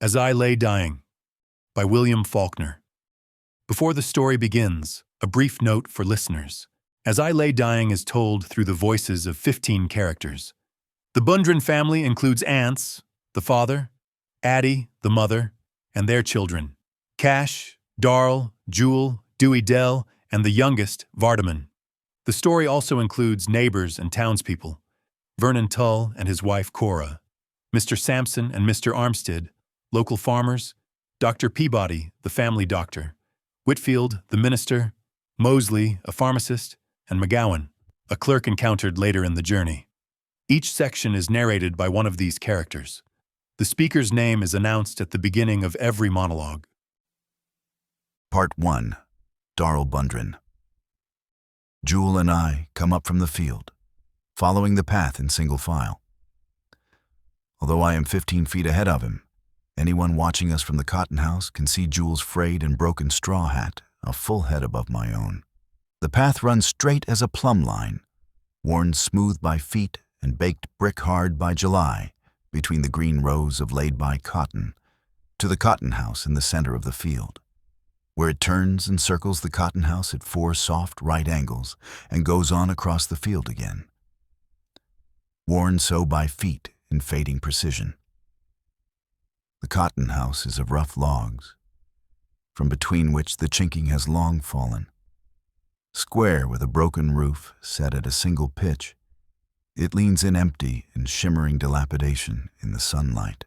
As I Lay Dying, by William Faulkner. Before the story begins, a brief note for listeners. As I Lay Dying is told through the voices of 15 characters. The Bundren family includes Anse, the father, Addie, the mother, and their children, Cash, Darl, Jewel, Dewey Dell, and the youngest, Vardaman. The story also includes neighbors and townspeople, Vernon Tull and his wife Cora, Mr. Samson and Mr. Armstead, local farmers, Dr. Peabody, the family doctor, Whitfield, the minister, Mosley, a pharmacist, and McGowan, a clerk encountered later in the journey. Each section is narrated by one of these characters. The speaker's name is announced at the beginning of every monologue. Part 1. Darl Bundren. Jewel and I come up from the field, following the path in single file. Although I am 15 feet ahead of him, anyone watching us from the cotton house can see Jewel's frayed and broken straw hat a full head above my own. The path runs straight as a plumb line, worn smooth by feet and baked brick hard by July between the green rows of laid-by cotton, to the cotton house in the center of the field, where it turns and circles the cotton house at 4 soft right angles and goes on across the field again, worn so by feet in fading precision. The cotton house is of rough logs, from between which the chinking has long fallen. Square with a broken roof set at a single pitch, it leans in empty and shimmering dilapidation in the sunlight.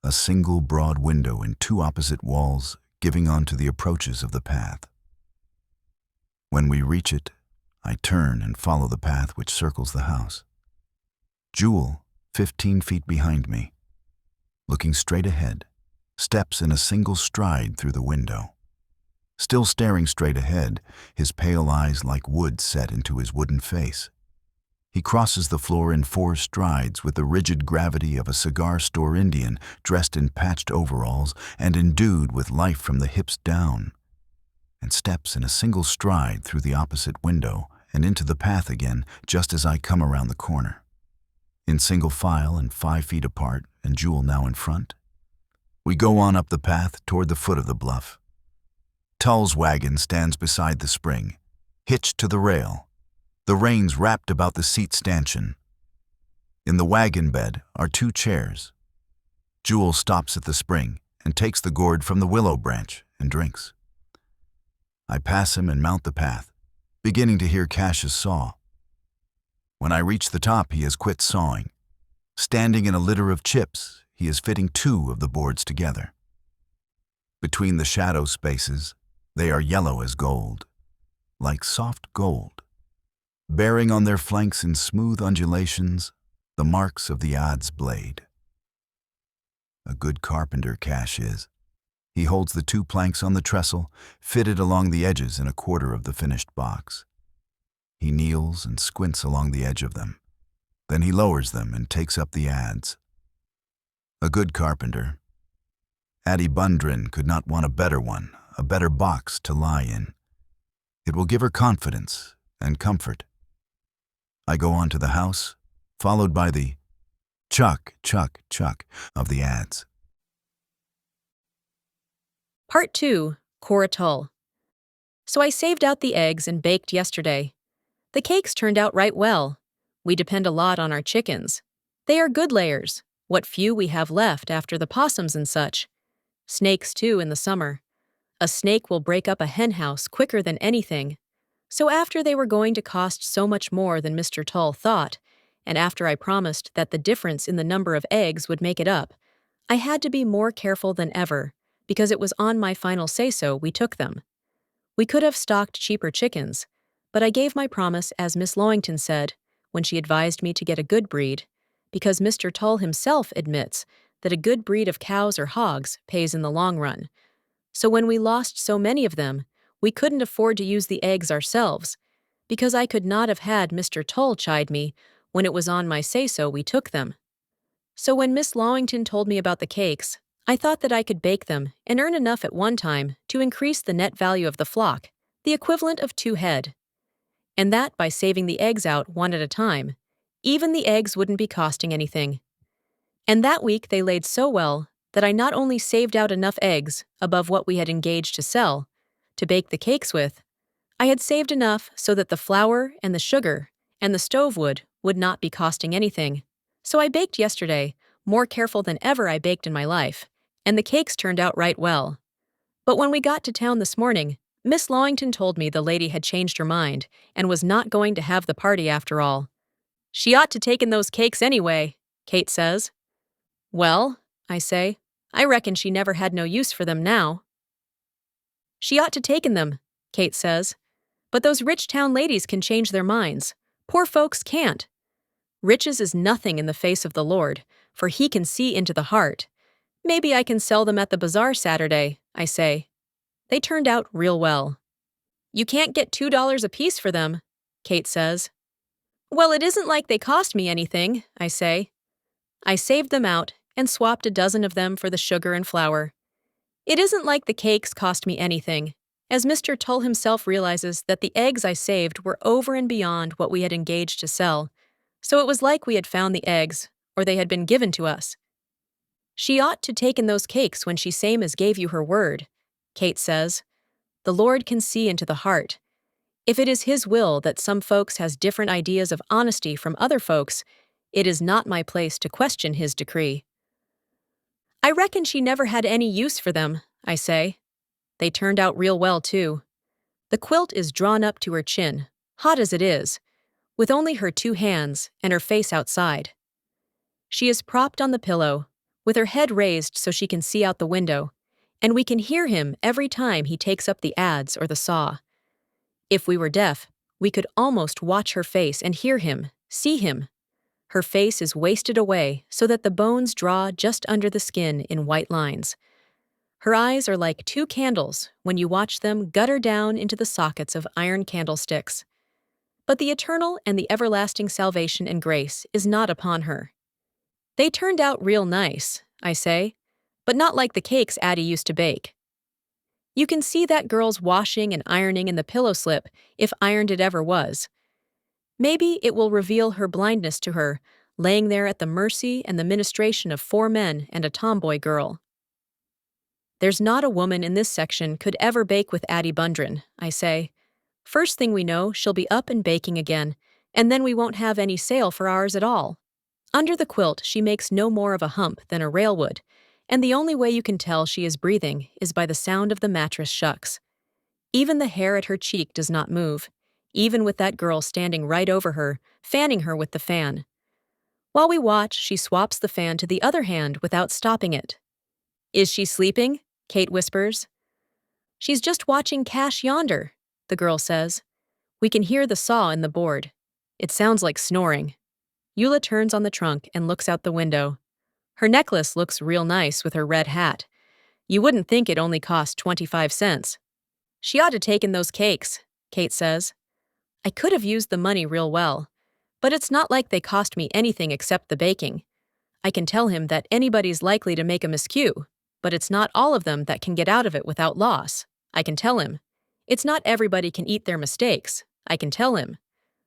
A single broad window in 2 opposite walls giving onto the approaches of the path. When we reach it, I turn and follow the path which circles the house. Jewel, 15 feet behind me, looking straight ahead, steps in a single stride through the window. Still staring straight ahead, his pale eyes like wood set into his wooden face. He crosses the floor in 4 strides with the rigid gravity of a cigar store Indian dressed in patched overalls and endued with life from the hips down, and steps in a single stride through the opposite window and into the path again just as I come around the corner. In single file and 5 feet apart, and Jewel now in front, we go on up the path toward the foot of the bluff. Tull's wagon stands beside the spring, hitched to the rail, the reins wrapped about the seat stanchion. In the wagon bed are 2 chairs. Jewel stops at the spring and takes the gourd from the willow branch and drinks. I pass him and mount the path, beginning to hear Cash's saw. When I reach the top, he has quit sawing. Standing in a litter of chips, he is fitting 2 of the boards together. Between the shadow spaces, they are yellow as gold, like soft gold, bearing on their flanks in smooth undulations the marks of the adze blade. A good carpenter Cash is. He holds the 2 planks on the trestle, fitted along the edges in a quarter of the finished box. He kneels and squints along the edge of them. Then he lowers them and takes up the adze. A good carpenter. Addie Bundren could not want a better one, a better box to lie in. It will give her confidence and comfort. I go on to the house, followed by the chuck, chuck, chuck of the adze. Part 2. Cora Tull. So I saved out the eggs and baked yesterday. The cakes turned out right well. We depend a lot on our chickens. They are good layers, what few we have left after the possums and such. Snakes, too, in the summer. A snake will break up a hen house quicker than anything. So after they were going to cost so much more than Mr. Tull thought, and after I promised that the difference in the number of eggs would make it up, I had to be more careful than ever, because it was on my final say-so we took them. We could have stocked cheaper chickens, but I gave my promise as Miss Lawington said when she advised me to get a good breed, because Mr. Tull himself admits that a good breed of cows or hogs pays in the long run. So when we lost so many of them, we couldn't afford to use the eggs ourselves, because I could not have had Mr. Tull chide me when it was on my say-so we took them. So when Miss Lawington told me about the cakes, I thought that I could bake them and earn enough at one time to increase the net value of the flock, the equivalent of 2 head. And that by saving the eggs out one at a time, even the eggs wouldn't be costing anything. And that week they laid so well that I not only saved out enough eggs above what we had engaged to sell, to bake the cakes with, I had saved enough so that the flour and the sugar and the stove wood not be costing anything. So I baked yesterday, more careful than ever I baked in my life, and the cakes turned out right well. But when we got to town this morning, Miss Lawington told me the lady had changed her mind and was not going to have the party after all. She ought to take in those cakes anyway, Kate says. Well, I say, I reckon she never had no use for them now. She ought to take in them, Kate says. But those rich town ladies can change their minds. Poor folks can't. Riches is nothing in the face of the Lord, for he can see into the heart. Maybe I can sell them at the bazaar Saturday, I say. They turned out real well. You can't get $2 apiece for them, Kate says. Well, it isn't like they cost me anything, I say. I saved them out and swapped a dozen of them for the sugar and flour. It isn't like the cakes cost me anything, as Mr. Tull himself realizes that the eggs I saved were over and beyond what we had engaged to sell, so it was like we had found the eggs, or they had been given to us. She ought to take in those cakes when she same as gave you her word, Kate says. The Lord can see into the heart. If it is his will that some folks has different ideas of honesty from other folks, it is not my place to question his decree. I reckon she never had any use for them, I say. They turned out real well, too. The quilt is drawn up to her chin, hot as it is, with only her 2 hands and her face outside. She is propped on the pillow, with her head raised so she can see out the window, and we can hear him every time he takes up the adze or the saw. If we were deaf, we could almost watch her face and hear him, see him. Her face is wasted away so that the bones draw just under the skin in white lines. Her eyes are like 2 candles when you watch them gutter down into the sockets of iron candlesticks. But the eternal and the everlasting salvation and grace is not upon her. They turned out real nice, I say, but not like the cakes Addie used to bake. You can see that girl's washing and ironing in the pillow slip, if ironed it ever was. Maybe it will reveal her blindness to her, laying there at the mercy and the ministration of 4 men and a tomboy girl. There's not a woman in this section could ever bake with Addie Bundren, I say. First thing we know, she'll be up and baking again, and then we won't have any sale for ours at all. Under the quilt, she makes no more of a hump than a rail would, and the only way you can tell she is breathing is by the sound of the mattress shucks. Even the hair at her cheek does not move, even with that girl standing right over her, fanning her with the fan. While we watch, she swaps the fan to the other hand without stopping it. Is she sleeping? Kate whispers. She's just watching Cash yonder, the girl says. We can hear the saw in the board. It sounds like snoring. Eula turns on the trunk and looks out the window. Her necklace looks real nice with her red hat. You wouldn't think it only cost 25 cents. She ought to take in those cakes, Kate says. I could have used the money real well, but it's not like they cost me anything except the baking. I can tell him that anybody's likely to make a miscue, but it's not all of them that can get out of it without loss. I can tell him. It's not everybody can eat their mistakes. I can tell him.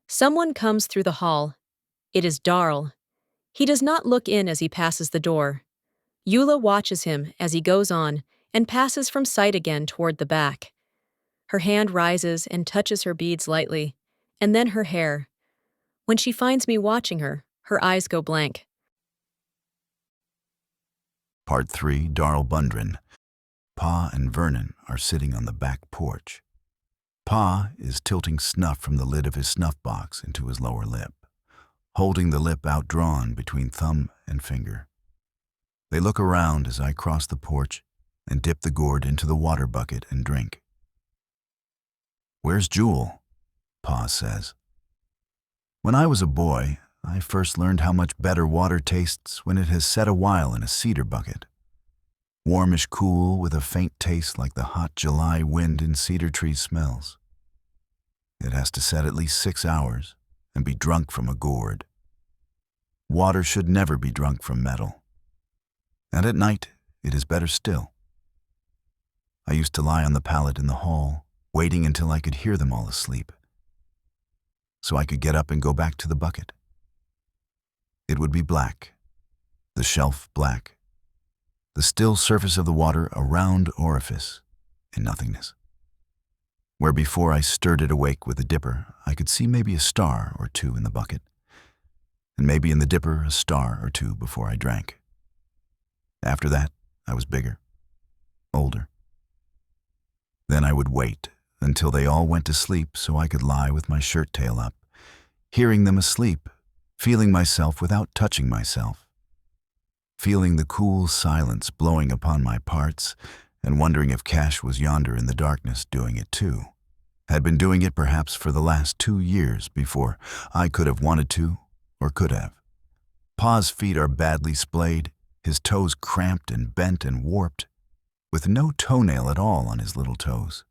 Someone comes through the hall. It is Darl. He does not look in as he passes the door. Eula watches him as he goes on and passes from sight again toward the back. Her hand rises and touches her beads lightly, and then her hair. When she finds me watching her, her eyes go blank. Part 3, Darl Bundren. Pa and Vernon are sitting on the back porch. Pa is tilting snuff from the lid of his snuff box into his lower lip, holding the lip outdrawn between thumb and finger. They look around as I cross the porch and dip the gourd into the water bucket and drink. "Where's Jewel?" Pa says. "When I was a boy, I first learned how much better water tastes when it has set a while in a cedar bucket. Warmish cool with a faint taste like the hot July wind in cedar tree smells. It has to set at least 6 hours and be drunk from a gourd. Water should never be drunk from metal. And at night, it is better still. I used to lie on the pallet in the hall, waiting until I could hear them all asleep, so I could get up and go back to the bucket. It would be black, the shelf black, the still surface of the water a round orifice in nothingness. Where before I stirred it awake with the dipper, I could see maybe a star or two in the bucket, and maybe in the dipper a star or two before I drank. After that, I was bigger, older. Then I would wait until they all went to sleep so I could lie with my shirt tail up, hearing them asleep, feeling myself without touching myself, feeling the cool silence blowing upon my parts, and wondering if Cash was yonder in the darkness doing it too, had been doing it perhaps for the last 2 years before I could have wanted to or could have. Pa's feet are badly splayed, his toes cramped and bent and warped, with no toenail at all on his little toes,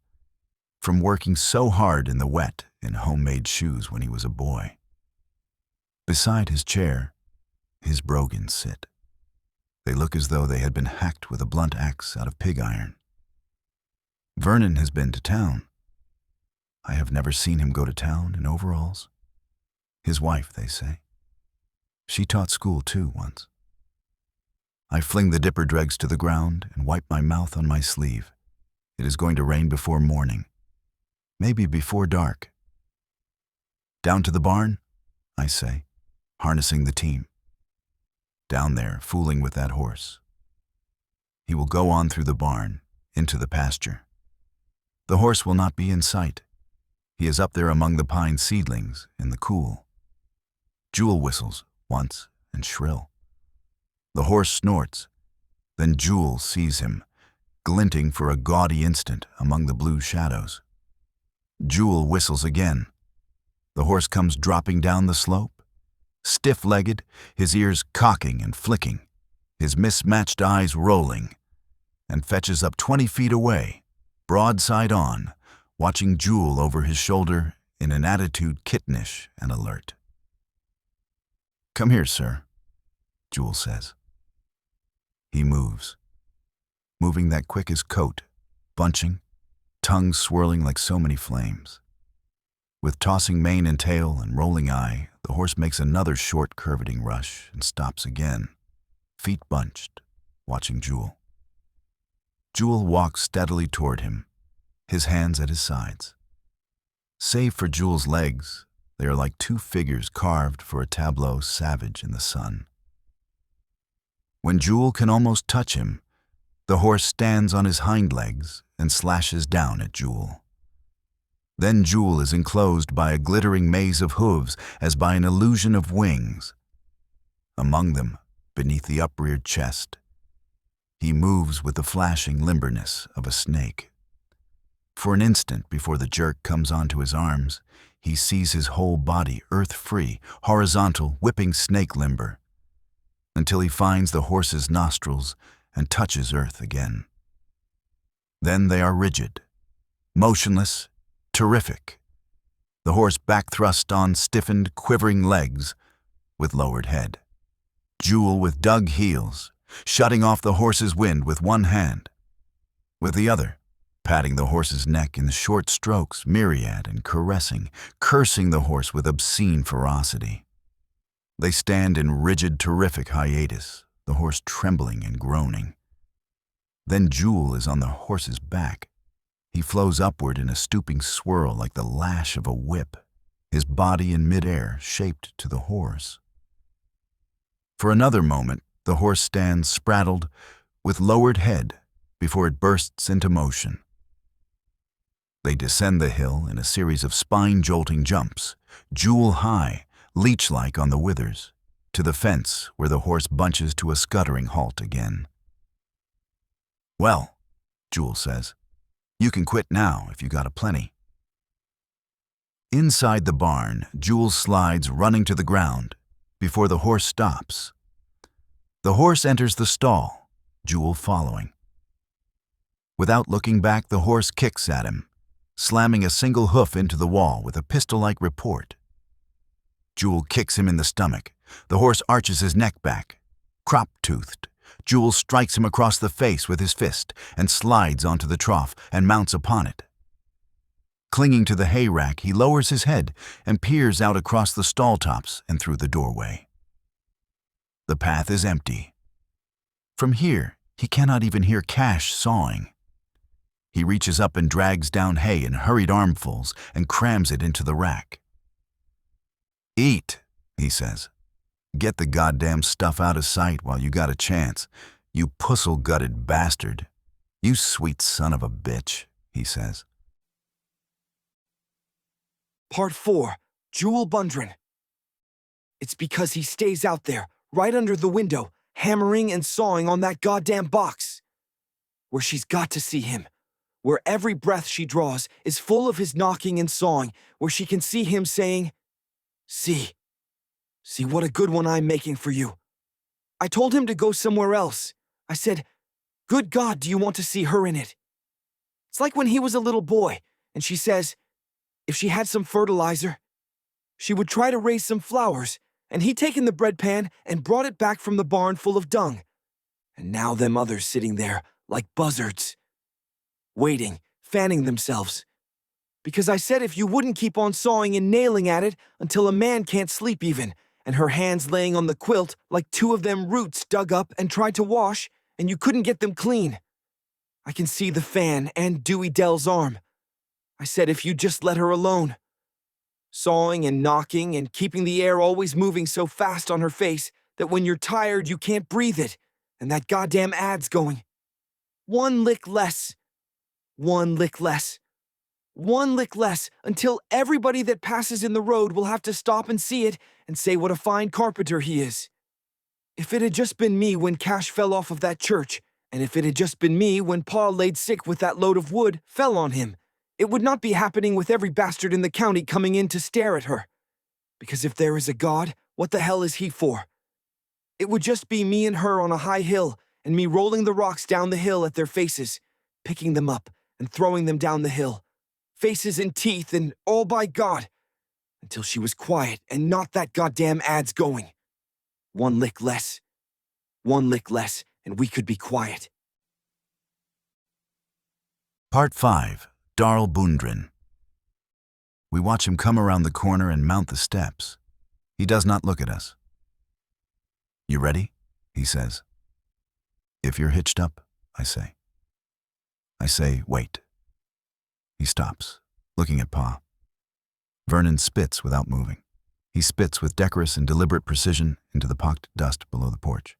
from working so hard in the wet in homemade shoes when he was a boy. Beside his chair, his brogans sit. They look as though they had been hacked with a blunt axe out of pig iron. Vernon has been to town. I have never seen him go to town in overalls. His wife, they say. She taught school too once. I fling the dipper dregs to the ground and wipe my mouth on my sleeve. It is going to rain before morning, maybe before dark. Down to the barn, I say, harnessing the team. Down there, fooling with that horse. He will go on through the barn, into the pasture. The horse will not be in sight. He is up there among the pine seedlings in the cool. Jewel whistles once and shrill. The horse snorts. Then Jewel sees him, glinting for a gaudy instant among the blue shadows. Jewel whistles again. The horse comes dropping down the slope, stiff-legged, his ears cocking and flicking, his mismatched eyes rolling, and fetches up 20 feet away, broadside on, watching Jewel over his shoulder in an attitude kittenish and alert. "Come here, sir," Jewel says. He moves, moving that quick as coat, bunching, tongue swirling like so many flames. With tossing mane and tail and rolling eye, the horse makes another short curveting rush and stops again, feet bunched, watching Jewel. Jewel walks steadily toward him, his hands at his sides. Save for Jewel's legs, they are like 2 figures carved for a tableau savage in the sun. When Jewel can almost touch him, the horse stands on his hind legs and slashes down at Jewel. Then Jewel is enclosed by a glittering maze of hooves as by an illusion of wings. Among them, beneath the upreared chest, he moves with the flashing limberness of a snake. For an instant before the jerk comes onto his arms, he sees his whole body earth-free, horizontal, whipping snake limber, until he finds the horse's nostrils and touches earth again. Then they are rigid, motionless, terrific, the horse back thrust on stiffened, quivering legs with lowered head. Jewel with dug heels, shutting off the horse's wind with one hand, with the other patting the horse's neck in short strokes, myriad and caressing, cursing the horse with obscene ferocity. They stand in rigid, terrific hiatus, the horse trembling and groaning. Then Jewel is on the horse's back. He flows upward in a stooping swirl like the lash of a whip, his body in midair shaped to the horse. For another moment, the horse stands spraddled with lowered head before it bursts into motion. They descend the hill in a series of spine-jolting jumps, Jewel high, leech-like on the withers, to the fence where the horse bunches to a scuttering halt again. "Well," Jewel says, "you can quit now if you got a plenty." Inside the barn, Jewel slides running to the ground before the horse stops. The horse enters the stall, Jewel following. Without looking back, the horse kicks at him, slamming a single hoof into the wall with a pistol-like report. Jewel kicks him in the stomach. The horse arches his neck back. Crop-toothed, Jewel strikes him across the face with his fist and slides onto the trough and mounts upon it. Clinging to the hay rack, he lowers his head and peers out across the stall tops and through the doorway. The path is empty. From here, He cannot even hear Cash sawing. He reaches up and drags down hay in hurried armfuls and crams it into the rack. "Eat," he says. "Get the goddamn stuff out of sight while you got a chance, you puzzle-gutted bastard. You sweet son of a bitch," he says. Part 4. Jewel Bundren. It's because he stays out there, right under the window, hammering and sawing on that goddamn box. Where she's got to see him. Where every breath she draws is full of his knocking and sawing, where she can see him saying, See what a good one I'm making for you. I told him to go somewhere else. I said, good God, do you want to see her in it? It's like when he was a little boy, and she says, if she had some fertilizer, she would try to raise some flowers, and he'd taken the bread pan and brought it back from the barn full of dung. And now them others sitting there like buzzards, waiting, fanning themselves. Because I said if you wouldn't keep on sawing and nailing at it until a man can't sleep even, and her hands laying on the quilt like two of them roots dug up and tried to wash, and you couldn't get them clean. I can see the fan and Dewey Dell's arm. I said if you just let her alone. Sawing and knocking and keeping the air always moving so fast on her face that when you're tired you can't breathe it, and that goddamn ad's going. One lick less. One lick less. One lick less until everybody that passes in the road will have to stop and see it and say what a fine carpenter he is. If it had just been me when Cash fell off of that church, and if it had just been me when Pa laid sick with that load of wood fell on him, it would not be happening with every bastard in the county coming in to stare at her. Because if there is a God, what the hell is he for? It would just be me and her on a high hill, and me rolling the rocks down the hill at their faces, picking them up and throwing them down the hill. Faces and teeth and all by God, until she was quiet and not that goddamn ad's going. One lick less, and we could be quiet. Part 5. Darl Bundren. We watch him come around the corner and mount the steps. He does not look at us. "You ready?" he says. "If you're hitched up," I say. I say, "Wait." He stops, looking at Pa. Vernon spits without moving. He spits with decorous and deliberate precision into the pocked dust below the porch.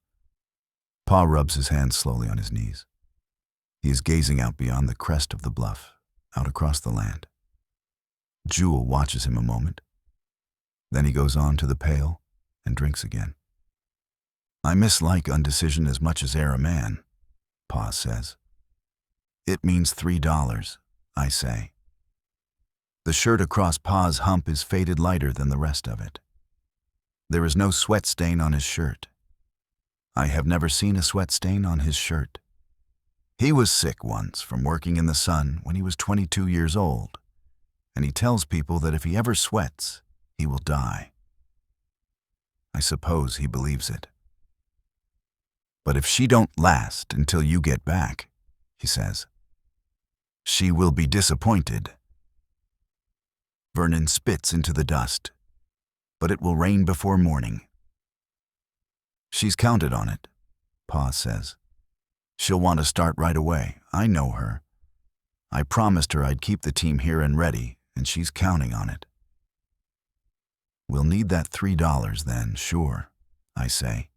Pa rubs his hands slowly on his knees. He is gazing out beyond the crest of the bluff, out across the land. Jewel watches him a moment. Then he goes on to the pail and drinks again. "I mislike undecision as much as e'er a man," Pa says. "It means $3, I say. The shirt across Pa's hump is faded lighter than the rest of it. There is no sweat stain on his shirt. I have never seen a sweat stain on his shirt. He was sick once from working in the sun when he was 22 years old, and he tells people that if he ever sweats, he will die. I suppose he believes it. But if she don't last until you get back," he says, "she will be disappointed." Vernon spits into the dust, but it will rain before morning. "She's counted on it," Pa says. "She'll want to start right away. I know her. I promised her I'd keep the team here and ready, and she's counting on it." "We'll need that $3 then, sure," I say.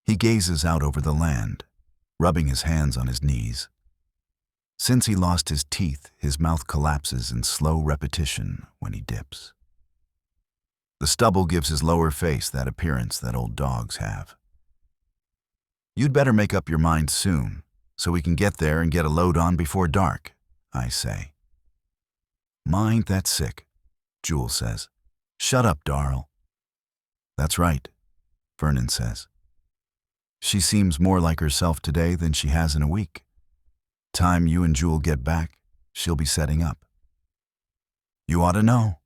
He gazes out over the land, rubbing his hands on his knees. Since he lost his teeth, his mouth collapses in slow repetition when he dips. The stubble gives his lower face that appearance that old dogs have. "You'd better make up your mind soon, so we can get there and get a load on before dark," I say. "Ma ain't that sick," Jewel says. "Shut up, Darl." "That's right," Vernon says. "She seems more like herself today than she has in a week. Time you and Jewel get back, she'll be setting up." "You ought to know,"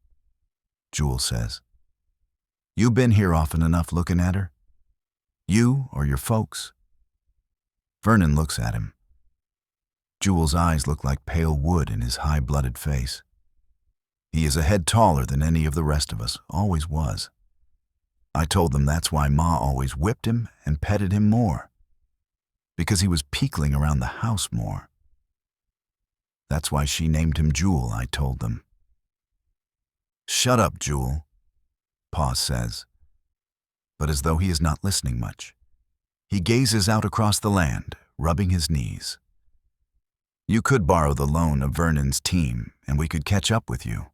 Jewel says. "You been here often enough looking at her? You or your folks?" Vernon looks at him. Jewel's eyes look like pale wood in his high-blooded face. He is a head taller than any of the rest of us, always was. I told them that's why Ma always whipped him and petted him more. because he was peekling around the house more. That's why she named him Jewel, I told them. Shut up, Jewel, Pa says, but as though he is not listening much. He gazes out across the land, rubbing his knees. You could borrow the loan of Vernon's team, and we could catch up with you,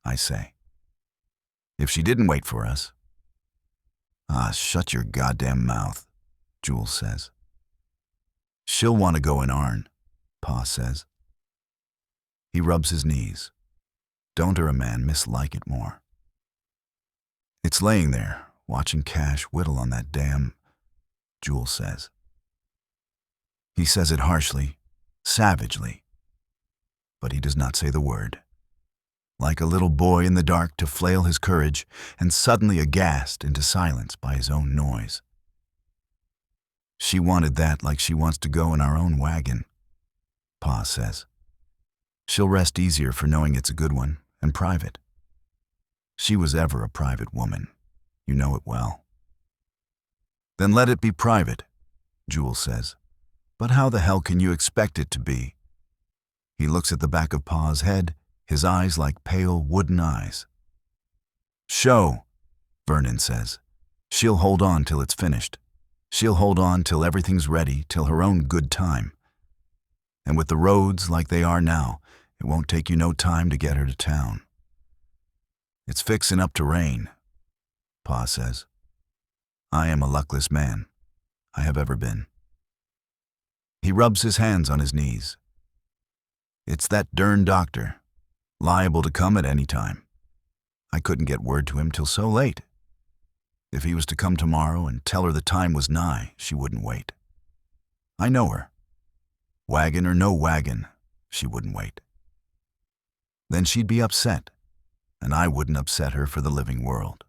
I say. If she didn't wait for us. Ah, shut your goddamn mouth, Jewel says. She'll want to go in ourn, Pa says. He rubs his knees. Don't a man mislike it more? It's laying there, watching Cash whittle on that damn, Jewel says. He says it harshly, savagely, but he does not say the word. Like a little boy in the dark to flail his courage and suddenly aghast into silence by his own noise. She wanted that like she wants to go in our own wagon, Pa says. She'll rest easier for knowing it's a good one and private. She was ever a private woman. You know it well. Then let it be private, Jewel says. But how the hell can you expect it to be? He looks at the back of Pa's head, his eyes like pale wooden eyes. Show, Vernon says. She'll hold on till it's finished. She'll hold on till everything's ready, till her own good time. And with the roads like they are now, it won't take you no time to get her to town. It's fixin' up to rain, Pa says. I am a luckless man. I have ever been. He rubs his hands on his knees. It's that dern doctor, liable to come at any time. I couldn't get word to him till so late. If he was to come tomorrow and tell her the time was nigh, she wouldn't wait. I know her. Wagon or no wagon, she wouldn't wait. Then she'd be upset, and I wouldn't upset her for the living world.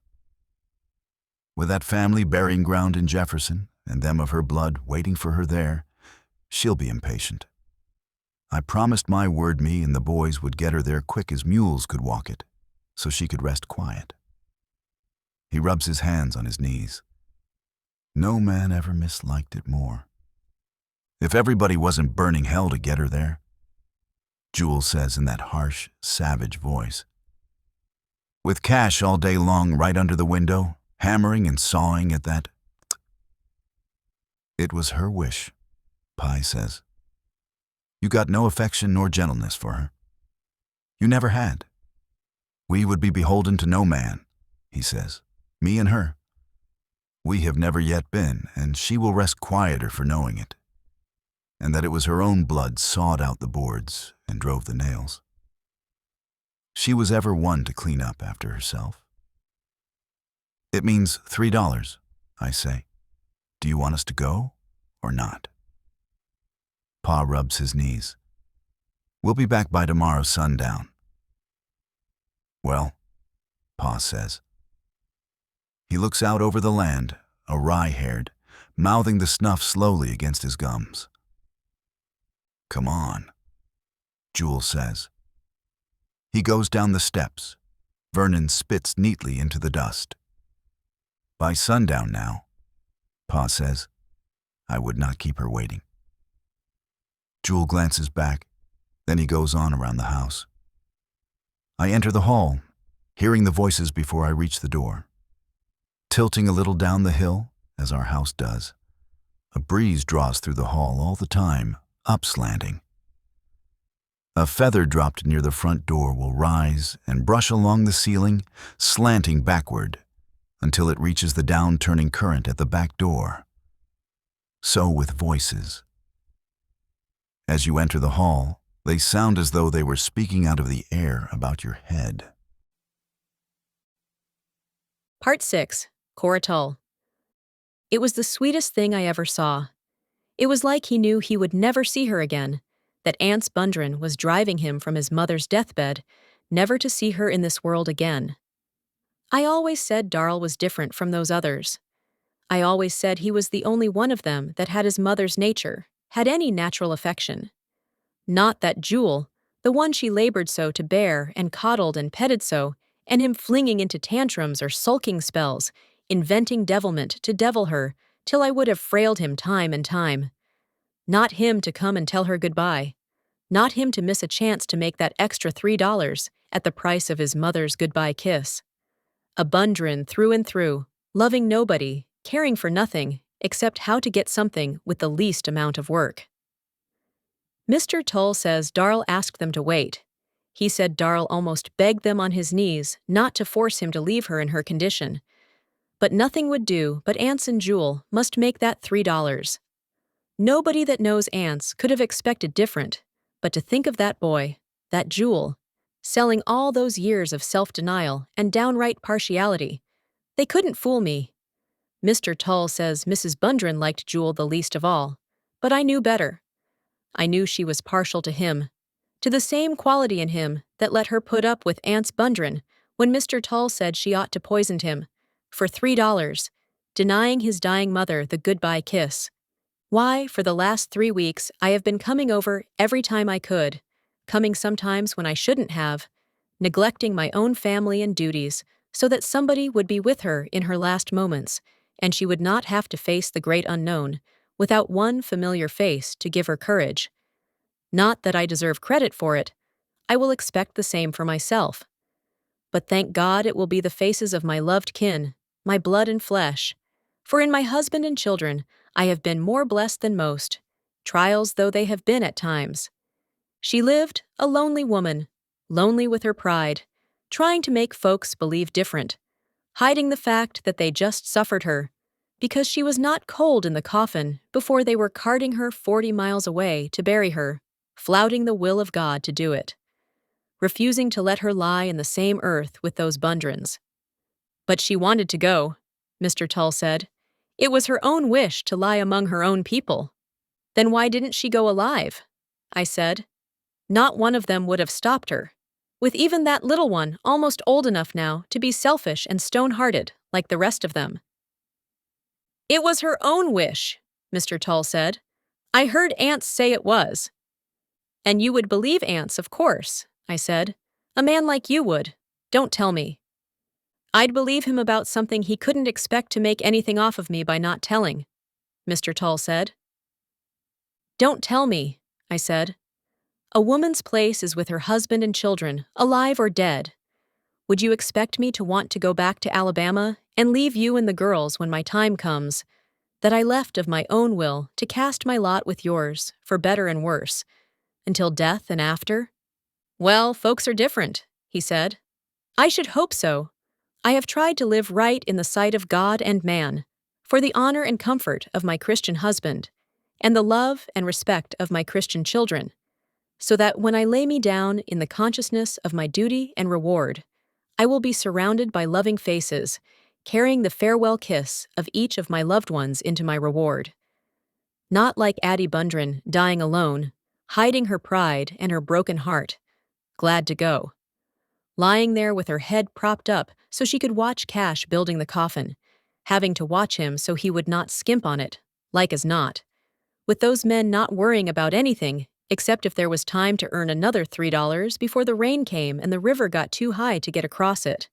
With that family burying ground in Jefferson, and them of her blood waiting for her there, she'll be impatient. I promised my word me and the boys would get her there quick as mules could walk it, so she could rest quiet. He rubs his hands on his knees. No man ever misliked it more. If everybody wasn't burning hell to get her there, Jewel says in that harsh, savage voice. With Cash all day long right under the window, hammering and sawing at that. It was her wish, Pi says. You got no affection nor gentleness for her. You never had. We would be beholden to no man, he says, me and her. We have never yet been, and she will rest quieter for knowing it, and that it was her own blood sawed out the boards and drove the nails. She was ever one to clean up after herself. It means $3, I say. Do you want us to go or not? Pa rubs his knees. We'll be back by tomorrow sundown. Well, Pa says. He looks out over the land, a wry-haired, mouthing the snuff slowly against his gums. Come on, Jewel says. He goes down the steps. Vernon spits neatly into the dust. By sundown now, Pa says. I would not keep her waiting. Jewel glances back, then he goes on around the house. I enter the hall, hearing the voices before I reach the door. Tilting a little down the hill, as our house does, a breeze draws through the hall all the time, upslanting. A feather dropped near the front door will rise and brush along the ceiling, slanting backward, until it reaches the down-turning current at the back door. So with voices. As you enter the hall, they sound as though they were speaking out of the air about your head. Part 6. Cora Tull. It was the sweetest thing I ever saw. It was like he knew he would never see her again, that Anse Bundren was driving him from his mother's deathbed, never to see her in this world again. I always said Darl was different from those others. I always said he was the only one of them that had his mother's nature, had any natural affection. Not that Jewel, the one she labored so to bear and coddled and petted so, and him flinging into tantrums or sulking spells, inventing devilment to devil her, till I would have frailed him time and time. Not him to come and tell her goodbye. Not him to miss a chance to make that extra $3 at the price of his mother's goodbye kiss. A Bundren through and through, loving nobody, caring for nothing, except how to get something with the least amount of work. Mr. Tull says Darl asked them to wait. He said Darl almost begged them on his knees not to force him to leave her in her condition. But nothing would do but Anse and Jewel must make that $3. Nobody that knows Anse could have expected different, but to think of that boy, that Jewel, selling all those years of self-denial and downright partiality. They couldn't fool me. Mr. Tull says Mrs. Bundren liked Jewel the least of all, but I knew better. I knew she was partial to him, to the same quality in him that let her put up with Anse Bundren when Mr. Tull said she ought to poison him, for $3, denying his dying mother the goodbye kiss. Why, for the last 3 weeks, I have been coming over every time I could, coming sometimes when I shouldn't have, neglecting my own family and duties so that somebody would be with her in her last moments, and she would not have to face the great unknown without one familiar face to give her courage. Not that I deserve credit for it. I will expect the same for myself. But thank God it will be the faces of my loved kin, my blood and flesh. For in my husband and children, I have been more blessed than most, trials though they have been at times. She lived, a lonely woman, lonely with her pride, trying to make folks believe different, hiding the fact that they just suffered her, because she was not cold in the coffin before they were carting her 40 miles away to bury her, flouting the will of God to do it, refusing to let her lie in the same earth with those Bundrens. But she wanted to go, Mr. Tull said. It was her own wish to lie among her own people. Then why didn't she go alive? I said. Not one of them would have stopped her, with even that little one almost old enough now to be selfish and stone-hearted like the rest of them. It was her own wish, Mr. Tull said. I heard Anse say it was. And you would believe Anse, of course, I said. A man like you would. Don't tell me. I'd believe him about something he couldn't expect to make anything off of me by not telling, Mr. Tull said. Don't tell me, I said. A woman's place is with her husband and children, alive or dead. Would you expect me to want to go back to Alabama and leave you and the girls when my time comes, that I left of my own will to cast my lot with yours, for better and worse, until death and after? Well, folks are different, he said. I should hope so. I have tried to live right in the sight of God and man, for the honor and comfort of my Christian husband, and the love and respect of my Christian children, so that when I lay me down in the consciousness of my duty and reward, I will be surrounded by loving faces, carrying the farewell kiss of each of my loved ones into my reward. Not like Addie Bundren, dying alone, hiding her pride and her broken heart, glad to go. Lying there with her head propped up so she could watch Cash building the coffin, having to watch him so he would not skimp on it, like as not, with those men not worrying about anything except if there was time to earn another $3 before the rain came and the river got too high to get across it.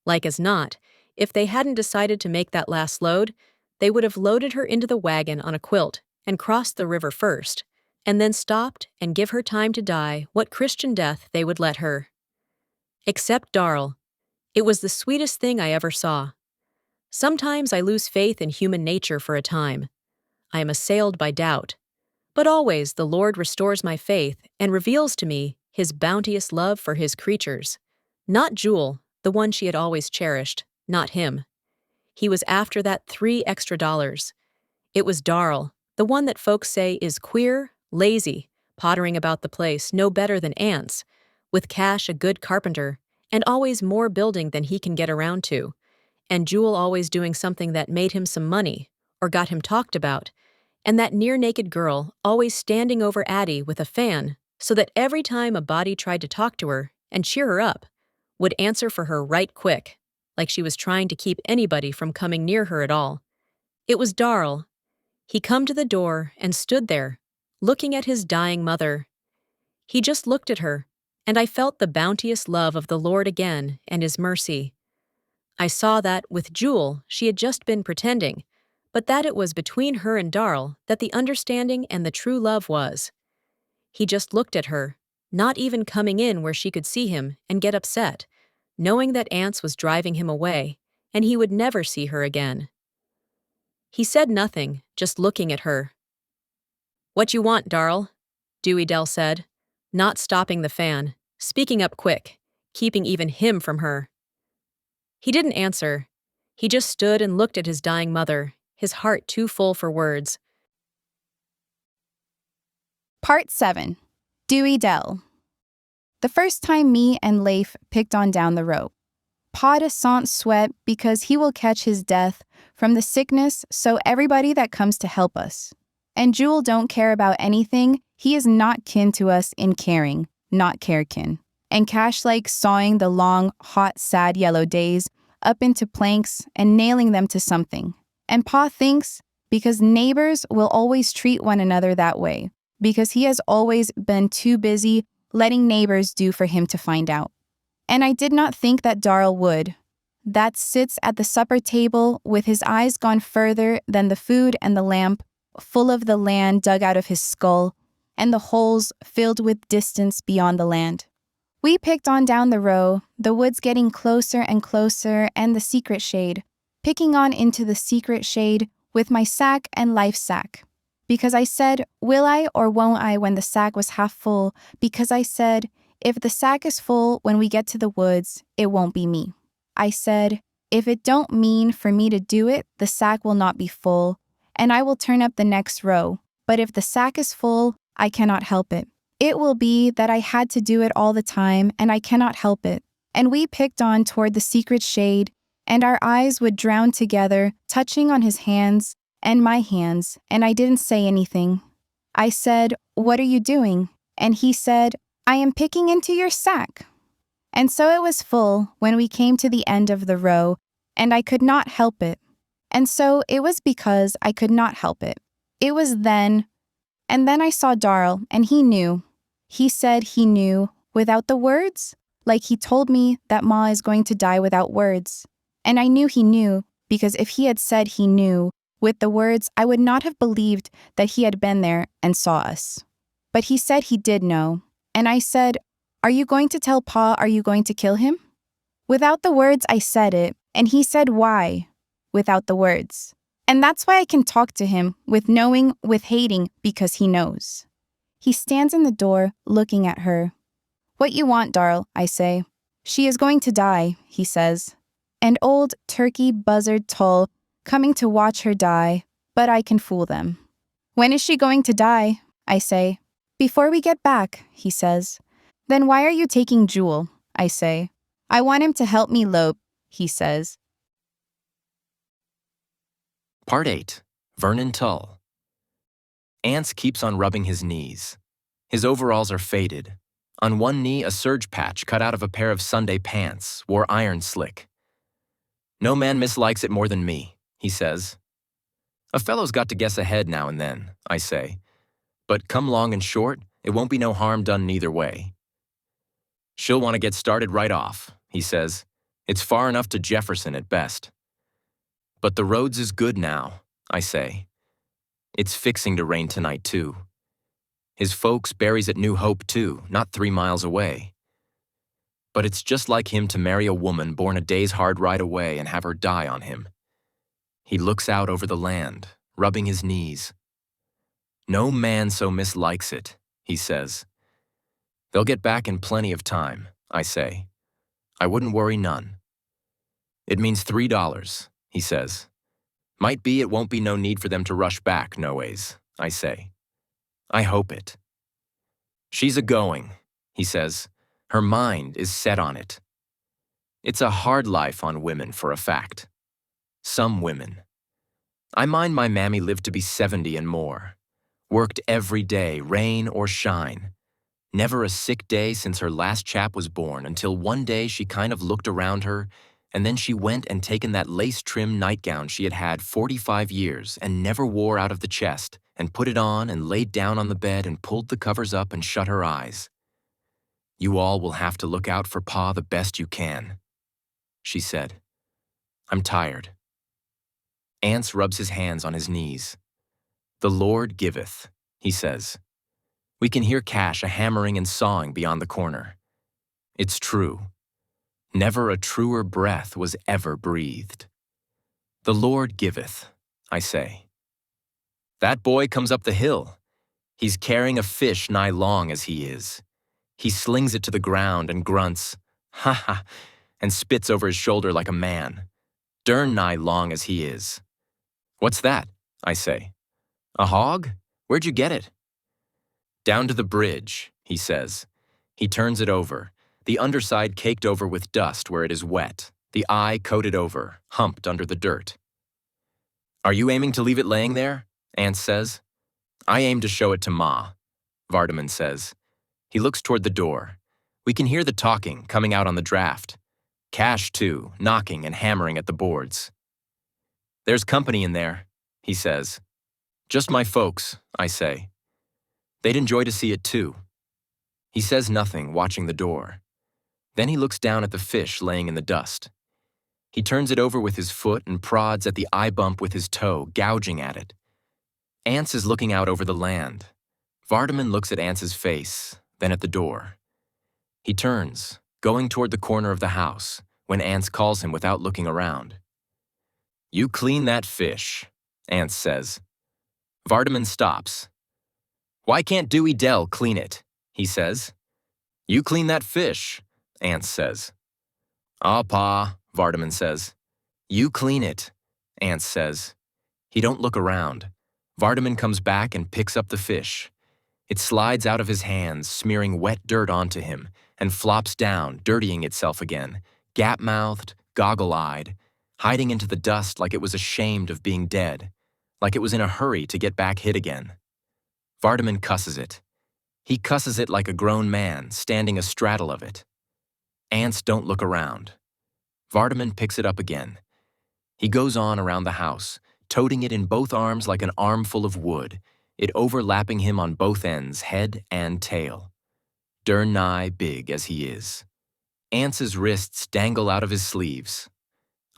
Like as not, if they hadn't decided to make that last load, they would have loaded her into the wagon on a quilt and crossed the river first, and then stopped and give her time to die what Christian death they would let her. Except Darl. It was the sweetest thing I ever saw. Sometimes I lose faith in human nature for a time. I am assailed by doubt. But always the Lord restores my faith and reveals to me his bounteous love for his creatures. Not Jewel, the one she had always cherished, not him. He was after that $3 extra. It was Darl, the one that folks say is queer, lazy, pottering about the place no better than Anse, with Cash a good carpenter, and always more building than he can get around to, and Jewel always doing something that made him some money, or got him talked about, and that near-naked girl always standing over Addie with a fan so that every time a body tried to talk to her and cheer her up, would answer for her right quick, like she was trying to keep anybody from coming near her at all. It was Darl. He come to the door and stood there, looking at his dying mother. He just looked at her, and I felt the bounteous love of the Lord again and his mercy. I saw that, with Jewel, she had just been pretending, but that it was between her and Darl that the understanding and the true love was. He just looked at her, not even coming in where she could see him, and get upset, knowing that Anse was driving him away, and he would never see her again. He said nothing, just looking at her. "What you want, Darl?" Dewey Dell said, not stopping the fan, speaking up quick, keeping even him from her. He didn't answer. He just stood and looked at his dying mother, his heart too full for words. Part 7. Dewey Dell. The first time me and Leif picked on down the rope. Pas de sang sweat because he will catch his death from the sickness, so everybody that comes to help us. And Jewel don't care about anything, he is not kin to us in caring, not carekin. And Cash likes sawing the long, hot, sad yellow days up into planks and nailing them to something. And Pa thinks because neighbors will always treat one another that way, because he has always been too busy letting neighbors do for him to find out. And I did not think that Darl would. That sits at the supper table with his eyes gone further than the food and the lamp, full of the land dug out of his skull, and the holes filled with distance beyond the land. We picked on down the row, the woods getting closer and closer, and the secret shade, picking on into the secret shade with my sack and life sack. Because I said, will I or won't I when the sack was half full, because I said, if the sack is full when we get to the woods, it won't be me. I said, if it don't mean for me to do it, the sack will not be full, and I will turn up the next row. But if the sack is full, I cannot help it. It will be that I had to do it all the time, and I cannot help it. And we picked on toward the secret shade, and our eyes would drown together, touching on his hands and my hands, and I didn't say anything. I said, what are you doing? And he said, I am picking into your sack. And so it was full when we came to the end of the row, and I could not help it. And so it was because I could not help it. It was then, and then I saw Darl, and he knew. He said he knew, without the words, like he told me that Ma is going to die without words. And I knew he knew, because if he had said he knew, with the words, I would not have believed that he had been there and saw us. But he said he did know, and I said, are you going to tell Pa, are you going to kill him? Without the words, I said it, and he said why, without the words. And that's why I can talk to him, with knowing, with hating, because he knows. He stands in the door, looking at her. What you want, Darl, I say. She is going to die, he says. And old turkey buzzard Tull, coming to watch her die, but I can fool them. When is she going to die? I say. Before we get back, he says. Then why are you taking Jewel? I say. I want him to help me lope, he says. Part 8. Vernon Tull. Anse keeps on rubbing his knees. His overalls are faded. On one knee, a serge patch cut out of a pair of Sunday pants wore iron slick. No man mislikes it more than me, he says. A fellow's got to guess ahead now and then, I say. But come long and short, it won't be no harm done neither way. She'll want to get started right off, he says. It's far enough to Jefferson at best. But the roads is good now, I say. It's fixing to rain tonight, too. His folks buries at New Hope, too, not 3 miles away. But it's just like him to marry a woman born a day's hard ride away and have her die on him. He looks out over the land, rubbing his knees. No man so mislikes it, he says. They'll get back in plenty of time, I say. I wouldn't worry none. It means $3, he says. Might be it won't be no need for them to rush back, no ways, I say. I hope it. She's a-going, he says. Her mind is set on it. It's a hard life on women for a fact. Some women. I mind my mammy lived to be 70 and more. Worked every day, rain or shine. Never a sick day since her last chap was born until one day she kind of looked around her and then she went and taken that lace-trimmed nightgown she had had 45 years and never wore out of the chest and put it on and laid down on the bed and pulled the covers up and shut her eyes. You all will have to look out for Pa the best you can, she said. I'm tired. Anse rubs his hands on his knees. "The Lord giveth," he says. We can hear Cash a-hammering and sawing beyond the corner. It's true. Never a truer breath was ever breathed. "The Lord giveth," I say. That boy comes up the hill. He's carrying a fish nigh long as he is. He slings it to the ground and grunts, "Ha ha," and spits over his shoulder like a man. Dern nigh long as he is. "What's that?" I say. "A hog? Where'd you get it?" "Down to the bridge," he says. He turns it over, the underside caked over with dust where it is wet, the eye coated over, humped under the dirt. "Are you aiming to leave it laying there?" Anse says. "I aim to show it to Ma," Vardaman says. He looks toward the door. We can hear the talking coming out on the draft. Cash, too, knocking and hammering at the boards. "There's company in there," he says. "Just my folks," I say. "They'd enjoy to see it, too." He says nothing, watching the door. Then he looks down at the fish laying in the dust. He turns it over with his foot and prods at the eye bump with his toe, gouging at it. Anse is looking out over the land. Vardaman looks at Anse's face, then at the door. He turns, going toward the corner of the house, when Anse calls him without looking around. "You clean that fish," Anse says. Vardaman stops. "Why can't Dewey Dell clean it?" he says. "You clean that fish," Anse says. "Aw, Pa," Vardaman says. "You clean it," Anse says. He don't look around. Vardaman comes back and picks up the fish. It slides out of his hands, smearing wet dirt onto him, and flops down, dirtying itself again, gap-mouthed, goggle-eyed, hiding into the dust like it was ashamed of being dead, like it was in a hurry to get back hid again. Vardaman cusses it. He cusses it like a grown man, standing astraddle of it. Anse don't look around. Vardaman picks it up again. He goes on around the house, toting it in both arms like an armful of wood, it overlapping him on both ends, head and tail. Dern nigh big as he is. Anse's wrists dangle out of his sleeves.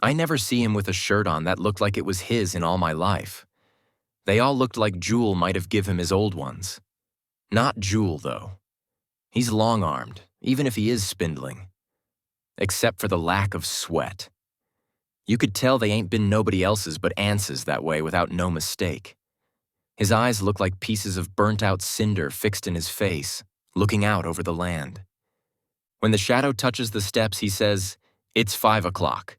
I never see him with a shirt on that looked like it was his in all my life. They all looked like Jewel might have give him his old ones. Not Jewel, though. He's long-armed, even if he is spindling. Except for the lack of sweat. You could tell they ain't been nobody else's but Anse's that way without no mistake. His eyes look like pieces of burnt-out cinder fixed in his face, looking out over the land. When the shadow touches the steps, he says, "It's 5 o'clock."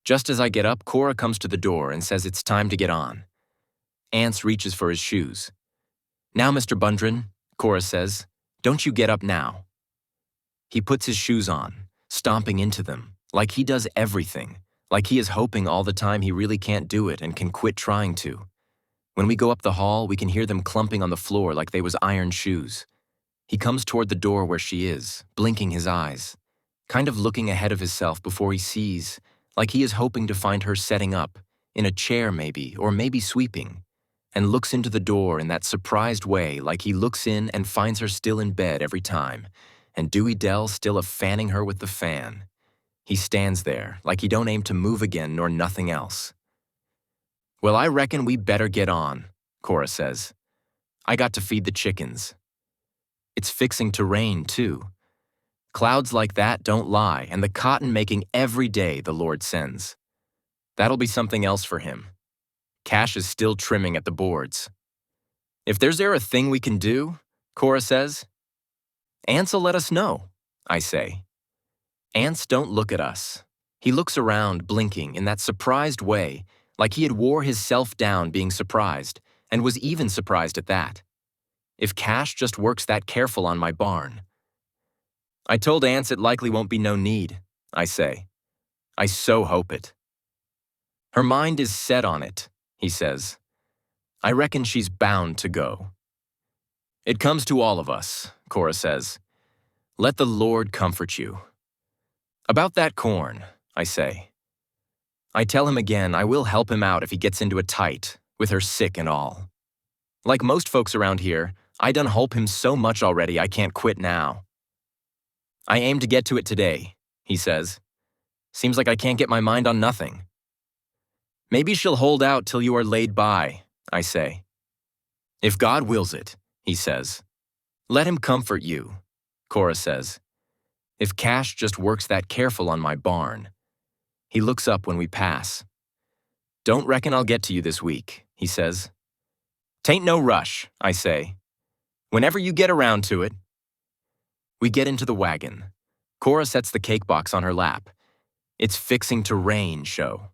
Just as I get up, Cora comes to the door and says it's time to get on. Anse reaches for his shoes. "Now, Mr. Bundren," Cora says, "don't you get up now." He puts his shoes on, stomping into them, like he does everything, like he is hoping all the time he really can't do it and can quit trying to. When we go up the hall, we can hear them clumping on the floor like they was iron shoes. He comes toward the door where she is, blinking his eyes, kind of looking ahead of himself before he sees, like he is hoping to find her setting up, in a chair maybe, or maybe sweeping, and looks into the door in that surprised way like he looks in and finds her still in bed every time, and Dewey Dell still a-fanning her with the fan. He stands there, like he don't aim to move again nor nothing else. "Well, I reckon we better get on," Cora says. "I got to feed the chickens." It's fixing to rain, too. Clouds like that don't lie, and the cotton making every day the Lord sends. That'll be something else for him. Cash is still trimming at the boards. "If there's a thing we can do," Cora says. "Anse'll let us know," I say. Anse don't look at us. He looks around, blinking, in that surprised way, like he had wore his self down being surprised, and was even surprised at that. If Cash just works that careful on my barn. "I told Anse it likely won't be no need," I say. "I so hope it." "Her mind is set on it," he says. "I reckon she's bound to go." "It comes to all of us," Cora says. "Let the Lord comfort you." "About that corn," I say. I tell him again I will help him out if he gets into a tight, with her sick and all. Like most folks around here, I done holp him so much already I can't quit now. "I aim to get to it today," he says. "Seems like I can't get my mind on nothing." Maybe she'll hold out till you are laid by, I say. If God wills it, he says. Let him comfort you, Cora says. If Cash just works that careful on my barn. He looks up when we pass. Don't reckon I'll get to you this week, he says. Tain't no rush, I say. Whenever you get around to it. We get into the wagon. Cora sets the cake box on her lap. It's fixing to rain, show.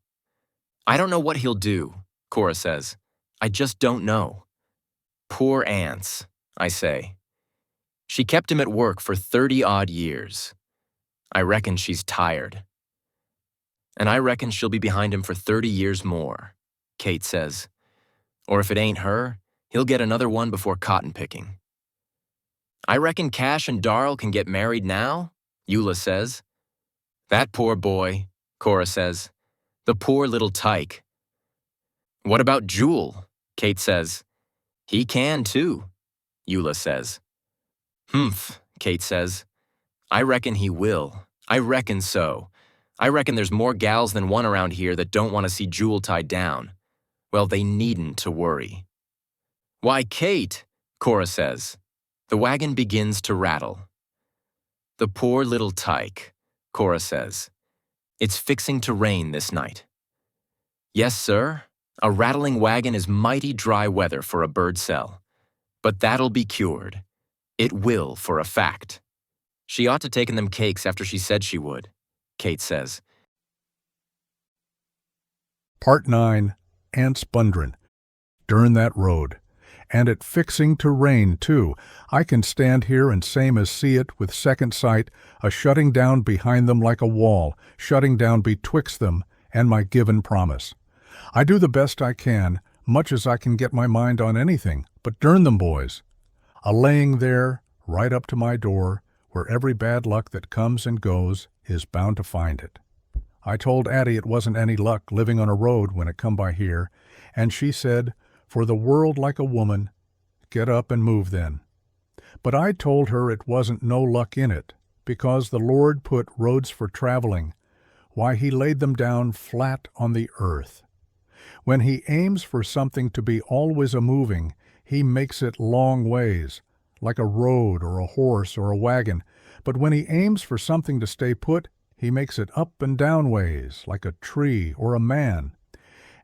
I don't know what he'll do, Cora says. I just don't know. Poor Anse, I say. She kept him at work for 30-odd years. I reckon she's tired. And I reckon she'll be behind him for 30 years more, Kate says. Or if it ain't her, he'll get another one before cotton picking. I reckon Cash and Darl can get married now, Eula says. That poor boy, Cora says. The poor little tyke. What about Jewel? Kate says. He can too, Eula says. Humph, Kate says. I reckon he will. I reckon so. I reckon there's more gals than one around here that don't want to see Jewel tied down. Well, they needn't to worry. Why, Kate, Cora says. The wagon begins to rattle. The poor little tyke, Cora says. It's fixing to rain this night. Yes, sir, a rattling wagon is mighty dry weather for a bird cell. But that'll be cured. It will, for a fact. She ought to taken them cakes after she said she would, Kate says. Part 9, Anse Bundren. Durn that road. And it fixing to rain, too. I can stand here and same as see it with second sight, a shutting down behind them like a wall, shutting down betwixt them and my given promise. I do the best I can, much as I can get my mind on anything, but durn them, boys. A laying there, right up to my door, where every bad luck that comes and goes is bound to find it. I told Addie it wasn't any luck living on a road when it come by here, and she said, for the world like a woman, get up and move then. But I told her it wasn't no luck in it, because the Lord put roads for traveling, why he laid them down flat on the earth. When he aims for something to be always a-moving, he makes it long ways, like a road or a horse or a wagon, but when he aims for something to stay put, he makes it up and down ways, like a tree or a man.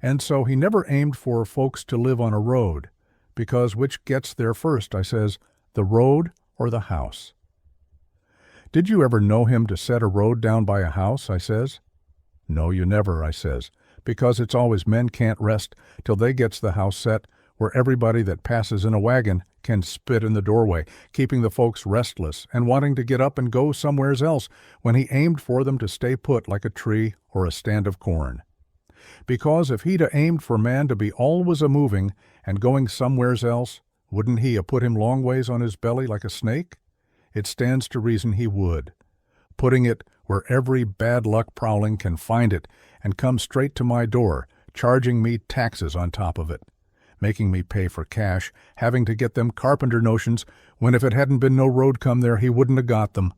And so he never aimed for folks to live on a road, because which gets there first, I says, the road or the house? Did you ever know him to set a road down by a house, I says. No, you never, I says, because it's always men can't rest till they gets the house set where everybody that passes in a wagon can spit in the doorway, keeping the folks restless and wanting to get up and go somewheres else when he aimed for them to stay put like a tree or a stand of corn. Because if he'd aimed for man to be always a-moving and going somewheres else, wouldn't he put him long ways on his belly like a snake? It stands to reason he would, putting it where every bad luck prowling can find it and come straight to my door, charging me taxes on top of it, making me pay for cash, having to get them carpenter notions when if it hadn't been no road come there he wouldn't have got them,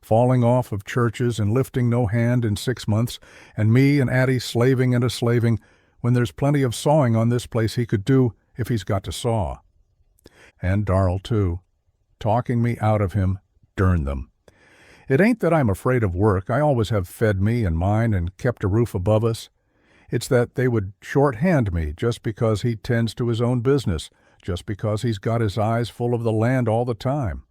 falling off of churches and lifting no hand in 6 months, and me and Addie slaving and a-slaving when there's plenty of sawing on this place he could do if he's got to saw. And Darl, too, talking me out of him, durn them. It ain't that I'm afraid of work. I always have fed me and mine and kept a roof above us. It's that they would shorthand me just because he tends to his own business, just because he's got his eyes full of the land all the time.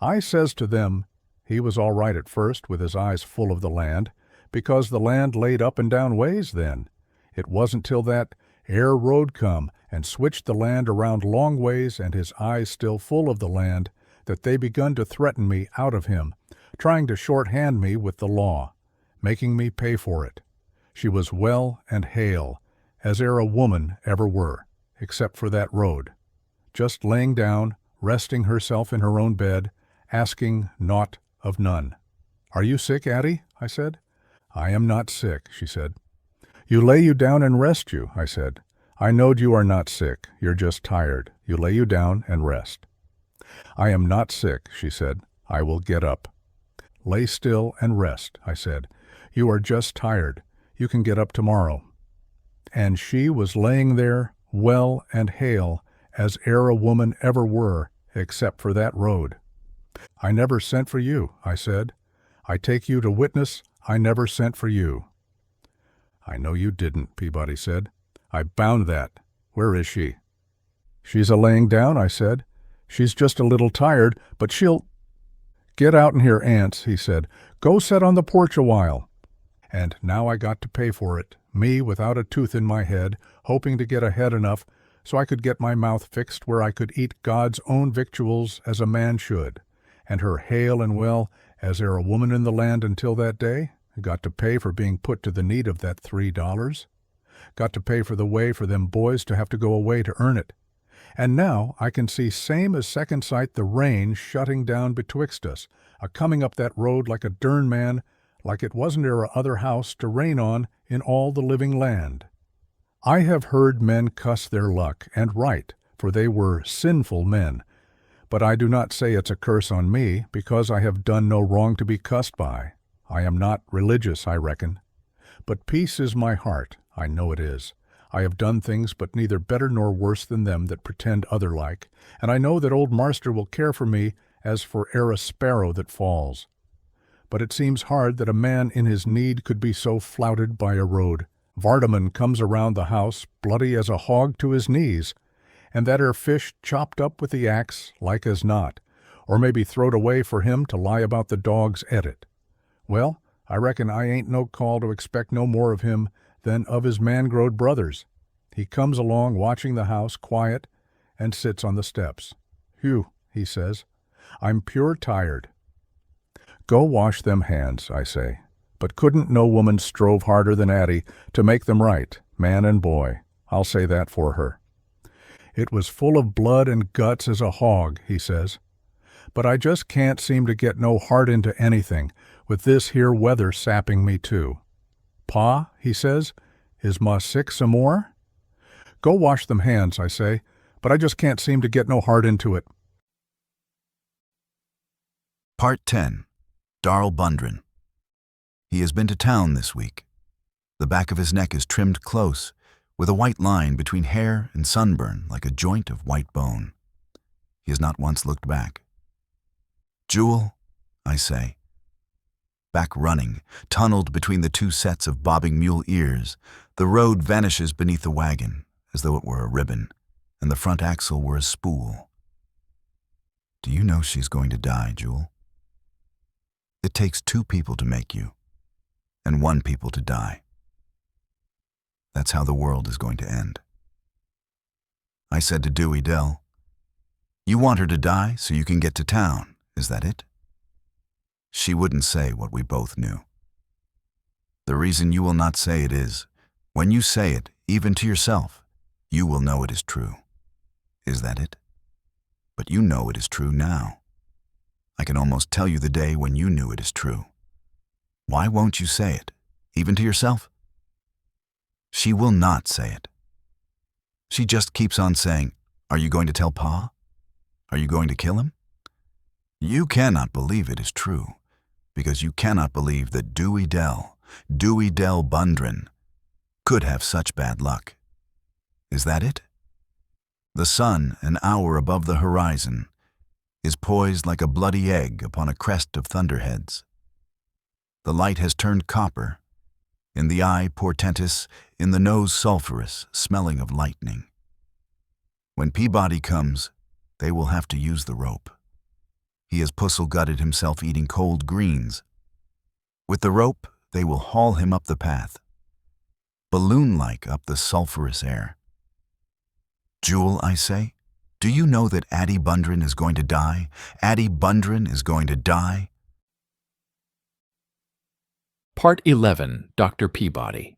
I says to them, he was all right at first with his eyes full of the land, because the land laid up and down ways then. It wasn't till that ere road come and switched the land around long ways and his eyes still full of the land that they begun to threaten me out of him, trying to shorthand me with the law, making me pay for it. She was well and hale, as e'er a woman ever were, except for that road, just laying down, resting herself in her own bed, asking naught of none. Are you sick, Addie? I said. I am not sick, she said. You lay you down and rest you, I said. I knowed you are not sick, you're just tired. You lay you down and rest. I am not sick, she said. I will get up. Lay still and rest, I said. You are just tired. You can get up tomorrow. and she was laying there, well and hale, as e'er a woman ever were, except for that road. I never sent for you, I said. I take you to witness I never sent for you. I know you didn't, Peabody said. I bound that. Where is she? She's a-laying down, I said. She's just a little tired, but she'll— Get out in here, Anse, he said. Go sit on the porch a while. And now I got to pay for it, me without a tooth in my head, hoping to get ahead enough so I could get my mouth fixed where I could eat God's own victuals as a man should, and her hale and well as there a woman in the land until that day. Got to pay for being put to the need of that $3. Got to pay for the way for them boys to have to go away to earn it. And now I can see same as second sight the rain shutting down betwixt us, a-coming up that road like a dern man, like it wasn't there a other house to rain on in all the living land. I have heard men cuss their luck, and right, for they were sinful men. But I do not say it's a curse on me, because I have done no wrong to be cussed by. I am not religious, I reckon. But peace is my heart, I know it is. I have done things but neither better nor worse than them that pretend other like, and I know that old Marster will care for me as for e'er a sparrow that falls. But it seems hard that a man in his need could be so flouted by a road. Vardaman comes around the house, bloody as a hog to his knees, and that ere fish chopped up with the axe, like as not, or maybe throwed away for him to lie about the dogs at it. Well, I reckon I ain't no call to expect no more of him than of his man-growed brothers. He comes along watching the house quiet and sits on the steps. Whew, he says, I'm pure tired. Go wash them hands, I say. But couldn't no woman strove harder than Addie to make them right, man and boy? I'll say that for her. It was full of blood and guts as a hog, he says. But I just can't seem to get no heart into anything, with this here weather sapping me too. Pa, he says, is ma sick some more? Go wash them hands, I say, but I just can't seem to get no heart into it. Part 10. Darl Bundren. He has been to town this week. The back of his neck is trimmed close, with a white line between hair and sunburn like a joint of white bone. He has not once looked back. Jewel, I say. Back running, tunneled between the two sets of bobbing mule ears, the road vanishes beneath the wagon, as though it were a ribbon, and the front axle were a spool. Do you know she's going to die, Jewel? It takes 2 people to make you, and 1 people to die. That's how the world is going to end. I said to Dewey Dell, you want her to die so you can get to town, is that it? She wouldn't say what we both knew. The reason you will not say it is, when you say it, even to yourself, you will know it is true. Is that it? But you know it is true now. I can almost tell you the day when you knew it is true. Why won't you say it, even to yourself? She will not say it. She just keeps on saying, are you going to tell Pa? Are you going to kill him? You cannot believe it is true, because you cannot believe that Dewey Dell Bundren, could have such bad luck. Is that it? The sun, an hour above the horizon, is poised like a bloody egg upon a crest of thunderheads. The light has turned copper, in the eye portentous, in the nose sulphurous, smelling of lightning. When Peabody comes, they will have to use the rope. He has puzzle-gutted himself eating cold greens. With the rope, they will haul him up the path, balloon-like up the sulphurous air. Jewel, I say, do you know that Addie Bundren is going to die? Addie Bundren is going to die? Part 11. Dr. Peabody.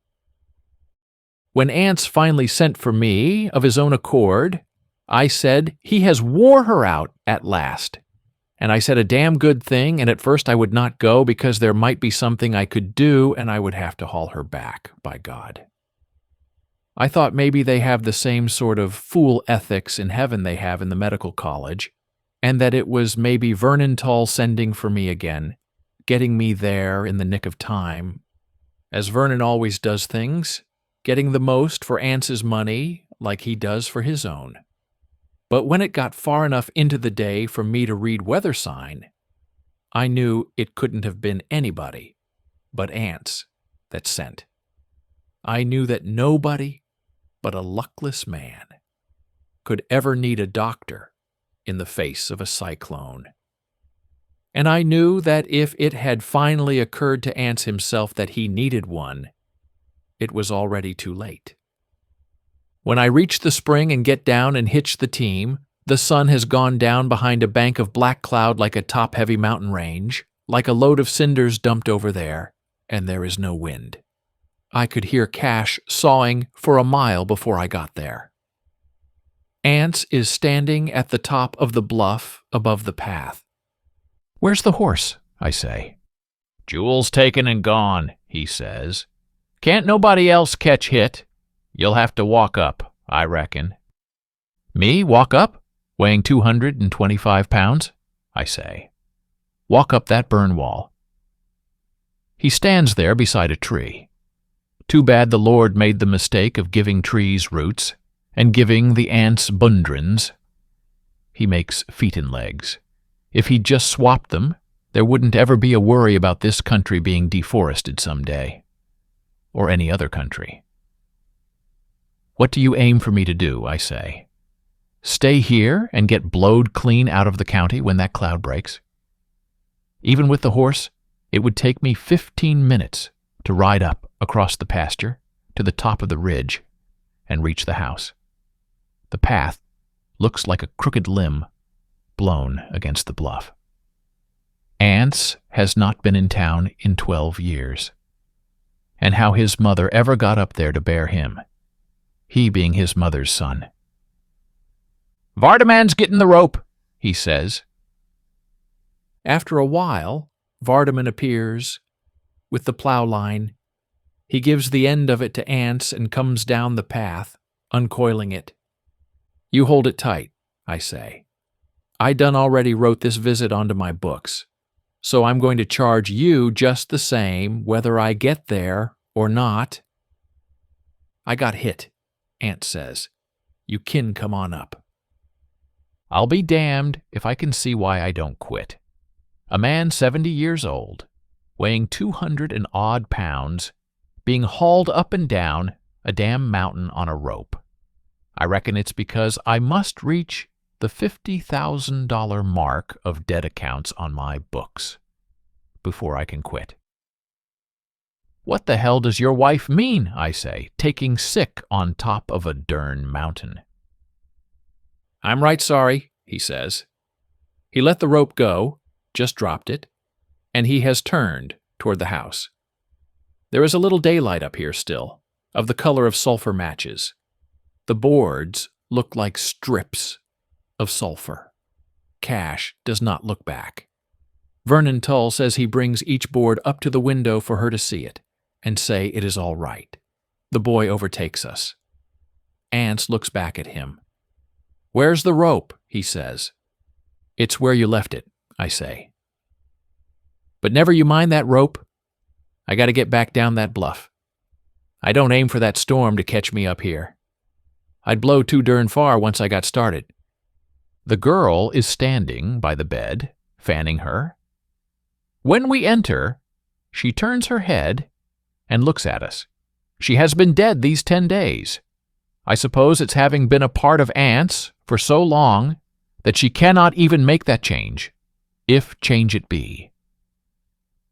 When Anse finally sent for me of his own accord, I said, he has wore her out at last. And I said a damn good thing, and at first I would not go because there might be something I could do and I would have to haul her back, by God. I thought maybe they have the same sort of fool ethics in heaven they have in the medical college, and that it was maybe Vernon Tull sending for me again, getting me there in the nick of time, as Vernon always does things, getting the most for Anse's money like he does for his own. But when it got far enough into the day for me to read weather sign, I knew it couldn't have been anybody but Anse that sent. I knew that nobody but a luckless man could ever need a doctor in the face of a cyclone. And I knew that if it had finally occurred to Anse himself that he needed one, it was already too late. When I reach the spring and get down and hitch the team, the sun has gone down behind a bank of black cloud like a top-heavy mountain range, like a load of cinders dumped over there, and there is no wind. I could hear Cash sawing for a mile before I got there. Anse is standing at the top of the bluff above the path. "Where's the horse?" I say. "Jewel's taken and gone," he says. "Can't nobody else catch hit. You'll have to walk up, I reckon." "Me walk up, weighing 225 pounds?" I say. "Walk up that burn wall." He stands there beside a tree. Too bad the Lord made the mistake of giving trees roots and giving the ants Bundrens. He makes feet and legs. If he'd just swapped them, there wouldn't ever be a worry about this country being deforested someday. Or any other country. "What do you aim for me to do?" I say. "Stay here and get blowed clean out of the county when that cloud breaks?" Even with the horse, it would take me 15 minutes to ride up across the pasture to the top of the ridge and reach the house. The path looks like a crooked limb blown against the bluff. Anse has not been in town in 12 years. And how his mother ever got up there to bear him, he being his mother's son. "Vardaman's getting the rope," he says. After a while, Vardaman appears with the plow line. He gives the end of it to Anse and comes down the path, uncoiling it. "You hold it tight," I say. "I done already wrote this visit onto my books, so I'm going to charge you just the same whether I get there or not." "I got hit," Anse says. "You kin come on up." I'll be damned if I can see why I don't quit. A man 70 years old, weighing 200 and odd pounds, being hauled up and down a damn mountain on a rope. I reckon it's because I must reach the $50,000 mark of dead accounts on my books before I can quit. "What the hell does your wife mean," I say, "taking sick on top of a dern mountain?" "I'm right sorry," he says. He let the rope go, just dropped it, and he has turned toward the house. There is a little daylight up here still, of the color of sulfur matches. The boards look like strips of sulfur. Cash does not look back. Vernon Tull says he brings each board up to the window for her to see it and say it is all right. The boy overtakes us. Anse looks back at him. "Where's the rope?" he says. "It's where you left it," I say. "But never you mind that rope. I got to get back down that bluff. I don't aim for that storm to catch me up here. I'd blow too darn far once I got started." The girl is standing by the bed, fanning her. When we enter, she turns her head and looks at us. She has been dead these 10 days. I suppose it's having been a part of Anse for so long that she cannot even make that change, if change it be.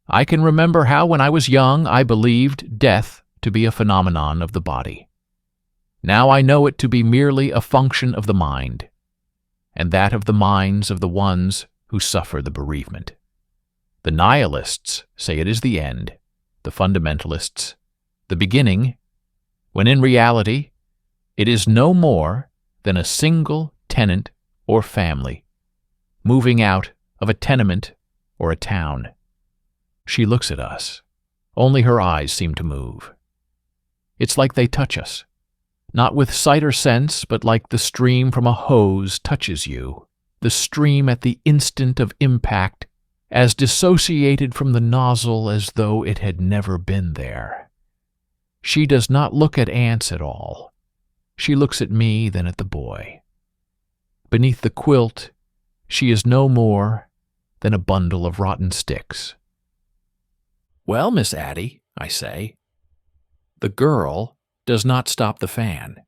I can remember how when I was young I believed death to be a phenomenon of the body. Now I know it to be merely a function of the mind, and that of the minds of the ones who suffer the bereavement. The nihilists say it is the end, the fundamentalists the beginning, when in reality it is no more than a single tenant or family moving out of a tenement or a town. She looks at us. Only her eyes seem to move. It's like they touch us, not with sight or sense, but like the stream from a hose touches you, the stream at the instant of impact, as dissociated from the nozzle as though it had never been there. She does not look at Anse at all. She looks at me, then at the boy. Beneath the quilt, she is no more than a bundle of rotten sticks. "Well, Miss Addie," I say. The girl does not stop the fan.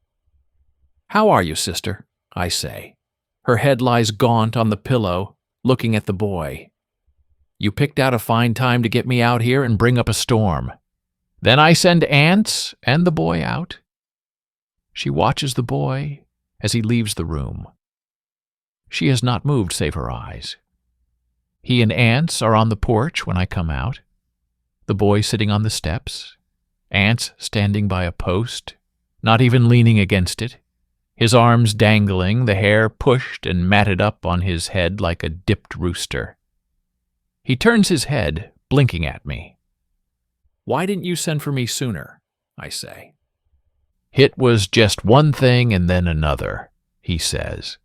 "How are you, sister?" I say. Her head lies gaunt on the pillow, looking at the boy. "You picked out a fine time to get me out here and bring up a storm. Then I send Anse and the boy out." She watches the boy as he leaves the room. She has not moved save her eyes. He and Anse are on the porch when I come out. The boy sitting on the steps, Anse standing by a post, not even leaning against it, his arms dangling, the hair pushed and matted up on his head like a dipped rooster. He turns his head, blinking at me. "Why didn't you send for me sooner?" I say. "Hit was just one thing and then another," he says.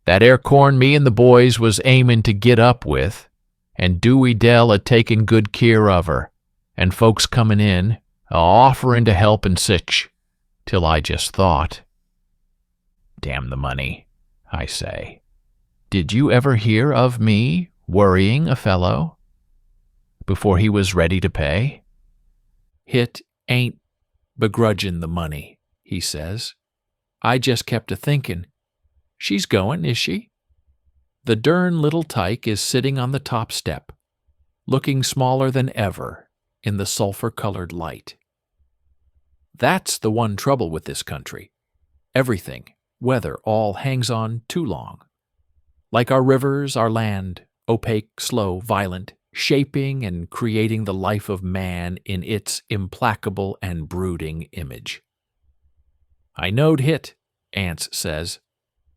"That air corn me and the boys was aimin' to git up with, and Dewey Dell a-takin' good keer of her, and folks comin' in, a-offerin' to help and sich, till I just thought." "Damn the money," I say. "Did you ever hear of me worrying a fellow before he was ready to pay?" "Hit ain't begrudgin' the money," he says. "I just kept a-thinkin', she's goin', is she?" The dern little tyke is sitting on the top step, looking smaller than ever in the sulphur-colored light. That's the one trouble with this country. Everything, weather, all hangs on too long. Like our rivers, our land, opaque, slow, violent, shaping and creating the life of man in its implacable and brooding image. "I knowed hit," Anse says.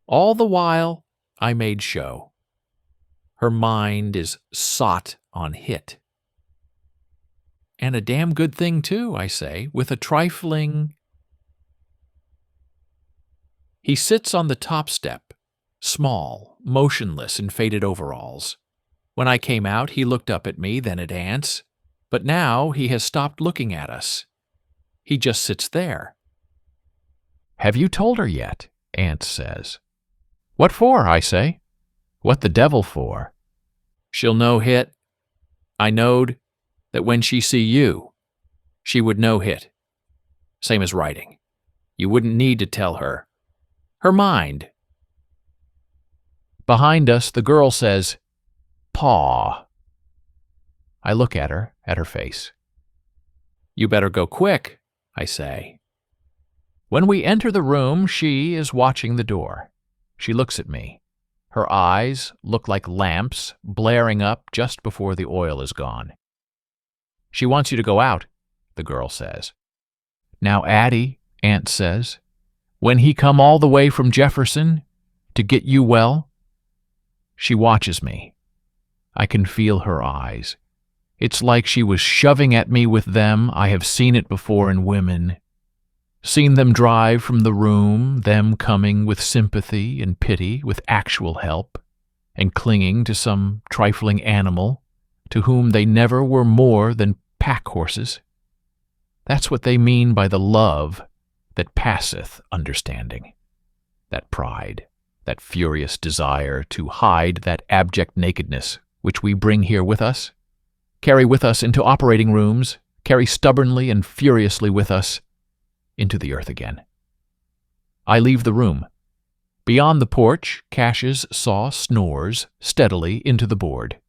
"All the while I made show." Her mind is sot on hit. "And a damn good thing, too," I say, with a trifling... He sits on the top step, small, motionless in faded overalls. When I came out, he looked up at me, then at Anse, but now he has stopped looking at us. He just sits there. "Have you told her yet?" Anse says. "What for?" I say. "What the devil for?" "She'll know hit. I knowed that when she see you, she would know hit. Same as writing. You wouldn't need to tell her. Her mind." Behind us, the girl says, "Paw." I look at her face. "You better go quick," I say. When we enter the room, she is watching the door. She looks at me. Her eyes look like lamps blaring up just before the oil is gone. "She wants you to go out," the girl says. "Now, Addie," Anse says, "when he come all the way from Jefferson to get you well." She watches me. I can feel her eyes. It's like she was shoving at me with them. I have seen it before in women. Seen them drive from the room, them coming with sympathy and pity, with actual help, and clinging to some trifling animal to whom they never were more than pack horses. That's what they mean by the love that passeth understanding. That pride, that furious desire to hide that abject nakedness which we bring here with us, carry with us into operating rooms, carry stubbornly and furiously with us into the earth again. I leave the room. Beyond the porch, Cash's saw snores steadily into the board.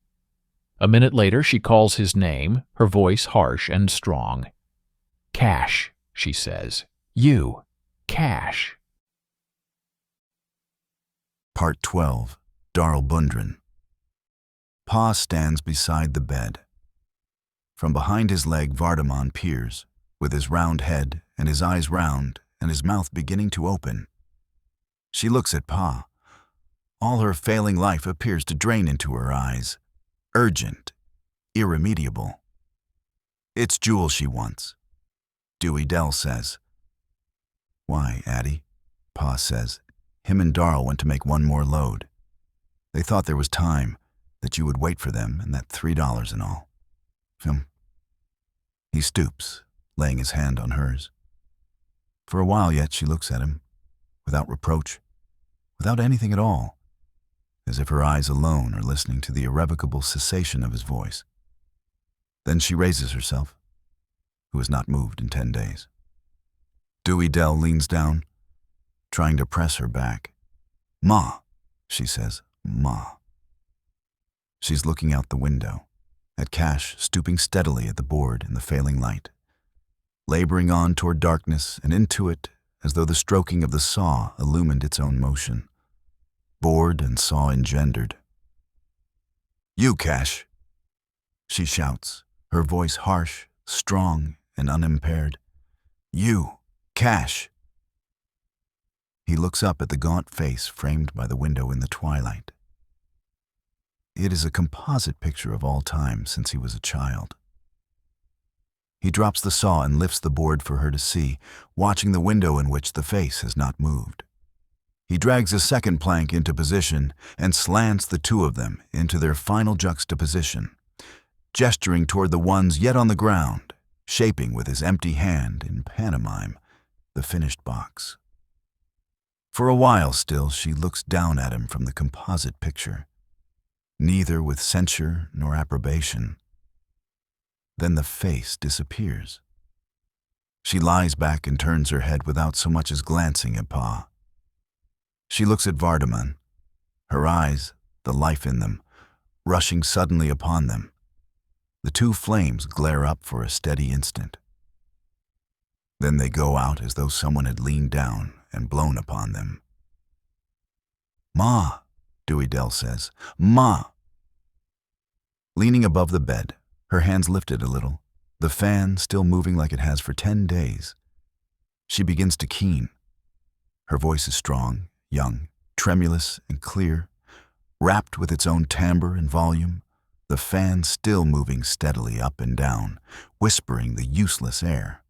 A minute later, she calls his name, her voice harsh and strong. "Cash," she says. "You, Cash." Part 12. Darl Bundren. Pa stands beside the bed. From behind his leg, Vardaman peers, with his round head and his eyes round and his mouth beginning to open. She looks at Pa. All her failing life appears to drain into her eyes, urgent, irremediable. It's Jewel she wants. Dewey Dell says. "Why, Addie?" Pa says. "Him and Darl went to make one more load. They thought there was time, that you would wait for them, and that $3 and all." He stoops, laying his hand on hers. For a while yet she looks at him, without reproach, without anything at all, as if her eyes alone are listening to the irrevocable cessation of his voice. Then she raises herself, who has not moved in 10 days. Dewey Dell leans down, trying to press her back. "Ma," she says, "Ma." She's looking out the window, at Cash stooping steadily at the board in the failing light, laboring on toward darkness and into it as though the stroking of the saw illumined its own motion. Board and saw engendered. "You, Cash," she shouts, her voice harsh, strong, and unimpaired. "You, Cash." He looks up at the gaunt face framed by the window in the twilight. It is a composite picture of all time since he was a child. He drops the saw and lifts the board for her to see, watching the window in which the face has not moved. He drags a second plank into position and slants the two of them into their final juxtaposition, gesturing toward the ones yet on the ground, shaping with his empty hand in pantomime the finished box. For a while still she looks down at him from the composite picture, neither with censure nor approbation. Then the face disappears. She lies back and turns her head without so much as glancing at Pa. She looks at Vardaman, her eyes, the life in them, rushing suddenly upon them. The two flames glare up for a steady instant. Then they go out as though someone had leaned down and blown upon them. "Ma," Dewey Dell says, "Ma." Leaning above the bed, her hands lifted a little, the fan still moving like it has for 10 days. She begins to keen. Her voice is strong, young, tremulous, and clear, wrapped with its own timbre and volume, the fan still moving steadily up and down, whispering the useless air.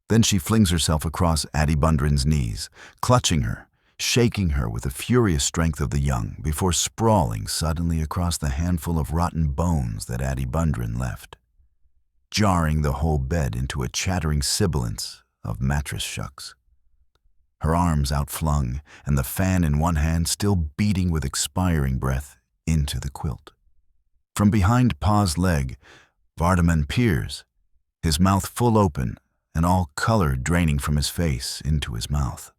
Then she flings herself across Addie Bundren's knees, clutching her, shaking her with the furious strength of the young, before sprawling suddenly across the handful of rotten bones that Addie Bundren left, jarring the whole bed into a chattering sibilance of mattress shucks. Her arms outflung, and the fan in one hand still beating with expiring breath into the quilt. From behind Pa's leg, Vardaman peers, his mouth full open and all color draining from his face into his mouth,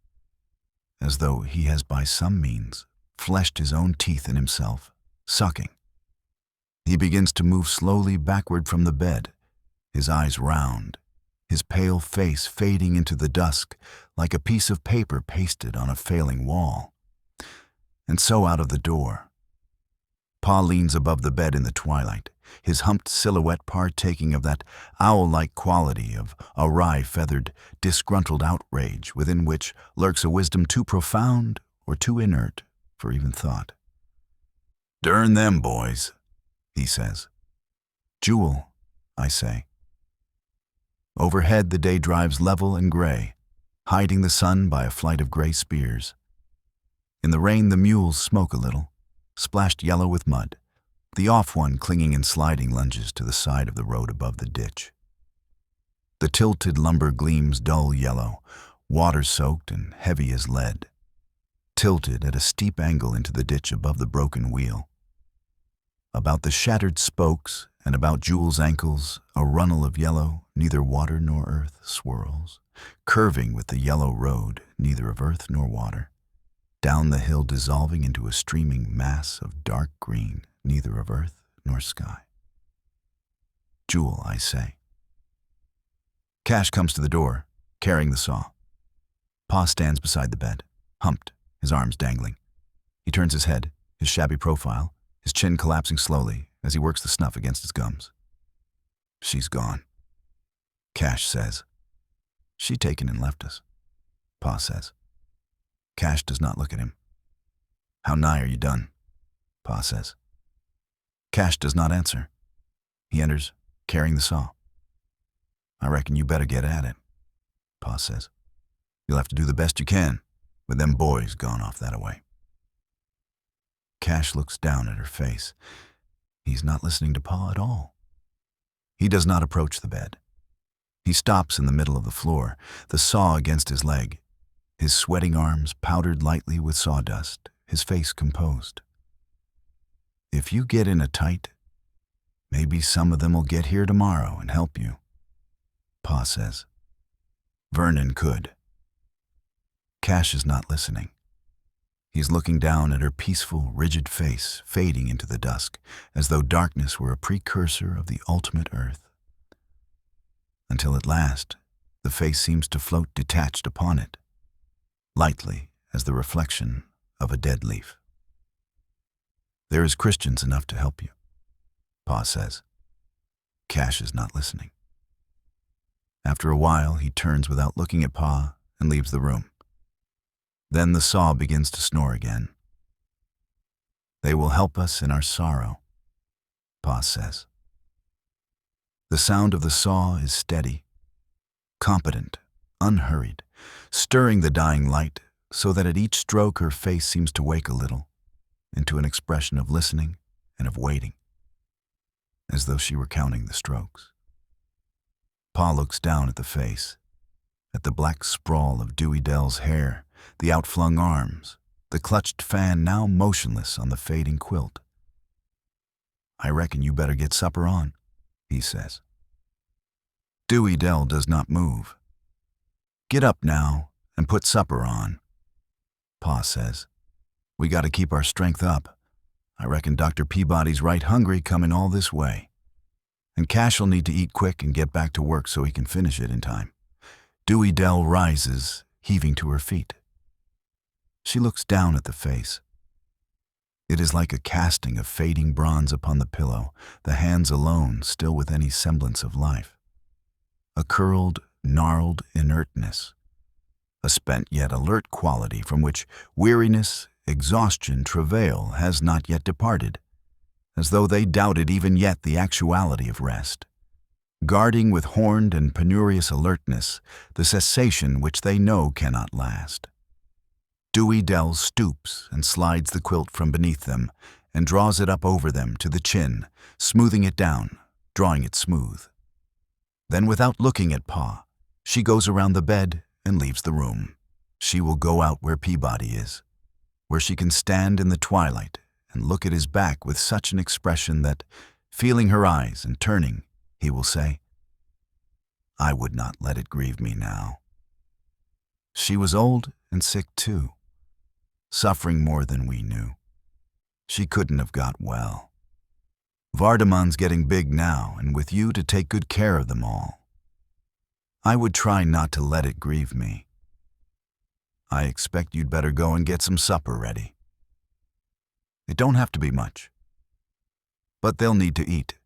as though he has by some means fleshed his own teeth in himself, sucking. He begins to move slowly backward from the bed, his eyes round, his pale face fading into the dusk like a piece of paper pasted on a failing wall. And so out of the door. Pa leans above the bed in the twilight, his humped silhouette partaking of that owl-like quality of awry-feathered, disgruntled outrage within which lurks a wisdom too profound or too inert for even thought. "Durn them boys," he says. "Jewel," I say. Overhead the day drives level and gray, hiding the sun by a flight of gray spears. In the rain the mules smoke a little, splashed yellow with mud, the off one clinging in sliding lunges to the side of the road above the ditch. The tilted lumber gleams dull yellow, water-soaked and heavy as lead, tilted at a steep angle into the ditch above the broken wheel. About the shattered spokes and about Jewel's ankles a runnel of yellow, neither water nor earth, swirls, curving with the yellow road, neither of earth nor water, down the hill dissolving into a streaming mass of dark green, neither of earth nor sky. "Jewel," I say. Cash comes to the door, carrying the saw. Pa stands beside the bed, humped, his arms dangling. He turns his head, his shabby profile, his chin collapsing slowly as he works the snuff against his gums. "She's gone," Cash says. "She taken and left us," Pa says. Cash does not look at him. "How nigh are you done?" Pa says. Cash does not answer. He enters, carrying the saw. "I reckon you better get at it," Pa says. "You'll have to do the best you can, with them boys gone off that-a-way." Cash looks down at her face. He's not listening to Pa at all. He does not approach the bed. He stops in the middle of the floor, the saw against his leg, his sweating arms powdered lightly with sawdust, his face composed. If you get in a tight, maybe some of them will get here tomorrow and help you, Pa says. Vernon could. Cash is not listening. He's looking down at her peaceful, rigid face fading into the dusk, as though darkness were a precursor of the ultimate earth. Until at last, the face seems to float detached upon it, lightly as the reflection of a dead leaf. There is Christians enough to help you, Pa says. Cash is not listening. After a while, he turns without looking at Pa and leaves the room. Then the saw begins to snore again. They will help us in our sorrow, Pa says. The sound of the saw is steady, competent, unhurried, stirring the dying light so that at each stroke her face seems to wake a little into an expression of listening and of waiting, as though she were counting the strokes. Pa looks down at the face, at the black sprawl of Dewey Dell's hair, the outflung arms, the clutched fan now motionless on the fading quilt. I reckon you better get supper on, he says. Dewey Dell does not move. Get up now and put supper on, Pa says. We got to keep our strength up. I reckon Dr. Peabody's right hungry coming all this way. And Cash'll need to eat quick and get back to work so he can finish it in time. Dewey Dell rises, heaving to her feet. She looks down at the face. It is like a casting of fading bronze upon the pillow, the hands alone still with any semblance of life. A curled, gnarled inertness. A spent yet alert quality from which weariness, exhaustion, travail has not yet departed, as though they doubted even yet the actuality of rest, guarding with horned and penurious alertness the cessation which they know cannot last. Dewey Dell stoops and slides the quilt from beneath them and draws it up over them to the chin, smoothing it down, drawing it smooth. Then, without looking at Pa, she goes around the bed and leaves the room. She will go out where Peabody is, where she can stand in the twilight and look at his back with such an expression that, feeling her eyes and turning, he will say, I would not let it grieve me now. She was old and sick too, suffering more than we knew. She couldn't have got well. Vardaman's getting big now, and with you to take good care of them all. I would try not to let it grieve me. I expect you'd better go and get some supper ready. It don't have to be much, but they'll need to eat.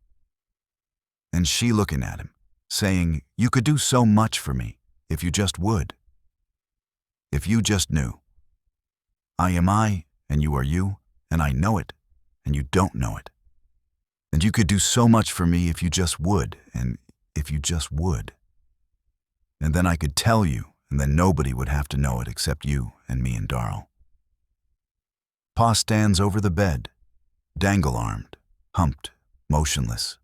And she looking at him, saying, you could do so much for me if you just would. If you just knew. I am I, and you are you, and I know it, and you don't know it. And you could do so much for me if you just would, and if you just would. And then I could tell you, and then nobody would have to know it except you and me and Darl. Pa stands over the bed, dangle-armed, humped, motionless.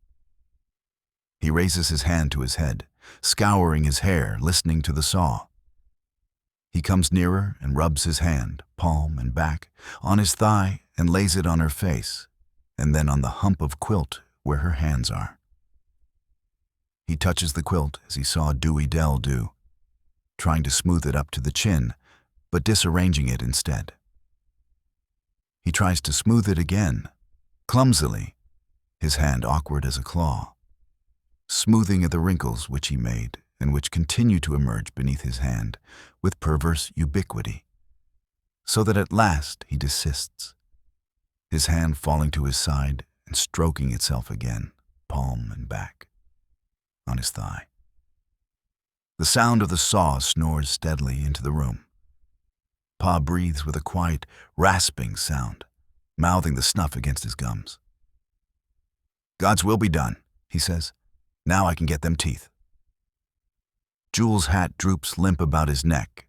He raises his hand to his head, scouring his hair, listening to the saw. He comes nearer and rubs his hand, palm and back, on his thigh and lays it on her face, and then on the hump of quilt where her hands are. He touches the quilt as he saw Dewey Dell do, trying to smooth it up to the chin, but disarranging it instead. He tries to smooth it again, clumsily, his hand awkward as a claw, smoothing at the wrinkles which he made and which continue to emerge beneath his hand with perverse ubiquity, so that at last he desists, his hand falling to his side and stroking itself again, palm and back, on his thigh. The sound of the saw snores steadily into the room. Pa breathes with a quiet, rasping sound, mouthing the snuff against his gums. God's will be done, he says. Now I can get them teeth. Jules' hat droops limp about his neck,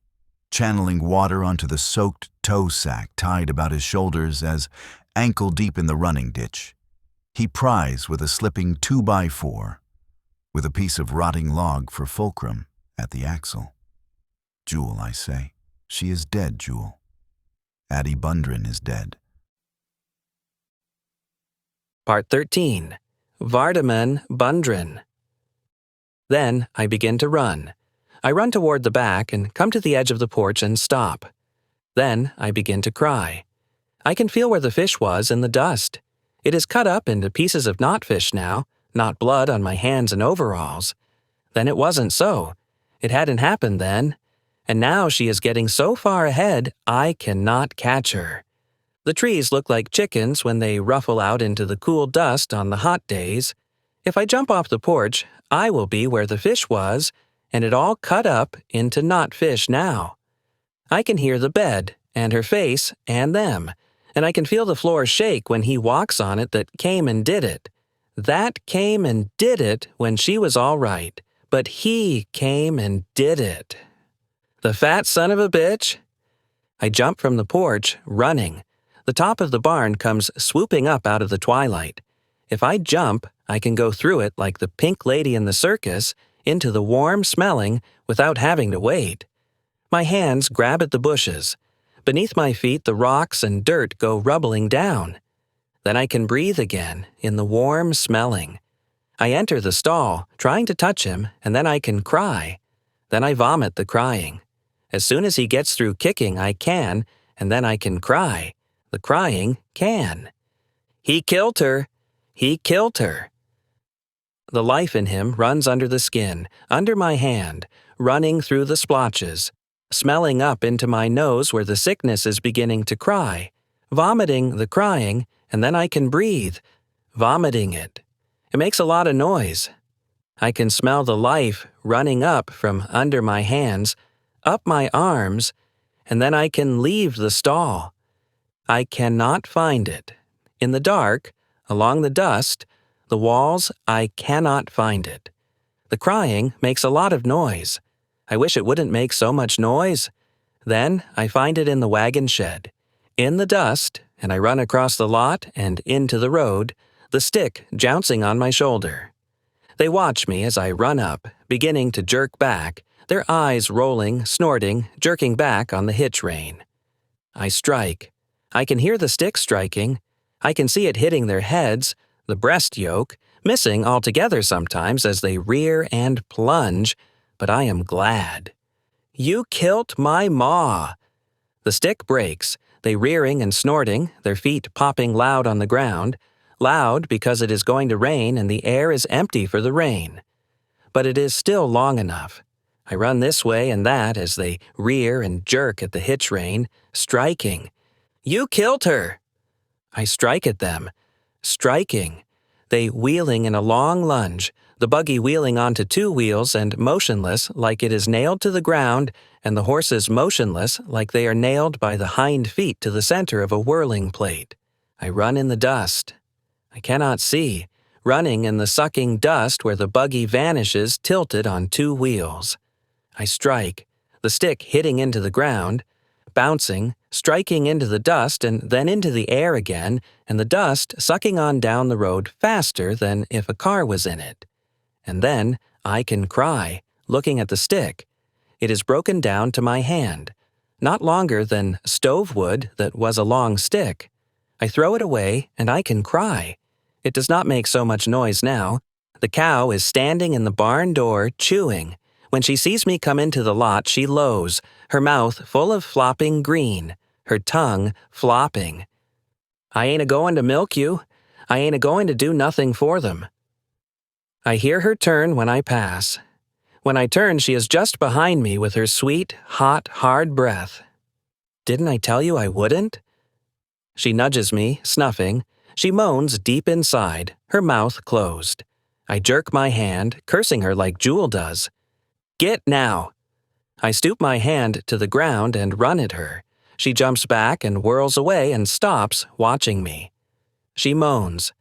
channeling water onto the soaked tow sack tied about his shoulders as, ankle deep in the running ditch, he pries with a slipping 2x4, with a piece of rotting log for fulcrum at the axle. Jewel, I say. She is dead, Jewel. Addie Bundren is dead. Part 13. Vardaman, Bundren. Then I begin to run. I run toward the back and come to the edge of the porch and stop. Then I begin to cry. I can feel where the fish was in the dust. It is cut up into pieces of knotfish now, not blood on my hands and overalls. Then it wasn't so. It hadn't happened then. And now she is getting so far ahead, I cannot catch her. The trees look like chickens when they ruffle out into the cool dust on the hot days. If I jump off the porch, I will be where the fish was, and it all cut up into knotfish now. I can hear the bed, and her face, and them, and I can feel the floor shake when he walks on it that came and did it. That came and did it when she was all right, but he came and did it. The fat son of a bitch! I jump from the porch, running. The top of the barn comes swooping up out of the twilight. If I jump, I can go through it like the pink lady in the circus, into the warm smelling without having to wait. My hands grab at the bushes. Beneath my feet, the rocks and dirt go rubbling down. Then I can breathe again in the warm smelling. I enter the stall, trying to touch him, and then I can cry. Then I vomit the crying. As soon as he gets through kicking, I can, and then I can cry. The crying can. He killed her. He killed her. The life in him runs under the skin, under my hand, running through the splotches, smelling up into my nose where the sickness is beginning to cry, vomiting the crying, and then I can breathe, vomiting it. It makes a lot of noise. I can smell the life running up from under my hands, up my arms, and then I can leave the stall. I cannot find it. In the dark, along the dust, the walls, I cannot find it. The crying makes a lot of noise. I wish it wouldn't make so much noise. Then I find it in the wagon shed, in the dust, and I run across the lot and into the road, the stick jouncing on my shoulder. They watch me as I run up, beginning to jerk back, their eyes rolling, snorting, jerking back on the hitch rein. I strike. I can hear the stick striking. I can see it hitting their heads, the breast yoke, missing altogether sometimes as they rear and plunge, but I am glad. You killed my ma. The stick breaks, they rearing and snorting, their feet popping loud on the ground, loud because it is going to rain and the air is empty for the rain. But it is still long enough. I run this way and that as they rear and jerk at the hitch rein, striking. You killed her! I strike at them, striking. They wheeling in a long lunge, the buggy wheeling onto two wheels and motionless like it is nailed to the ground, and the horses motionless like they are nailed by the hind feet to the center of a whirling plate. I run in the dust. I cannot see, running in the sucking dust where the buggy vanishes tilted on two wheels. I strike, the stick hitting into the ground, bouncing, striking into the dust and then into the air again, and the dust sucking on down the road faster than if a car was in it. And then I can cry, looking at the stick. It is broken down to my hand, not longer than stove wood that was a long stick. I throw it away and I can cry. It does not make so much noise now. The cow is standing in the barn door chewing. When she sees me come into the lot, she lows, her mouth full of flopping green, her tongue flopping. I ain't a-going to milk you. I ain't a-going to do nothing for them. I hear her turn when I pass. When I turn, she is just behind me with her sweet, hot, hard breath. Didn't I tell you I wouldn't? She nudges me, snuffing. She moans deep inside, her mouth closed. I jerk my hand, cursing her like Jewel does. Get now! I stoop my hand to the ground and run at her. She jumps back and whirls away and stops, watching me. She moans.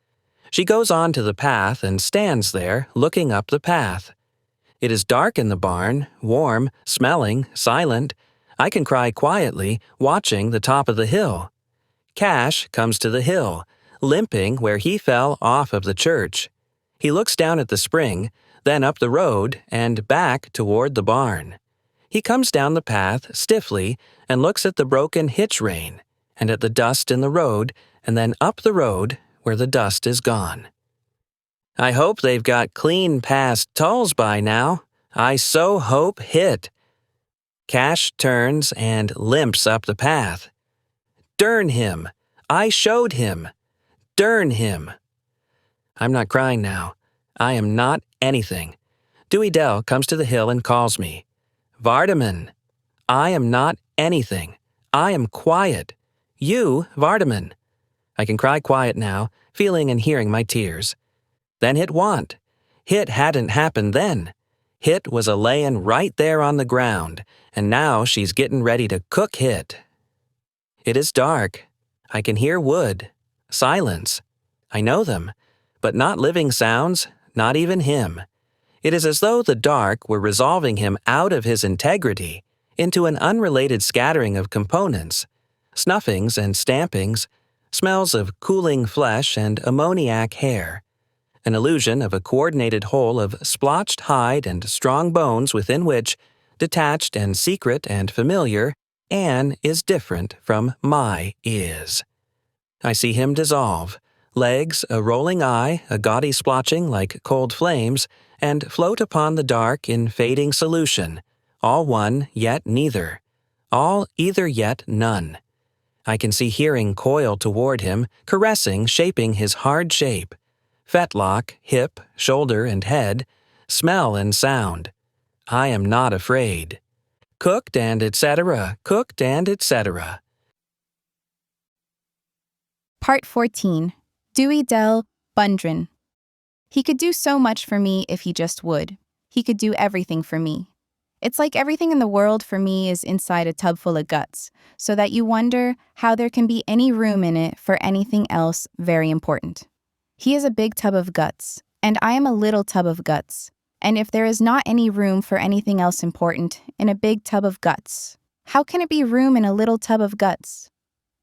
She goes on to the path and stands there, looking up the path. It is dark in the barn, warm, smelling, silent. I can cry quietly, watching the top of the hill. Cash comes to the hill, limping where he fell off of the church. He looks down at the spring, then up the road and back toward the barn. He comes down the path stiffly and looks at the broken hitch rein and at the dust in the road and then up the road where the dust is gone. I hope they've got clean past Tull's by now. I so hope hit. Cash turns and limps up the path. Dern him. I showed him. Dern him. I'm not crying now. I am not anything. Dewey Dell comes to the hill and calls me. Vardaman. I am not anything. I am quiet. You, Vardaman. I can cry quiet now, feeling and hearing my tears. Then hit want. Hit hadn't happened then. Hit was a-layin' right there on the ground, and now she's gettin' ready to cook Hit. It is dark. I can hear wood. Silence. I know them, but not living sounds, not even him. It is as though the dark were resolving him out of his integrity into an unrelated scattering of components, snuffings and stampings, smells of cooling flesh and ammoniac hair, an illusion of a coordinated whole of splotched hide and strong bones within which, detached and secret and familiar, Anne is different from my is. I see him dissolve, legs, a rolling eye, a gaudy splotching like cold flames, and float upon the dark in fading solution, all one yet neither, all either yet none. I can see hearing coil toward him, caressing, shaping his hard shape, fetlock, hip, shoulder, and head, smell and sound. I am not afraid. Cooked and etc., cooked and etc. Part 14. Dewey Dell, Bundren. He could do so much for me if he just would. He could do everything for me. It's like everything in the world for me is inside a tub full of guts, so that you wonder how there can be any room in it for anything else very important. He is a big tub of guts, and I am a little tub of guts. And if there is not any room for anything else important in a big tub of guts, how can it be room in a little tub of guts?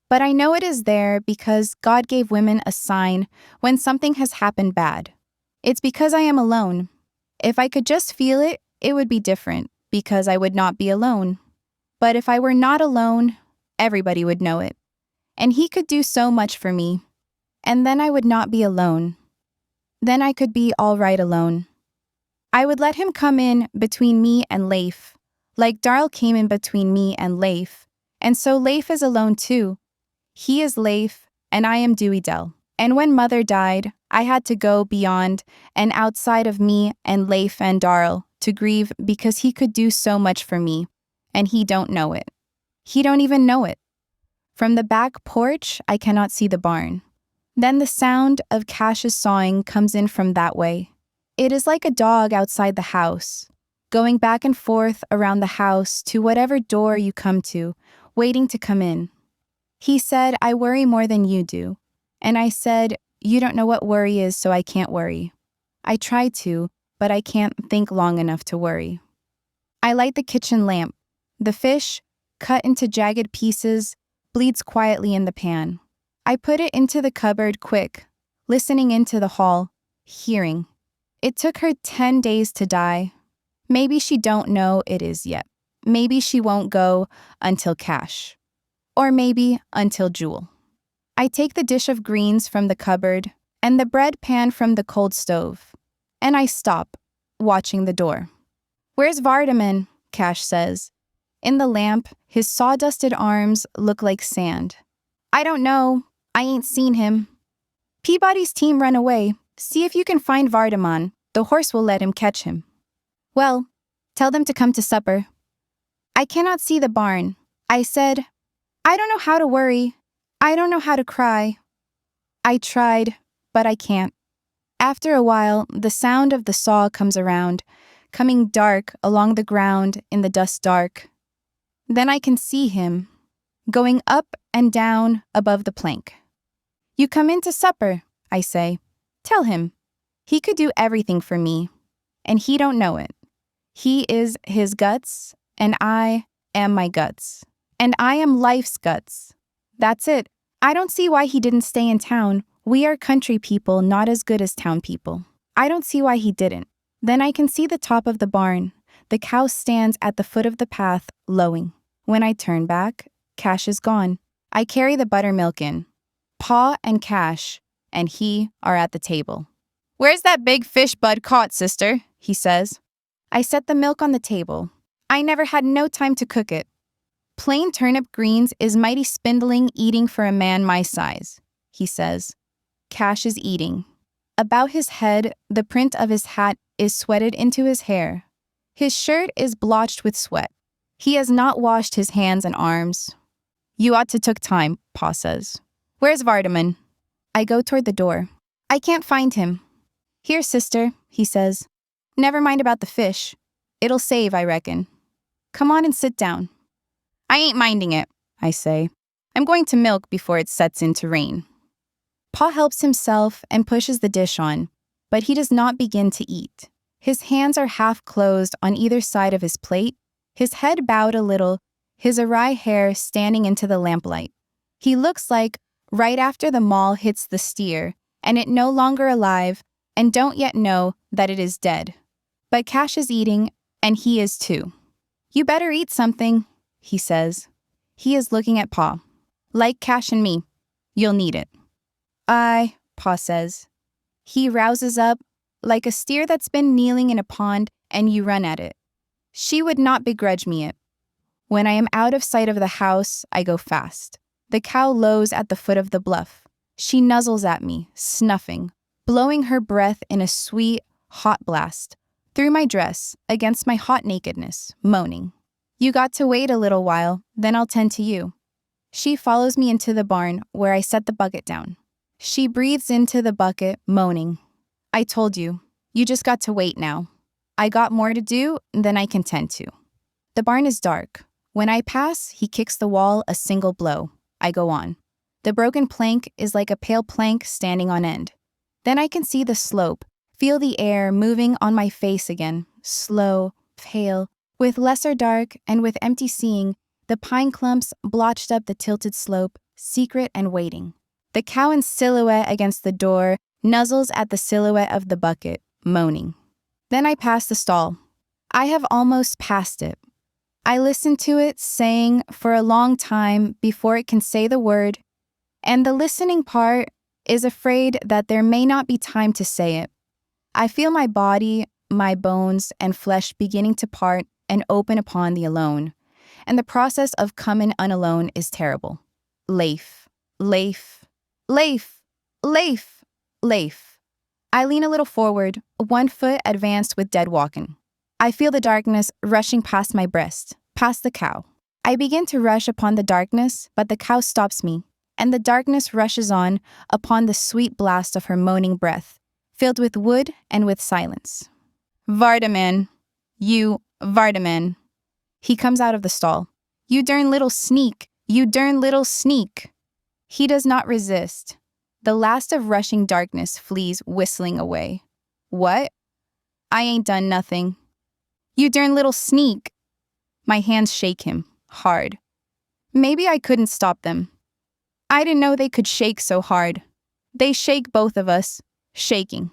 But I know it is there because God gave women a sign when something has happened bad. It's because I am alone. If I could just feel it, it would be different, because I would not be alone. But if I were not alone, everybody would know it. And he could do so much for me. And then I would not be alone. Then I could be all right alone. I would let him come in between me and Leif, like Darl came in between me and Leif. And so Leif is alone too. He is Leif, and I am Dewey Dell. And when Mother died, I had to go beyond and outside of me and Leif and Darl to grieve because he could do so much for me, and he don't know it. He don't even know it. From the back porch, I cannot see the barn. Then the sound of Cash's sawing comes in from that way. It is like a dog outside the house, going back and forth around the house to whatever door you come to, waiting to come in. He said, I worry more than you do. And I said, you don't know what worry is, so I can't worry. I try to, but I can't think long enough to worry. I light the kitchen lamp. The fish, cut into jagged pieces, bleeds quietly in the pan. I put it into the cupboard quick, listening into the hall, hearing. It took her 10 days to die. Maybe she don't know it is yet. Maybe she won't go until Cash. Or maybe until Jewel. I take the dish of greens from the cupboard and the bread pan from the cold stove. And I stop, watching the door. Where's Vardaman? Cash says. In the lamp, his sawdusted arms look like sand. I don't know. I ain't seen him. Peabody's team run away. See if you can find Vardaman. The horse will let him catch him. Well, tell them to come to supper. I cannot see the barn. I said, I don't know how to worry. I don't know how to cry. I tried, but I can't. After a while, the sound of the saw comes around, coming dark along the ground in the dust dark. Then I can see him, going up and down above the plank. You come in to supper, I say. Tell him. He could do everything for me, and he don't know it. He is his guts, and I am my guts. And I am life's guts. That's it. I don't see why he didn't stay in town. We are country people, not as good as town people. I don't see why he didn't. Then I can see the top of the barn. The cow stands at the foot of the path, lowing. When I turn back, Cash is gone. I carry the buttermilk in. Pa and Cash and he are at the table. "Where's that big fish Bud caught, sister?" he says. I set the milk on the table. I never had no time to cook it. "Plain turnip greens is mighty spindling eating for a man my size," he says. Cash is eating. About his head, the print of his hat is sweated into his hair. His shirt is blotched with sweat. He has not washed his hands and arms. "You ought to took time," Pa says. "Where's Vardaman?" I go toward the door. I can't find him. "Here, sister," he says. "Never mind about the fish. It'll save, I reckon. Come on and sit down." "I ain't minding it," I say. "I'm going to milk before it sets in to rain." Pa helps himself and pushes the dish on, but he does not begin to eat. His hands are half closed on either side of his plate, his head bowed a little, his awry hair standing into the lamplight. He looks like right after the maul hits the steer, and it no longer alive, and don't yet know that it is dead. But Cash is eating, and he is too. "You better eat something," he says. He is looking at Pa. "Like Cash and me. You'll need it." Pa says. He rouses up, like a steer that's been kneeling in a pond and you run at it. She would not begrudge me it. When I am out of sight of the house, I go fast. The cow lows at the foot of the bluff. She nuzzles at me, snuffing, blowing her breath in a sweet, hot blast, through my dress, against my hot nakedness, moaning. "You got to wait a little while, then I'll tend to you." She follows me into the barn, where I set the bucket down. She breathes into the bucket, moaning. "I told you, you just got to wait now. I got more to do than I can tend to." The barn is dark. When I pass, he kicks the wall a single blow. I go on. The broken plank is like a pale plank standing on end. Then I can see the slope, feel the air moving on my face again, slow, pale, with lesser dark and with empty seeing, the pine clumps blotched up the tilted slope, secret and waiting. The cow in silhouette against the door nuzzles at the silhouette of the bucket, moaning. Then I pass the stall. I have almost passed it. I listen to it saying for a long time before it can say the word, and the listening part is afraid that there may not be time to say it. I feel my body, my bones, and flesh beginning to part and open upon the alone, and the process of coming unalone is terrible. Leif, Leif, Leif, Leif, Leif. I lean a little forward, one foot advanced with dead walking. I feel the darkness rushing past my breast, past the cow. I begin to rush upon the darkness, but the cow stops me, and the darkness rushes on upon the sweet blast of her moaning breath, filled with wood and with silence. "Vardaman, you, Vardaman." He comes out of the stall. "You darn little sneak, you darn little sneak." He does not resist. The last of rushing darkness flees whistling away. "What?" "I ain't done nothing." "You darn little sneak." My hands shake him, hard. Maybe I couldn't stop them. I didn't know they could shake so hard. They shake both of us, shaking.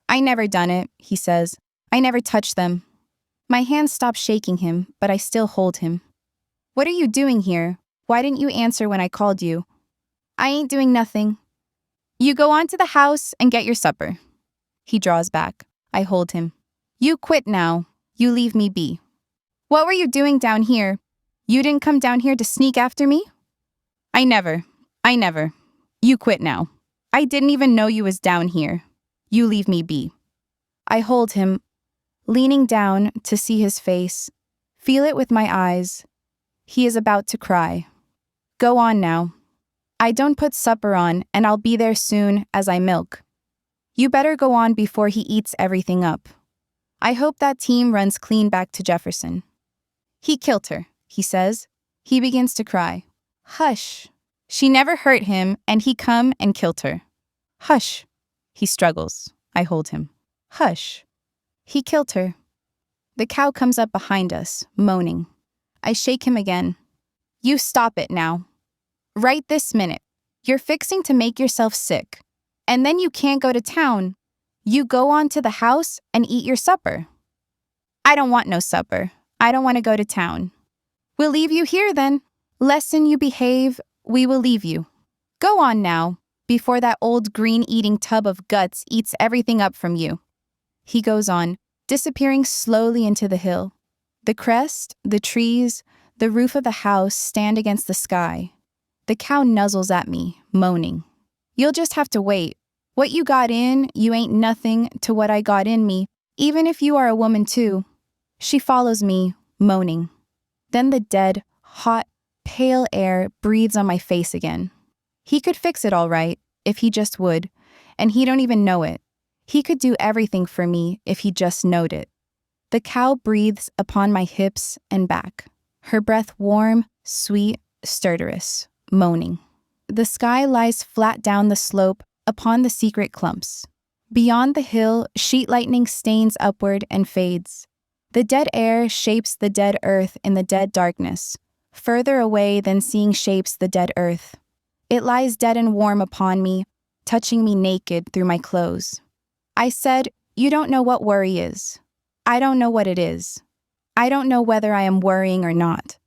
"I never done it," he says. "I never touched them." My hands stop shaking him, but I still hold him. "What are you doing here? Why didn't you answer when I called you?" "I ain't doing nothing." "You go on to the house and get your supper." He draws back. I hold him. "You quit now. You leave me be." "What were you doing down here? You didn't come down here to sneak after me?" I never. You quit now. I didn't even know you was down here. You leave me be." I hold him, leaning down to see his face, feel it with my eyes. He is about to cry. "Go on now. I don't put supper on, and I'll be there soon as I milk. You better go on before he eats everything up. I hope that team runs clean back to Jefferson." "He killed her," he says. He begins to cry. "Hush. She never hurt him, and he come and killed her." "Hush." He struggles. I hold him. "Hush. He killed her." The cow comes up behind us, moaning. I shake him again. "You stop it now. Right this minute. You're fixing to make yourself sick. And then you can't go to town. You go on to the house and eat your supper. I don't want no supper. I don't want to go to town. We'll leave you here then. Lessen you behave, we will leave you. Go on now, before that old green-eating tub of guts eats everything up from you. He goes on, disappearing slowly into the hill. The crest, the trees, the roof of the house stand against the sky. The cow nuzzles at me, moaning. You'll just have to wait. What you got in, you ain't nothing to what I got in me, even if you are a woman too. She follows me, moaning. Then the dead, hot, pale air breathes on my face again. He could fix it all right, if he just would, and he don't even know it. He could do everything for me if he just knowed it. The cow breathes upon my hips and back, her breath warm, sweet, stertorous, moaning. The sky lies flat down the slope upon the secret clumps. Beyond the hill, sheet lightning stains upward and fades. The dead air shapes the dead earth in the dead darkness, further away than seeing shapes the dead earth. It lies dead and warm upon me, touching me naked through my clothes. I said, you don't know what worry is. I don't know what it is. I don't know whether I am worrying or not,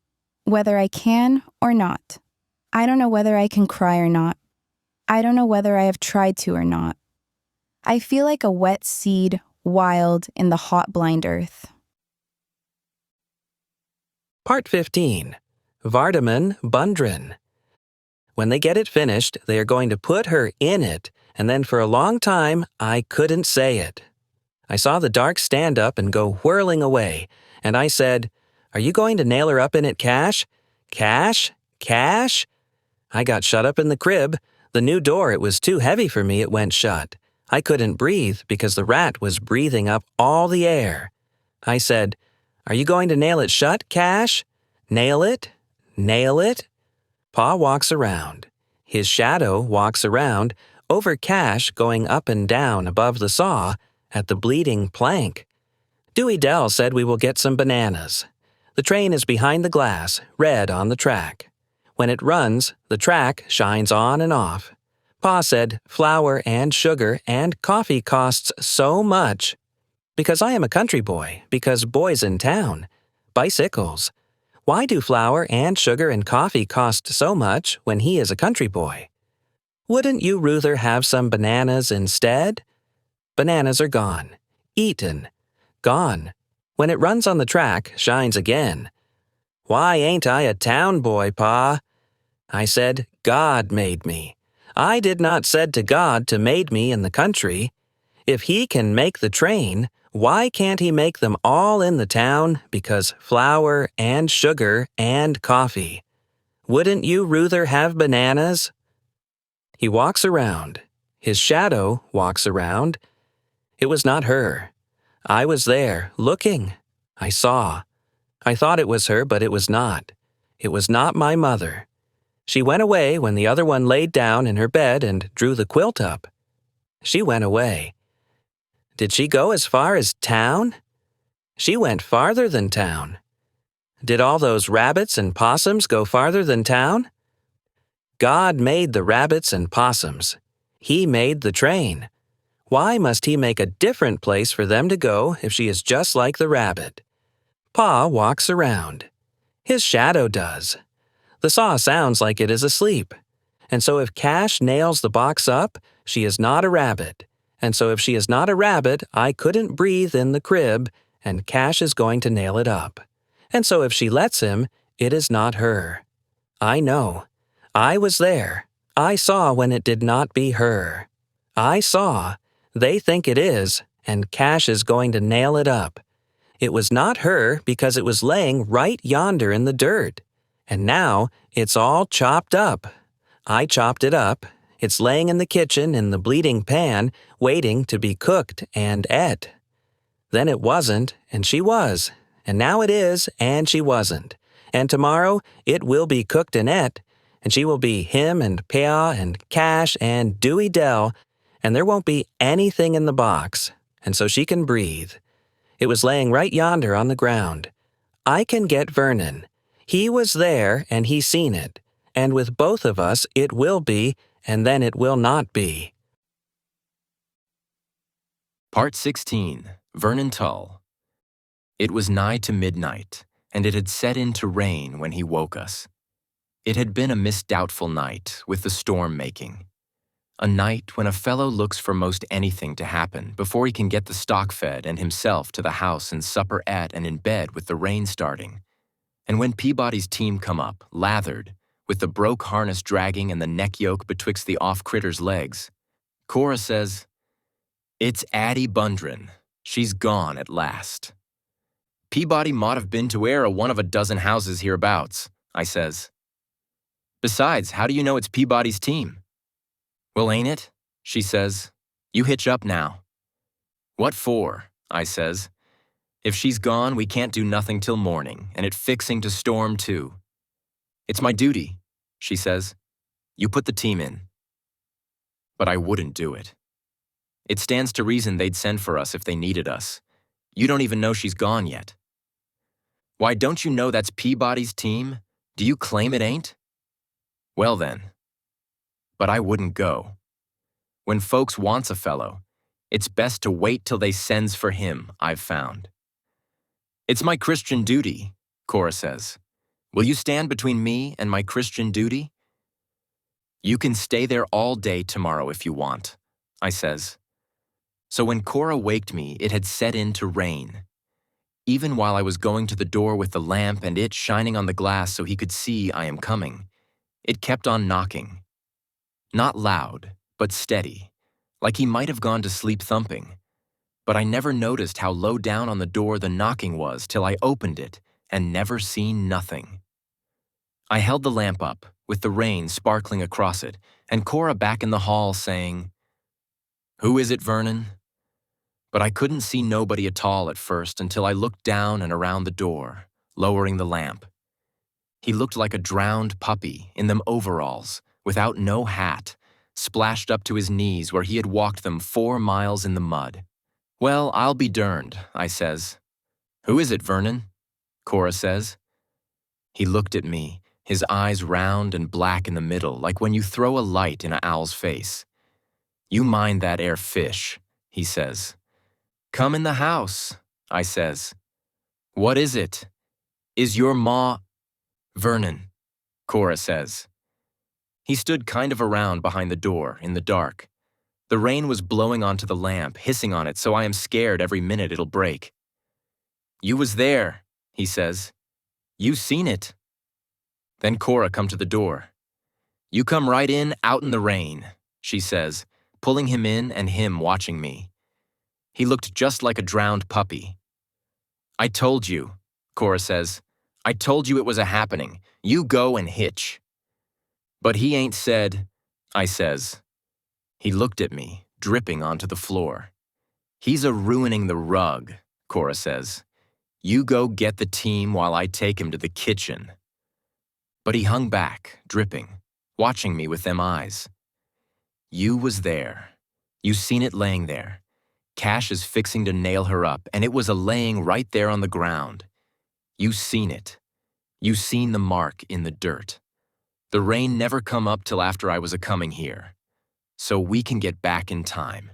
whether I can or not. I don't know whether I can cry or not. I don't know whether I have tried to or not. I feel like a wet seed, wild in the hot, blind earth. Part 15. Vardaman, Bundren. When they get it finished, they are going to put her in it, and then for a long time, I couldn't say it. I saw the dark stand up and go whirling away, and I said, "Are you going to nail her up in it, Cash? Cash? Cash?" I got shut up in the crib. The new door, it was too heavy for me, it went shut. I couldn't breathe because the rat was breathing up all the air. I said, "Are you going to nail it shut, Cash? Nail it? Nail it?" Pa walks around. His shadow walks around over Cash going up and down above the saw at the bleeding plank. Dewey Dell said we will get some bananas. The train is behind the glass, red on the track. When it runs, the track shines on and off. Pa said flour and sugar and coffee costs so much. Because I am a country boy, because boys in town. Bicycles. Why do flour and sugar and coffee cost so much when he is a country boy? Wouldn't you rather have some bananas instead? Bananas are gone. Eaten. Gone. When it runs on the track, shines again. Why ain't I a town boy, Pa? I said, God made me. I did not said to God to made me in the country. If he can make the train, why can't he make them all in the town because flour and sugar and coffee? Wouldn't you rather have bananas? He walks around. His shadow walks around. It was not her. I was there, looking. I saw. I thought it was her, but it was not. It was not my mother. She went away when the other one laid down in her bed and drew the quilt up. She went away. Did she go as far as town? She went farther than town. Did all those rabbits and possums go farther than town? God made the rabbits and possums. He made the train. Why must he make a different place for them to go if she is just like the rabbit? Pa walks around. His shadow does. The saw sounds like it is asleep. And so if Cash nails the box up, she is not a rabbit. And so if she is not a rabbit, I couldn't breathe in the crib, and Cash is going to nail it up. And so if she lets him, it is not her. I know. I was there. I saw when it did not be her. I saw. They think it is, and Cash is going to nail it up. It was not her because it was laying right yonder in the dirt. And now it's all chopped up. I chopped it up. It's laying in the kitchen in the bleeding pan, waiting to be cooked and et. Then it wasn't, and she was. And now it is, and she wasn't. And tomorrow it will be cooked and et, and she will be him and Pa and Cash and Dewey Dell, and there won't be anything in the box, and so she can breathe. It was laying right yonder on the ground. I can get Vernon. He was there, and he seen it. And with both of us it will be, and then it will not be. Part 16. Vernon Tull. It was nigh to midnight, and it had set in to rain when he woke us. It had been a misdoubtful night, with the storm making. A night when a fellow looks for most anything to happen before he can get the stock fed and himself to the house and supper at and in bed with the rain starting. And when Peabody's team come up, lathered, with the broke harness dragging and the neck yoke betwixt the off critter's legs, Cora says, "It's Addie Bundren. She's gone at last." "Peabody mought have been to one of a dozen houses hereabouts," I says. "Besides, how do you know it's Peabody's team?" "Well, ain't it?" she says. "You hitch up now." "What for?" I says. "If she's gone, we can't do nothing till morning, and it fixing to storm too." "It's my duty," she says. "You put the team in." But I wouldn't do it. It stands to reason they'd send for us if they needed us. You don't even know she's gone yet. "Why, don't you know that's Peabody's team? Do you claim it ain't?" "Well then." But I wouldn't go. When folks wants a fellow, it's best to wait till they sends for him, I've found. "It's my Christian duty," Cora says. "Will you stand between me and my Christian duty?" "You can stay there all day tomorrow if you want," I says. So when Cora waked me, it had set in to rain. Even while I was going to the door with the lamp and it shining on the glass so he could see I am coming, it kept on knocking. Not loud, but steady, like he might have gone to sleep thumping. But I never noticed how low down on the door the knocking was till I opened it and never seen nothing. I held the lamp up, with the rain sparkling across it, and Cora back in the hall saying, "Who is it, Vernon?" But I couldn't see nobody at all at first until I looked down and around the door, lowering the lamp. He looked like a drowned puppy in them overalls, without no hat, splashed up to his knees where he had walked them 4 miles in the mud. "Well, I'll be derned," I says. "Who is it, Vernon?" Cora says. He looked at me, his eyes round and black in the middle, like when you throw a light in a owl's face. "You mind that 'ere fish," he says. "Come in the house," I says. "What is it? Is your ma—" "Vernon," Cora says. He stood kind of around behind the door, in the dark. The rain was blowing onto the lamp, hissing on it, so I am scared every minute it'll break. "You was there," he says. "You seen it." Then Cora come to the door. "You come right in, out in the rain," she says, pulling him in and him watching me. He looked just like a drowned puppy. "I told you," Cora says. "I told you it was a happening. You go and hitch." "But he ain't said," I says. He looked at me, dripping onto the floor. "He's a-ruining the rug," Cora says. "You go get the team while I take him to the kitchen." But he hung back, dripping, watching me with them eyes. "You was there. You seen it laying there. Cash is fixing to nail her up, and it was a-laying right there on the ground. You seen it. You seen the mark in the dirt. The rain never come up till after I was a-coming here. So we can get back in time.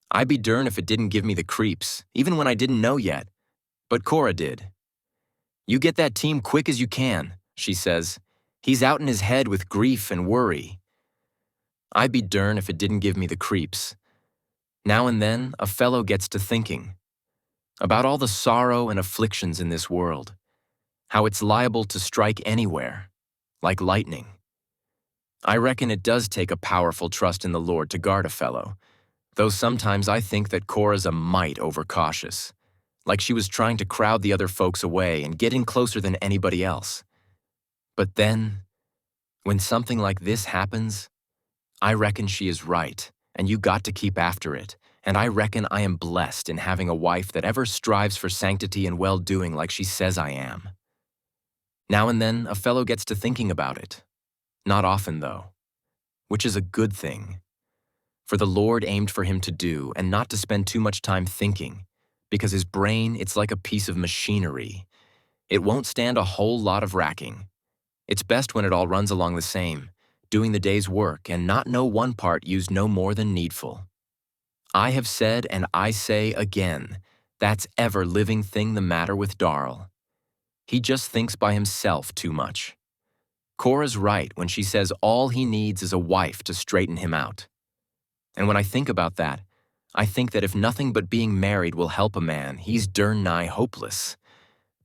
I'd be dern if it didn't give me the creeps, even when I didn't know yet. But Cora did. "You get that team quick as you can," she says. "He's out in his head with grief and worry." I'd be dern if it didn't give me the creeps. Now and then, a fellow gets to thinking about all the sorrow and afflictions in this world, how it's liable to strike anywhere, like lightning. I reckon it does take a powerful trust in the Lord to guard a fellow, though sometimes I think that Cora's a mite overcautious, like she was trying to crowd the other folks away and get in closer than anybody else. But then, when something like this happens, I reckon she is right, and you got to keep after it, and I reckon I am blessed in having a wife that ever strives for sanctity and well-doing like she says I am. Now and then, a fellow gets to thinking about it. Not often, though, which is a good thing. For the Lord aimed for him to do and not to spend too much time thinking, because his brain, it's like a piece of machinery. It won't stand a whole lot of racking. It's best when it all runs along the same, doing the day's work and not no one part used no more than needful. I have said and I say again, that's ever-living thing the matter with Darl. He just thinks by himself too much. Cora's right when she says all he needs is a wife to straighten him out. And when I think about that, I think that if nothing but being married will help a man, he's darn nigh hopeless.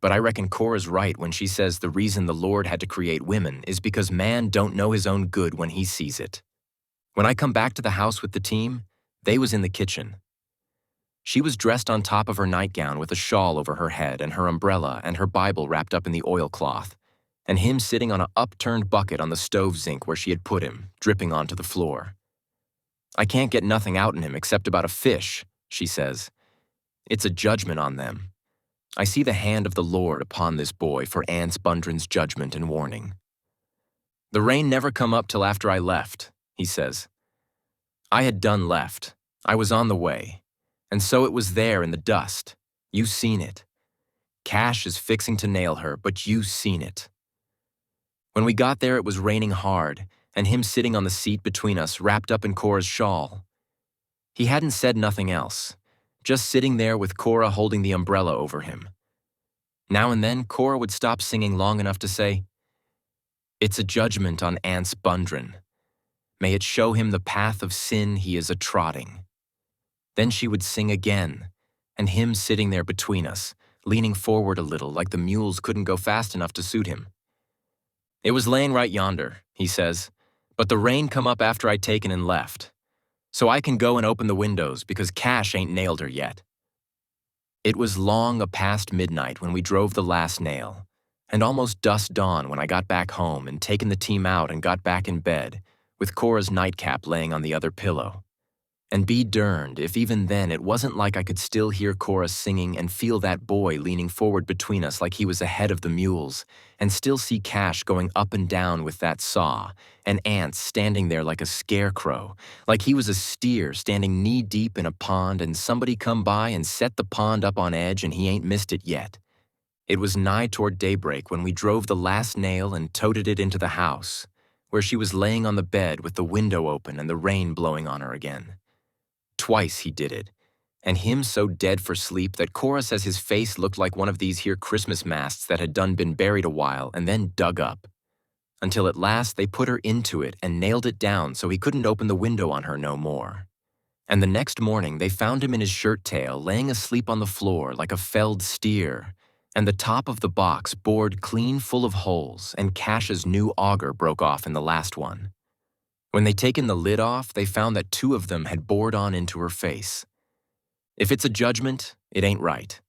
But I reckon Cora's right when she says the reason the Lord had to create women is because man don't know his own good when he sees it. When I come back to the house with the team, they was in the kitchen. She was dressed on top of her nightgown with a shawl over her head and her umbrella and her Bible wrapped up in the oilcloth, and him sitting on an upturned bucket on the stove zinc where she had put him, dripping onto the floor. I can't get nothing out in him except about a fish, she says. It's a judgment on them. I see the hand of the Lord upon this boy for Anse Bundren's judgment and warning. The rain never come up till after I left, he says. I had done left. I was on the way. And so it was there in the dust. You seen it. Cash is fixing to nail her, but you seen it. When we got there, it was raining hard, and him sitting on the seat between us, wrapped up in Cora's shawl. He hadn't said nothing else, just sitting there with Cora holding the umbrella over him. Now and then, Cora would stop singing long enough to say, "It's a judgment on Anse Bundren. May it show him the path of sin he is a-trotting." Then she would sing again, and him sitting there between us, leaning forward a little like the mules couldn't go fast enough to suit him. It was laying right yonder, he says, but the rain come up after I'd taken and left. So I can go and open the windows because Cash ain't nailed her yet. It was long past midnight when we drove the last nail, and almost dusk dawn when I got back home and taken the team out and got back in bed, with Cora's nightcap laying on the other pillow. And be derned if even then it wasn't like I could still hear Cora singing and feel that boy leaning forward between us like he was ahead of the mules, and still see Cash going up and down with that saw, and Anse standing there like a scarecrow, like he was a steer standing knee-deep in a pond and somebody come by and set the pond up on edge and he ain't missed it yet. It was nigh toward daybreak when we drove the last nail and toted it into the house, where she was laying on the bed with the window open and the rain blowing on her again. Twice he did it, and him so dead for sleep that Cora says his face looked like one of these here Christmas masts that had done been buried a while and then dug up, until at last they put her into it and nailed it down so he couldn't open the window on her no more. And the next morning they found him in his shirt tail laying asleep on the floor like a felled steer, and the top of the box bored clean full of holes, and Cash's new auger broke off in the last one. When they taken the lid off, they found that 2 of them had bored on into her face. If it's a judgment, it ain't right.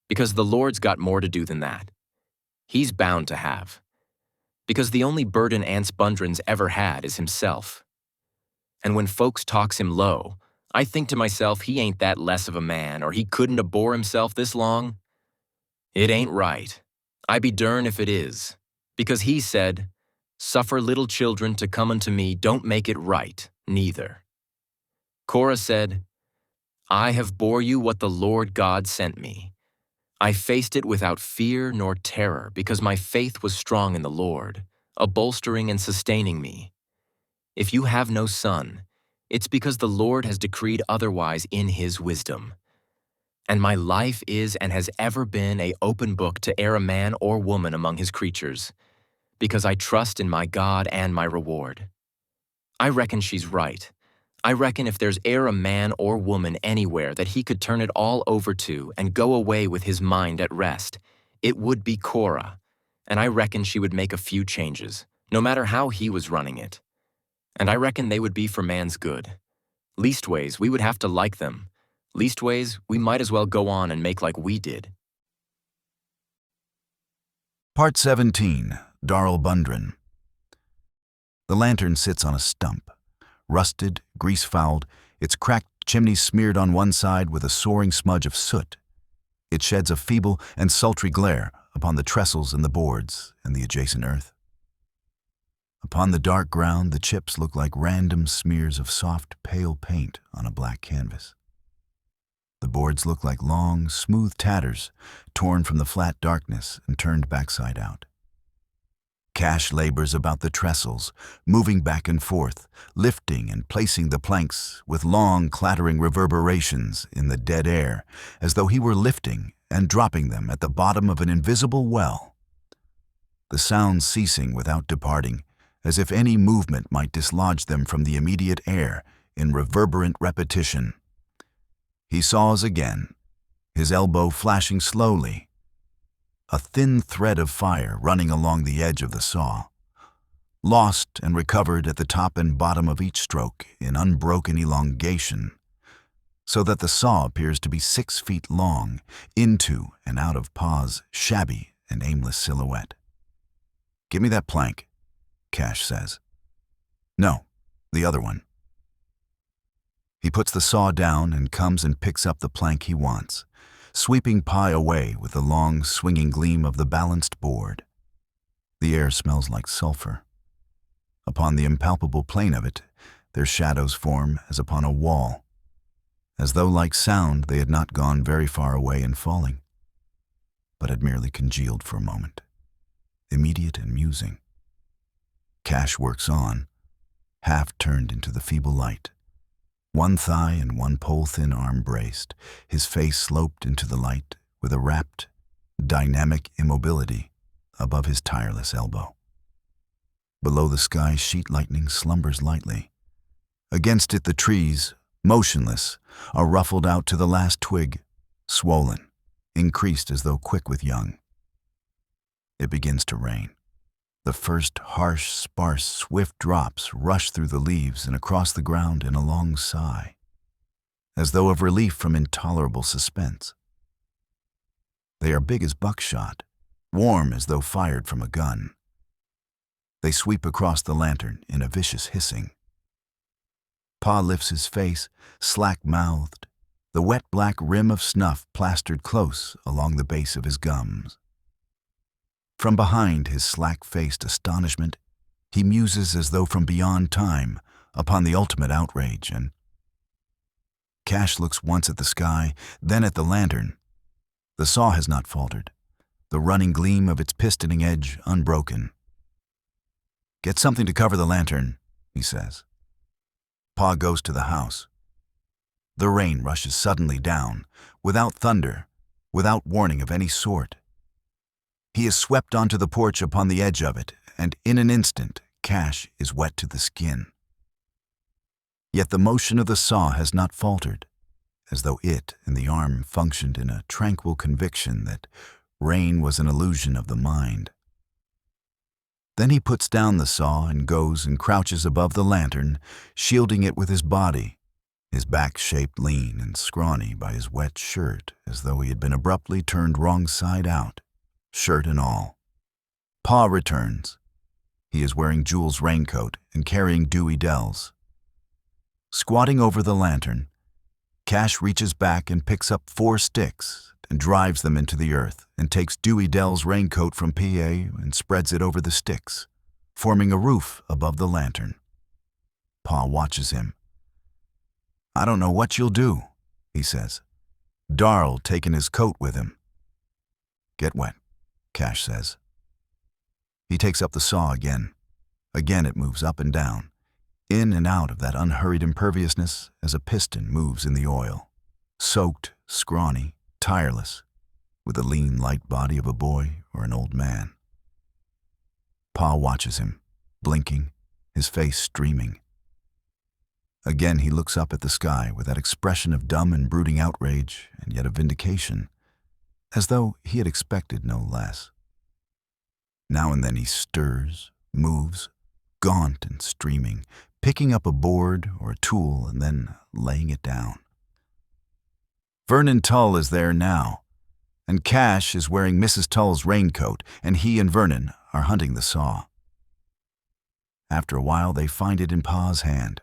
Because the Lord's got more to do than that. He's bound to have. Because the only burden Anse Bundren's ever had is himself. And when folks talks him low, I think to myself he ain't that less of a man or he couldn't abhor himself this long. It ain't right. I be dern if it is. Because he said, "Suffer little children to come unto me, don't make it right, neither." Cora said, "I have bore you what the Lord God sent me. I faced it without fear nor terror because my faith was strong in the Lord, bolstering and sustaining me. If you have no son, it's because the Lord has decreed otherwise in his wisdom. And my life is and has ever been an open book to e'er a man or woman among his creatures, because I trust in my God and my reward." I reckon she's right. I reckon if there's e'er a man or woman anywhere that he could turn it all over to and go away with his mind at rest, it would be Cora, and I reckon she would make a few changes, no matter how he was running it. And I reckon they would be for man's good. Leastways, we would have to like them. Leastways, we might as well go on and make like we did. Part 17. Darl Bundren. The lantern sits on a stump. Rusted, grease-fouled, its cracked chimney smeared on one side with a soaring smudge of soot. It sheds a feeble and sultry glare upon the trestles and the boards and the adjacent earth. Upon the dark ground, the chips look like random smears of soft, pale paint on a black canvas. The boards look like long, smooth tatters torn from the flat darkness and turned backside out. Cash labors about the trestles, moving back and forth, lifting and placing the planks with long, clattering reverberations in the dead air, as though he were lifting and dropping them at the bottom of an invisible well. The sounds ceasing without departing, as if any movement might dislodge them from the immediate air in reverberant repetition. He saws again, his elbow flashing slowly, a thin thread of fire running along the edge of the saw, lost and recovered at the top and bottom of each stroke in unbroken elongation, so that the saw appears to be 6 feet long, into and out of Pa's shabby and aimless silhouette. "Give me that plank," Cash says. "No, the other one." He puts the saw down and comes and picks up the plank he wants, sweeping Pa away with the long, swinging gleam of the balanced board. The air smells like sulfur. Upon the impalpable plane of it, their shadows form as upon a wall, as though like sound they had not gone very far away in falling, but had merely congealed for a moment, immediate and musing. Cash works on, half turned into the feeble light, one thigh and one pole-thin arm braced, his face sloped into the light with a rapt, dynamic immobility above his tireless elbow. Below the sky, sheet lightning slumbers lightly. Against it the trees, motionless, are ruffled out to the last twig, swollen, increased as though quick with young. It begins to rain. The first harsh, sparse, swift drops rush through the leaves and across the ground in a long sigh, as though of relief from intolerable suspense. They are big as buckshot, warm as though fired from a gun. They sweep across the lantern in a vicious hissing. Pa lifts his face, slack-mouthed, the wet black rim of snuff plastered close along the base of his gums. From behind his slack-faced astonishment, he muses as though from beyond time upon the ultimate outrage, and Cash looks once at the sky, then at the lantern. The saw has not faltered, the running gleam of its pistoning edge unbroken. "Get something to cover the lantern," he says. Pa goes to the house. The rain rushes suddenly down, without thunder, without warning of any sort. He is swept onto the porch upon the edge of it, and in an instant, Cash is wet to the skin. Yet the motion of the saw has not faltered, as though it and the arm functioned in a tranquil conviction that rain was an illusion of the mind. Then he puts down the saw and goes and crouches above the lantern, shielding it with his body, his back shaped lean and scrawny by his wet shirt, as though he had been abruptly turned wrong side out, shirt and all. Pa returns. He is wearing Jules' raincoat and carrying Dewey Dell's. Squatting over the lantern, Cash reaches back and picks up 4 sticks and drives them into the earth and takes Dewey Dell's raincoat from PA and spreads it over the sticks, forming a roof above the lantern. Pa watches him. "I don't know what you'll do," he says. "Darl taking his coat with him." "Get wet," Cash says. He takes up the saw again. Again it moves up and down, in and out of that unhurried imperviousness as a piston moves in the oil, soaked, scrawny, tireless, with the lean, light body of a boy or an old man. Pa watches him, blinking, his face streaming. Again he looks up at the sky with that expression of dumb and brooding outrage and yet of vindication, as though he had expected no less. Now and then he stirs, moves, gaunt and streaming, picking up a board or a tool and then laying it down. Vernon Tull is there now, and Cash is wearing Mrs. Tull's raincoat, and he and Vernon are hunting the saw. After a while, they find it in Pa's hand.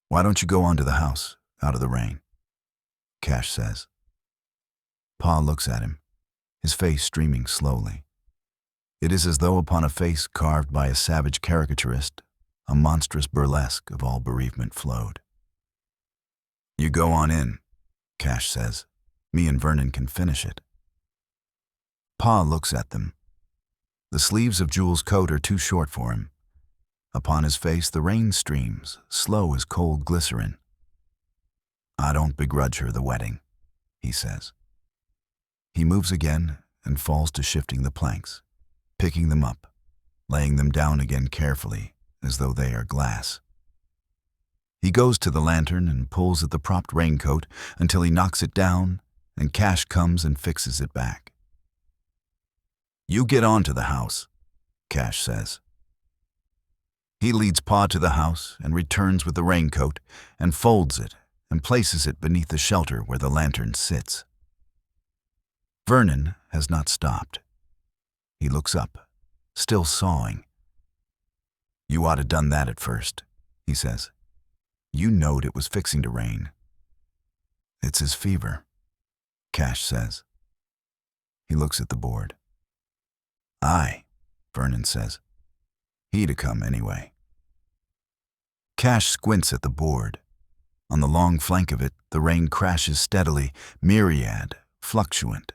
"Why don't you go on to the house, out of the rain?" Cash says. Pa looks at him, his face streaming slowly. It is as though upon a face carved by a savage caricaturist, a monstrous burlesque of all bereavement flowed. "You go on in," Cash says. "Me and Vernon can finish it." Pa looks at them. The sleeves of Jewel's coat are too short for him. Upon his face the rain streams, slow as cold glycerin. "I don't begrudge her the wedding," he says. He moves again and falls to shifting the planks, picking them up, laying them down again carefully, as though they are glass. He goes to the lantern and pulls at the propped raincoat until he knocks it down, and Cash comes and fixes it back. "You get on to the house," Cash says. He leads Pa to the house and returns with the raincoat and folds it and places it beneath the shelter where the lantern sits. Vernon has not stopped. He looks up, still sawing. "You ought to done that at first," he says. "You knowed it was fixing to rain." "It's his fever," Cash says. He looks at the board. "Aye," Vernon says. "He'd a come anyway." Cash squints at the board. On the long flank of it, the rain crashes steadily, myriad, fluctuant.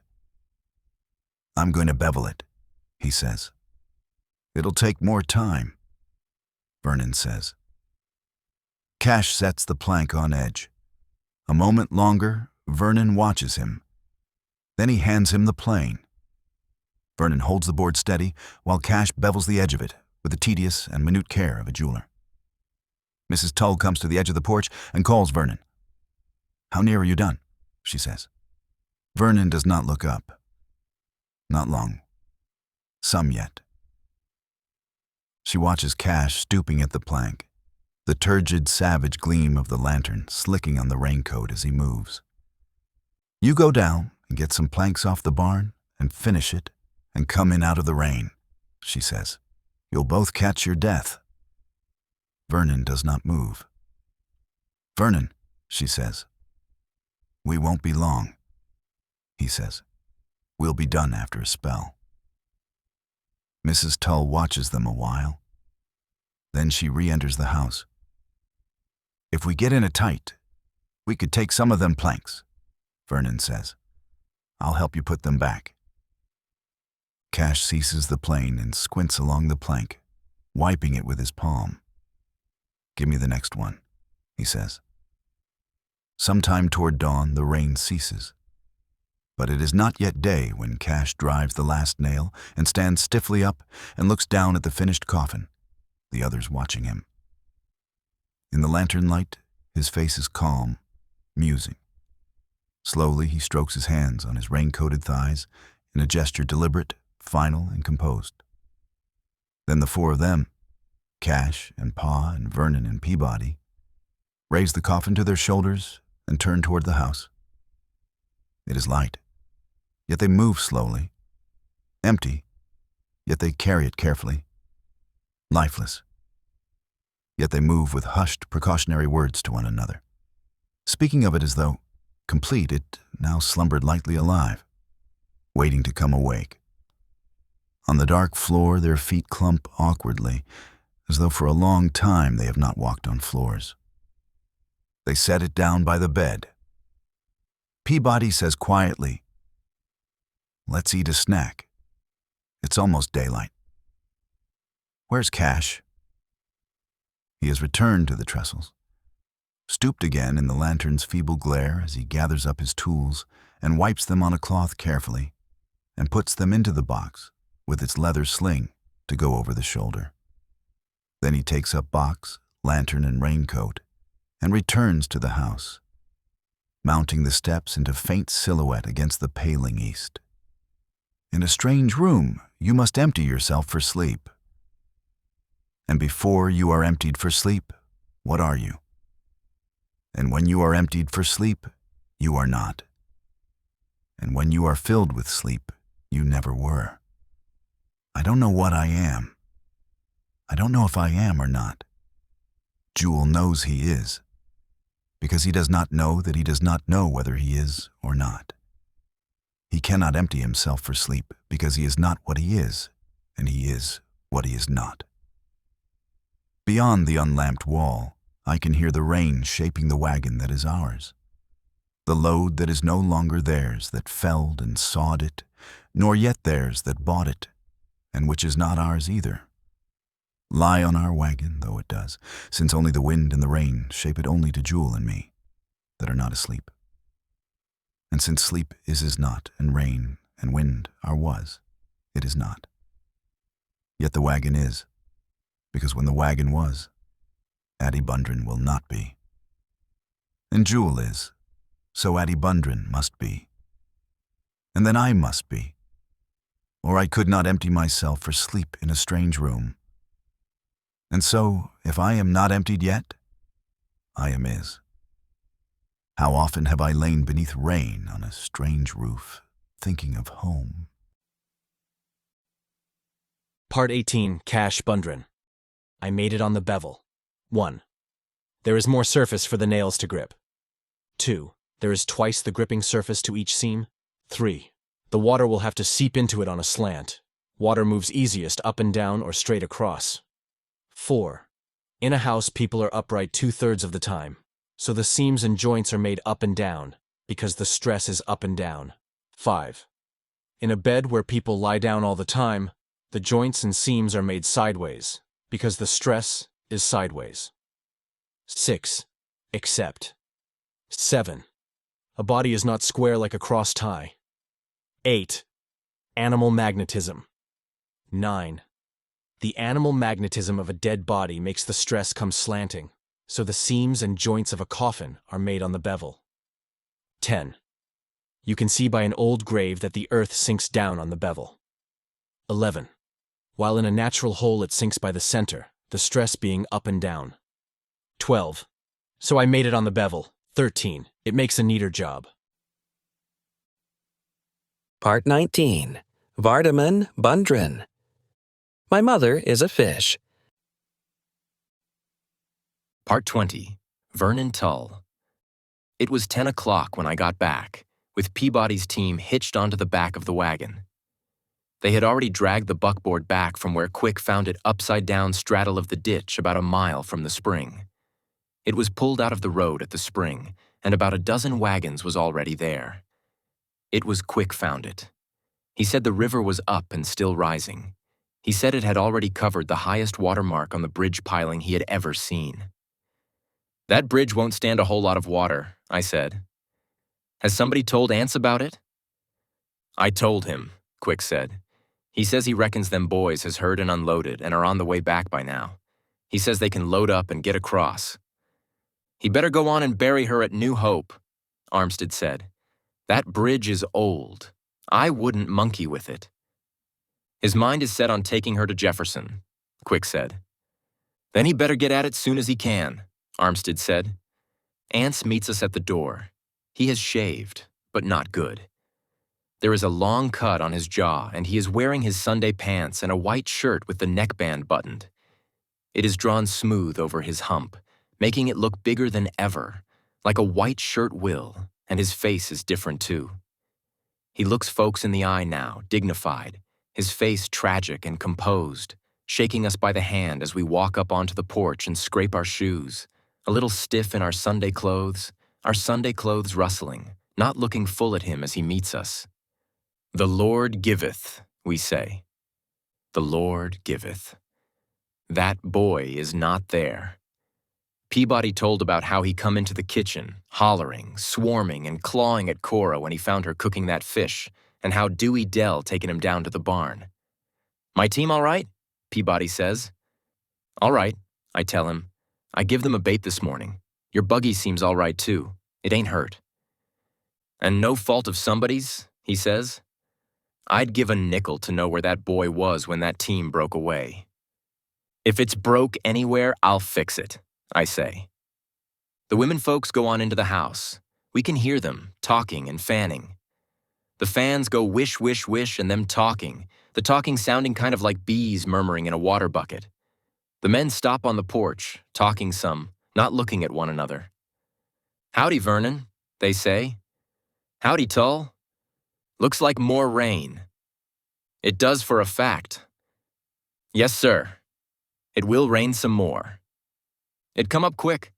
"I'm going to bevel it," he says. "It'll take more time," Vernon says. Cash sets the plank on edge. A moment longer, Vernon watches him. Then he hands him the plane. Vernon holds the board steady while Cash bevels the edge of it with the tedious and minute care of a jeweler. Mrs. Tull comes to the edge of the porch and calls Vernon. "How near are you done?" she says. Vernon does not look up. Not long. Some yet. She watches Cash stooping at the plank, the turgid, savage gleam of the lantern slicking on the raincoat as he moves. "You go down and get some planks off the barn and finish it and come in out of the rain," she says. "You'll both catch your death." Vernon does not move. "Vernon," she says. "We won't be long," he says. "We'll be done after a spell." Mrs. Tull watches them a while. Then she re-enters the house. "If we get in it tight, we could take some of them planks," Vernon says. "I'll help you put them back." Cash seizes the plane and squints along the plank, wiping it with his palm. "Give me the next one," he says. Sometime toward dawn, the rain ceases. But it is not yet day when Cash drives the last nail and stands stiffly up and looks down at the finished coffin, the others watching him. In the lantern light, his face is calm, musing. Slowly, he strokes his hands on his rain-coated thighs in a gesture deliberate, final, and composed. Then the four of them, Cash and Pa and Vernon and Peabody, raise the coffin to their shoulders and turn toward the house. It is light, yet they move slowly. Empty, yet they carry it carefully. Lifeless, yet they move with hushed, precautionary words to one another, speaking of it as though, complete, it now slumbered lightly alive, waiting to come awake. On the dark floor, their feet clump awkwardly, as though for a long time they have not walked on floors. They set it down by the bed. Peabody says quietly, "Let's eat a snack. It's almost daylight." "Where's Cash?" He has returned to the trestles, stooped again in the lantern's feeble glare as he gathers up his tools and wipes them on a cloth carefully and puts them into the box with its leather sling to go over the shoulder. Then he takes up box, lantern, and raincoat and returns to the house, mounting the steps into faint silhouette against the paling east. "In a strange room, you must empty yourself for sleep. And before you are emptied for sleep, what are you? And when you are emptied for sleep, you are not. And when you are filled with sleep, you never were. I don't know what I am. I don't know if I am or not. Jewel knows he is, because he does not know that he does not know whether he is or not. He cannot empty himself for sleep because he is not what he is, and he is what he is not. Beyond the unlamped wall, I can hear the rain shaping the wagon that is ours, the load that is no longer theirs that felled and sawed it, nor yet theirs that bought it, and which is not ours either, lie on our wagon, though it does, since only the wind and the rain shape it only to Jewel and me, that are not asleep. And since sleep is not, and rain and wind are was, it is not. Yet the wagon is, because when the wagon was, Addie Bundren will not be. And Jewel is, so Addie Bundren must be. And then I must be, or I could not empty myself for sleep in a strange room. And so, if I am not emptied yet, I am is. How often have I lain beneath rain on a strange roof, thinking of home. Part 18, Cache Bundren. I made it on the bevel. 1. There is more surface for the nails to grip. 2. There is twice the gripping surface to each seam. 3. The water will have to seep into it on a slant. Water moves easiest up and down or straight across. 4. In a house, people are upright 2/3 of the time, so the seams and joints are made up and down, because the stress is up and down. 5. In a bed where people lie down all the time, the joints and seams are made sideways, because the stress is sideways. 6. Except. 7. A body is not square like a cross tie. 8. Animal magnetism. 9. The animal magnetism of a dead body makes the stress come slanting, so the seams and joints of a coffin are made on the bevel. 10. You can see by an old grave that the earth sinks down on the bevel. 11. While in a natural hole it sinks by the center, the stress being up and down. 12. So I made it on the bevel. 13. It makes a neater job. Part 19. Vardaman, Bundren. My mother is a fish. Part 20. Vernon Tull. It was 10 o'clock when I got back, with Peabody's team hitched onto the back of the wagon. They had already dragged the buckboard back from where Quick found it upside down straddle of the ditch about a mile from the spring. It was pulled out of the road at the spring, and about a dozen wagons was already there. It was Quick found it. He said the river was up and still rising. He said it had already covered the highest water mark on the bridge piling he had ever seen. That bridge won't stand a whole lot of water, I said. Has somebody told Anse about it? I told him, Quick said. He says he reckons them boys has heard and unloaded and are on the way back by now. He says they can load up and get across. He better go on and bury her at New Hope, Armstead said. That bridge is old. I wouldn't monkey with it. His mind is set on taking her to Jefferson, Quick said. Then he better get at it soon as he can, Armstead said. Anse meets us at the door. He has shaved, but not good. There is a long cut on his jaw, and he is wearing his Sunday pants and a white shirt with the neckband buttoned. It is drawn smooth over his hump, making it look bigger than ever, like a white shirt will, and his face is different too. He looks folks in the eye now, dignified, his face tragic and composed, shaking us by the hand as we walk up onto the porch and scrape our shoes, a little stiff in our Sunday clothes rustling, not looking full at him as he meets us. The Lord giveth, we say. The Lord giveth. That boy is not there. Peabody told about how he come into the kitchen, hollering, swarming, and clawing at Cora when he found her cooking that fish, and how Dewey Dell taken him down to the barn. My team all right? Peabody says. All right, I tell him. I give them a bait this morning. Your buggy seems all right too. It ain't hurt. And no fault of somebody's, he says. I'd give a nickel to know where that boy was when that team broke away. If it's broke anywhere, I'll fix it, I say. The women folks go on into the house. We can hear them, talking and fanning. The fans go wish, wish, wish, and them talking, the talking sounding kind of like bees murmuring in a water bucket. The men stop on the porch, talking some, not looking at one another. Howdy, Vernon, they say. Howdy, Tull. Looks like more rain. It does for a fact. Yes, sir. It will rain some more. It come up quick.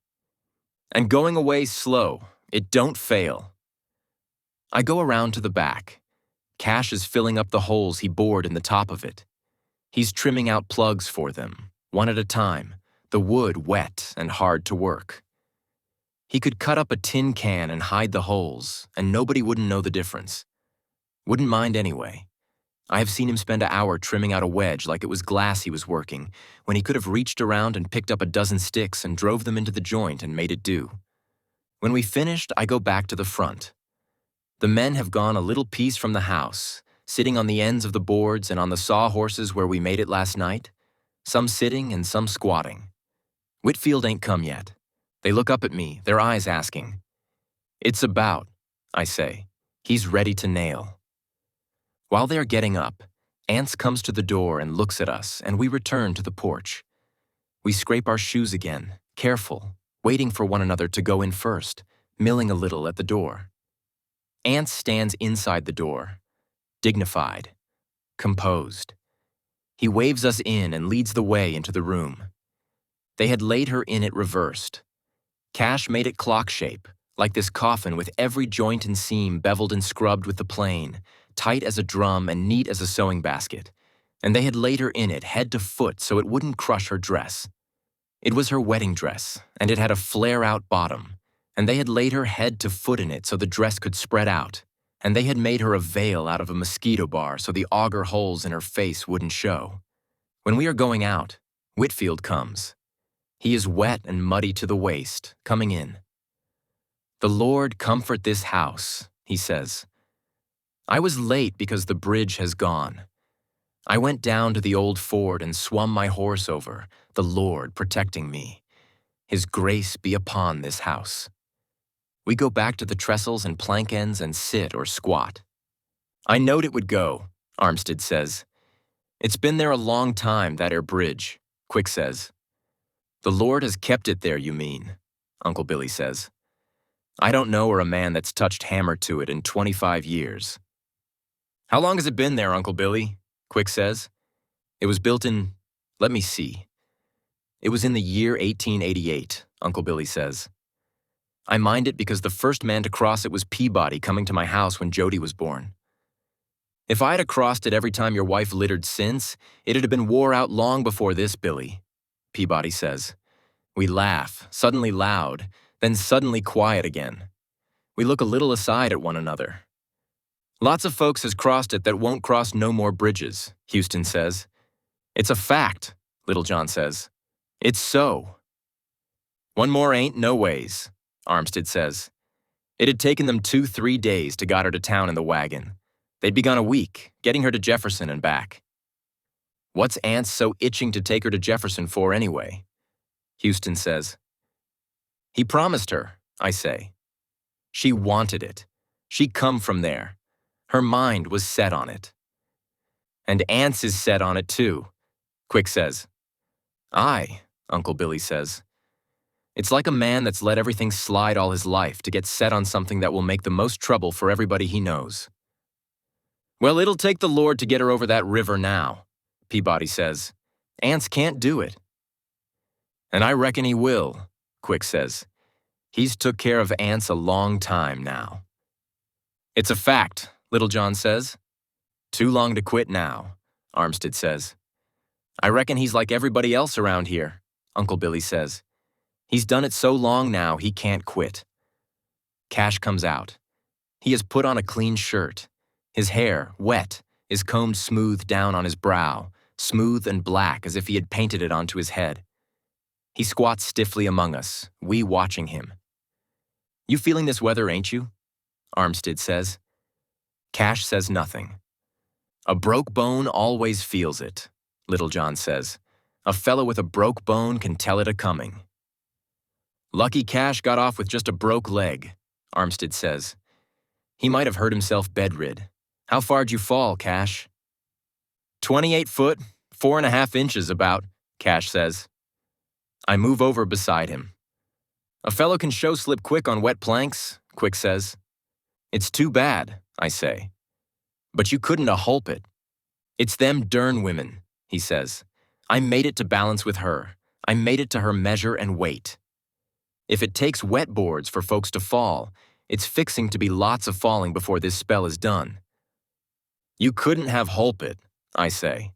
And going away slow. It don't fail. I go around to the back. Cash is filling up the holes he bored in the top of it. He's trimming out plugs for them, one at a time, the wood wet and hard to work. He could cut up a tin can and hide the holes, and nobody wouldn't know the difference. Wouldn't mind anyway. I have seen him spend an hour trimming out a wedge like it was glass he was working, when he could have reached around and picked up a dozen sticks and drove them into the joint and made it do. When we finished, I go back to the front. The men have gone a little piece from the house, sitting on the ends of the boards and on the sawhorses where we made it last night, some sitting and some squatting. Whitfield ain't come yet. They look up at me, their eyes asking. It's about, I say. He's ready to nail. While they are getting up, Anse comes to the door and looks at us, and we return to the porch. We scrape our shoes again, careful, waiting for one another to go in first, milling a little at the door. Anse stands inside the door, dignified, composed. He waves us in and leads the way into the room. They had laid her in it reversed. Cash made it clock shape, like this coffin with every joint and seam beveled and scrubbed with the plane, tight as a drum and neat as a sewing basket, and they had laid her in it head to foot so it wouldn't crush her dress. It was her wedding dress, and it had a flare-out bottom, and they had laid her head to foot in it so the dress could spread out, and they had made her a veil out of a mosquito bar so the auger holes in her face wouldn't show. When we are going out, Whitfield comes. He is wet and muddy to the waist, coming in. "The Lord comfort this house," he says. I was late because the bridge has gone. I went down to the old ford and swum my horse over, the Lord protecting me. His grace be upon this house. We go back to the trestles and plank ends and sit or squat. I knowed it would go, Armstead says. It's been there a long time, that 'ere bridge, Quick says. The Lord has kept it there, you mean, Uncle Billy says. I don't know or a man that's touched hammer to it in 25 years. How long has it been there, Uncle Billy? Quick says. It was built in, let me see. It was in the year 1888, Uncle Billy says. I mind it because the first man to cross it was Peabody coming to my house when Jody was born. If I'd have crossed it every time your wife littered since, it'd have been wore out long before this, Billy, Peabody says. We laugh, suddenly loud, then suddenly quiet again. We look a little aside at one another. Lots of folks has crossed it that won't cross no more bridges, Houston says. It's a fact, Little John says. It's so. One more ain't no ways, Armstead says. It had taken them 2-3 days to got her to town in the wagon. They'd be gone a week, getting her to Jefferson and back. What's Anse so itching to take her to Jefferson for anyway? Houston says. He promised her, I say. She wanted it. She come from there. Her mind was set on it. And Anse is set on it too, Quick says. Aye, Uncle Billy says. It's like a man that's let everything slide all his life to get set on something that will make the most trouble for everybody he knows. Well, it'll take the Lord to get her over that river now, Peabody says. Anse can't do it. And I reckon he will, Quick says. He's took care of Anse a long time now. It's a fact, Little John says. Too long to quit now, Armstead says. I reckon he's like everybody else around here, Uncle Billy says. He's done it so long now he can't quit. Cash comes out. He has put on a clean shirt. His hair, wet, is combed smooth down on his brow, smooth and black as if he had painted it onto his head. He squats stiffly among us, we watching him. You feeling this weather, ain't you? Armstead says. Cash says nothing. A broke bone always feels it, Little John says. A fellow with a broke bone can tell it a-coming. Lucky Cash got off with just a broke leg, Armstead says. He might have hurt himself bedrid. How far'd you fall, Cash? 28 foot, 4.5 inches about, Cash says. I move over beside him. A fellow can show slip quick on wet planks, Quick says. It's too bad, I say. But you couldn't a-hulp it. It's them dern women, he says. I made it to balance with her. I made it to her measure and weight. If it takes wet boards for folks to fall, it's fixing to be lots of falling before this spell is done. You couldn't have hulp it, I say.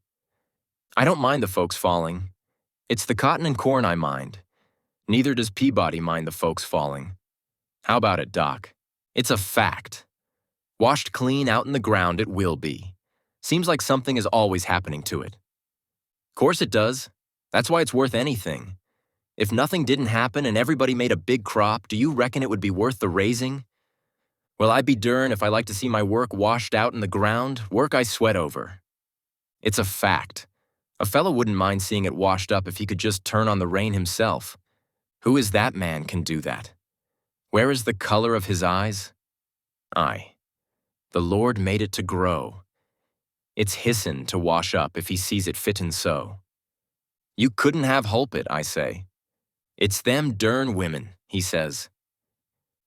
I don't mind the folks falling. It's the cotton and corn I mind. Neither does Peabody mind the folks falling. How about it, Doc? It's a fact. Washed clean out in the ground it will be. Seems like something is always happening to it. Course it does. That's why it's worth anything. If nothing didn't happen and everybody made a big crop, do you reckon it would be worth the raising? Well, I'd be darned if I like to see my work washed out in the ground, work I sweat over. It's a fact. A fellow wouldn't mind seeing it washed up if he could just turn on the rain himself. Who is that man can do that? Where is the color of his eyes? Aye. The Lord made it to grow. It's hissin' to wash up if he sees it fittin' so. You couldn't have holp it, I say. It's them dern women, he says.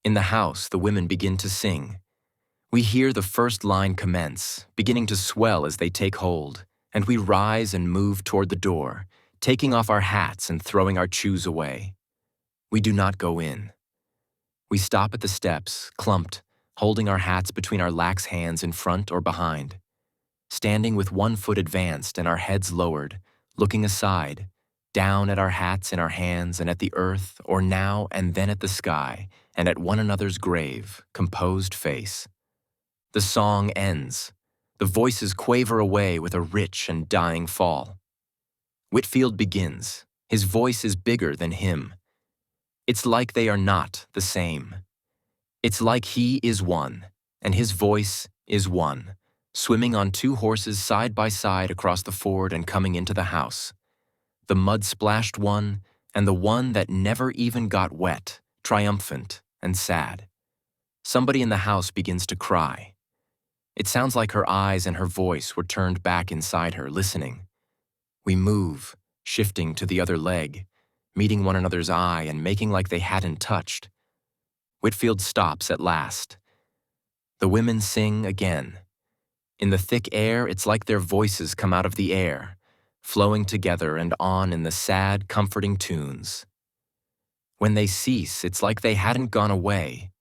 In the house, the women begin to sing. We hear the first line commence, beginning to swell as they take hold, and we rise and move toward the door, taking off our hats and throwing our shoes away. We do not go in. We stop at the steps, clumped, holding our hats between our lax hands in front or behind, standing with one foot advanced and our heads lowered, looking aside, down at our hats in our hands and at the earth, or now and then at the sky, and at one another's grave, composed face. The song ends. The voices quaver away with a rich and dying fall. Whitfield begins. His voice is bigger than him. It's like they are not the same. It's like he is one, and his voice is one, swimming on two horses side by side across the ford and coming into the house. The mud-splashed one and the one that never even got wet, triumphant and sad. Somebody in the house begins to cry. It sounds like her eyes and her voice were turned back inside her, listening. We move, shifting to the other leg, meeting one another's eye and making like they hadn't touched. Whitfield stops at last. The women sing again. In the thick air, it's like their voices come out of the air, flowing together and on in the sad, comforting tunes. When they cease, it's like they hadn't gone away.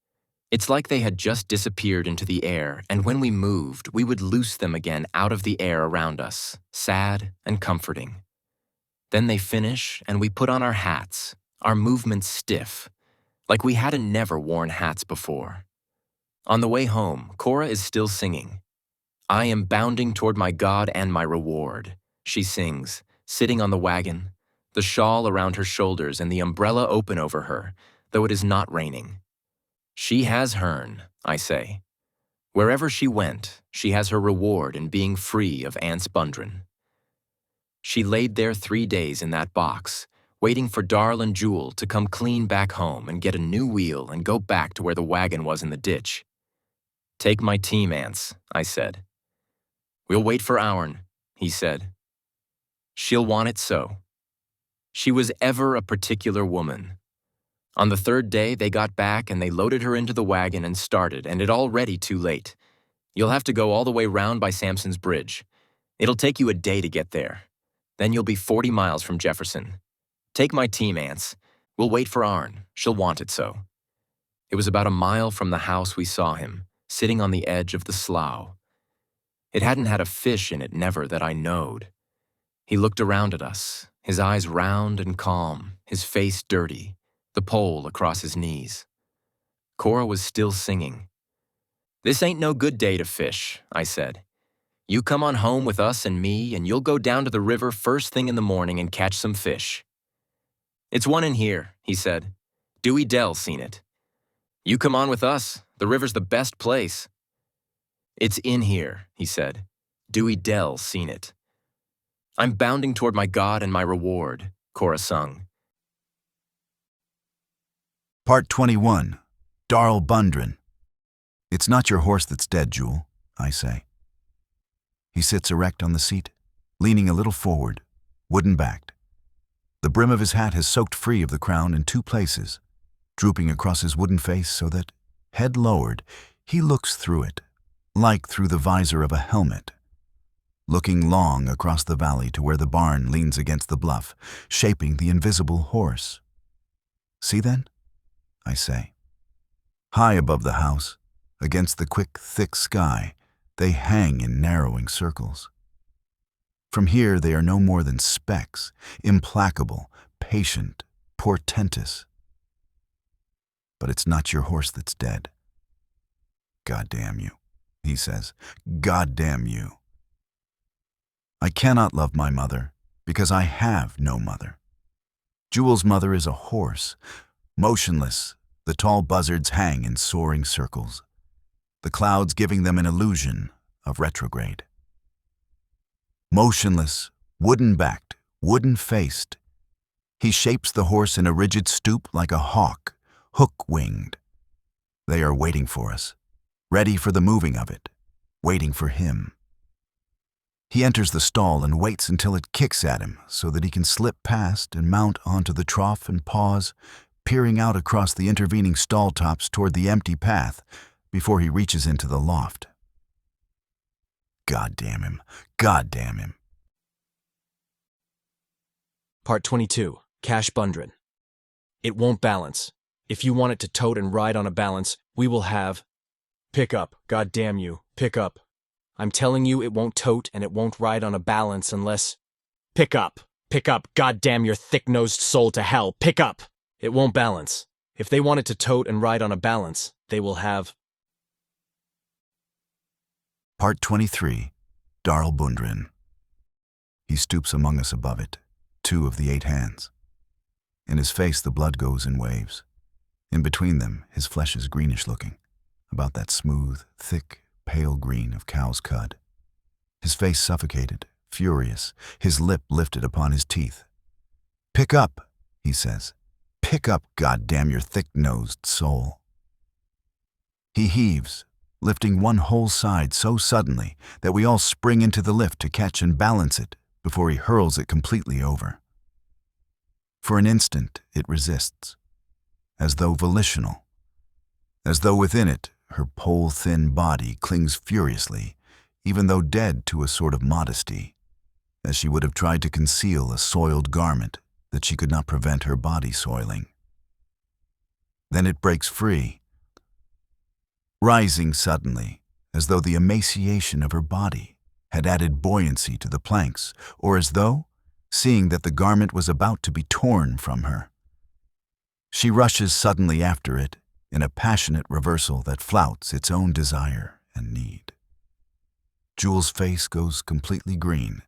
It's like they had just disappeared into the air, and when we moved, we would loose them again out of the air around us, sad and comforting. Then they finish, and we put on our hats, our movements stiff, like we hadn't never worn hats before. On the way home, Cora is still singing. I am bounding toward my God and my reward, she sings, sitting on the wagon, the shawl around her shoulders and the umbrella open over her, though it is not raining. She has hern, I say. Wherever she went, she has her reward in being free of Anse Bundren. She laid there 3 days in that box, waiting for Darl and Jewel to come clean back home and get a new wheel and go back to where the wagon was in the ditch. Take my team, Anse, I said. We'll wait for our'n, he said. She'll want it so. She was ever a particular woman. On the 3rd day, they got back and they loaded her into the wagon and started, and it already too late. You'll have to go all the way round by Samson's bridge. It'll take you a day to get there. Then you'll be 40 miles from Jefferson. Take my team, Anse. We'll wait for our'n. She'll want it so. It was about a mile from the house we saw him, sitting on the edge of the slough. It hadn't had a fish in it never that I knowed. He looked around at us, his eyes round and calm, his face dirty, the pole across his knees. Cora was still singing. This ain't no good day to fish, I said. You come on home with us and me, and you'll go down to the river first thing in the morning and catch some fish. It's one in here, he said. Dewey Dell seen it. You come on with us, the river's the best place. It's in here, he said. Dewey Dell seen it. I'm bounding toward my God and my reward, Cora sung. Part 21. Darl Bundren. It's not your horse that's dead, Jewel, I say. He sits erect on the seat, leaning a little forward, wooden-backed. The brim of his hat has soaked free of the crown in 2 places, drooping across his wooden face so that, head lowered, he looks through it, like through the visor of a helmet, looking long across the valley to where the barn leans against the bluff, shaping the invisible horse. See then? I say. High above the house, against the quick, thick sky, they hang in narrowing circles. From here they are no more than specks, implacable, patient, portentous. But it's not your horse that's dead. God damn you, he says. God damn you. I cannot love my mother because I have no mother. Jewel's mother is a horse. Motionless, the tall buzzards hang in soaring circles, the clouds giving them an illusion of retrograde. Motionless, wooden-backed, wooden-faced, he shapes the horse in a rigid stoop like a hawk, hook-winged. They are waiting for us, ready for the moving of it, waiting for him. He enters the stall and waits until it kicks at him so that he can slip past and mount onto the trough and pause, peering out across the intervening stall tops toward the empty path before he reaches into the loft. God damn him. God damn him. Part 22. Cash Bundren. It won't balance. If you want it to tote and ride on a balance, we will have... Pick up. God damn you. Pick up. I'm telling you it won't tote and it won't ride on a balance unless... Pick up. Pick up. God damn your thick-nosed soul to hell. Pick up. It won't balance. If they want it to tote and ride on a balance, they will have... Part 23. Darl Bundren. He stoops among us above it, 2 of the 8 hands. In his face the blood goes in waves. In between them his flesh is greenish-looking, about that smooth, thick, pale green of cow's cud. His face suffocated, furious, his lip lifted upon his teeth. Pick up, he says. Pick up, goddamn your thick-nosed soul. He heaves, lifting one whole side so suddenly that we all spring into the lift to catch and balance it before he hurls it completely over. For an instant it resists, as though volitional, as though within it her pole-thin body clings furiously, even though dead to a sort of modesty, as she would have tried to conceal a soiled garment that she could not prevent her body soiling. Then it breaks free, rising suddenly, as though the emaciation of her body had added buoyancy to the planks, or as though, seeing that the garment was about to be torn from her, she rushes suddenly after it in a passionate reversal that flouts its own desire and need. Jewel's face goes completely green,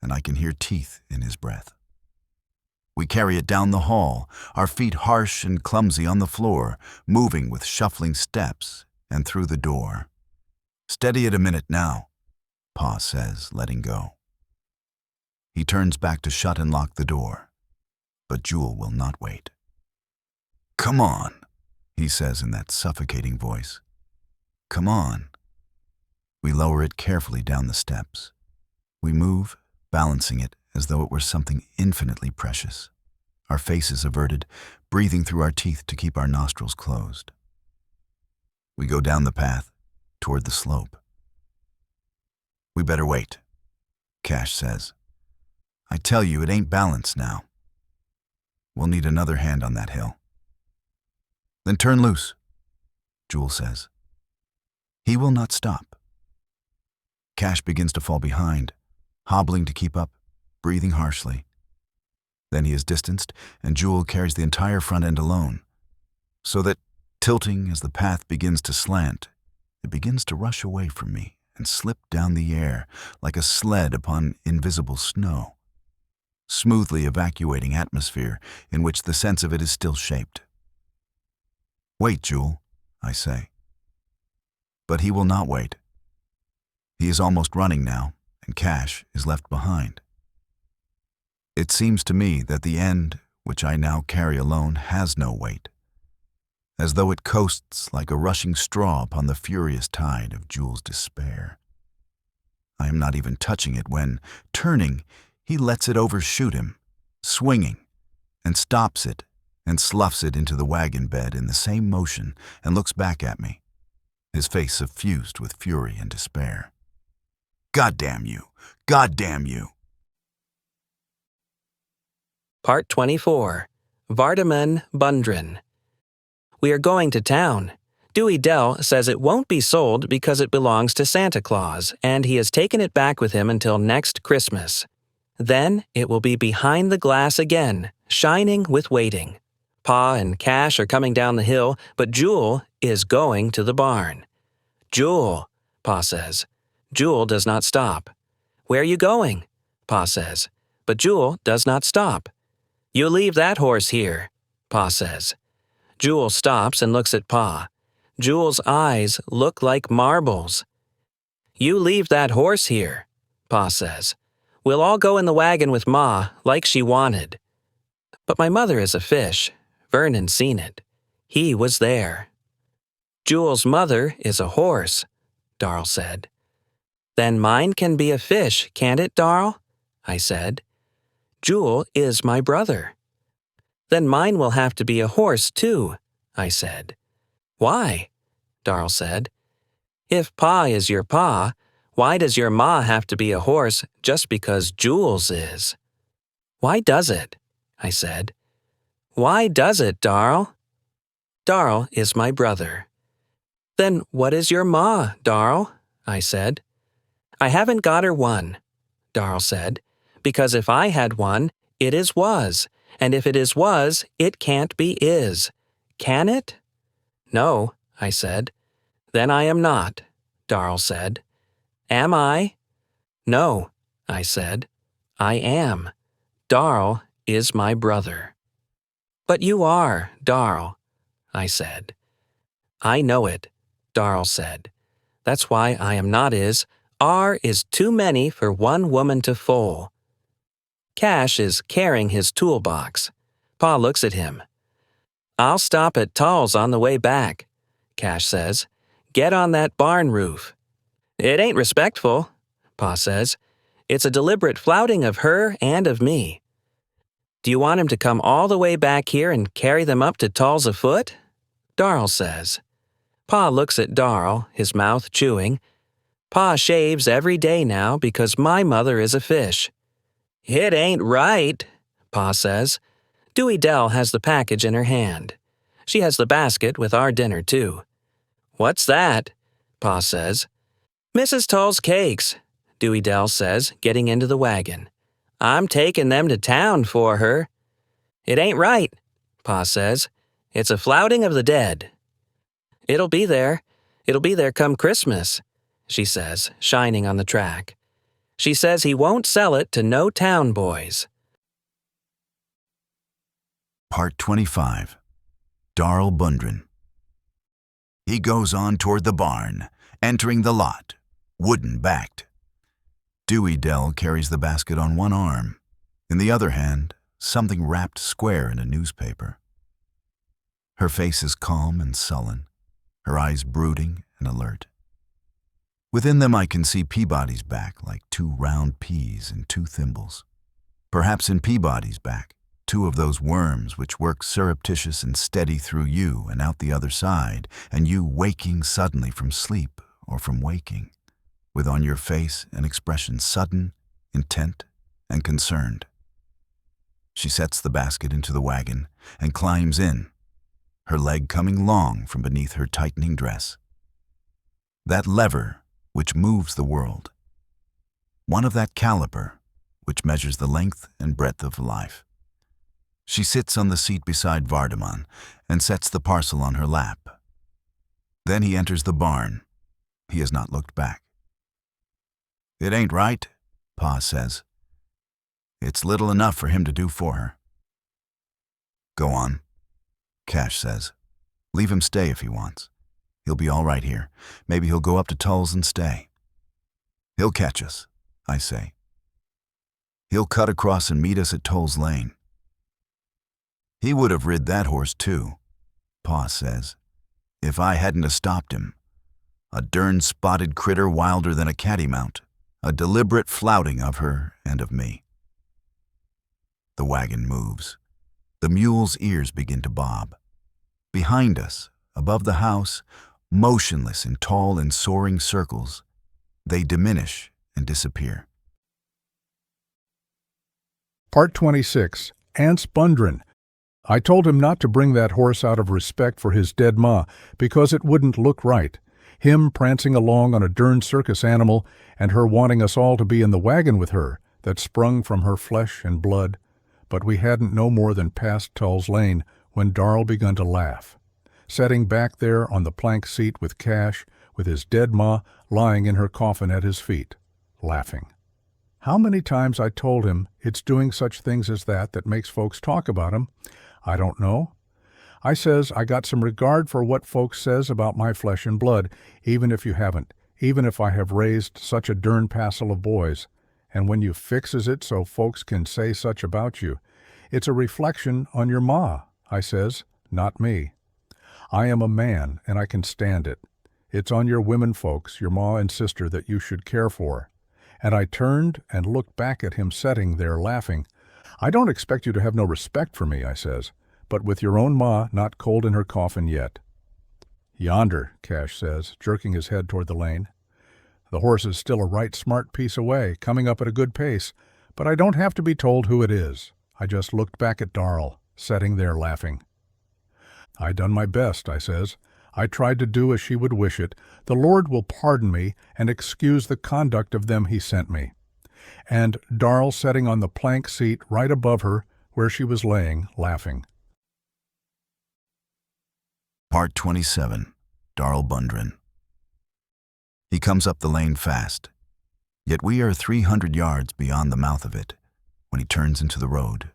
and I can hear teeth in his breath. We carry it down the hall, our feet harsh and clumsy on the floor, moving with shuffling steps, and through the door. Steady it a minute now, Pa says, letting go. He turns back to shut and lock the door, but Jewel will not wait. Come on, he says in that suffocating voice. Come on. We lower it carefully down the steps. We move, balancing it as though it were something infinitely precious, our faces averted, breathing through our teeth to keep our nostrils closed. We go down the path, toward the slope. We better wait, Cash says. I tell you, it ain't balanced now. We'll need another hand on that hill. Then turn loose, Jewel says. He will not stop. Cash begins to fall behind, hobbling to keep up, breathing harshly. Then he is distanced, and Jewel carries the entire front end alone, so that, tilting as the path begins to slant, it begins to rush away from me and slip down the air like a sled upon invisible snow, smoothly evacuating atmosphere in which the sense of it is still shaped. Wait, Jewel, I say. But he will not wait. He is almost running now, and Cash is left behind. It seems to me that the end, which I now carry alone, has no weight, as though it coasts like a rushing straw upon the furious tide of Jewel's despair. I am not even touching it when, turning, he lets it overshoot him, swinging, and stops it and sloughs it into the wagon bed in the same motion and looks back at me, his face suffused with fury and despair. God damn you! God damn you! Part 24. Vardaman, Bundren. We are going to town. Dewey Dell says it won't be sold because it belongs to Santa Claus, and he has taken it back with him until next Christmas. Then it will be behind the glass again, shining with waiting. Pa and Cash are coming down the hill, but Jewel is going to the barn. Jewel, Pa says. Jewel does not stop. Where are you going? Pa says. But Jewel does not stop. You leave that horse here, Pa says. Jewel stops and looks at Pa. Jewel's eyes look like marbles. You leave that horse here, Pa says. We'll all go in the wagon with Ma, like she wanted. But my mother is a fish. Vernon's seen it. He was there. Jewel's mother is a horse, Darl said. Then mine can be a fish, can't it, Darl? I said. Jewel is my brother. Then mine will have to be a horse, too, I said. Why? Darl said. If Pa is your pa, why does your ma have to be a horse just because Jewel's is? Why does it? I said. Why does it, Darl? Darl is my brother. Then what is your ma, Darl? I said. I haven't got her one, Darl said, because if I had one, it is was, and if it is was, it can't be is. Can it? No, I said. Then I am not, Darl said. Am I? No, I said. I am. Darl is my brother. But you are, Darl, I said. I know it, Darl said. That's why I am not is. Are is too many for one woman to foal. Cash is carrying his toolbox. Pa looks at him. I'll stop at Tull's on the way back, Cash says. Get on that barn roof. It ain't respectful, Pa says. It's a deliberate flouting of her and of me. Do you want him to come all the way back here and carry them up to Tull's afoot? Darl says. Pa looks at Darl, his mouth chewing. Pa shaves every day now because my mother is a fish. It ain't right, Pa says. Dewey Dell has the package in her hand. She has the basket with our dinner, too. What's that? Pa says. Mrs. Tull's cakes, Dewey Dell says, getting into the wagon. I'm taking them to town for her. It ain't right, Pa says. It's a flouting of the dead. It'll be there. It'll be there come Christmas, she says, shining on the track. She says he won't sell it to no town boys. Part 25. Darl Bundren. He goes on toward the barn, entering the lot, wooden-backed. Dewey Dell carries the basket on one arm. In the other hand, something wrapped square in a newspaper. Her face is calm and sullen, her eyes brooding and alert. Within them I can see Peabody's back like two round peas in two thimbles. Perhaps in Peabody's back, two of those worms which work surreptitious and steady through you and out the other side, and you waking suddenly from sleep or from waking, with on your face an expression sudden, intent, and concerned. She sets the basket into the wagon and climbs in, her leg coming long from beneath her tightening dress. That lever which moves the world, one of that caliper which measures the length and breadth of life. She sits on the seat beside Vardaman and sets the parcel on her lap. Then he enters the barn. He has not looked back. It ain't right, Pa says. It's little enough for him to do for her. Go on, Cash says. Leave him stay if he wants. He'll be all right here. Maybe he'll go up to Tull's and stay. He'll catch us, I say. He'll cut across and meet us at Tull's Lane. He would have rid that horse too, Pa says, if I hadn't a stopped him. A dern spotted critter wilder than a cattymount, a deliberate flouting of her and of me. The wagon moves. The mule's ears begin to bob. Behind us, above the house, motionless in tall and soaring circles, they diminish and disappear. Part 26. Anse Bundren. I told him not to bring that horse out of respect for his dead ma, because it wouldn't look right. Him prancing along on a dern circus animal, and her wanting us all to be in the wagon with her, that sprung from her flesh and blood. But we hadn't no more than passed Tull's Lane when Darl begun to laugh, sitting back there on the plank seat with Cash, with his dead ma lying in her coffin at his feet, laughing. How many times I told him it's doing such things as that makes folks talk about him, I don't know. I says I got some regard for what folks says about my flesh and blood, even if you haven't, even if I have raised such a dern passel of boys. And when you fixes it so folks can say such about you, it's a reflection on your ma, I says, not me. I am a man, and I can stand it. It's on your women folks, your ma and sister, that you should care for. And I turned and looked back at him setting there laughing. I don't expect you to have no respect for me, I says, but with your own ma not cold in her coffin yet. Yonder, Cash says, jerking his head toward the lane. The horse is still a right smart piece away, coming up at a good pace, but I don't have to be told who it is. I just looked back at Darl, setting there laughing. I done my best, I says. I tried to do as she would wish it. The Lord will pardon me and excuse the conduct of them he sent me. And Darl sitting on the plank seat right above her, where she was laying, laughing. Part 27. Darl Bundren. He comes up the lane fast, yet we are 300 yards beyond the mouth of it when he turns into the road,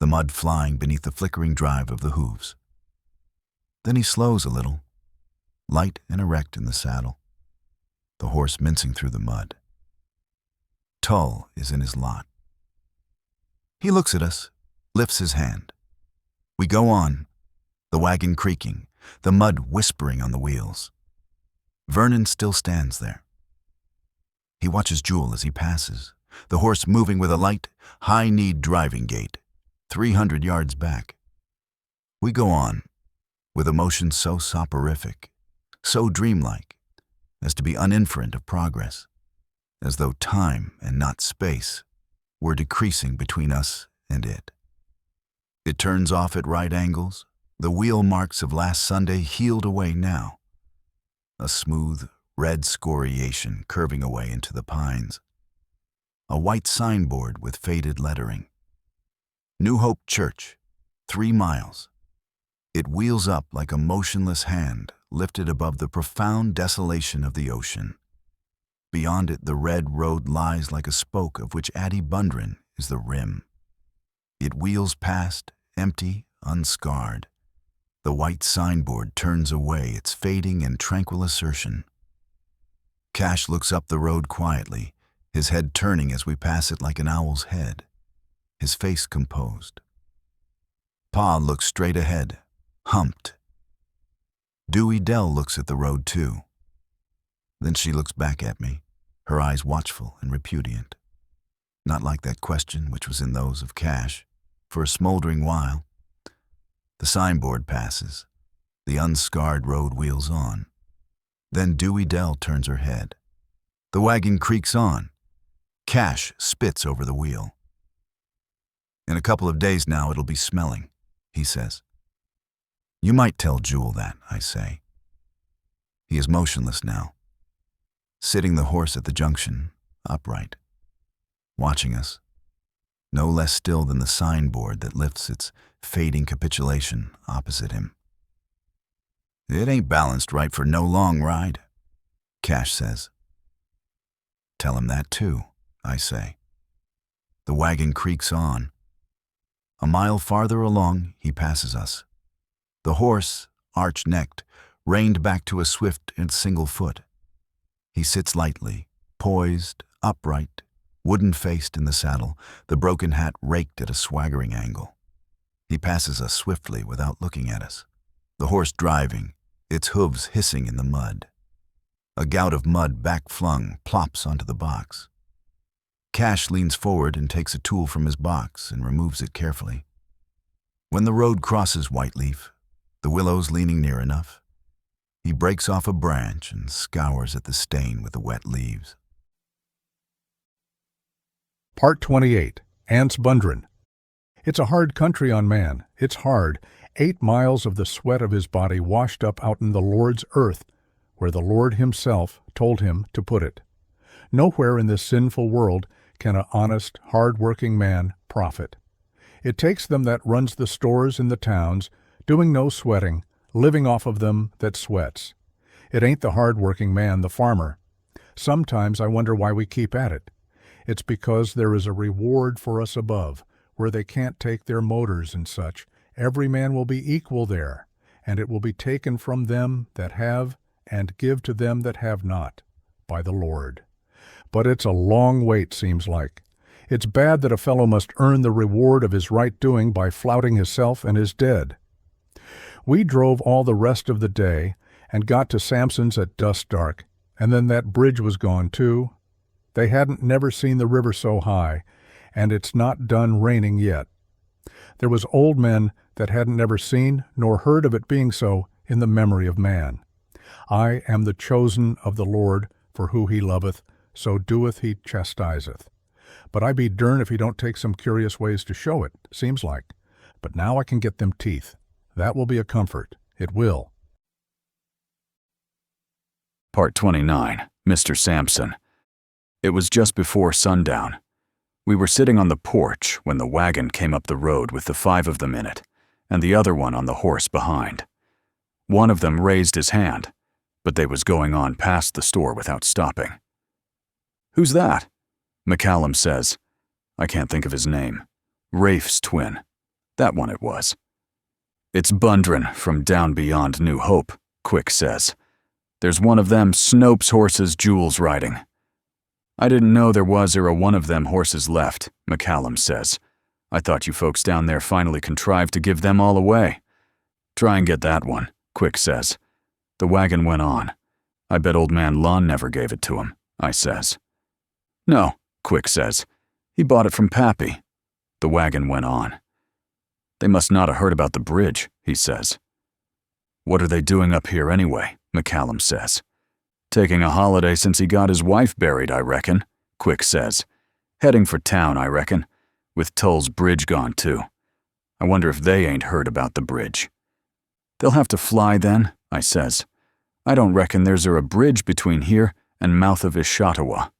the mud flying beneath the flickering drive of the hooves. Then he slows a little, light and erect in the saddle, the horse mincing through the mud. Tull is in his lot. He looks at us, lifts his hand. We go on, the wagon creaking, the mud whispering on the wheels. Vernon still stands there. He watches Jewel as he passes, the horse moving with a light, high-kneed driving gait, 300 yards back. We go on, with emotion so soporific, so dreamlike, as to be uninferent of progress, as though time and not space were decreasing between us and it. It turns off at right angles, the wheel marks of last Sunday healed away now, a smooth, red scoriation curving away into the pines. A white signboard with faded lettering. New Hope Church, 3 miles. It wheels up like a motionless hand lifted above the profound desolation of the ocean. Beyond it, the red road lies like a spoke of which Addie Bundren is the rim. It wheels past, empty, unscarred. The white signboard turns away its fading and tranquil assertion. Cash looks up the road quietly, his head turning as we pass it like an owl's head, his face composed. Pa looks straight ahead, humped. Dewey Dell looks at the road too. Then she looks back at me, her eyes watchful and repudiant. Not like that question which was in those of Cash, for a smoldering while. The signboard passes. The unscarred road wheels on. Then Dewey Dell turns her head. The wagon creaks on. Cash spits over the wheel. In a couple of days now it'll be smelling, he says. You might tell Jewel that, I say. He is motionless now, sitting the horse at the junction, upright, watching us, no less still than the signboard that lifts its fading capitulation opposite him. It ain't balanced right for no long ride, Cash says. Tell him that too, I say. The wagon creaks on. A mile farther along, he passes us. The horse, arch-necked, reined back to a swift and single foot. He sits lightly, poised, upright, wooden-faced in the saddle, the broken hat raked at a swaggering angle. He passes us swiftly without looking at us, the horse driving, its hooves hissing in the mud. A gout of mud back-flung plops onto the box. Cash leans forward and takes a tool from his box and removes it carefully. When the road crosses Whiteleaf, the willows leaning near enough, he breaks off a branch and scours at the stain with the wet leaves. Part 28. Anse Bundren. It's a hard country on man. It's hard. 8 miles of the sweat of his body washed up out in the Lord's earth, where the Lord himself told him to put it. Nowhere in this sinful world can an honest, hard-working man profit. It takes them that runs the stores in the towns, doing no sweating, living off of them that sweats. It ain't the hard-working man, the farmer. Sometimes I wonder why we keep at it. It's because there is a reward for us above, where they can't take their motors and such. Every man will be equal there, and it will be taken from them that have and give to them that have not, by the Lord. But it's a long wait, seems like. It's bad that a fellow must earn the reward of his right doing by flouting himself and his dead. We drove all the rest of the day and got to Samson's at dusk dark, and then that bridge was gone too. They hadn't never seen the river so high, and it's not done raining yet. There was old men that hadn't never seen nor heard of it being so in the memory of man. I am the chosen of the Lord, for who he loveth, so doeth he chastiseth. But I be dern if he don't take some curious ways to show it, seems like. But now I can get them teeth. That will be a comfort. It will. Part 29, Mr. Samson. It was just before sundown. We were sitting on the porch when the wagon came up the road with the 5 of them in it, and the other one on the horse behind. One of them raised his hand, but they was going on past the store without stopping. "Who's that?" McCallum says. I can't think of his name. Rafe's twin. That one it was. "It's Bundren from down beyond New Hope," Quick says. "There's one of them Snopes horses Jules riding." "I didn't know there was or a one of them horses left," McCallum says. "I thought you folks down there finally contrived to give them all away." "Try and get that one," Quick says. The wagon went on. "I bet old man Lon never gave it to him," I says. "No," Quick says. "He bought it from Pappy." The wagon went on. "They must not have heard about the bridge," he says. "What are they doing up here anyway?" McCallum says. "Taking a holiday since he got his wife buried, I reckon," Quick says. "Heading for town, I reckon, with Tull's bridge gone too. I wonder if they ain't heard about the bridge." "They'll have to fly then," I says. "I don't reckon there's a bridge between here and mouth of Ishattawa."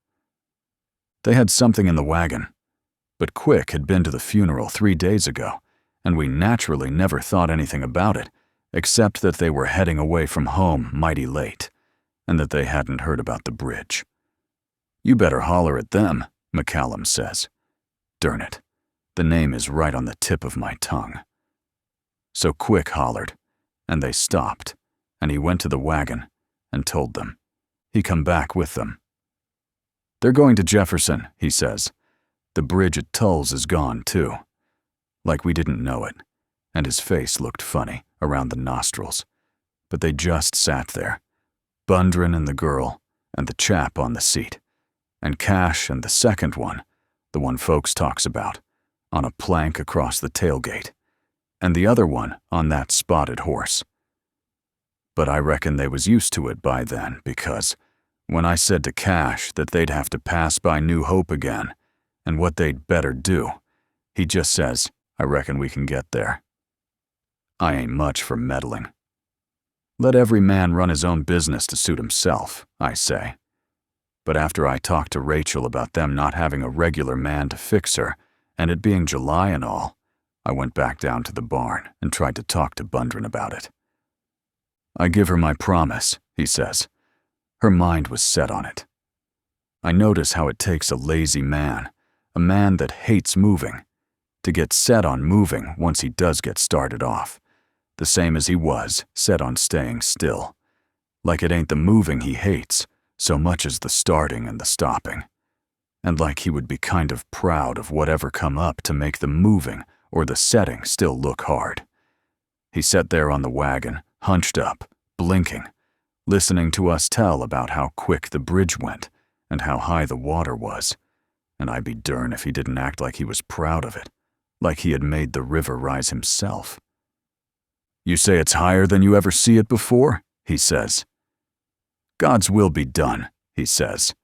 They had something in the wagon, but Quick had been to the funeral 3 days ago, and we naturally never thought anything about it, except that they were heading away from home mighty late, and that they hadn't heard about the bridge. "You better holler at them," McCallum says. Darn it, the name is right on the tip of my tongue. So Quick hollered, and they stopped, and he went to the wagon and told them. He come back with them. "They're going to Jefferson," he says. "The bridge at Tull's is gone too." Like we didn't know it, and his face looked funny around the nostrils. But they just sat there, Bundren and the girl, and the chap on the seat, and Cash and the second one, the one folks talks about, on a plank across the tailgate, and the other one on that spotted horse. But I reckon they was used to it by then, because when I said to Cash that they'd have to pass by New Hope again, and what they'd better do, he just says, "I reckon we can get there." I ain't much for meddling. Let every man run his own business to suit himself, I say. But after I talked to Rachel about them not having a regular man to fix her, and it being July and all, I went back down to the barn and tried to talk to Bundren about it. "I give her my promise," he says. Her mind was set on it. I notice how it takes a lazy man, a man that hates moving, to get set on moving once he does get started off, the same as he was set on staying still. Like it ain't the moving he hates, so much as the starting and the stopping. And like he would be kind of proud of whatever come up to make the moving or the setting still look hard. He sat there on the wagon, hunched up, blinking, listening to us tell about how quick the bridge went and how high the water was, and I be dern if he didn't act like he was proud of it, like he had made the river rise himself. "You say it's higher than you ever see it before?" he says. "God's will be done," he says.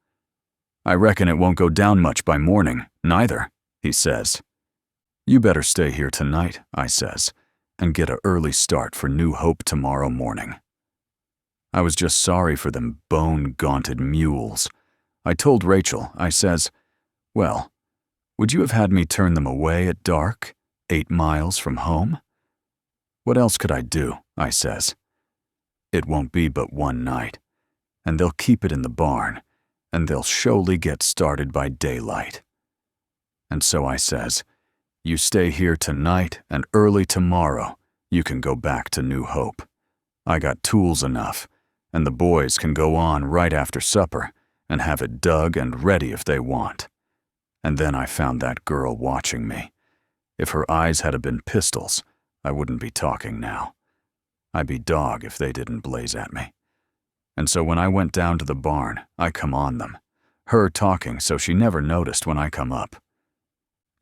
"I reckon it won't go down much by morning, neither," he says. You better stay here tonight, I says, and get an early start for New Hope tomorrow morning. I was just sorry for them bone-gaunted mules. I told Rachel, I says, well, would you have had me turn them away at dark, 8 miles from home? What else could I do, I says. It won't be but one night, and they'll keep it in the barn, and they'll surely get started by daylight. And so I says, you stay here tonight, and early tomorrow you can go back to New Hope. I got tools enough, and the boys can go on right after supper and have it dug and ready if they want. And then I found that girl watching me. If her eyes had been pistols, I wouldn't be talking now. I'd be dog if they didn't blaze at me. And so when I went down to the barn, I come on them, her talking so she never noticed when I come up.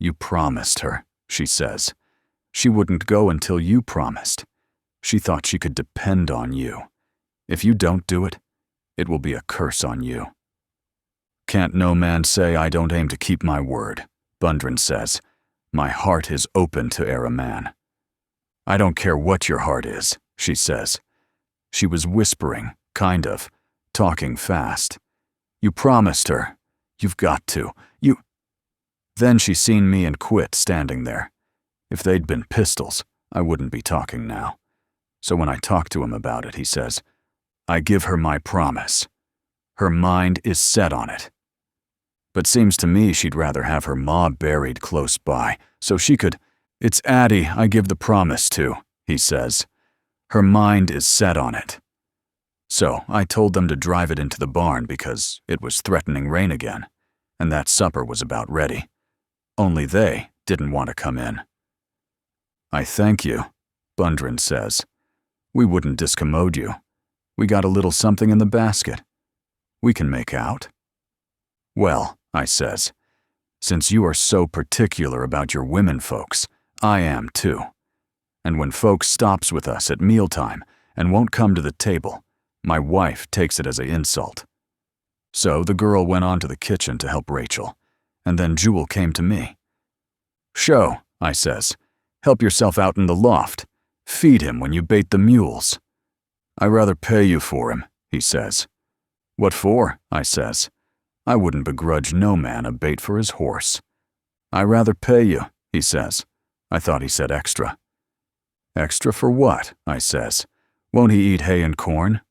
You promised her, she says. She wouldn't go until you promised. She thought she could depend on you. If you don't do it, it will be a curse on you. Can't no man say I don't aim to keep my word, Bundren says. My heart is open to e'er a man. I don't care what your heart is, she says. She was whispering, kind of, talking fast. You promised her. You've got to. Then she seen me and quit standing there. If they'd been pistols, I wouldn't be talking now. So when I talked to him about it, he says, I give her my promise. Her mind is set on it. But seems to me she'd rather have her ma buried close by, so she could. It's Addie I give the promise to, he says. Her mind is set on it. So I told them to drive it into the barn because it was threatening rain again, and that supper was about ready. Only they didn't want to come in. I thank you, Bundren says. We wouldn't discommode you. We got a little something in the basket. We can make out. Well, I says, since you are so particular about your women folks, I am too. And when folks stops with us at mealtime and won't come to the table, my wife takes it as an insult. So the girl went on to the kitchen to help Rachel, and then Jewel came to me. Show, I says, help yourself out in the loft. Feed him when you bait the mules. I rather pay you for him, he says. What for? I says. I wouldn't begrudge no man a bait for his horse. I rather pay you, he says. I thought he said extra. Extra for what? I says. Won't he eat hay and corn?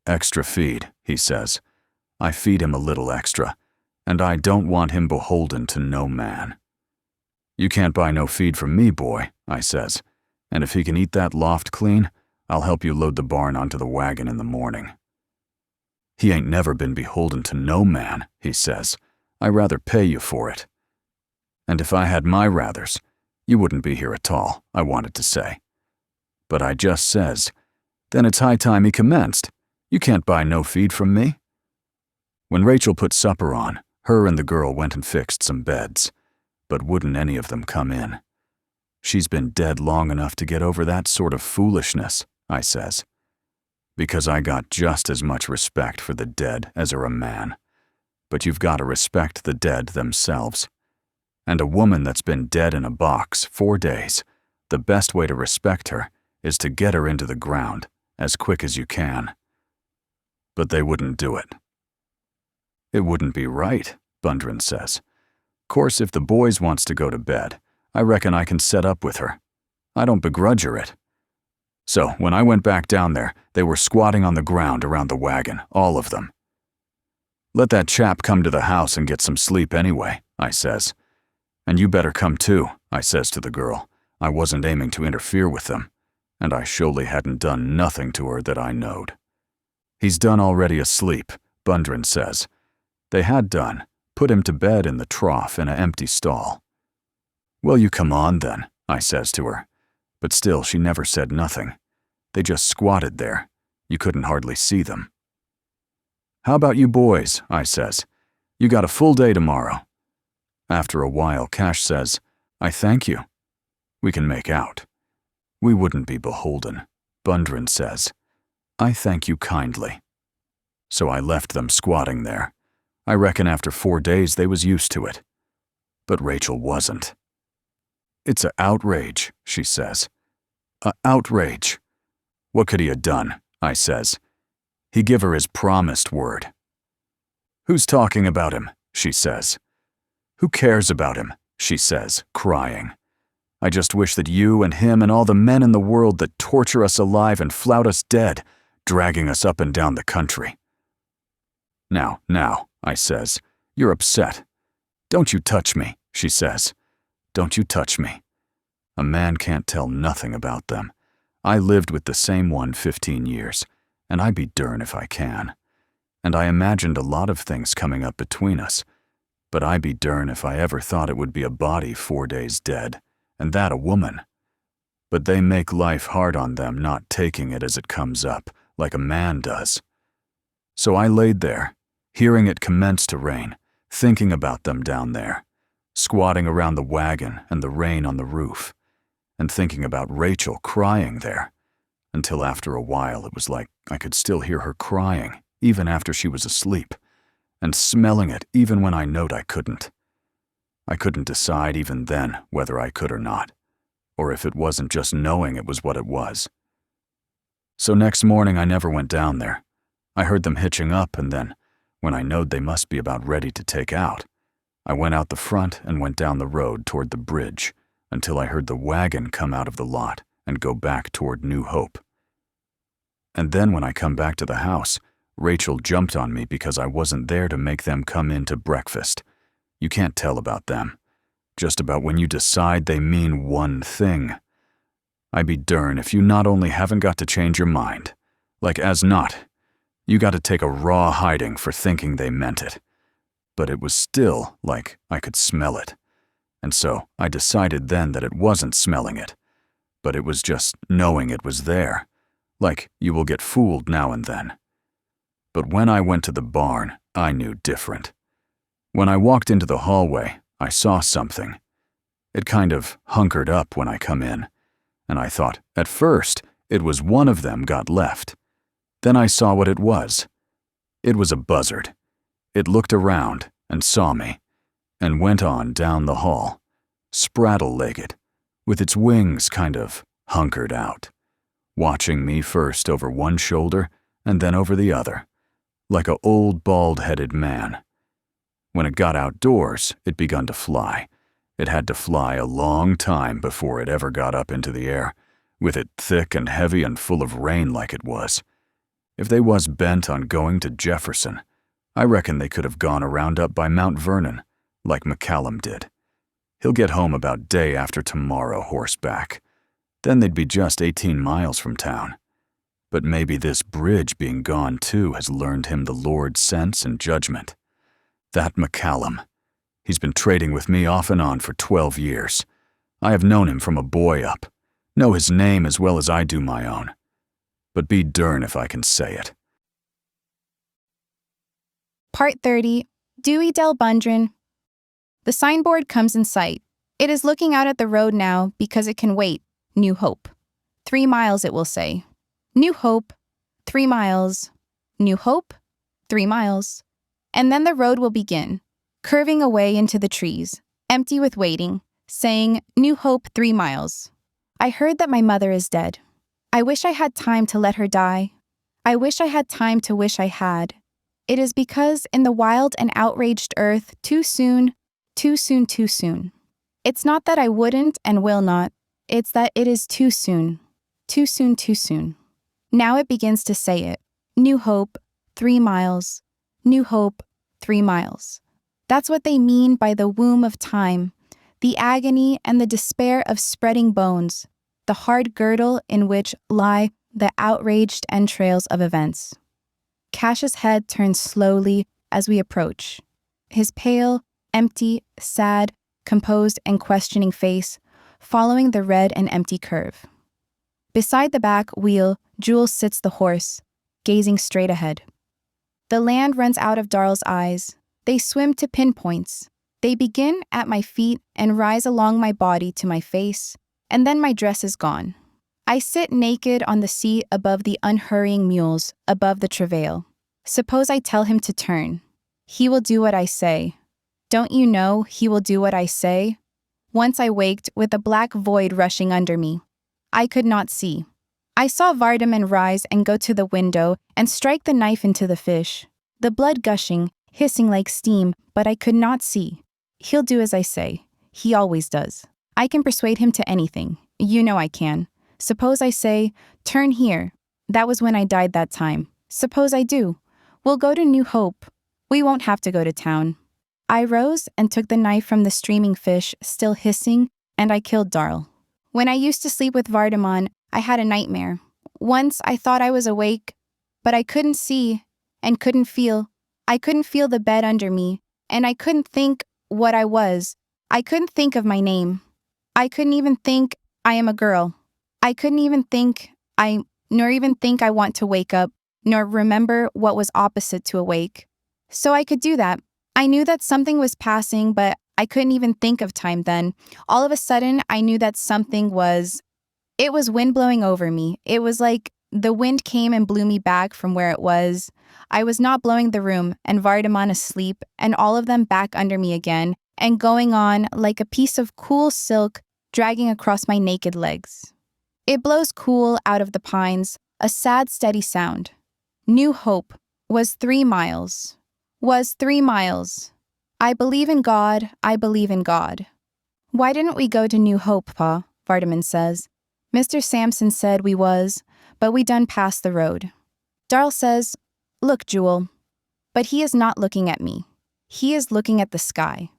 Extra feed, he says. I feed him a little extra, and I don't want him beholden to no man. You can't buy no feed from me, boy, I says, and if he can eat that loft clean, I'll help you load the barn onto the wagon in the morning. He ain't never been beholden to no man, he says. I rather pay you for it. And if I had my rathers, you wouldn't be here at all, I wanted to say. But I just says, then it's high time he commenced. You can't buy no feed from me. When Rachel put supper on, her and the girl went and fixed some beds, but wouldn't any of them come in. She's been dead long enough to get over that sort of foolishness, I says. Because I got just as much respect for the dead as are a man. But you've got to respect the dead themselves. And a woman that's been dead in a box 4 days, the best way to respect her is to get her into the ground as quick as you can. But they wouldn't do it. It wouldn't be right, Bundren says. Course, if the boys wants to go to bed, I reckon I can set up with her. I don't begrudge her it. So when I went back down there, they were squatting on the ground around the wagon, all of them. Let that chap come to the house and get some sleep anyway, I says. And you better come too, I says to the girl. I wasn't aiming to interfere with them, and I surely hadn't done nothing to her that I knowed. He's done already asleep, Bundren says. They had done, put him to bed in the trough in an empty stall. Well, you come on then, I says to her. But still she never said nothing. They just squatted there. You couldn't hardly see them. How about you boys, I says. You got a full day tomorrow. After a while, Cash says, I thank you. We can make out. We wouldn't be beholden, Bundren says. I thank you kindly. So I left them squatting there. I reckon after 4 days they was used to it. But Rachel wasn't. It's a outrage, she says. A outrage. What could he have done? I says. He give her his promised word. Who's talking about him? She says. Who cares about him? She says, crying. I just wish that you and him and all the men in the world that torture us alive and flout us dead, dragging us up and down the country. Now, I says, you're upset. Don't you touch me, she says. Don't you touch me. A man can't tell nothing about them. I lived with the same one 15 years, and I be dern if I can. And I imagined a lot of things coming up between us, but I be dern if I ever thought it would be a body 4 days dead, and that a woman. But they make life hard on them not taking it as it comes up, like a man does. So I laid there, hearing it commence to rain, thinking about them down there, squatting around the wagon and the rain on the roof, and thinking about Rachel crying there, until after a while it was like I could still hear her crying, even after she was asleep, and smelling it even when I knowed I couldn't. I couldn't decide even then whether I could or not, or if it wasn't just knowing it was what it was. So next morning I never went down there. I heard them hitching up, and then, when I knowed they must be about ready to take out, I went out the front and went down the road toward the bridge until I heard the wagon come out of the lot and go back toward New Hope. And then when I come back to the house, Rachel jumped on me because I wasn't there to make them come in to breakfast. You can't tell about them. Just about when you decide they mean one thing. I be dern if you not only haven't got to change your mind, like as not, you got to take a raw hiding for thinking they meant it. But it was still like I could smell it. And so I decided then that it wasn't smelling it, but it was just knowing it was there, like you will get fooled now and then. But when I went to the barn, I knew different. When I walked into the hallway, I saw something. It kind of hunkered up when I come in, and I thought, at first, it was one of them got left. Then I saw what it was. It was a buzzard. It looked around and saw me, and went on down the hall, spraddle-legged, with its wings kind of hunkered out, watching me first over one shoulder and then over the other, like a old bald-headed man. When it got outdoors, it begun to fly. It had to fly a long time before it ever got up into the air, with it thick and heavy and full of rain like it was. If they was bent on going to Jefferson, I reckon they could have gone around up by Mount Vernon, like McCallum did. He'll get home about day after tomorrow horseback. Then they'd be just 18 miles from town. But maybe this bridge being gone too has learned him the Lord's sense and judgment. That McCallum. He's been trading with me off and on for 12 years. I have known him from a boy up, know his name as well as I do my own. But be dern if I can say it. Part 30, Dewey Dell Bundren. The signboard comes in sight. It is looking out at the road now because it can wait. New Hope. 3 miles, it will say. New Hope, 3 miles. New Hope, 3 miles. And then the road will begin, curving away into the trees, empty with waiting, saying, New Hope, 3 miles. I heard that my mother is dead. I wish I had time to let her die. I wish I had time to wish I had. It is because in the wild and outraged earth, too soon, too soon, too soon. It's not that I wouldn't and will not. It's that it is too soon. Too soon, too soon. Now it begins to say it. New Hope, 3 miles. New Hope, 3 miles. That's what they mean by the womb of time, the agony and the despair of spreading bones, the hard girdle in which lie the outraged entrails of events. Cash's head turns slowly as we approach. His pale, empty, sad, composed and questioning face following the red and empty curve. Beside the back wheel, Jules sits the horse, gazing straight ahead. The land runs out of Darl's eyes. They swim to pinpoints. They begin at my feet and rise along my body to my face, and then my dress is gone. I sit naked on the seat above the unhurrying mules, above the travail. Suppose I tell him to turn. He will do what I say. Don't you know he will do what I say? Once I waked with a black void rushing under me. I could not see. I saw Vardaman rise and go to the window and strike the knife into the fish. The blood gushing, hissing like steam, but I could not see. He'll do as I say. He always does. I can persuade him to anything. You know I can. Suppose I say, turn here. That was when I died that time. Suppose I do. We'll go to New Hope. We won't have to go to town. I rose and took the knife from the streaming fish, still hissing, and I killed Darl. When I used to sleep with Vardaman, I had a nightmare. Once I thought I was awake, but I couldn't see and couldn't feel. I couldn't feel the bed under me, and I couldn't think what I was. I couldn't think of my name. I couldn't even think I am a girl. I couldn't even think nor even think I want to wake up, nor remember what was opposite to awake. So I could do that. I knew that something was passing, but I couldn't even think of time then. All of a sudden, I knew that something was... It was wind blowing over me. It was like the wind came and blew me back from where it was. I was not blowing the room, and Vardaman asleep, and all of them back under me again, and going on like a piece of cool silk dragging across my naked legs. It blows cool out of the pines, a sad, steady sound. New Hope was 3 miles. Was 3 miles. I believe in God, I believe in God. Why didn't we go to New Hope, Pa? Vardaman says. Mr. Samson said we was, but we done passed the road. Darl says, look, Jewel. But he is not looking at me. He is looking at the sky.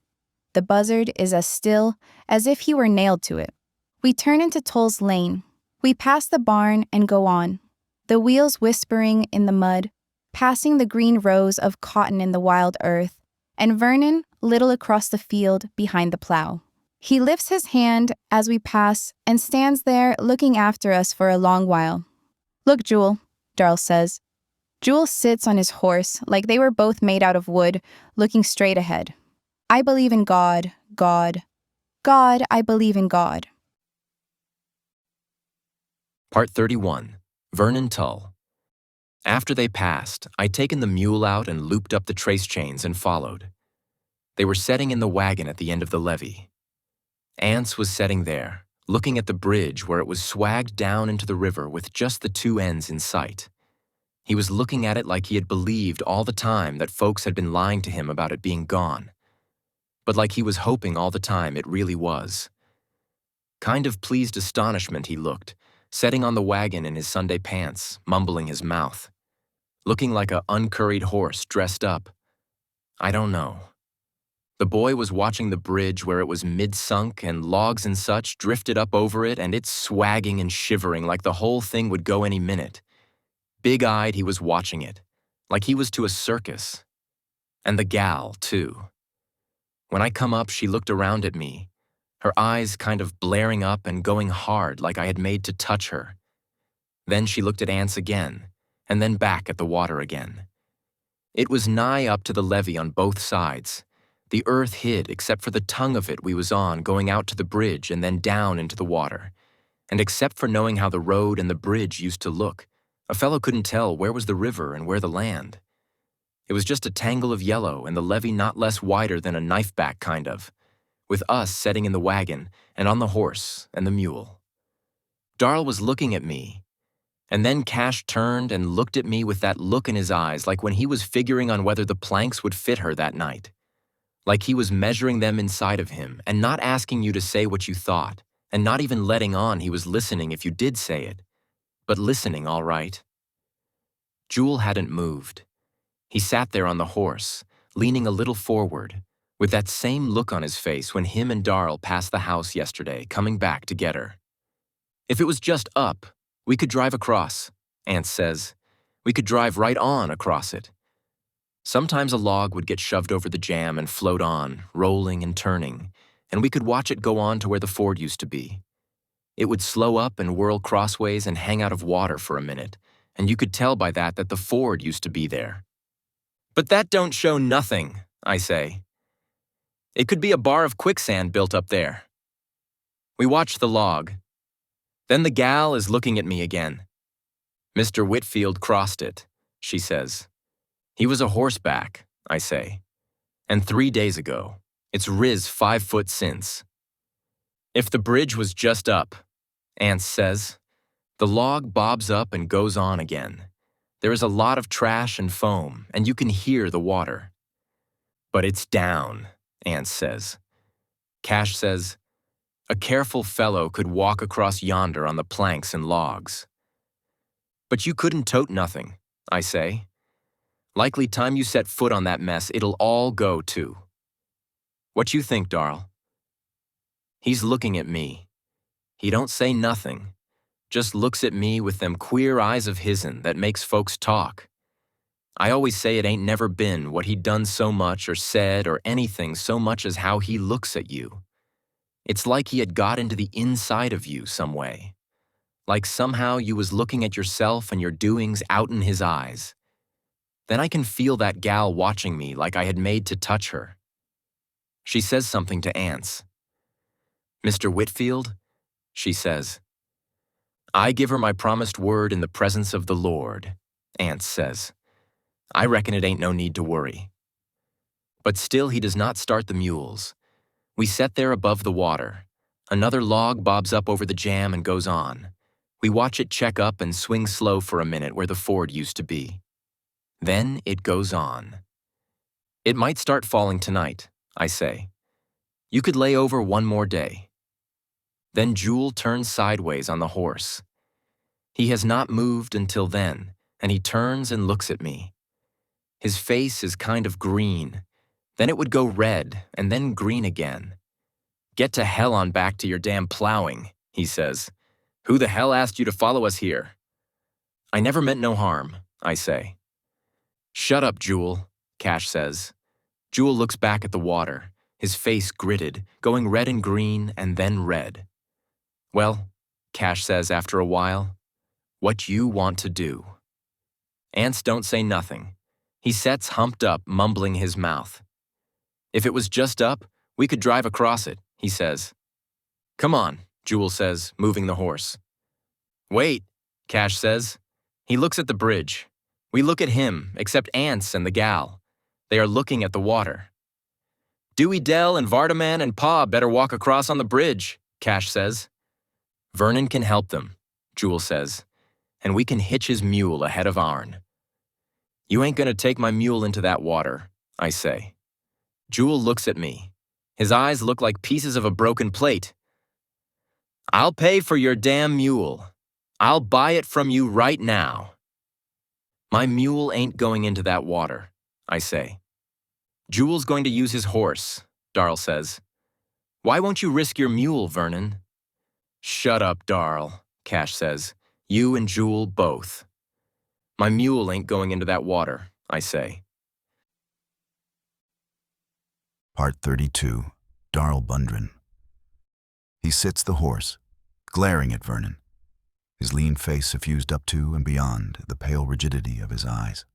The buzzard is as still as if he were nailed to it. We turn into Tull's lane. We pass the barn and go on. The wheels whispering in the mud, passing the green rows of cotton in the wild earth, and Vernon little across the field behind the plow. He lifts his hand as we pass and stands there looking after us for a long while. Look, Jewel, Darl says. Jewel sits on his horse like they were both made out of wood, looking straight ahead. I believe in God, God. God, I believe in God. Part 31. Vernon Tull. After they passed, I'd taken the mule out and looped up the trace chains and followed. They were setting in the wagon at the end of the levee. Anse was sitting there, looking at the bridge where it was swagged down into the river with just the 2 ends in sight. He was looking at it like he had believed all the time that folks had been lying to him about it being gone, but like he was hoping all the time it really was. Kind of pleased astonishment he looked, setting on the wagon in his Sunday pants, mumbling his mouth, looking like a uncurried horse dressed up. I don't know. The boy was watching the bridge where it was mid-sunk and logs and such drifted up over it, and it's swagging and shivering like the whole thing would go any minute. Big-eyed, he was watching it, like he was to a circus. And the gal, too. When I come up, she looked around at me, her eyes kind of blaring up and going hard like I had made to touch her. Then she looked at Anse again, and then back at the water again. It was nigh up to the levee on both sides. The earth hid except for the tongue of it we was on going out to the bridge and then down into the water. And except for knowing how the road and the bridge used to look, a fellow couldn't tell where was the river and where the land. It was just a tangle of yellow and the levee not less wider than a knife back kind of, with us setting in the wagon and on the horse and the mule. Darl was looking at me, and then Cash turned and looked at me with that look in his eyes like when he was figuring on whether the planks would fit her that night. Like he was measuring them inside of him and not asking you to say what you thought, and not even letting on he was listening if you did say it, but listening all right. Jewel hadn't moved. He sat there on the horse, leaning a little forward, with that same look on his face when him and Darl passed the house yesterday, coming back to get her. If it was just up, we could drive across, Anse says. We could drive right on across it. Sometimes a log would get shoved over the jam and float on, rolling and turning, and we could watch it go on to where the ford used to be. It would slow up and whirl crossways and hang out of water for a minute, and you could tell by that the ford used to be there. But that don't show nothing, I say. It could be a bar of quicksand built up there. We watch the log. Then the gal is looking at me again. Mr. Whitfield crossed it, she says. He was a horseback, I say. And 3 days ago. It's riz 5 foot since. If the bridge was just up, Anse says, the log bobs up and goes on again. There is a lot of trash and foam, and you can hear the water. But it's down, Anse says. Cash says, a careful fellow could walk across yonder on the planks and logs. But you couldn't tote nothing, I say. Likely time you set foot on that mess, it'll all go too. What you think, Darl? He's looking at me. He don't say nothing, just looks at me with them queer eyes of his'n that makes folks talk. I always say it ain't never been what he'd done so much or said or anything so much as how he looks at you. It's like he had got into the inside of you some way. Like somehow you was looking at yourself and your doings out in his eyes. Then I can feel that gal watching me like I had made to touch her. She says something to Anse. Mr. Whitfield, she says. I give her my promised word in the presence of the Lord, Anse says. I reckon it ain't no need to worry. But still he does not start the mules. We set there above the water. Another log bobs up over the jam and goes on. We watch it check up and swing slow for a minute where the ford used to be. Then it goes on. It might start falling tonight, I say. You could lay over one more day. Then Jewel turns sideways on the horse. He has not moved until then, and he turns and looks at me. His face is kind of green. Then it would go red, and then green again. Get to hell on back to your damn plowing, he says. Who the hell asked you to follow us here? I never meant no harm, I say. Shut up, Jewel, Cash says. Jewel looks back at the water, his face gritted, going red and green and then red. Well, Cash says after a while, what you want to do. Anse don't say nothing. He sets humped up, mumbling his mouth. If it was just up, we could drive across it, he says. Come on, Jewel says, moving the horse. Wait, Cash says. He looks at the bridge. We look at him, except Anse and the gal. They are looking at the water. Dewey Dell and Vardaman and Pa better walk across on the bridge, Cash says. Vernon can help them, Jewel says, and we can hitch his mule ahead of ourn. You ain't gonna take my mule into that water, I say. Jewel looks at me. His eyes look like pieces of a broken plate. I'll pay for your damn mule. I'll buy it from you right now. My mule ain't going into that water, I say. Jewel's going to use his horse, Darl says. Why won't you risk your mule, Vernon? Shut up, Darl, Cash says. You and Jewel both. My mule ain't going into that water, I say. Part 32, Darl Bundren. He sits the horse, glaring at Vernon, his lean face suffused up to and beyond the pale rigidity of his eyes.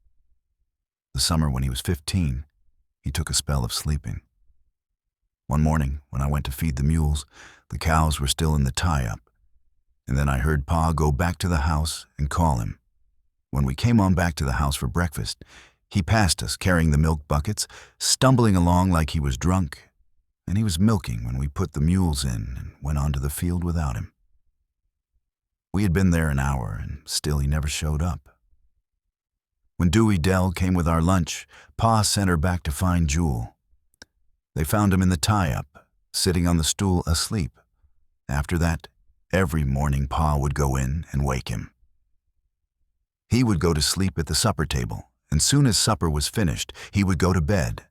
The summer when he was 15, he took a spell of sleeping. One morning, when I went to feed the mules, the cows were still in the tie-up, and then I heard Pa go back to the house and call him. When we came on back to the house for breakfast, he passed us carrying the milk buckets, stumbling along like he was drunk, and he was milking when we put the mules in and went on to the field without him. We had been there an hour, and still he never showed up. When Dewey Dell came with our lunch, Pa sent her back to find Jewel. They found him in the tie-up, sitting on the stool asleep. After that, every morning Pa would go in and wake him. He would go to sleep at the supper table, and soon as supper was finished, he would go to bed.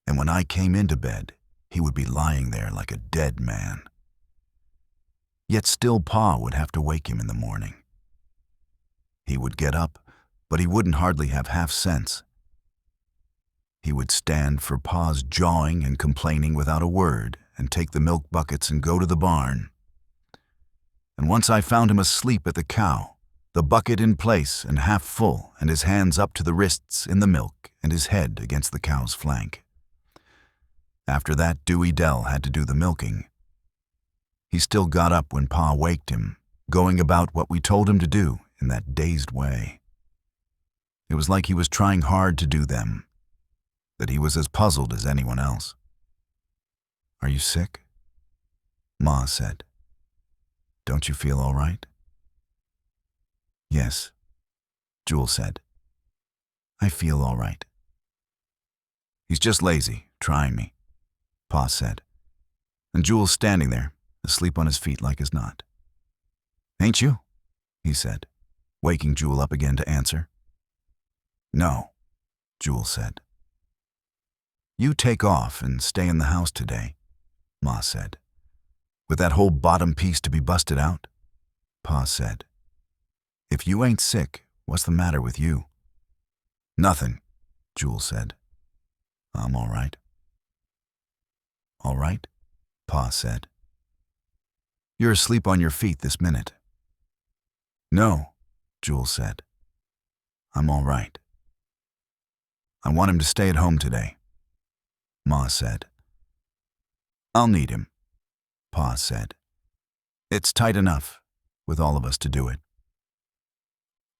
And when I came into bed, he would be lying there like a dead man. Yet still Pa would have to wake him in the morning. He would get up, but he wouldn't hardly have half sense. He would stand for Pa's jawing and complaining without a word and take the milk buckets and go to the barn. And once I found him asleep at the cow, the bucket in place and half full, and his hands up to the wrists in the milk and his head against the cow's flank. After that, Dewey Dell had to do the milking. He still got up when Pa waked him, going about what we told him to do in that dazed way. It was like he was trying hard to do them, that he was as puzzled as anyone else. "Are you sick?" Ma said. Don't you feel all right? Yes, Jewel said. I feel all right. He's just lazy, trying me, Pa said. And Jewel's standing there, asleep on his feet like as not. Ain't you? He said, waking Jewel up again to answer. No, Jewel said. You take off and stay in the house today, Ma said. With that whole bottom piece to be busted out? Pa said. If you ain't sick, what's the matter with you? Nothing, Jewel said. I'm all right. All right, Pa said. You're asleep on your feet this minute. No, Jewel said. I'm all right. I want him to stay at home today, Ma said. I'll need him, Pa said. It's tight enough, with all of us to do it.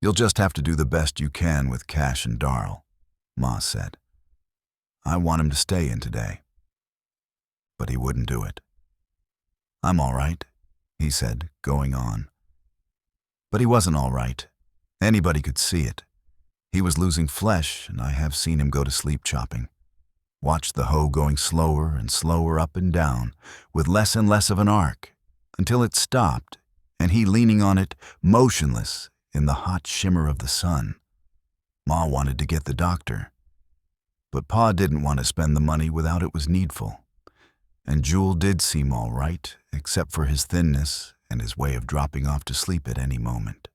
You'll just have to do the best you can with Cash and Darl, Ma said. I want him to stay in today. But he wouldn't do it. I'm all right, he said, going on. But he wasn't all right. Anybody could see it. He was losing flesh, and I have seen him go to sleep chopping. Watched the hoe going slower and slower up and down, with less and less of an arc, until it stopped, and he leaning on it, motionless in the hot shimmer of the sun. Ma wanted to get the doctor, but Pa didn't want to spend the money without it was needful. And Jewel did seem all right, except for his thinness and his way of dropping off to sleep at any moment.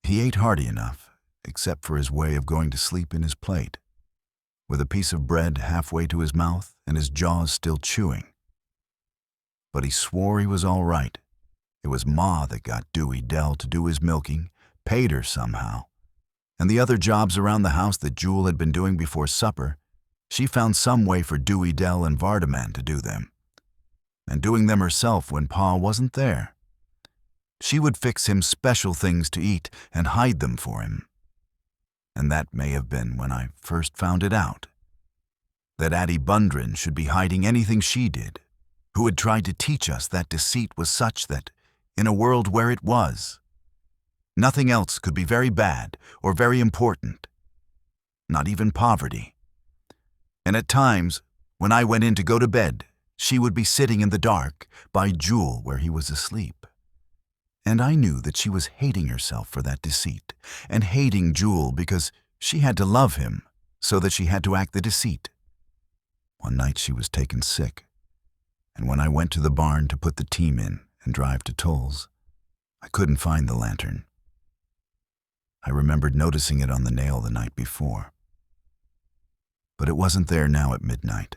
He ate hearty enough, except for his way of going to sleep in his plate, with a piece of bread halfway to his mouth and his jaws still chewing. But he swore he was all right. It was Ma that got Dewey Dell to do his milking, paid her somehow, and the other jobs around the house that Jewel had been doing before supper, she found some way for Dewey Dell and Vardaman to do them, and doing them herself when Pa wasn't there. She would fix him special things to eat and hide them for him. And that may have been when I first found it out, that Addie Bundren should be hiding anything she did, who had tried to teach us that deceit was such that, in a world where it was, nothing else could be very bad or very important, not even poverty. And at times, when I went in to go to bed, she would be sitting in the dark by Jewel where he was asleep. And I knew that she was hating herself for that deceit, and hating Jewel because she had to love him so that she had to act the deceit. One night she was taken sick, and when I went to the barn to put the team in and drive to Tull's, I couldn't find the lantern. I remembered noticing it on the nail the night before, but it wasn't there now at midnight.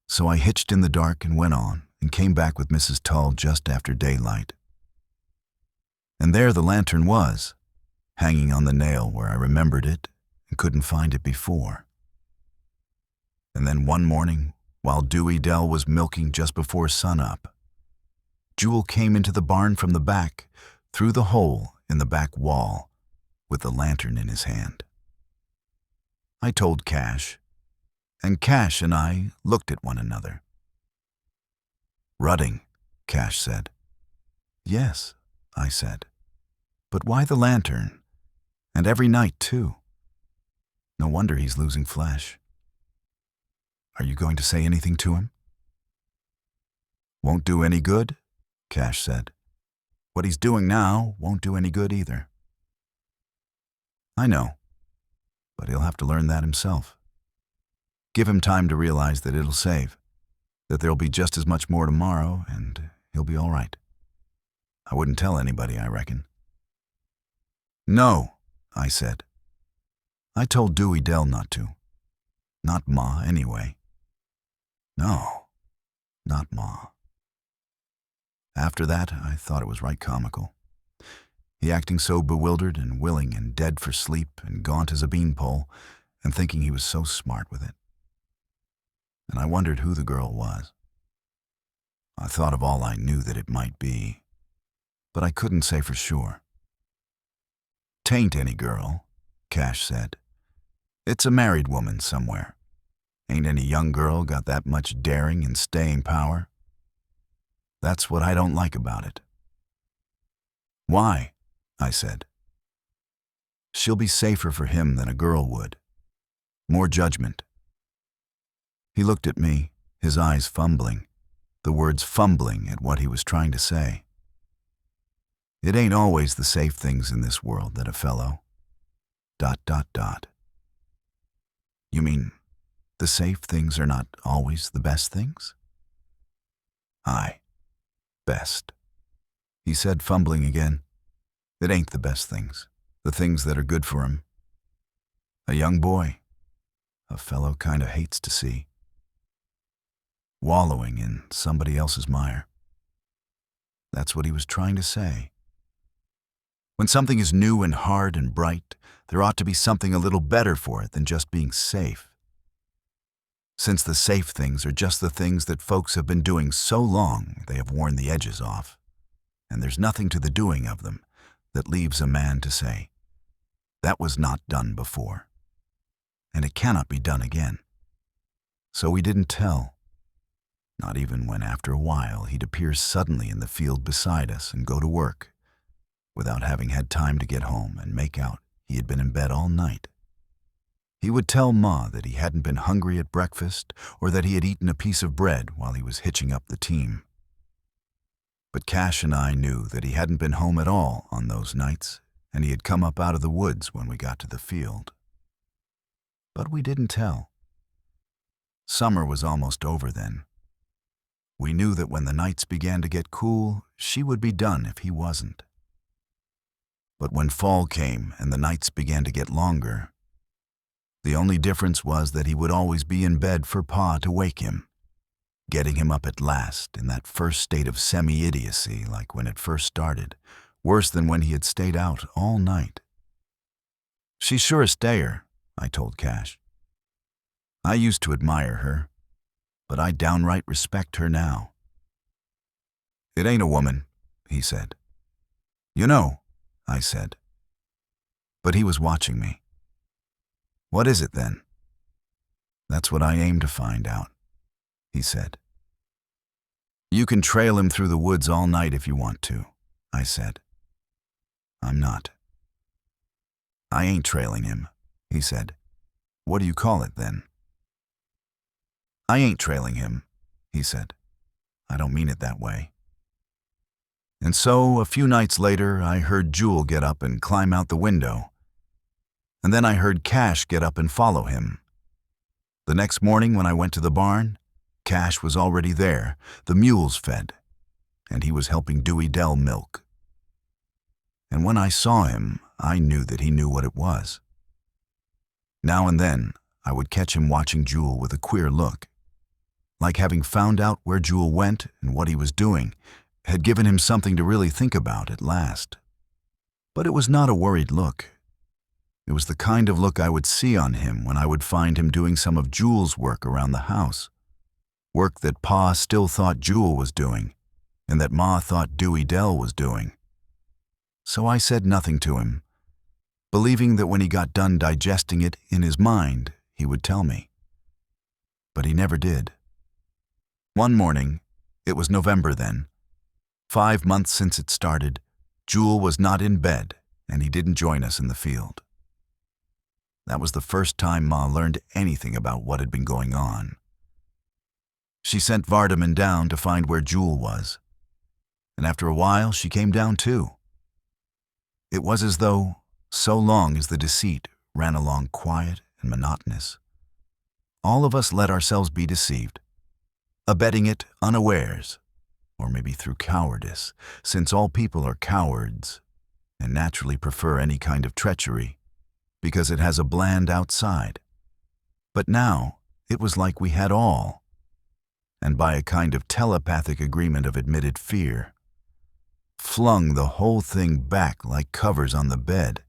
So I hitched in the dark and went on and came back with Mrs. Tull just after daylight. And there the lantern was, hanging on the nail where I remembered it and couldn't find it before. And then one morning, while Dewey Dell was milking just before sunup, Jewel came into the barn from the back, through the hole in the back wall, with the lantern in his hand. I told Cash, and Cash and I looked at one another. Rutting, Cash said. Yes, I said. But why the lantern? And every night, too. No wonder he's losing flesh. Are you going to say anything to him? Won't do any good, Cash said. What he's doing now won't do any good either. I know, but he'll have to learn that himself. Give him time to realize that it'll save, that there'll be just as much more tomorrow, and he'll be all right. I wouldn't tell anybody, I reckon. No, I said. I told Dewey Dell not to. Not Ma, anyway. No, not Ma. After that, I thought it was right comical. He acting so bewildered and willing and dead for sleep and gaunt as a beanpole, and thinking he was so smart with it. And I wondered who the girl was. I thought of all I knew that it might be, but I couldn't say for sure. "'Tain't any girl," Cash said. "It's a married woman somewhere. Ain't any young girl got that much daring and staying power. That's what I don't like about it. Why? I said. She'll be safer for him than a girl would. More judgment. He looked at me, his eyes fumbling, the words fumbling at what he was trying to say. It ain't always the safe things in this world that a fellow... ... You mean, the safe things are not always the best things? Aye, best. He said, fumbling again. It ain't the best things, the things that are good for him. A young boy, a fellow kinda hates to see. Wallowing in somebody else's mire. That's what he was trying to say. When something is new and hard and bright, there ought to be something a little better for it than just being safe. Since the safe things are just the things that folks have been doing so long they have worn the edges off, and there's nothing to the doing of them that leaves a man to say, that was not done before, and it cannot be done again. So we didn't tell, not even when after a while he'd appear suddenly in the field beside us and go to work, without having had time to get home and make out he had been in bed all night. He would tell Ma that he hadn't been hungry at breakfast or that he had eaten a piece of bread while he was hitching up the team. But Cash and I knew that he hadn't been home at all on those nights, and he had come up out of the woods when we got to the field. But we didn't tell. Summer was almost over then. We knew that when the nights began to get cool, she would be done if he wasn't. But when fall came and the nights began to get longer, the only difference was that he would always be in bed for Pa to wake him, getting him up at last in that first state of semi-idiocy like when it first started, worse than when he had stayed out all night. She's sure a stayer, I told Cash. I used to admire her, but I downright respect her now. It ain't a woman, he said. You know, I said. But he was watching me. What is it then? That's what I aim to find out, he said. You can trail him through the woods all night if you want to, I said. I'm not. I ain't trailing him, he said. What do you call it then? I ain't trailing him, he said. I don't mean it that way. And so, a few nights later, I heard Jewel get up and climb out the window. And then I heard Cash get up and follow him. The next morning when I went to the barn, Cash was already there, the mules fed, and he was helping Dewey Dell milk. And when I saw him, I knew that he knew what it was. Now and then, I would catch him watching Jewel with a queer look, like having found out where Jewel went and what he was doing, had given him something to really think about at last. But it was not a worried look. It was the kind of look I would see on him when I would find him doing some of Jewel's work around the house, work that Pa still thought Jewel was doing, and that Ma thought Dewey Dell was doing. So I said nothing to him, believing that when he got done digesting it in his mind, he would tell me. But he never did. One morning, it was November then, 5 months since it started, Jewel was not in bed, and he didn't join us in the field. That was the first time Ma learned anything about what had been going on. She sent Vardaman down to find where Jewel was, and after a while she came down too. It was as though, so long as the deceit ran along quiet and monotonous, all of us let ourselves be deceived, abetting it unawares, or maybe through cowardice, since all people are cowards and naturally prefer any kind of treachery, because it has a bland outside. But now it was like we had all, and by a kind of telepathic agreement of admitted fear, flung the whole thing back like covers on the bed,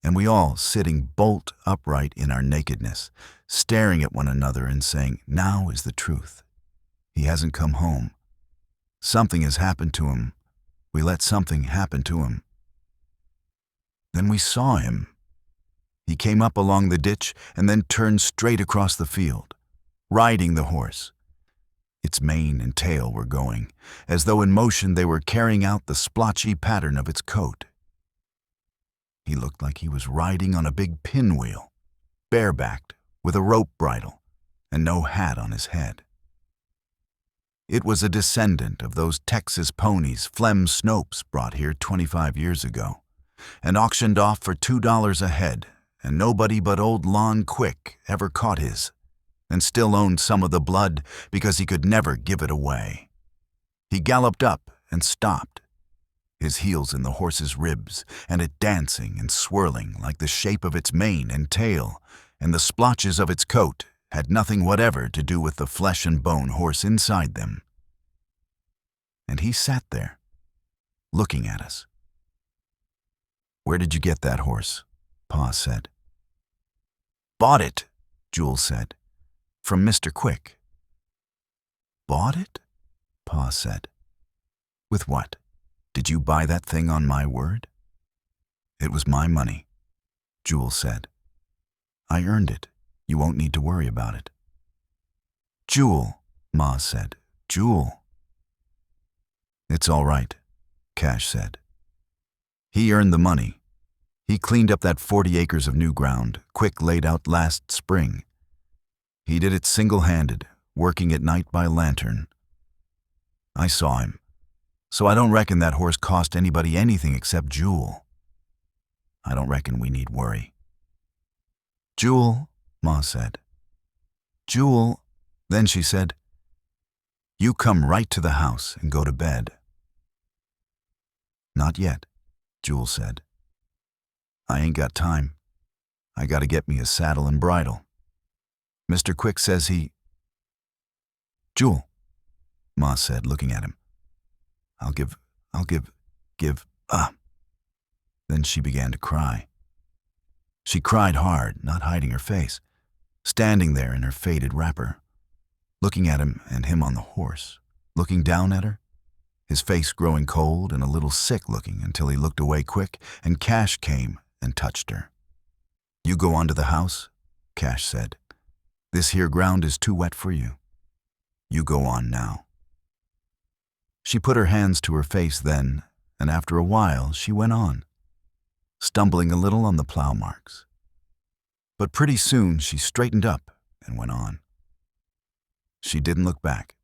and we all sitting bolt upright in our nakedness, staring at one another and saying, now is the truth. He hasn't come home. Something has happened to him. We let something happen to him. Then we saw him. He came up along the ditch and then turned straight across the field, riding the horse. Its mane and tail were going, as though in motion they were carrying out the splotchy pattern of its coat. He looked like he was riding on a big pinwheel, barebacked, with a rope bridle, and no hat on his head. It was a descendant of those Texas ponies Flem Snopes brought here 25 years ago, and auctioned off for $2 a head, and nobody but old Lon Quick ever caught his, and still owned some of the blood because he could never give it away. He galloped up and stopped, his heels in the horse's ribs, and it dancing and swirling like the shape of its mane and tail, and the splotches of its coat had nothing whatever to do with the flesh and bone horse inside them. And he sat there, looking at us. "Where did you get that horse?" Pa said. "Bought it," Jules said. "From Mr. Quick." "Bought it?" Pa said. "With what? Did you buy that thing on my word?" "It was my money," Jules said. "I earned it. You won't need to worry about it." "Jewel," Ma said. "Jewel." "It's all right," Cash said. "He earned the money. He cleaned up that 40 acres of new ground Quick laid out last spring. He did it single-handed, working at night by lantern. I saw him, so I don't reckon that horse cost anybody anything except Jewel. I don't reckon we need worry." "Jewel," Ma said. "Jewel," then she said, "you come right to the house and go to bed." "Not yet," Jewel said. "I ain't got time. I gotta get me a saddle and bridle. Mr. Quick says he—" "Jewel," Ma said, looking at him. I'll give. Then she began to cry. She cried hard, not hiding her face, standing there in her faded wrapper, looking at him and him on the horse, looking down at her, his face growing cold and a little sick-looking until he looked away quick, and Cash came and touched her. "You go on to the house," Cash said. "This here ground is too wet for you. You go on now." She put her hands to her face then, and after a while she went on, stumbling a little on the plow marks. But pretty soon she straightened up and went on. She didn't look back.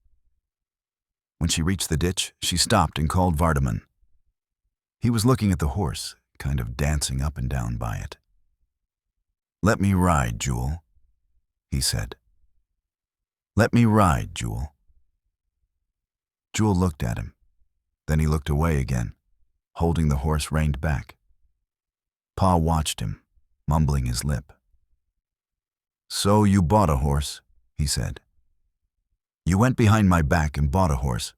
When she reached the ditch, she stopped and called Vardaman. He was looking at the horse, kind of dancing up and down by it. "Let me ride, Jewel," he said. "Let me ride, Jewel." Jewel looked at him. Then he looked away again, holding the horse reined back. Pa watched him, mumbling his lip. "So you bought a horse," he said. "You went behind my back and bought a horse.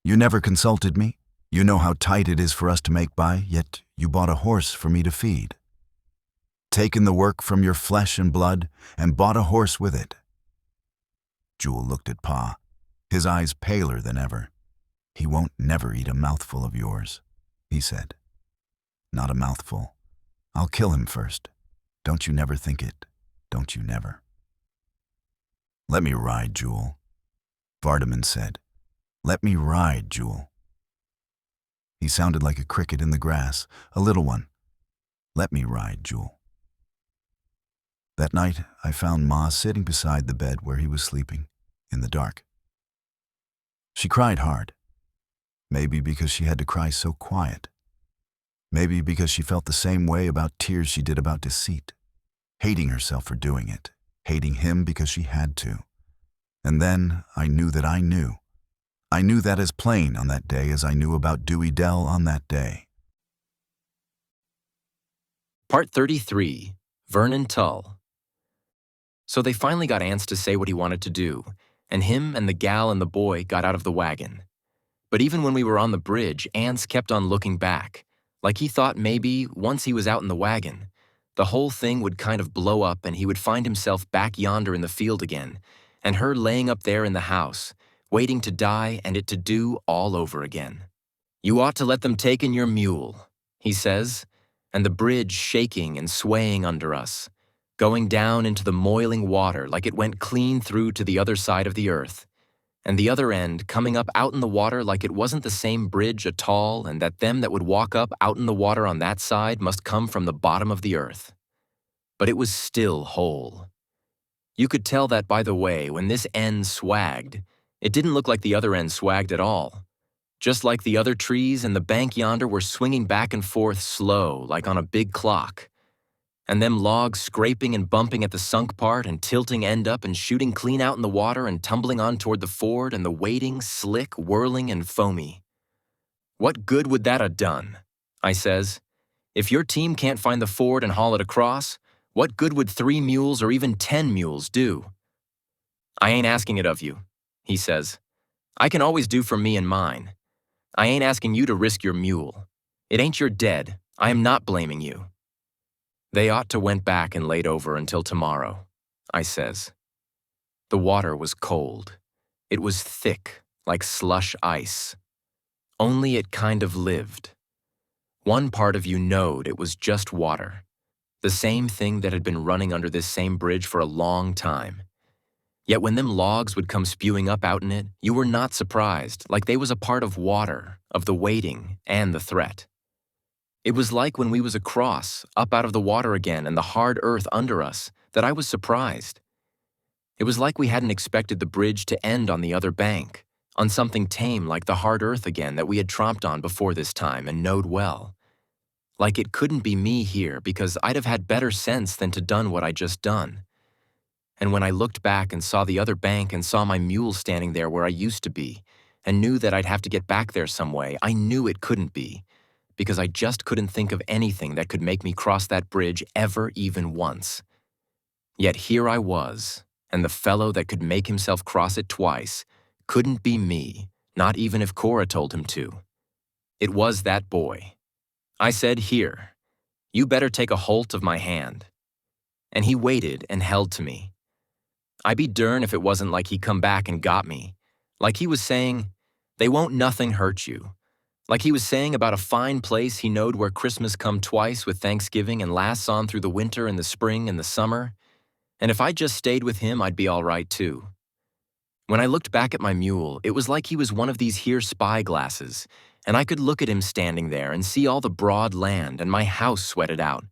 You never consulted me. You know how tight it is for us to make by, yet you bought a horse for me to feed. Taken the work from your flesh and blood and bought a horse with it." Jewel looked at Pa, his eyes paler than ever. "He won't never eat a mouthful of yours," he said. "Not a mouthful. I'll kill him first. Don't you never think it. Don't you never." "Let me ride, Jewel," Vardaman said. "Let me ride, Jewel." He sounded like a cricket in the grass, a little one. "Let me ride, Jewel." That night, I found Ma sitting beside the bed where he was sleeping, in the dark. She cried hard. Maybe because she had to cry so quiet. Maybe because she felt the same way about tears she did about deceit, hating herself for doing it, hating him because she had to. And then I knew that I knew. I knew that as plain on that day as I knew about Dewey Dell on that day. Part 33, Vernon Tull. So they finally got Anse to say what he wanted to do, and him and the gal and the boy got out of the wagon. But even when we were on the bridge, Anse kept on looking back, like he thought maybe, once he was out in the wagon, the whole thing would kind of blow up and he would find himself back yonder in the field again, and her laying up there in the house, waiting to die and it to do all over again. "You ought to let them take in your mule," he says, and the bridge shaking and swaying under us, going down into the moiling water like it went clean through to the other side of the earth. and the other end coming up out in the water like it wasn't the same bridge at all, and that them that would walk up out in the water on that side must come from the bottom of the earth. But it was still whole. You could tell that by the way, when this end swagged, it didn't look like the other end swagged at all. Just like the other trees and the bank yonder were swinging back and forth slow, like on a big clock. And them logs scraping and bumping at the sunk part and tilting end up and shooting clean out in the water and tumbling on toward the ford and the wading, slick, whirling, and foamy. What good would that have done? I says. If your team can't find the ford and haul it across, what good would 3 mules or even 10 mules do? I ain't asking it of you, he says. I can always do for me and mine. I ain't asking you to risk your mule. It ain't your dead. I am not blaming you. They ought to went back and laid over until tomorrow, I says. The water was cold. It was thick, like slush ice. Only it kind of lived. One part of you knowed it was just water, the same thing that had been running under this same bridge for a long time. Yet when them logs would come spewing up out in it, you were not surprised, like they was a part of water, of the waiting and the threat. It was like when we was across, up out of the water again and the hard earth under us, that I was surprised. It was like we hadn't expected the bridge to end on the other bank, on something tame like the hard earth again that we had tromped on before this time and knowed well. Like it couldn't be me here because I'd have had better sense than to done what I just done. And when I looked back and saw the other bank and saw my mule standing there where I used to be, and knew that I'd have to get back there some way, I knew it couldn't be, because I just couldn't think of anything that could make me cross that bridge ever even once. Yet here I was, and the fellow that could make himself cross it twice couldn't be me, not even if Cora told him to. It was that boy. I said, "Here, you better take a holt of my hand." And he waited and held to me. I be dern if it wasn't like he come back and got me, like he was saying, "They won't nothing hurt you." Like he was saying about a fine place he knowed where Christmas come twice with Thanksgiving and lasts on through the winter and the spring and the summer. And if I just stayed with him, I'd be all right too. When I looked back at my mule, it was like he was one of these here spy glasses, and I could look at him standing there and see all the broad land and my house sweated out.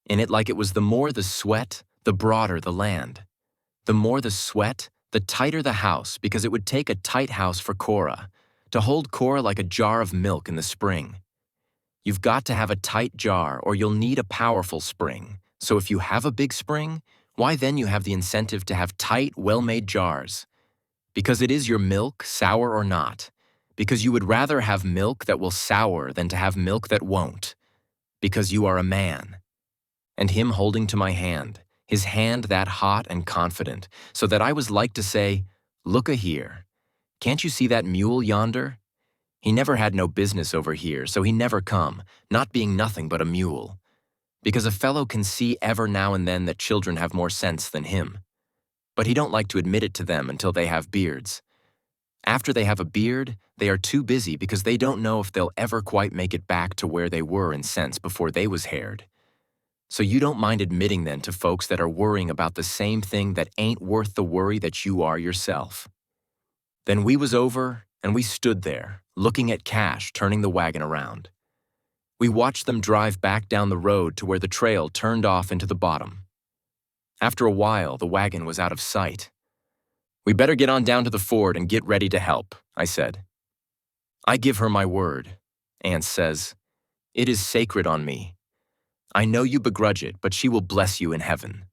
In it like it was the more the sweat, the broader the land. The more the sweat, the tighter the house, because it would take a tight house for Cora, to hold Cora like a jar of milk in the spring. You've got to have a tight jar or you'll need a powerful spring. So if you have a big spring, why then you have the incentive to have tight, well-made jars. Because it is your milk, sour or not. Because you would rather have milk that will sour than to have milk that won't. Because you are a man. And him holding to my hand, his hand that hot and confident, so that I was like to say, "Look a-here. Can't you see that mule yonder? He never had no business over here, so he never come, not being nothing but a mule. Because a fellow can see ever now and then that children have more sense than him. But he don't like to admit it to them until they have beards. After they have a beard, they are too busy because they don't know if they'll ever quite make it back to where they were in sense before they was haired. So you don't mind admitting then to folks that are worrying about the same thing that ain't worth the worry that you are yourself." Then we was over, and we stood there, looking at Cash turning the wagon around. We watched them drive back down the road to where the trail turned off into the bottom. After a while, the wagon was out of sight. "We better get on down to the ford and get ready to help," I said. "I give her my word," Anse says. "It is sacred on me. I know you begrudge it, but she will bless you in heaven."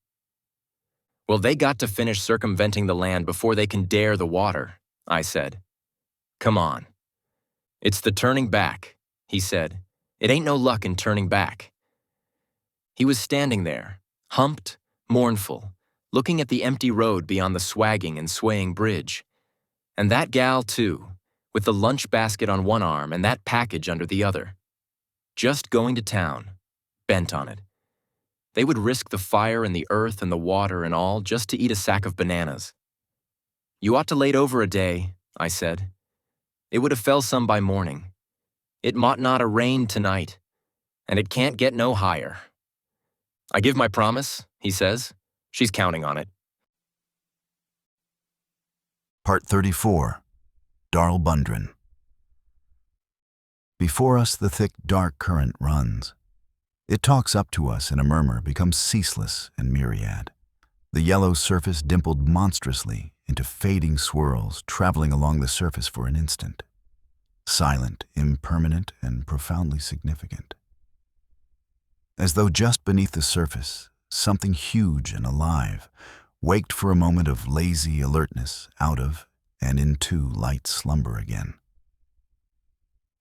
"Well, they got to finish circumventing the land before they can dare the water," I said. "Come on." "It's the turning back," he said. "It ain't no luck in turning back." He was standing there, humped, mournful, looking at the empty road beyond the swagging and swaying bridge. And that gal, too, with the lunch basket on one arm and that package under the other. Just going to town, bent on it. They would risk the fire and the earth and the water and all just to eat a sack of bananas. "You ought to laid over a day," I said. "It would have fell some by morning. It mought not a rain tonight, and it can't get no higher." "I give my promise," he says. "She's counting on it." Part 34. Darl Bundren. Before us the thick, dark current runs. It talks up to us in a murmur, becomes ceaseless and myriad. The yellow surface dimpled monstrously into fading swirls, traveling along the surface for an instant. Silent, impermanent, and profoundly significant. As though just beneath the surface, something huge and alive waked for a moment of lazy alertness out of and into light slumber again.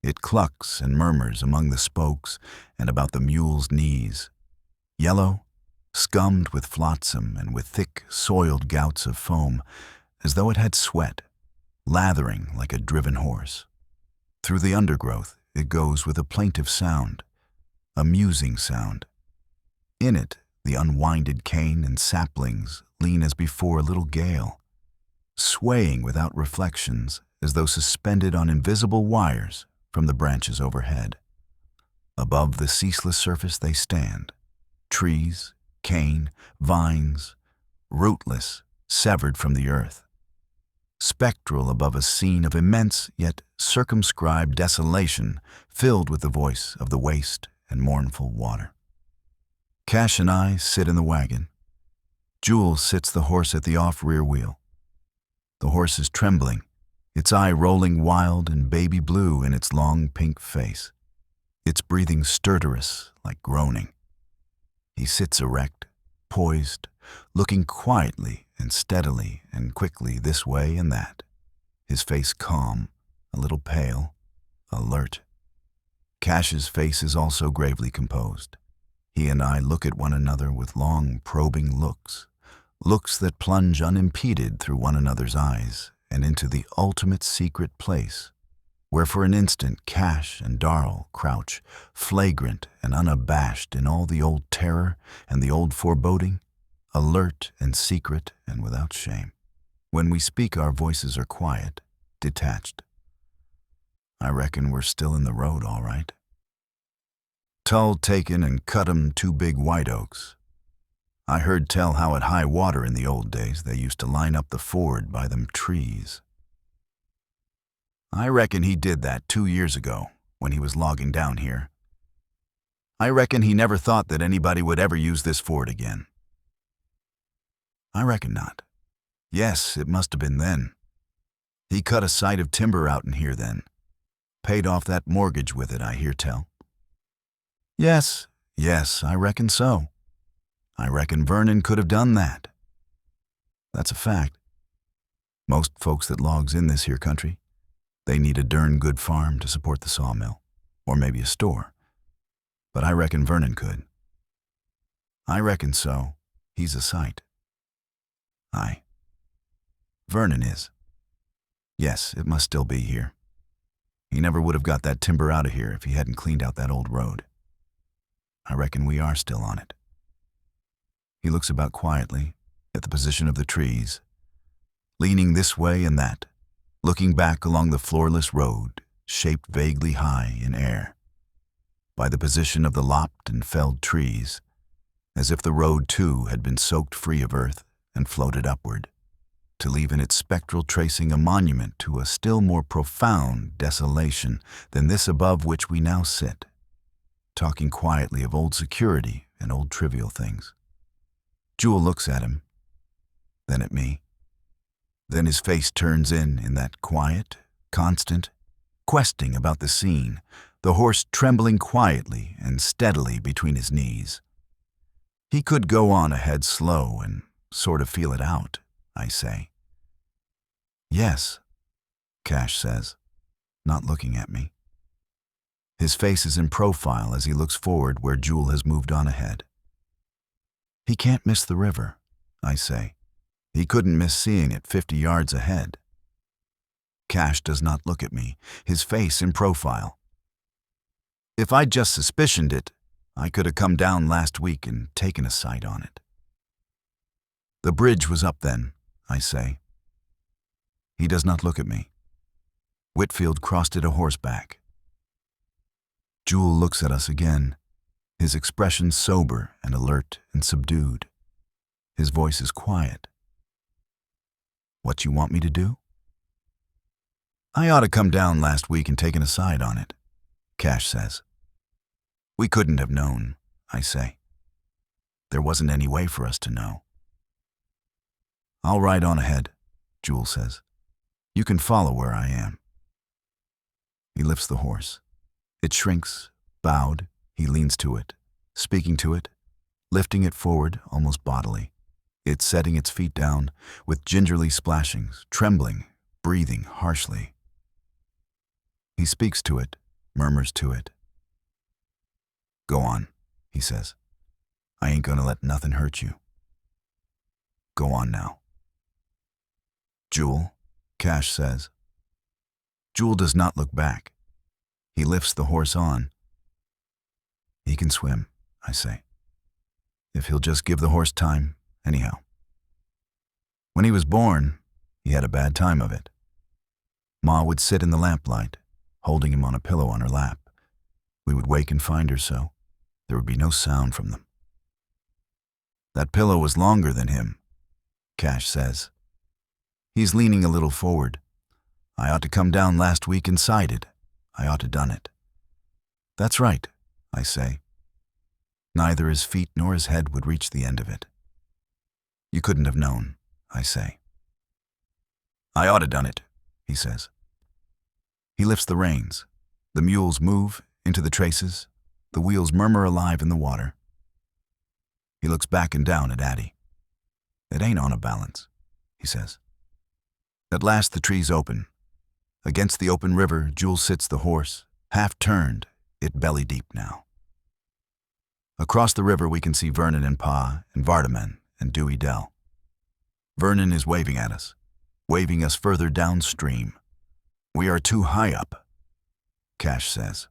It clucks and murmurs among the spokes and about the mule's knees, yellow, scummed with flotsam and with thick, soiled gouts of foam, as though it had sweat, lathering like a driven horse. Through the undergrowth it goes with a plaintive sound, a musing sound. In it the unwinded cane and saplings lean as before a little gale, swaying without reflections as though suspended on invisible wires from the branches overhead. Above the ceaseless surface they stand, trees, cane, vines, rootless, severed from the earth, spectral above a scene of immense yet circumscribed desolation filled with the voice of the waste and mournful water. Cash and I sit in the wagon. Jewel sits the horse at the off-rear wheel. The horse is trembling, its eye rolling wild and baby blue in its long pink face, its breathing stertorous like groaning. He sits erect, poised, looking quietly and steadily and quickly this way and that, his face calm, a little pale, alert. Cash's face is also gravely composed. He and I look at one another with long, probing looks, looks that plunge unimpeded through one another's eyes and into the ultimate secret place, where for an instant Cash and Darl crouch, flagrant and unabashed in all the old terror and the old foreboding, alert and secret and without shame. When we speak, our voices are quiet, detached. I reckon we're still in the road, all right. Tull taken and cut 'em 2 big white oaks. I heard tell how at high water in the old days they used to line up the ford by them trees. I reckon he did that 2 years ago when he was logging down here. I reckon he never thought that anybody would ever use this ford again. I reckon not. Yes, it must have been then. He cut a sight of timber out in here then. Paid off that mortgage with it, I hear tell. Yes, I reckon so. I reckon Vernon could have done that. That's a fact. Most folks that logs in this here country, they need a darn good farm to support the sawmill, or maybe a store. But I reckon Vernon could. I reckon so. He's a sight. Aye. Vernon is. Yes, it must still be here. He never would have got that timber out of here if he hadn't cleaned out that old road. I reckon we are still on it. He looks about quietly at the position of the trees, leaning this way and that, looking back along the floorless road, shaped vaguely high in air, by the position of the lopped and felled trees, as if the road too had been soaked free of earth and floated upward, to leave in its spectral tracing a monument to a still more profound desolation than this above which we now sit, talking quietly of old security and old trivial things. Jewel looks at him, then at me. Then his face turns in that quiet, constant, questing about the scene, the horse trembling quietly and steadily between his knees. He could go on ahead slow and sort of feel it out, I say. Yes, Cash says, not looking at me. His face is in profile as he looks forward where Jewel has moved on ahead. He can't miss the river, I say. He couldn't miss seeing it 50 yards ahead. Cash does not look at me, his face in profile. If I'd just suspicioned it, I could have come down last week and taken a sight on it. The bridge was up then, I say. He does not look at me. Whitfield crossed it a horseback. Jewel looks at us again, his expression sober and alert and subdued. His voice is quiet. What you want me to do? I ought to come down last week and taken a side on it, Cash says. We couldn't have known, I say. There wasn't any way for us to know. I'll ride on ahead, Jewel says. You can follow where I am. He lifts the horse. It shrinks, bowed. He leans to it, speaking to it, lifting it forward almost bodily. It's setting its feet down with gingerly splashings, trembling, breathing harshly. He speaks to it, murmurs to it. Go on, he says. I ain't gonna let nothing hurt you. Go on now. Jewel, Cash says. Jewel does not look back. He lifts the horse on. He can swim, I say. If he'll just give the horse time, anyhow. When he was born, he had a bad time of it. Ma would sit in the lamplight, holding him on a pillow on her lap. We would wake and find her so. There would be no sound from them. That pillow was longer than him, Cash says. He's leaning a little forward. I ought to come down last week inside it. I ought to done it. That's right, I say. Neither his feet nor his head would reach the end of it. You couldn't have known, I say. I ought to done it, he says. He lifts the reins. The mules move into the traces. The wheels murmur alive in the water. He looks back and down at Addie. It ain't on a balance, he says. At last the trees open. Against the open river, Jewel sits the horse, half turned, it belly deep now. Across the river we can see Vernon and Pa and Vardaman and Dewey Dell. Vernon is waving at us, waving us further downstream. We are too high up, Cash says.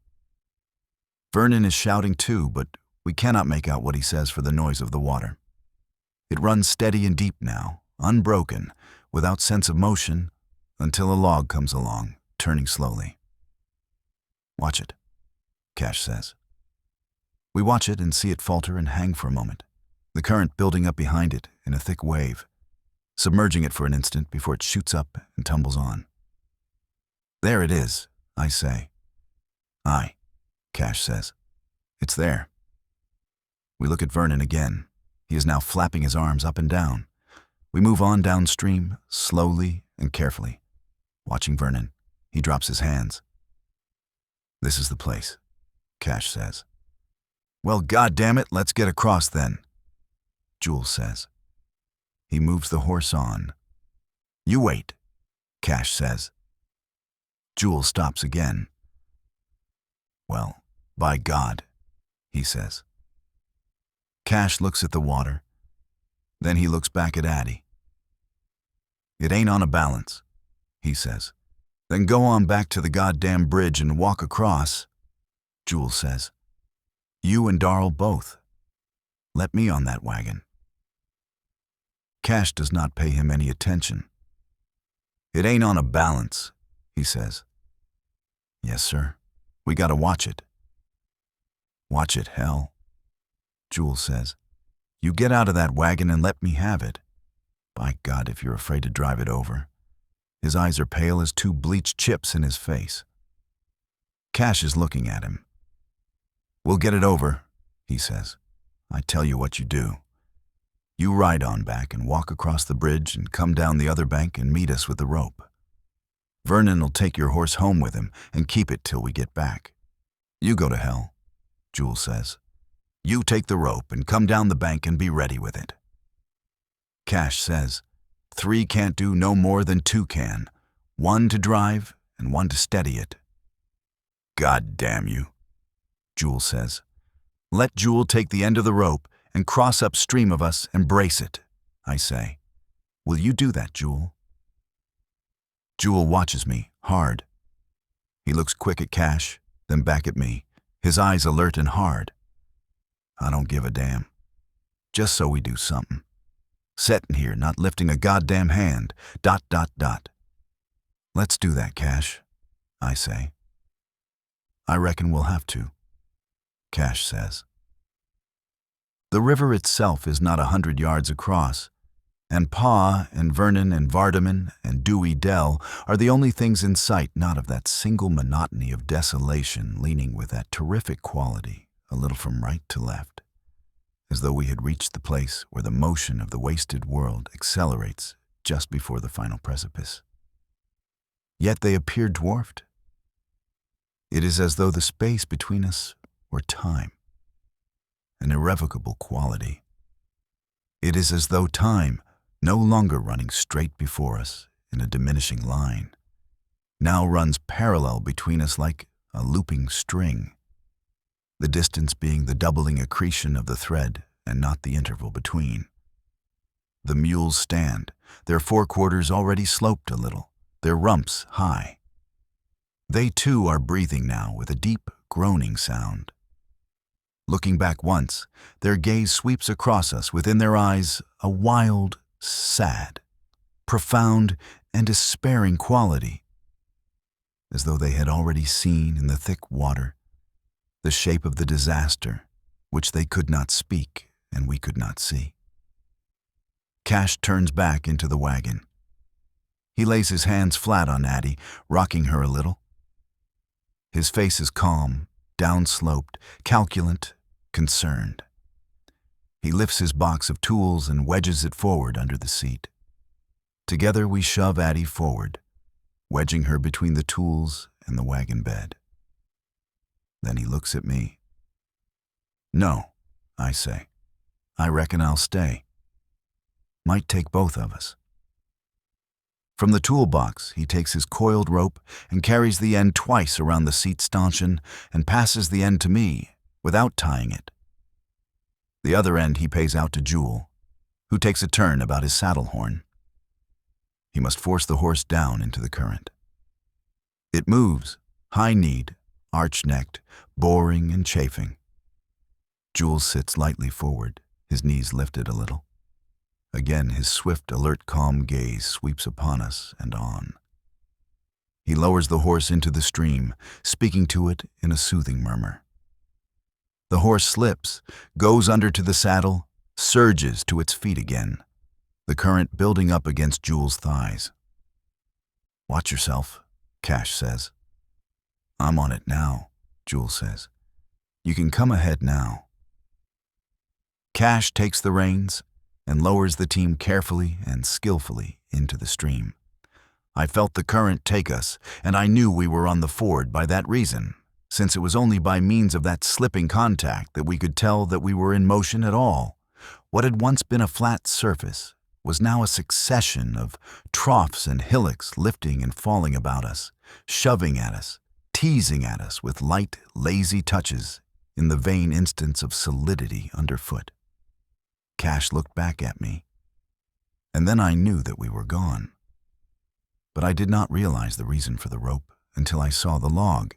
Vernon is shouting too, but we cannot make out what he says for the noise of the water. It runs steady and deep now, unbroken, without sense of motion, until a log comes along, turning slowly. Watch it, Cash says. We watch it and see it falter and hang for a moment, the current building up behind it in a thick wave, submerging it for an instant before it shoots up and tumbles on. There it is, I say. Aye, Cash says. It's there. We look at Vernon again. He is now flapping his arms up and down. We move on downstream, slowly and carefully. Watching Vernon, he drops his hands. This is the place, Cash says. Well, goddammit, let's get across then, Jewel says. He moves the horse on. You wait, Cash says. Jewel stops again. Well, by God, he says. Cash looks at the water. Then he looks back at Addie. It ain't on a balance, he says. Then go on back to the goddamn bridge and walk across, Jewel says. You and Darl both. Let me on that wagon. Cash does not pay him any attention. It ain't on a balance, he says. Yes, sir. We gotta watch it. Watch it, hell, Jewel says. You get out of that wagon and let me have it. By God, if you're afraid to drive it over. His eyes are pale as two bleached chips in his face. Cash is looking at him. We'll get it over, he says. I tell you what you do. You ride on back and walk across the bridge and come down the other bank and meet us with the rope. Vernon'll take your horse home with him and keep it till we get back. You go to hell, Jewel says. You take the rope and come down the bank and be ready with it. Cash says, 3 can't do no more than 2 can. 1 to drive and 1 to steady it. God damn you, Jewel says. Let Jewel take the end of the rope and cross upstream of us and brace it, I say. Will you do that, Jewel? Jewel watches me, hard. He looks quick at Cash, then back at me, his eyes alert and hard. I don't give a damn. Just so we do something. Settin' here, not lifting a goddamn hand, ... Let's do that, Cash, I say. I reckon we'll have to, Cash says. The river itself is not 100 yards across, And Pa and Vernon and Vardaman and Dewey Dell are the only things in sight not of that single monotony of desolation leaning with that terrific quality a little from right to left, as though we had reached the place where the motion of the wasted world accelerates just before the final precipice. Yet they appear dwarfed. It is as though the space between us were time, an irrevocable quality. It is as though time, no longer running straight before us in a diminishing line, now runs parallel between us like a looping string, the distance being the doubling accretion of the thread and not the interval between. The mules stand, their forequarters already sloped a little, their rumps high. They too are breathing now with a deep, groaning sound. Looking back once, their gaze sweeps across us, within their eyes a wild, sad, profound, and despairing quality, as though they had already seen in the thick water the shape of the disaster which they could not speak and we could not see. Cash turns back into the wagon. He lays his hands flat on Addie, rocking her a little. His face is calm, down-sloped, calculant, concerned. He lifts his box of tools and wedges it forward under the seat. Together we shove Addie forward, wedging her between the tools and the wagon bed. Then he looks at me. "No," I say. "I reckon I'll stay. Might take both of us." From the toolbox, he takes his coiled rope and carries the end twice around the seat stanchion and passes the end to me without tying it. The other end he pays out to Jewel, who takes a turn about his saddle horn. He must force the horse down into the current. It moves, high-kneed, arch-necked, boring and chafing. Jewel sits lightly forward, his knees lifted a little. Again his swift, alert, calm gaze sweeps upon us and on. He lowers the horse into the stream, speaking to it in a soothing murmur. The horse slips, goes under to the saddle, surges to its feet again, the current building up against Jewel's thighs. "Watch yourself," Cash says. "I'm on it now," Jewel says. "You can come ahead now." Cash takes the reins and lowers the team carefully and skillfully into the stream. I felt the current take us, and I knew we were on the ford by that reason, since it was only by means of that slipping contact that we could tell that we were in motion at all. What had once been a flat surface was now a succession of troughs and hillocks lifting and falling about us, shoving at us, teasing at us with light, lazy touches in the vain instance of solidity underfoot. Cash looked back at me, and then I knew that we were gone. But I did not realize the reason for the rope until I saw the log.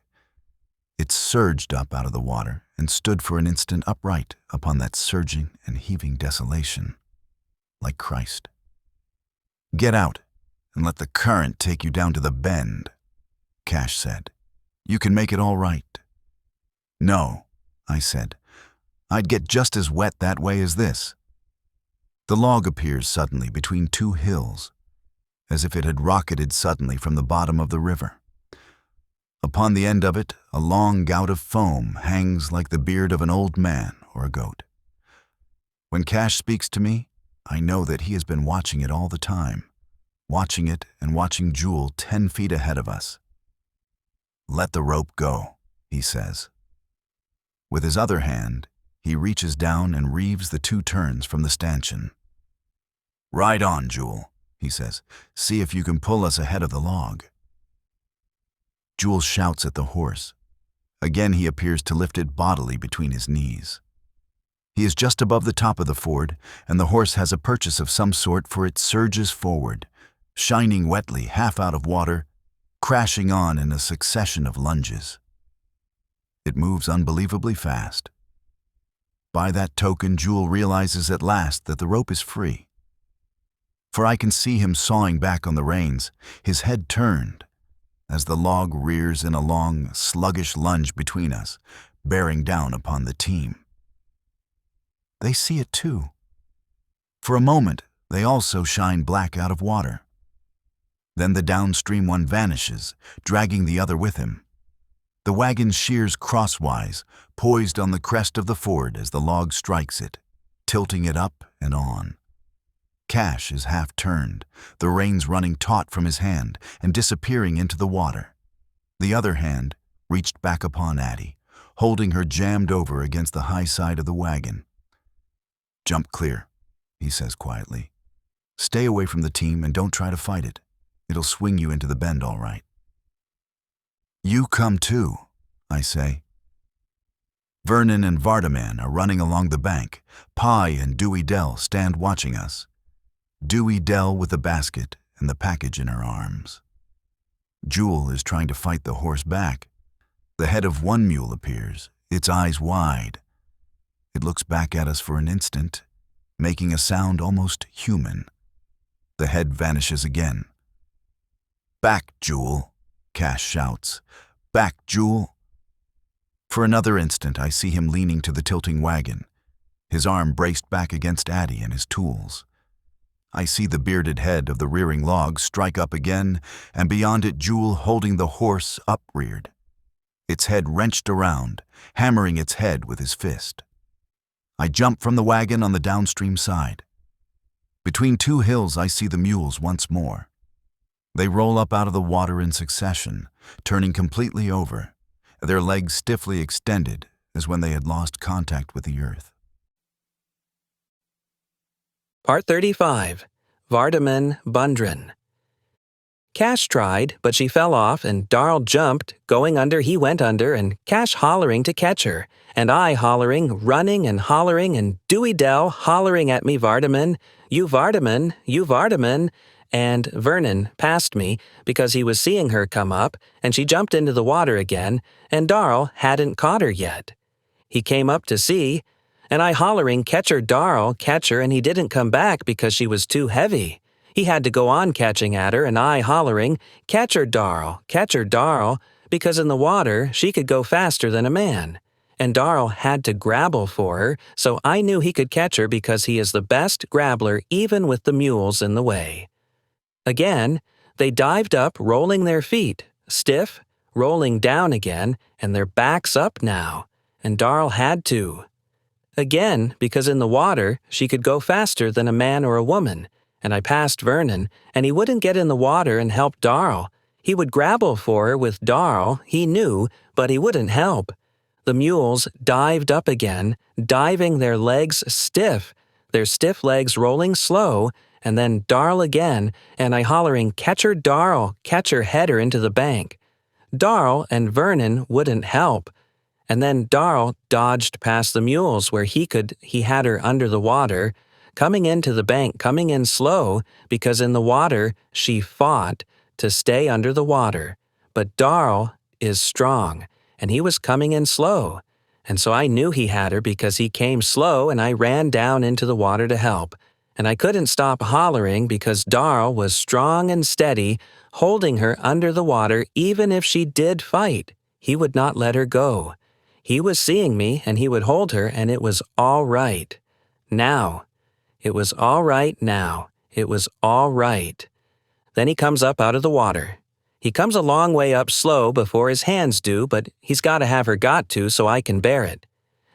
It surged up out of the water and stood for an instant upright upon that surging and heaving desolation, like Christ. "Get out and let the current take you down to the bend," Cash said. "You can make it all right." "No," I said. "I'd get just as wet that way as this." The log appears suddenly between two hills, as if it had rocketed suddenly from the bottom of the river. Upon the end of it, a long gout of foam hangs like the beard of an old man or a goat. When Cash speaks to me, I know that he has been watching it all the time, watching it and watching Jewel 10 feet ahead of us. "Let the rope go," he says. With his other hand, he reaches down and reeves the 2 turns from the stanchion. "Ride on, Jewel," he says. "See if you can pull us ahead of the log." Jewel shouts at the horse. Again he appears to lift it bodily between his knees. He is just above the top of the ford, and the horse has a purchase of some sort, for it surges forward, shining wetly, half out of water, crashing on in a succession of lunges. It moves unbelievably fast. By that token, Jewel realizes at last that the rope is free. For I can see him sawing back on the reins, his head turned, as the log rears in a long, sluggish lunge between us, bearing down upon the team. They see it too. For a moment, They also shine black out of water. Then the downstream one vanishes, dragging the other with him. The wagon shears crosswise, poised on the crest of the ford as the log strikes it, tilting it up and on. Cash is half-turned, the reins running taut from his hand and disappearing into the water. The other hand reached back upon Addie, holding her jammed over against the high side of the wagon. "Jump clear," he says quietly. "Stay away from the team and don't try to fight it. It'll swing you into the bend all right." "You come too," I say. Vernon and Vardaman are running along the bank. Pye and Dewey Dell stand watching us. Dewey Dell with the basket and the package in her arms. Jewel is trying to fight the horse back. The head of one mule appears, its eyes wide. It looks back at us for an instant, making a sound almost human. The head vanishes again. "Back, Jewel," Cash shouts. "Back, Jewel." For another instant, I see him leaning to the tilting wagon, his arm braced back against Addie and his tools. I see the bearded head of the rearing log strike up again, and beyond it Jewel holding the horse upreared, its head wrenched around, hammering its head with his fist. I jump from the wagon on the downstream side. Between two hills I see the mules once more. They roll up out of the water in succession, turning completely over, their legs stiffly extended as when they had lost contact with the earth. Part 35. Vardaman, Bundren. Cash tried, but she fell off, and Darl jumped, going under he went under, and Cash hollering to catch her, and I hollering, running and hollering, and Dewey Dell hollering at me, "Vardaman, you Vardaman, you Vardaman," and Vernon passed me because he was seeing her come up, and she jumped into the water again, and Darl hadn't caught her yet. He came up to see, and I hollering, "Catch her, Darl, catch her," and he didn't come back because she was too heavy. He had to go on catching at her, and I hollering, catch her, Darl, because in the water she could go faster than a man. And Darl had to grabble for her, so I knew he could catch her because he is the best grabbler even with the mules in the way. Again, they dived up, rolling their feet, stiff, rolling down again, and their backs up now, and Darl had to. Again, because in the water, she could go faster than a man or a woman, and I passed Vernon, and he wouldn't get in the water and help Darl. He would grabble for her with Darl, he knew, but he wouldn't help. The mules dived up again, diving their legs stiff, their stiff legs rolling slow, and then Darl again, and I hollering, catch her, Darl, catch her, head her into the bank. Darl and Vernon wouldn't help. And then Darl dodged past the mules where he had her under the water, coming into the bank, coming in slow, because in the water she fought to stay under the water. But Darl is strong, and he was coming in slow. And so I knew he had her because he came slow, and I ran down into the water to help. And I couldn't stop hollering because Darl was strong and steady, holding her under the water even if she did fight. He would not let her go. He was seeing me, and he would hold her, and it was all right. Now. It was all right now. It was all right. Then he comes up out of the water. He comes a long way up slow before his hands do, but he's got to have her got to so I can bear it.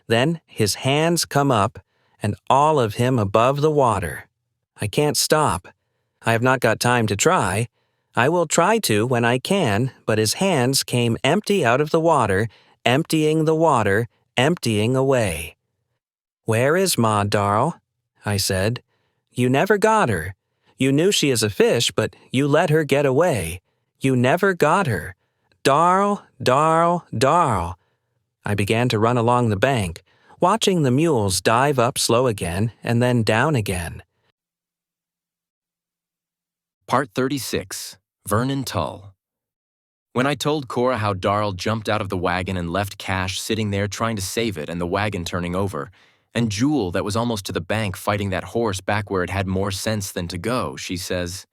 Then his hands come up, and all of him above the water. I can't stop. I have not got time to try. I will try to when I can, but his hands came empty out of the water, emptying the water, emptying away. "Where is Ma, Darl?" I said. "You never got her. You knew she is a fish, but you let her get away. You never got her. Darl, Darl, Darl." I began to run along the bank, watching the mules dive up slow again and then down again. Part 36. Vernon Tull. When I told Cora how Darl jumped out of the wagon and left Cash sitting there trying to save it and the wagon turning over, and Jewel that was almost to the bank fighting that horse back where it had more sense than to go, she says,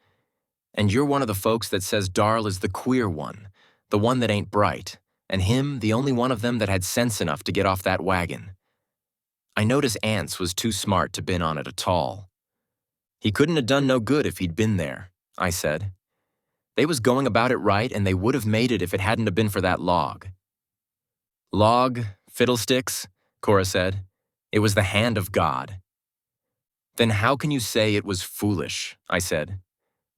"And you're one of the folks that says Darl is the queer one, the one that ain't bright, and him the only one of them that had sense enough to get off that wagon." I notice Anse was too smart to bin on it at all. He couldn't have done no good if he'd been there, I said. They was going about it right, and they would have made it if it hadn't have been for that log. Log, fiddlesticks, Cora said. It was the hand of God. Then how can you say it was foolish, I said.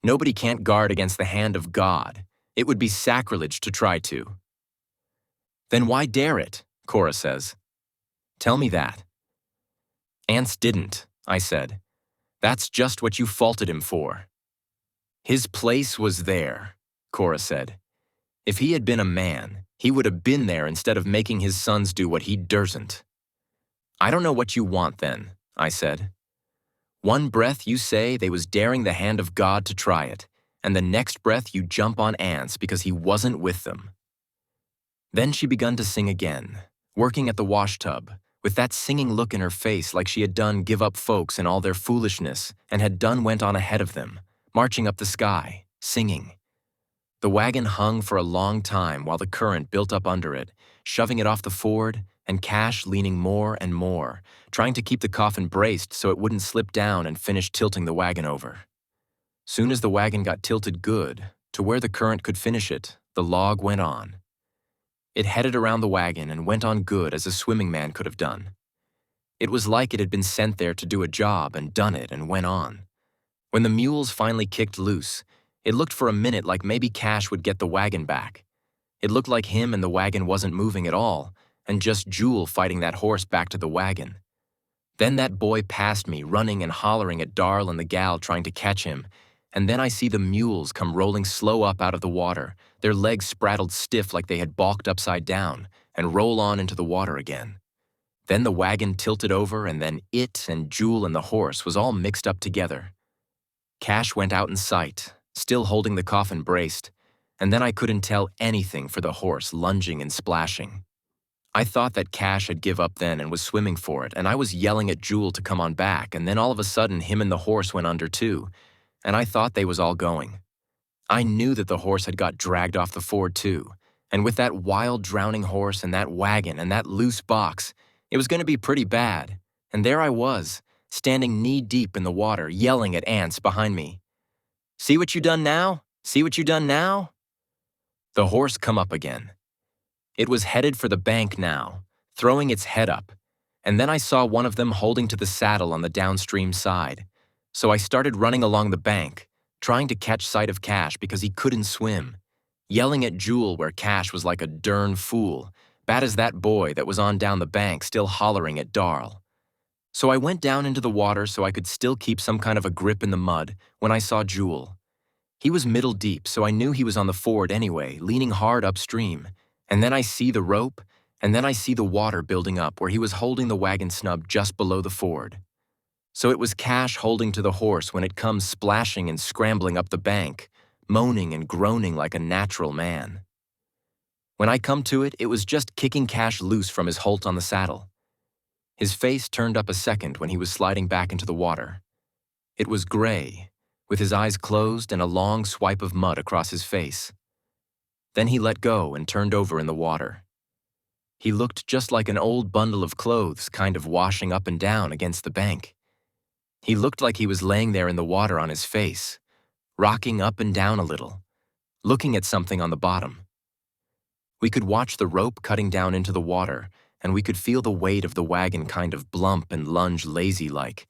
Nobody can't guard against the hand of God. It would be sacrilege to try to. Then why dare it, Cora says. Tell me that. Anse didn't, I said. That's just what you faulted him for. His place was there, Cora said. If he had been a man, he would have been there instead of making his sons do what he dursn't. I don't know what you want then, I said. One breath you say they was daring the hand of God to try it, and the next breath you jump on Anse because he wasn't with them. Then she begun to sing again, working at the washtub, with that singing look in her face like she had done give up folks and all their foolishness and had done went on ahead of them, marching up the sky, singing. The wagon hung for a long time while the current built up under it, shoving it off the ford, and Cash leaning more and more, trying to keep the coffin braced so it wouldn't slip down and finish tilting the wagon over. Soon as the wagon got tilted good, to where the current could finish it, the log went on. It headed around the wagon and went on good as a swimming man could have done. It was like it had been sent there to do a job and done it and went on. When the mules finally kicked loose, it looked for a minute like maybe Cash would get the wagon back. It looked like him and the wagon wasn't moving at all, and just Jewel fighting that horse back to the wagon. Then that boy passed me, running and hollering at Darl and the gal trying to catch him, and then I see the mules come rolling slow up out of the water, their legs spraddled stiff like they had balked upside down, and roll on into the water again. Then the wagon tilted over, and then it and Jewel and the horse was all mixed up together. Cash went out in sight, still holding the coffin braced, and then I couldn't tell anything for the horse lunging and splashing. I thought that Cash had give up then and was swimming for it, and I was yelling at Jewel to come on back, and then all of a sudden him and the horse went under too, and I thought they was all going. I knew that the horse had got dragged off the ford too, and with that wild drowning horse and that wagon and that loose box, it was going to be pretty bad, and there I was, standing knee-deep in the water, yelling at Anse behind me. See what you done now? See what you done now? The horse come up again. It was headed for the bank now, throwing its head up, and then I saw one of them holding to the saddle on the downstream side. So I started running along the bank, trying to catch sight of Cash because he couldn't swim, yelling at Jewel where Cash was like a dern fool, bad as that boy that was on down the bank still hollering at Darl. So I went down into the water so I could still keep some kind of a grip in the mud when I saw Jewel. He was middle deep, so I knew he was on the ford anyway, leaning hard upstream. And then I see the rope, and then I see the water building up where he was holding the wagon snub just below the ford. So it was Cash holding to the horse when it comes splashing and scrambling up the bank, moaning and groaning like a natural man. When I come to it, it was just kicking Cash loose from his holt on the saddle. His face turned up a second when he was sliding back into the water. It was gray, with his eyes closed and a long swipe of mud across his face. Then he let go and turned over in the water. He looked just like an old bundle of clothes kind of washing up and down against the bank. He looked like he was laying there in the water on his face, rocking up and down a little, looking at something on the bottom. We could watch the rope cutting down into the water, and we could feel the weight of the wagon kind of blump and lunge lazy-like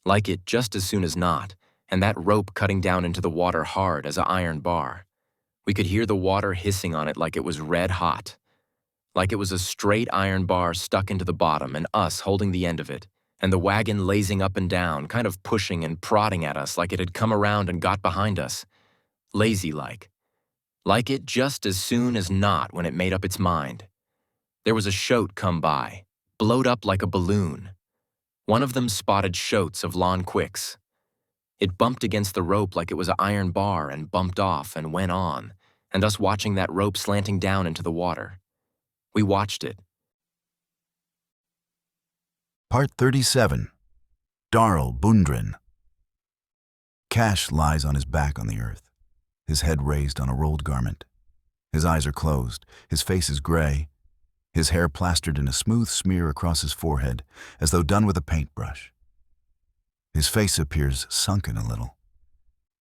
it just as soon as not, and that rope cutting down into the water hard as an iron bar. We could hear the water hissing on it like it was red hot, like it was a straight iron bar stuck into the bottom and us holding the end of it, and the wagon lazing up and down, kind of pushing and prodding at us like it had come around and got behind us, lazy-like it just as soon as not when it made up its mind. There was a shoat come by, blowed up like a balloon. One of them spotted shoats of lawn quicks. It bumped against the rope like it was an iron bar and bumped off and went on, and us watching that rope slanting down into the water. We watched it. Part 37. Darl, Bundren. Cash lies on his back on the earth, his head raised on a rolled garment. His eyes are closed, his face is gray, his hair plastered in a smooth smear across his forehead, as though done with a paintbrush. His face appears sunken a little,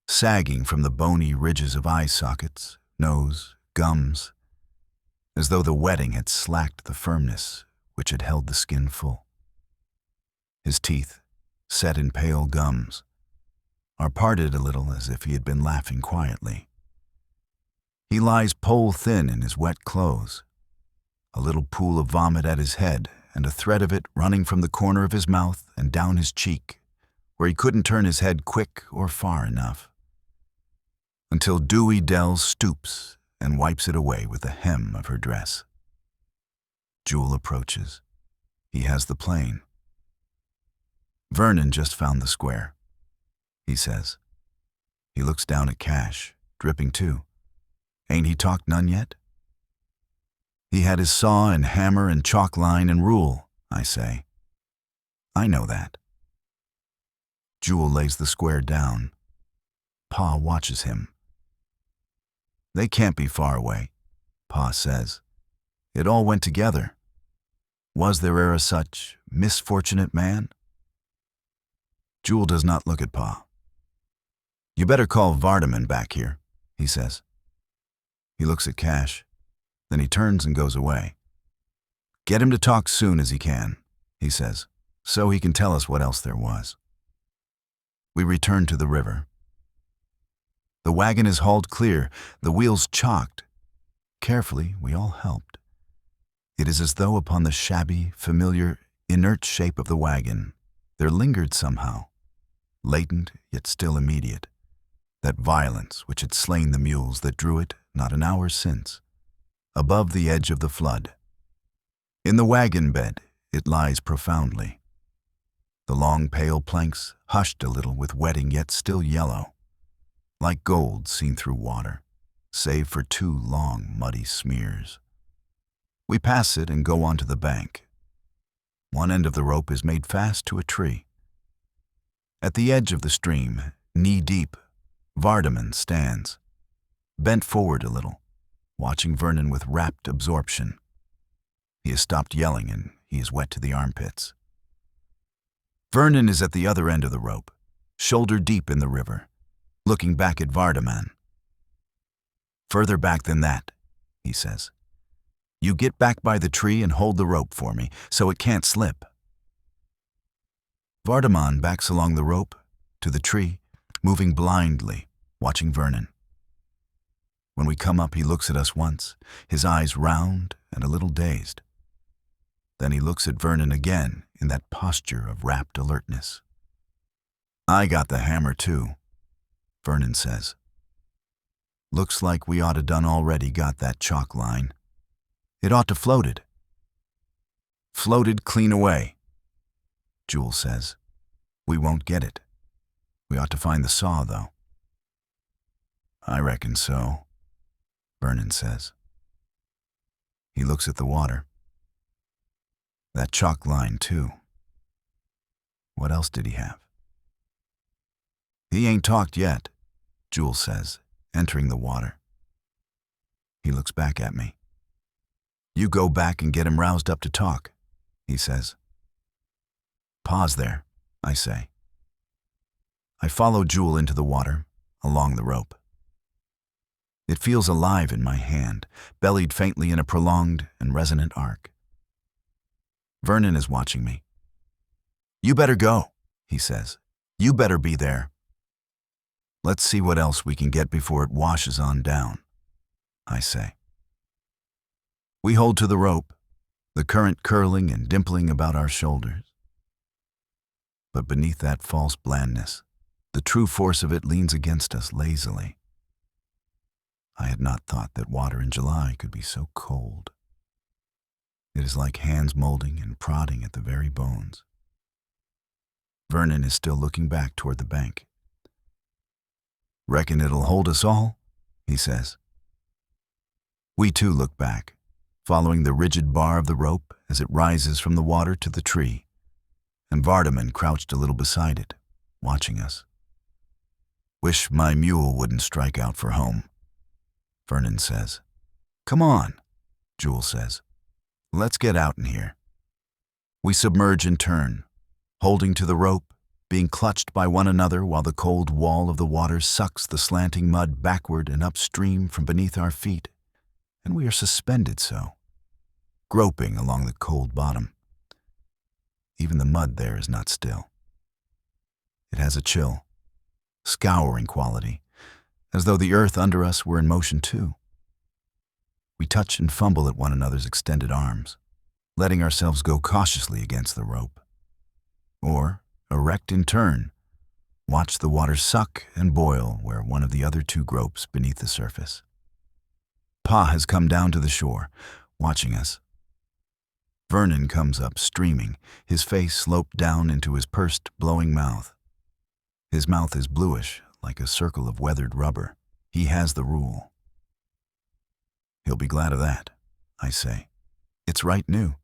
sagging from the bony ridges of eye sockets, nose, gums, as though the wetting had slacked the firmness which had held the skin full. His teeth, set in pale gums, are parted a little as if he had been laughing quietly. He lies pole-thin in his wet clothes, a little pool of vomit at his head and a thread of it running from the corner of his mouth and down his cheek, where he couldn't turn his head quick or far enough, until Dewey Dell stoops and wipes it away with the hem of her dress. Jewel approaches. He has the plane. Vernon just found the square, he says. He looks down at Cash, dripping too. Ain't he talked none yet? He had his saw and hammer and chalk line and rule, I say. I know that. Jewel lays the square down. Pa watches him. They can't be far away, Pa says. It all went together. Was there e'er a such misfortunate man? Jewel does not look at Pa. You better call Vardaman back here, he says. He looks at Cash, then he turns and goes away. Get him to talk soon as he can, he says, so he can tell us what else there was. We return to the river. The wagon is hauled clear, the wheels chocked. Carefully, we all helped. It is as though upon the shabby, familiar, inert shape of the wagon there lingered somehow, latent yet still immediate, that violence which had slain the mules that drew it not an hour since, above the edge of the flood. In the wagon bed it lies profoundly. The long pale planks hushed a little with wetting yet still yellow, like gold seen through water, save for 2 long muddy smears. We pass it and go on to the bank. One end of the rope is made fast to a tree. At the edge of the stream, knee-deep, Vardaman stands, bent forward a little, watching Vernon with rapt absorption. He has stopped yelling and he is wet to the armpits. Vernon is at the other end of the rope, shoulder deep in the river, looking back at Vardaman. Further back than that, he says. You get back by the tree and hold the rope for me, so it can't slip. Vardaman backs along the rope, to the tree, moving blindly, watching Vernon. When we come up, he looks at us once, his eyes round and a little dazed. Then he looks at Vernon again in that posture of rapt alertness. I got the hammer too, Vernon says. Looks like we ought to done already got that chalk line. It ought to floated. Floated clean away, Jewel says. We won't get it. We ought to find the saw, though. I reckon so, Vernon says. He looks at the water. That chalk line, too. What else did he have? He ain't talked yet, Jewel says, entering the water. He looks back at me. You go back and get him roused up to talk, he says. Pause there, I say. I follow Jewel into the water, along the rope. It feels alive in my hand, bellied faintly in a prolonged and resonant arc. Vernon is watching me. You better go, he says. You better be there. Let's see what else we can get before it washes on down, I say. We hold to the rope, the current curling and dimpling about our shoulders. But beneath that false blandness, the true force of it leans against us lazily. I had not thought that water in July could be so cold. It is like hands molding and prodding at the very bones. Vernon is still looking back toward the bank. Reckon it'll hold us all, he says. We too look back, following the rigid bar of the rope as it rises from the water to the tree, and Vardaman crouched a little beside it, watching us. Wish my mule wouldn't strike out for home, Vernon says. Come on, Jewel says. Let's get out in here. We submerge in turn, holding to the rope, being clutched by one another while the cold wall of the water sucks the slanting mud backward and upstream from beneath our feet, and we are suspended so, groping along the cold bottom. Even the mud there is not still. It has a chill, scouring quality, as though the earth under us were in motion too. We touch and fumble at one another's extended arms, letting ourselves go cautiously against the rope. Or, erect in turn, watch the water suck and boil where one of the other two gropes beneath the surface. Pa has come down to the shore, watching us. Vernon comes up streaming, his face sloped down into his pursed, blowing mouth. His mouth is bluish, like a circle of weathered rubber. He has the rule. He'll be glad of that, I say. It's right new.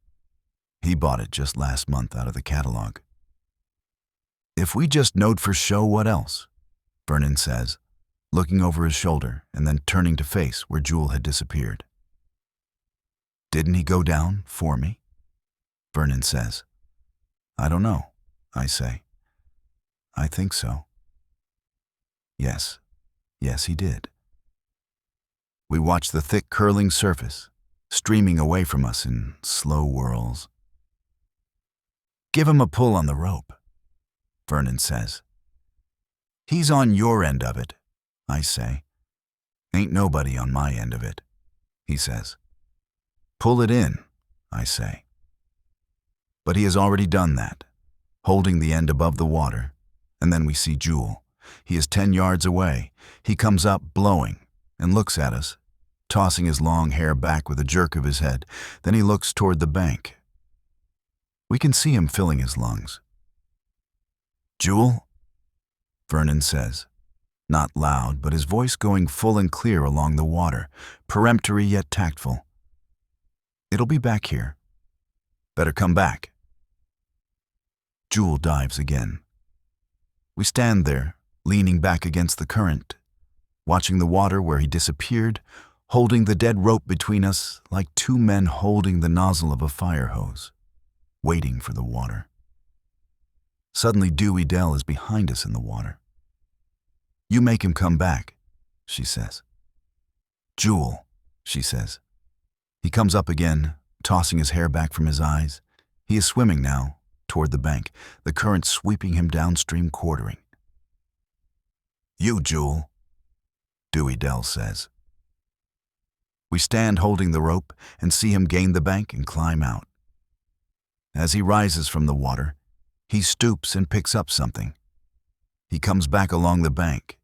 He bought it just last month out of the catalog. If we just knowed for show what else, Vernon says, looking over his shoulder and then turning to face where Jewel had disappeared. Didn't he go down for me? Vernon says. I don't know, I say. I think so. Yes, he did. We watch the thick curling surface, streaming away from us in slow whirls. Give him a pull on the rope, Vernon says. He's on your end of it, I say. Ain't nobody on my end of it, he says. Pull it in, I say. But he has already done that, holding the end above the water, and then we see Jewel. He is 10 yards away. He comes up, blowing, and looks at us, tossing his long hair back with a jerk of his head. Then he looks toward the bank. We can see him filling his lungs. Jewel? Vernon says, not loud, but his voice going full and clear along the water, peremptory yet tactful. It'll be back here. Better come back. Jewel dives again. We stand there, leaning back against the current, watching the water where he disappeared, holding the dead rope between us like two men holding the nozzle of a fire hose, waiting for the water. Suddenly Dewey Dell is behind us in the water. You make him come back, she says. Jewel, she says. He comes up again, tossing his hair back from his eyes. He is swimming now, toward the bank, the current sweeping him downstream, quartering. You, Jewel, Dewey Dell says. We stand holding the rope and see him gain the bank and climb out. As he rises from the water, he stoops and picks up something. He comes back along the bank.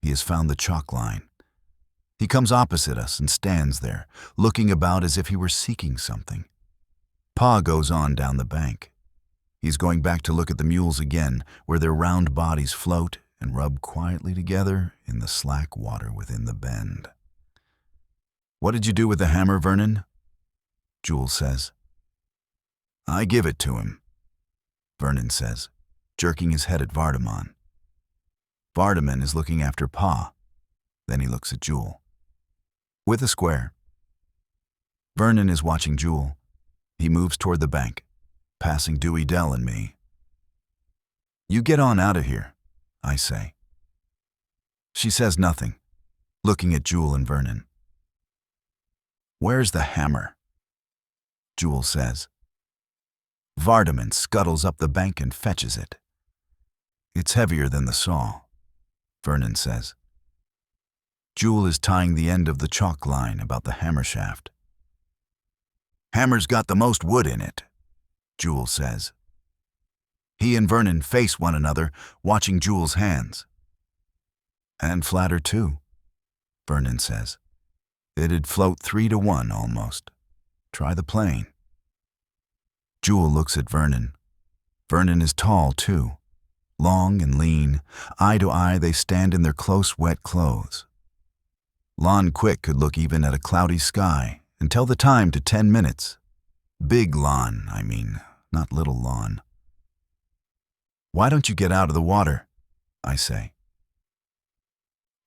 He has found the chalk line. He comes opposite us and stands there, looking about as if he were seeking something. Pa goes on down the bank. He's going back to look at the mules again, where their round bodies float and rub quietly together in the slack water within the bend. What did you do with the hammer, Vernon? Jewel says. I give it to him, Vernon says, jerking his head at Vardaman. Vardaman is looking after Pa. Then he looks at Jewel. With a square. Vernon is watching Jewel. He moves toward the bank, passing Dewey Dell and me. You get on out of here, I say. She says nothing, looking at Jewel and Vernon. Where's the hammer? Jewel says. Vardaman scuttles up the bank and fetches it. It's heavier than the saw, Vernon says. Jewel is tying the end of the chalk line about the hammer shaft. Hammer's got the most wood in it, Jewel says. He and Vernon face one another, watching Jewel's hands. And flatter too, Vernon says. It'd float 3-to-1 almost. Try the plane. Jewel looks at Vernon. Vernon is tall too, long and lean. Eye to eye they stand in their close, wet clothes. Lon Quick could look even at a cloudy sky and tell the time to 10 minutes. Big Lon, I mean, not little Lon. Why don't you get out of the water? I say.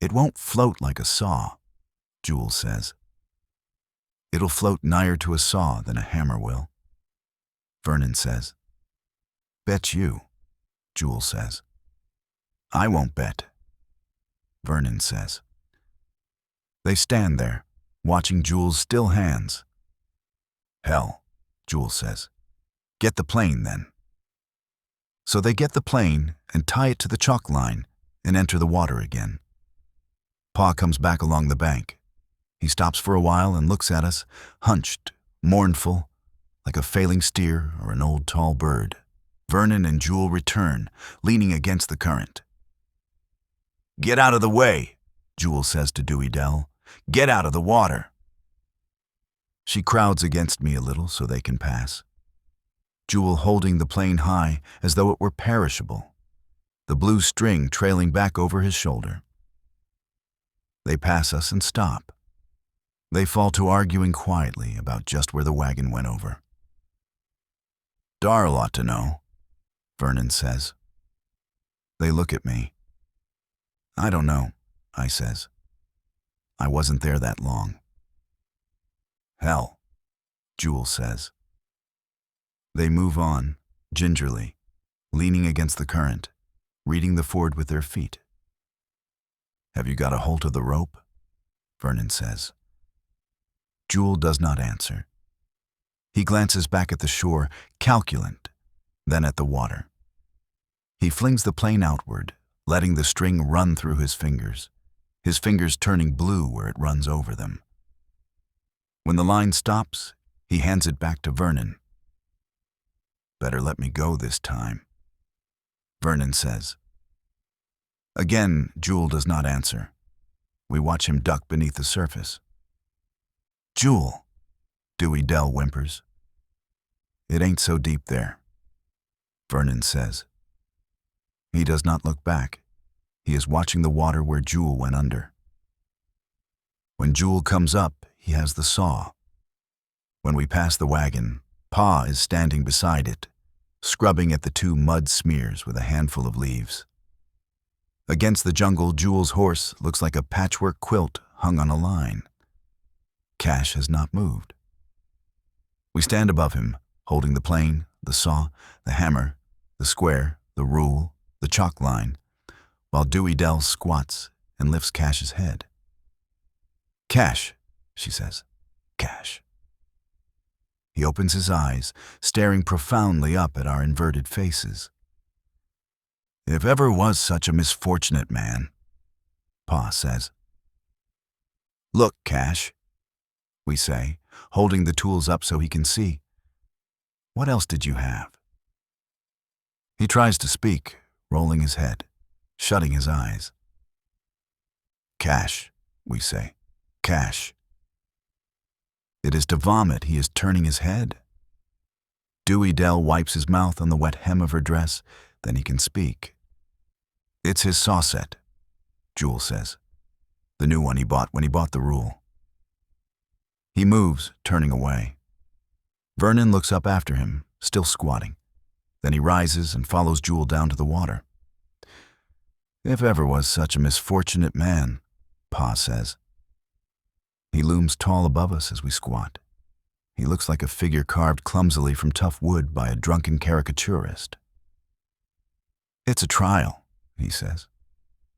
It won't float like a saw, Jewel says. It'll float nigher to a saw than a hammer will, Vernon says. Bet you. Jewel says. I won't bet, Vernon says. They stand there, watching Jewel's still hands. Hell, Jewel says. Get the plane, then. So they get the plane and tie it to the chalk line and enter the water again. Pa comes back along the bank. He stops for a while and looks at us, hunched, mournful, like a failing steer or an old tall bird. Vernon and Jewel return, leaning against the current. Get out of the way, Jewel says to Dewey Dell. Get out of the water. She crowds against me a little so they can pass. Jewel holding the plane high as though it were perishable, the blue string trailing back over his shoulder. They pass us and stop. They fall to arguing quietly about just where the wagon went over. Darl ought to know, Vernon says. They look at me. I don't know, I says. I wasn't there that long. Hell, Jewel says. They move on, gingerly, leaning against the current, reading the ford with their feet. Have you got a hold of the rope? Vernon says. Jewel does not answer. He glances back at the shore, calculant, then at the water. He flings the plane outward, letting the string run through his fingers turning blue where it runs over them. When the line stops, he hands it back to Vernon. Better let me go this time, Vernon says. Again, Jewel does not answer. We watch him duck beneath the surface. Jewel, Dewey Dell whimpers. It ain't so deep there, Vernon says. He does not look back. He is watching the water where Jewel went under. When Jewel comes up, he has the saw. When we pass the wagon, Pa is standing beside it, scrubbing at the 2 mud smears with a handful of leaves. Against the jungle, Jewel's horse looks like a patchwork quilt hung on a line. Cash has not moved. We stand above him, holding the plane, the saw, the hammer, the square, the rule, the chalk line, while Dewey Dell squats and lifts Cash's head. Cash, she says. Cash. He opens his eyes, staring profoundly up at our inverted faces. If ever was such a misfortunate man, Pa says. Look, Cash, we say, holding the tools up so he can see. What else did you have? He tries to speak, rolling his head, shutting his eyes. Cash, we say. Cash. It is to vomit he is turning his head. Dewey Dell wipes his mouth on the wet hem of her dress, then he can speak. It's his saw set, Jewel says. The new one he bought when he bought the rule. He moves, turning away. Vernon looks up after him, still squatting. Then he rises and follows Jewel down to the water. If ever was such a misfortunate man, Pa says. He looms tall above us as we squat. He looks like a figure carved clumsily from tough wood by a drunken caricaturist. It's a trial, he says,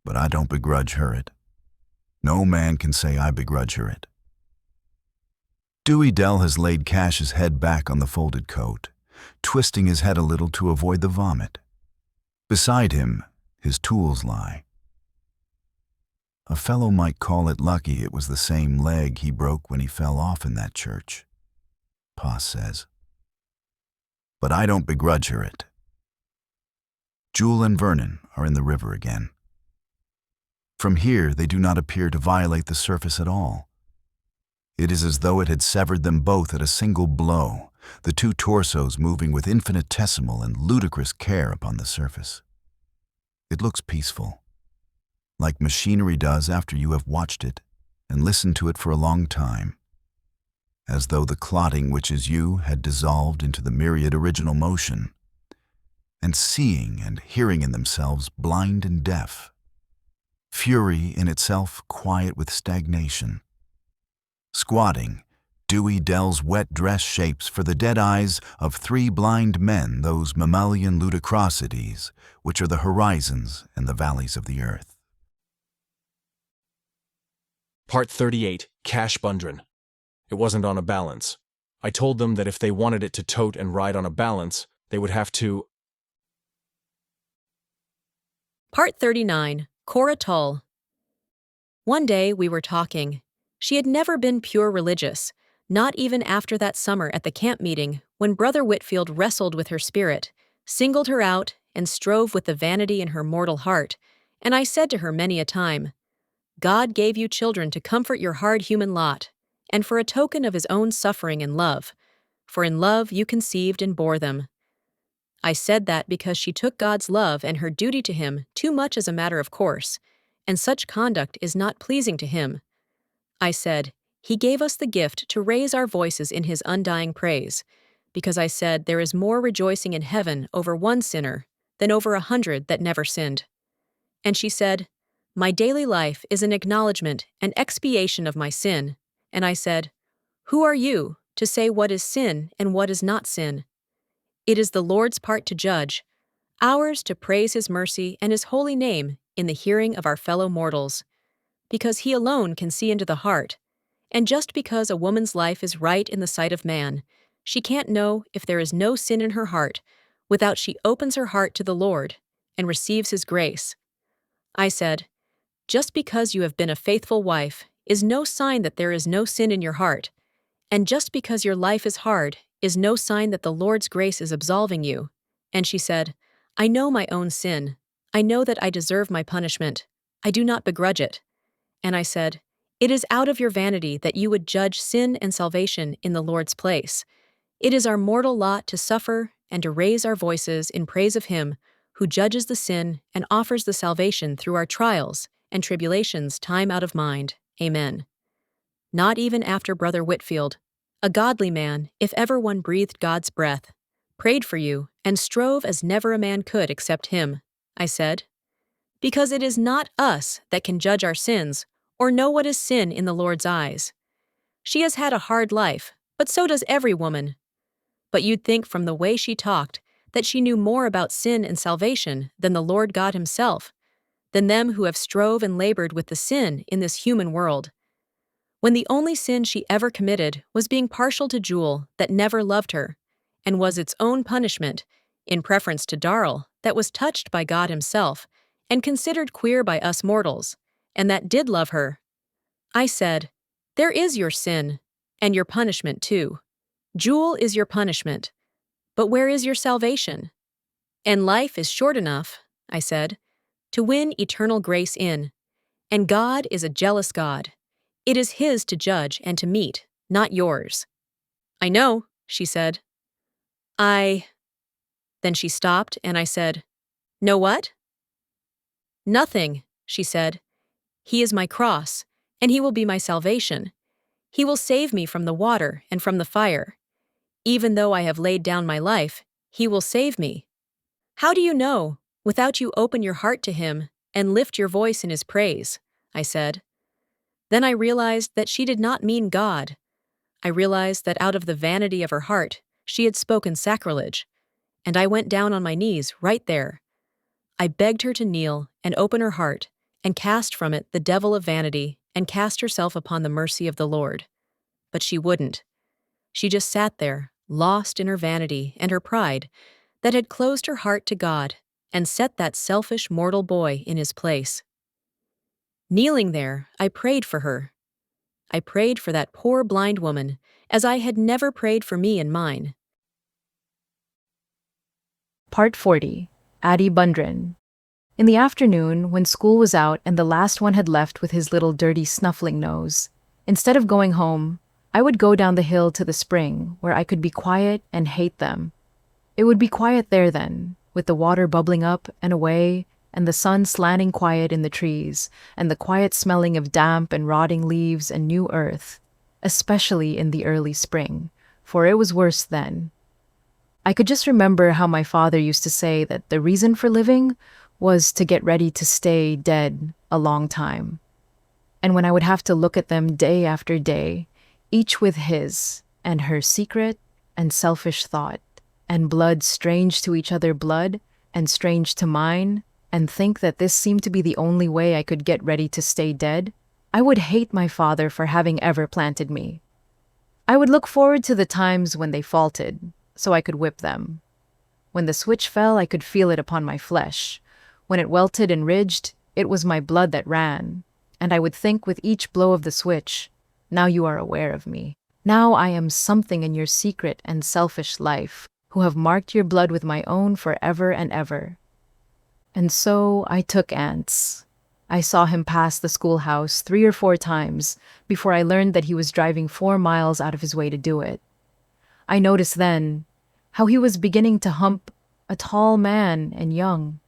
but I don't begrudge her it. No man can say I begrudge her it. Dewey Dell has laid Cash's head back on the folded coat, twisting his head a little to avoid the vomit. Beside him, his tools lie. A fellow might call it lucky it was the same leg he broke when he fell off in that church, Pa says. But I don't begrudge her it. Jewel and Vernon are in the river again. From here, they do not appear to violate the surface at all. It is as though it had severed them both at a single blow, the 2 torsos moving with infinitesimal and ludicrous care upon the surface. It looks peaceful, like machinery does after you have watched it and listened to it for a long time, as though the clotting which is you had dissolved into the myriad original motion, and seeing and hearing in themselves blind and deaf, fury in itself quiet with stagnation, squatting, Dewey Dell's wet dress shapes for the dead eyes of three blind men those mammalian ludicrosities which are the horizons and the valleys of the earth. Part 38, Cash Bundren. It wasn't on a balance. I told them that if they wanted it to tote and ride on a balance, they would have to... Part 39, Cora Tull. One day we were talking. She had never been pure religious, not even after that summer at the camp meeting when Brother Whitfield wrestled with her spirit, singled her out, and strove with the vanity in her mortal heart, and I said to her many a time, God gave you children to comfort your hard human lot, and for a token of his own suffering and love, for in love you conceived and bore them. I said that because she took God's love and her duty to him too much as a matter of course, and such conduct is not pleasing to him. I said, he gave us the gift to raise our voices in his undying praise, because I said there is more rejoicing in heaven over one sinner than over 100 that never sinned. And she said, my daily life is an acknowledgement and expiation of my sin. And I said, who are you to say what is sin and what is not sin? It is the Lord's part to judge, ours to praise his mercy and his holy name in the hearing of our fellow mortals, because he alone can see into the heart, and just because a woman's life is right in the sight of man, she can't know if there is no sin in her heart without she opens her heart to the Lord and receives his grace. I said, just because you have been a faithful wife is no sign that there is no sin in your heart, and just because your life is hard is no sign that the Lord's grace is absolving you. And she said, I know my own sin. I know that I deserve my punishment. I do not begrudge it. And I said, it is out of your vanity that you would judge sin and salvation in the Lord's place. It is our mortal lot to suffer and to raise our voices in praise of him who judges the sin and offers the salvation through our trials and tribulations time out of mind. Amen. Not even after Brother Whitfield, a godly man, if ever one breathed God's breath, prayed for you and strove as never a man could except him, I said. Because it is not us that can judge our sins or know what is sin in the Lord's eyes. She has had a hard life, but so does every woman. But you'd think from the way she talked that she knew more about sin and salvation than the Lord God himself, than them who have strove and labored with the sin in this human world. When the only sin she ever committed was being partial to Jewel that never loved her, and was its own punishment, in preference to Darl, that was touched by God himself, and considered queer by us mortals, and that did love her. I said, there is your sin, and your punishment too. Jewel is your punishment, but where is your salvation? And life is short enough, I said, to win eternal grace in, and God is a jealous God. It is his to judge and to meet, not yours. I know, she said. Then she stopped, and I said, know what? Nothing, she said. He is my cross, and he will be my salvation. He will save me from the water and from the fire. Even though I have laid down my life, he will save me. How do you know, without you open your heart to him and lift your voice in his praise? I said. Then I realized that she did not mean God. I realized that out of the vanity of her heart, she had spoken sacrilege, and I went down on my knees right there. I begged her to kneel and open her heart and cast from it the devil of vanity and cast herself upon the mercy of the Lord. But she wouldn't. She just sat there, lost in her vanity and her pride that had closed her heart to God and set that selfish mortal boy in his place. Kneeling there, I prayed for her. I prayed for that poor blind woman as I had never prayed for me and mine. Part 40. Addie Bundren. In the afternoon, when school was out and the last one had left with his little dirty snuffling nose, instead of going home, I would go down the hill to the spring where I could be quiet and hate them. It would be quiet there then, with the water bubbling up and away, and the sun slanting quiet in the trees, and the quiet smelling of damp and rotting leaves and new earth, especially in the early spring, for it was worse then. I could just remember how my father used to say that the reason for living was to get ready to stay dead a long time. And when I would have to look at them day after day, each with his and her secret and selfish thought, and blood strange to each other blood, and strange to mine, and think that this seemed to be the only way I could get ready to stay dead, I would hate my father for having ever planted me. I would look forward to the times when they faulted, so I could whip them. When the switch fell, I could feel it upon my flesh. When it welted and ridged, it was my blood that ran, and I would think with each blow of the switch, now you are aware of me. Now I am something in your secret and selfish life, who have marked your blood with my own forever and ever. And so I took Anse. I saw him pass the schoolhouse 3 or 4 times before I learned that he was driving 4 miles out of his way to do it. I noticed then how he was beginning to hump a tall man and young,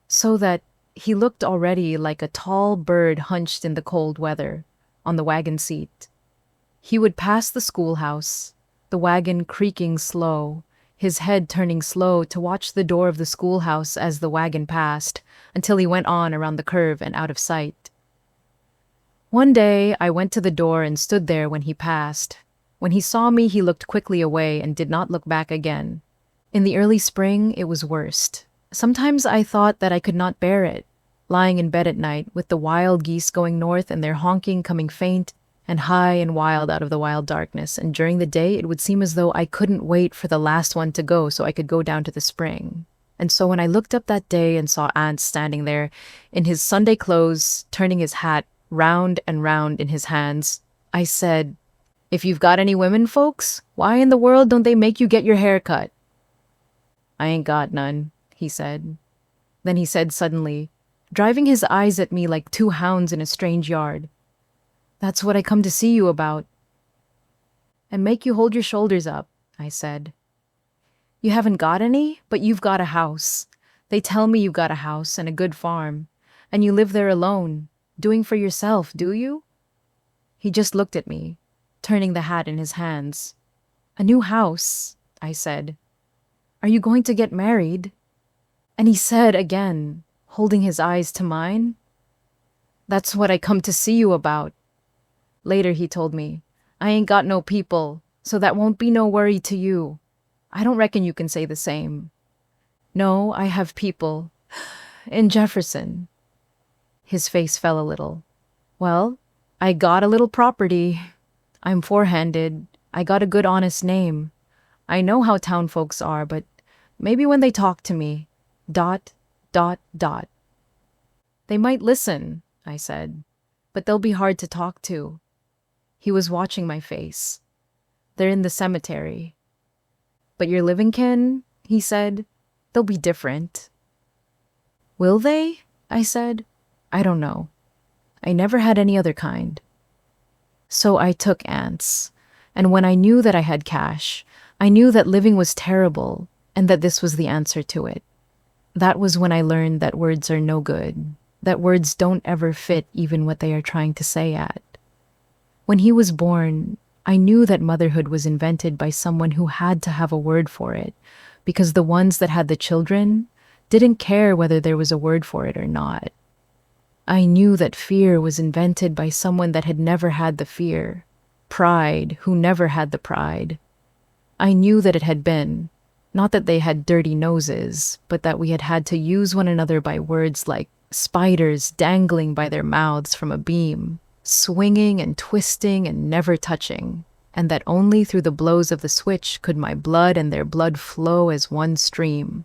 so that he looked already like a tall bird hunched in the cold weather on the wagon seat. He would pass the schoolhouse, the wagon creaking slow, his head turning slow to watch the door of the schoolhouse as the wagon passed, until he went on around the curve and out of sight. One day I went to the door and stood there when he passed. When he saw me, he looked quickly away and did not look back again. In the early spring, it was worst. Sometimes I thought that I could not bear it, lying in bed at night with the wild geese going north and their honking coming faint and high and wild out of the wild darkness, and during the day it would seem as though I couldn't wait for the last one to go so I could go down to the spring. And so when I looked up that day and saw Anse standing there in his Sunday clothes, turning his hat round and round in his hands, I said, "If you've got any women folks, why in the world don't they make you get your hair cut?" "I ain't got none," he said. Then he said suddenly, driving his eyes at me like 2 hounds in a strange yard, "That's what I come to see you about." "And make you hold your shoulders up," I said. "You haven't got any, but you've got a house. They tell me you've got a house and a good farm, and you live there alone, doing for yourself, do you?" He just looked at me, turning the hat in his hands. "A new house," I said. "Are you going to get married?" And he said again, holding his eyes to mine, "That's what I come to see you about." Later he told me, "I ain't got no people, so that won't be no worry to you. I don't reckon you can say the same." "No, I have people. In Jefferson." His face fell a little. "Well, I got a little property. I'm four-handed. I got a good honest name. I know how town folks are, but maybe when they talk to me, ... They might listen," I said, "but they'll be hard to talk to." He was watching my face. "They're in the cemetery." "But your living kin," he said, "they'll be different." "Will they?" I said. "I don't know. I never had any other kind." So I took Anse, and when I knew that I had cash, I knew that living was terrible and that this was the answer to it. That was when I learned that words are no good, that words don't ever fit even what they are trying to say at. When he was born, I knew that motherhood was invented by someone who had to have a word for it, because the ones that had the children didn't care whether there was a word for it or not. I knew that fear was invented by someone that had never had the fear, pride who never had the pride. I knew that it had been, not that they had dirty noses, but that we had had to use one another by words like spiders dangling by their mouths from a beam, swinging and twisting and never touching, and that only through the blows of the switch could my blood and their blood flow as one stream.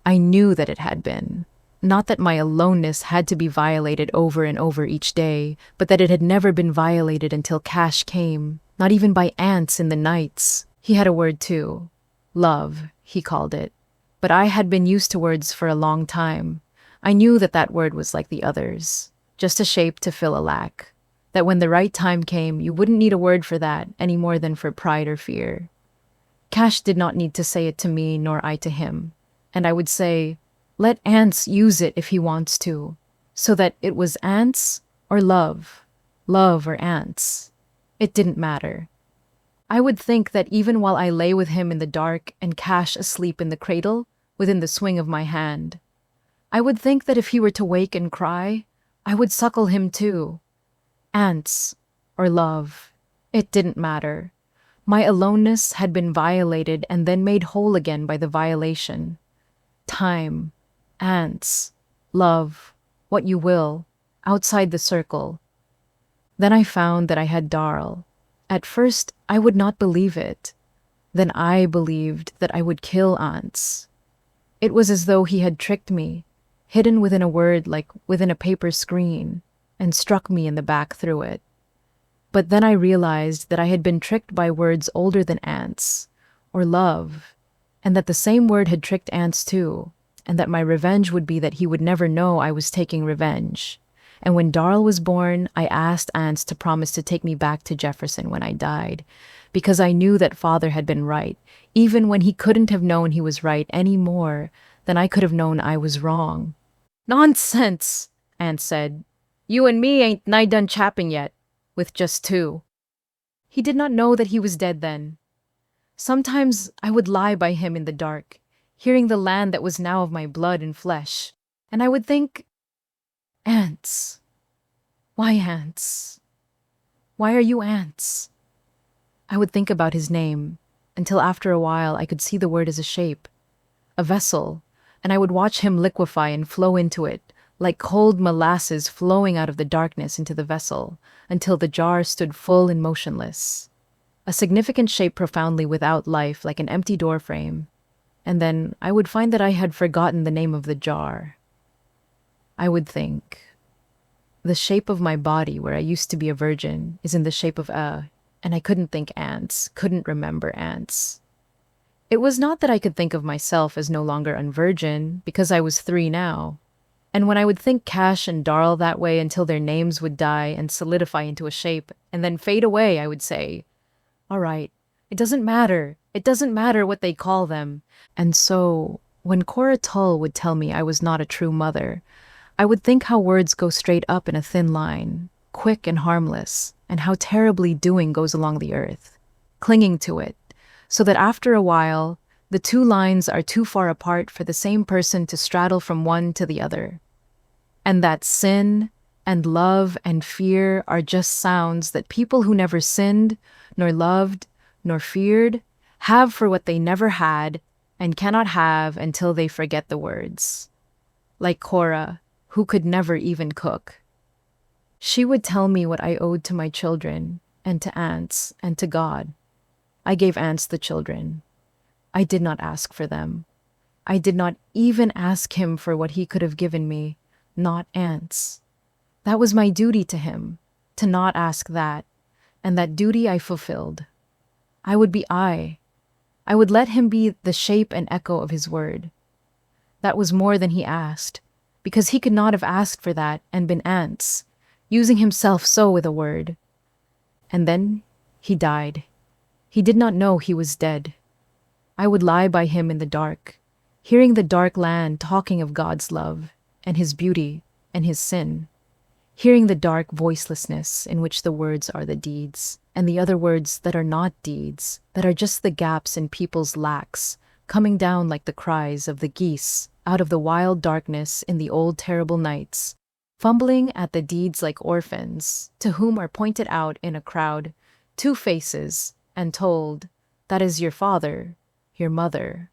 I knew that it had been. Not that my aloneness had to be violated over and over each day, but that it had never been violated until cash came, not even by Anse in the nights. He had a word too. Love, he called it. But I had been used to words for a long time. I knew that that word was like the others, just a shape to fill a lack. That when the right time came, you wouldn't need a word for that any more than for pride or fear. Cash did not need to say it to me, nor I to him. And I would say, let Anse use it if he wants to, so that it was Anse or love or Anse. It didn't matter. I would think that even while I lay with him in the dark and Cash asleep in the cradle, within the swing of my hand, I would think that if he were to wake and cry, I would suckle him too. Anse or love. It didn't matter. My aloneness had been violated and then made whole again by the violation. Time, ants, love, what you will, outside the circle. Then I found that I had Darl. At first, I would not believe it. Then I believed that I would kill Anse. It was as though he had tricked me, hidden within a word like within a paper screen, and struck me in the back through it. But then I realized that I had been tricked by words older than Anse, or love, and that the same word had tricked Anse too, and that my revenge would be that he would never know I was taking revenge. And when Darl was born, I asked Anse to promise to take me back to Jefferson when I died, because I knew that father had been right, even when he couldn't have known he was right any more than I could have known I was wrong. "Nonsense," Anse said. "You and me ain't nigh done chapping yet, with just two." He did not know that he was dead then. Sometimes I would lie by him in the dark, hearing the land that was now of my blood and flesh, and I would think, Anse. Why Anse? Why are you Anse? I would think about his name, until after a while I could see the word as a shape, a vessel, and I would watch him liquefy and flow into it, like cold molasses flowing out of the darkness into the vessel, until the jar stood full and motionless. A significant shape profoundly without life, like an empty door frame. And then I would find that I had forgotten the name of the jar. I would think, the shape of my body where I used to be a virgin is in the shape of and I couldn't think Anse, couldn't remember Anse. It was not that I could think of myself as no longer unvirgin, because I was 3 now. And when I would think Cash and Darl that way until their names would die and solidify into a shape and then fade away, I would say, all right, it doesn't matter. It doesn't matter what they call them. And so, when Cora Tull would tell me I was not a true mother, I would think how words go straight up in a thin line, quick and harmless, and how terribly doing goes along the earth, clinging to it, so that after a while, the two lines are too far apart for the same person to straddle from one to the other. And that sin and love and fear are just sounds that people who never sinned, nor loved, nor feared, have for what they never had and cannot have until they forget the words. Like Cora, who could never even cook. She would tell me what I owed to my children, and to Anse, and to God. I gave Anse the children. I did not ask for them. I did not even ask him for what he could have given me, not Anse. That was my duty to him, to not ask that, and that duty I fulfilled. I would be I. I would let him be the shape and echo of his word. That was more than he asked, because he could not have asked for that and been Anse, using himself so with a word. And then he died. He did not know he was dead. I would lie by him in the dark, hearing the dark land talking of God's love, and his beauty, and his sin, hearing the dark voicelessness in which the words are the deeds, and the other words that are not deeds, that are just the gaps in people's lacks, coming down like the cries of the geese out of the wild darkness in the old terrible nights, fumbling at the deeds like orphans, to whom are pointed out in a crowd 2 faces, and told, that is your father, your mother.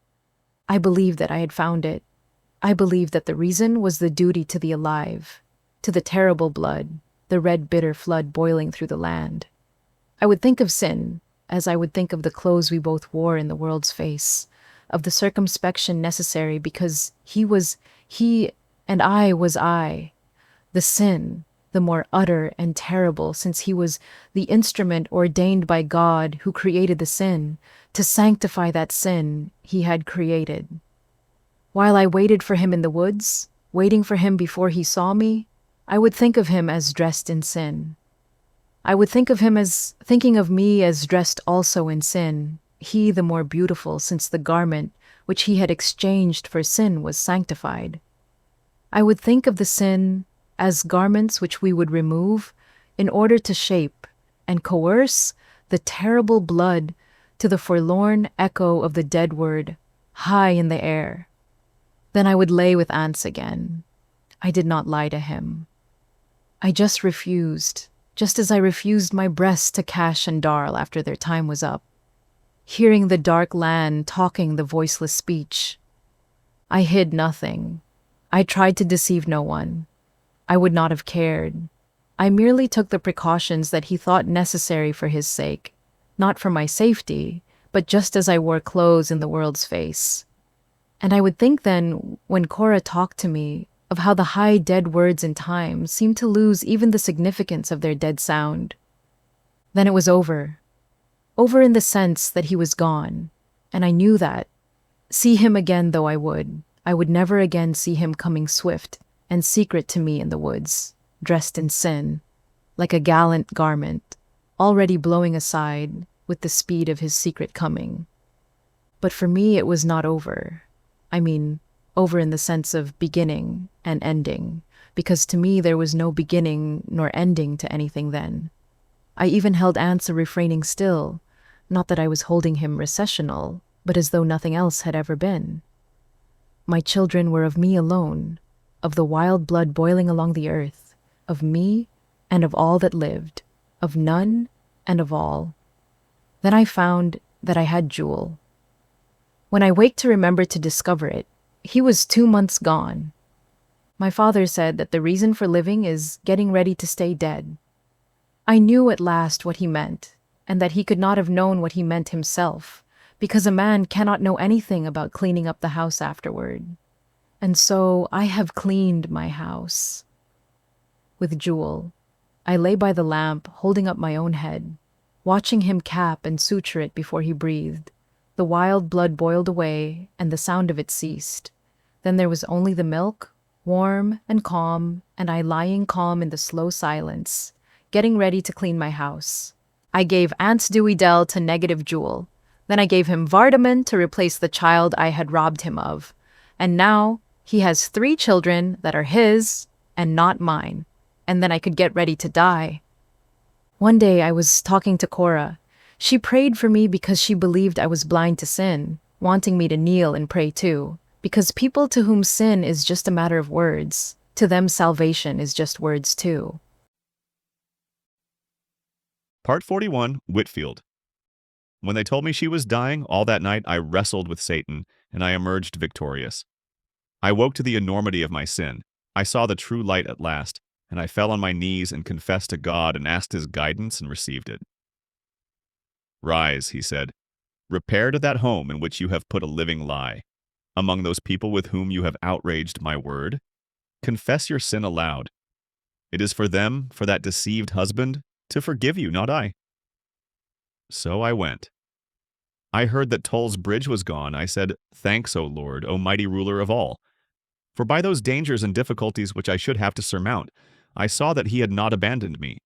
I believed that I had found it. I believed that the reason was the duty to the alive, to the terrible blood, the red bitter flood boiling through the land. I would think of sin, as I would think of the clothes we both wore in the world's face, of the circumspection necessary because he was he and I was I. The sin, the more utter and terrible since he was the instrument ordained by God who created the sin, to sanctify that sin he had created. While I waited for him in the woods, waiting for him before he saw me, I would think of him as dressed in sin. I would think of him as thinking of me as dressed also in sin, he the more beautiful since the garment which he had exchanged for sin was sanctified. I would think of the sin as garments which we would remove in order to shape and coerce the terrible blood to the forlorn echo of the dead word high in the air. Then I would lay with Anse again. I did not lie to him. I just refused, just as I refused my breast to Cash and Darl after their time was up. Hearing the dark land talking the voiceless speech. I hid nothing. I tried to deceive no one. I would not have cared. I merely took the precautions that he thought necessary for his sake, not for my safety, but just as I wore clothes in the world's face. And I would think then, when Cora talked to me, of how the high dead words in time seemed to lose even the significance of their dead sound. Then it was over. Over in the sense that he was gone, and I knew that. See him again though I would never again see him coming swift and secret to me in the woods, dressed in sin, like a gallant garment, already blowing aside with the speed of his secret coming. But for me it was not over. I mean, over in the sense of beginning and ending, because to me there was no beginning nor ending to anything then. I even held Anse refraining still, not that I was holding him recessional, but as though nothing else had ever been. My children were of me alone, of the wild blood boiling along the earth, of me and of all that lived, of none and of all. Then I found that I had Jewel. When I waked to remember to discover it, he was 2 months gone. My father said that the reason for living is getting ready to stay dead. I knew at last what he meant, and that he could not have known what he meant himself, because a man cannot know anything about cleaning up the house afterward. And so I have cleaned my house. With Jewel, I lay by the lamp, holding up my own head, watching him cap and suture it before he breathed. The wild blood boiled away, and the sound of it ceased. Then there was only the milk, warm and calm, and I lying calm in the slow silence, getting ready to clean my house. I gave Anse Dewey Dell to negative Jewel. Then I gave him Vardaman to replace the child I had robbed him of. And now he has 3 children that are his and not mine. And then I could get ready to die. One day I was talking to Cora. She prayed for me because she believed I was blind to sin, wanting me to kneel and pray too. Because people to whom sin is just a matter of words, to them salvation is just words too. Part 41, Whitfield. When they told me she was dying, all that night I wrestled with Satan, and I emerged victorious. I woke to the enormity of my sin. I saw the true light at last, and I fell on my knees and confessed to God and asked his guidance and received it. Rise, he said. Repair to that home in which you have put a living lie. Among those people with whom you have outraged my word, confess your sin aloud. It is for them, for that deceived husband, to forgive you, not I. So I went. I heard that Tull's bridge was gone. I said, Thanks, O Lord, O mighty ruler of all. For by those dangers and difficulties which I should have to surmount, I saw that he had not abandoned me,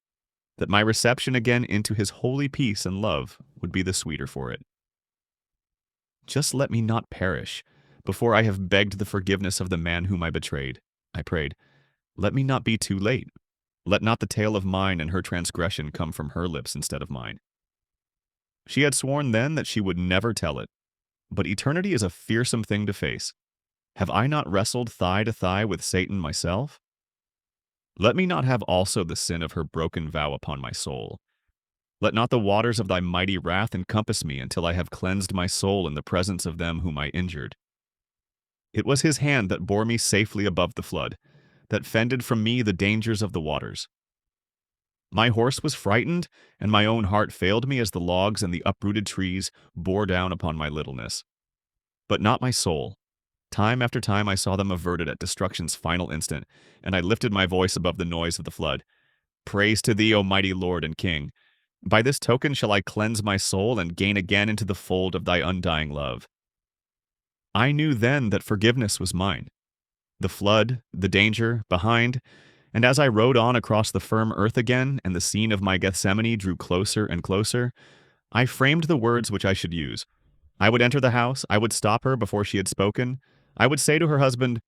that my reception again into his holy peace and love would be the sweeter for it. Just let me not perish, before I have begged the forgiveness of the man whom I betrayed. I prayed, let me not be too late. Let not the tale of mine and her transgression come from her lips instead of mine. She had sworn then that she would never tell it, but eternity is a fearsome thing to face. Have I not wrestled thigh to thigh with Satan myself? Let me not have also the sin of her broken vow upon my soul. Let not the waters of thy mighty wrath encompass me until I have cleansed my soul in the presence of them whom I injured. It was his hand that bore me safely above the flood, that fended from me the dangers of the waters. My horse was frightened, and my own heart failed me as the logs and the uprooted trees bore down upon my littleness. But not my soul. Time after time I saw them averted at destruction's final instant, and I lifted my voice above the noise of the flood. Praise to thee, O mighty Lord and King. By this token shall I cleanse my soul and gain again into the fold of thy undying love. I knew then that forgiveness was mine. The flood, the danger, behind, and as I rode on across the firm earth again, and the scene of my Gethsemane drew closer and closer, I framed the words which I should use. I would enter the house, I would stop her before she had spoken, I would say to her husband,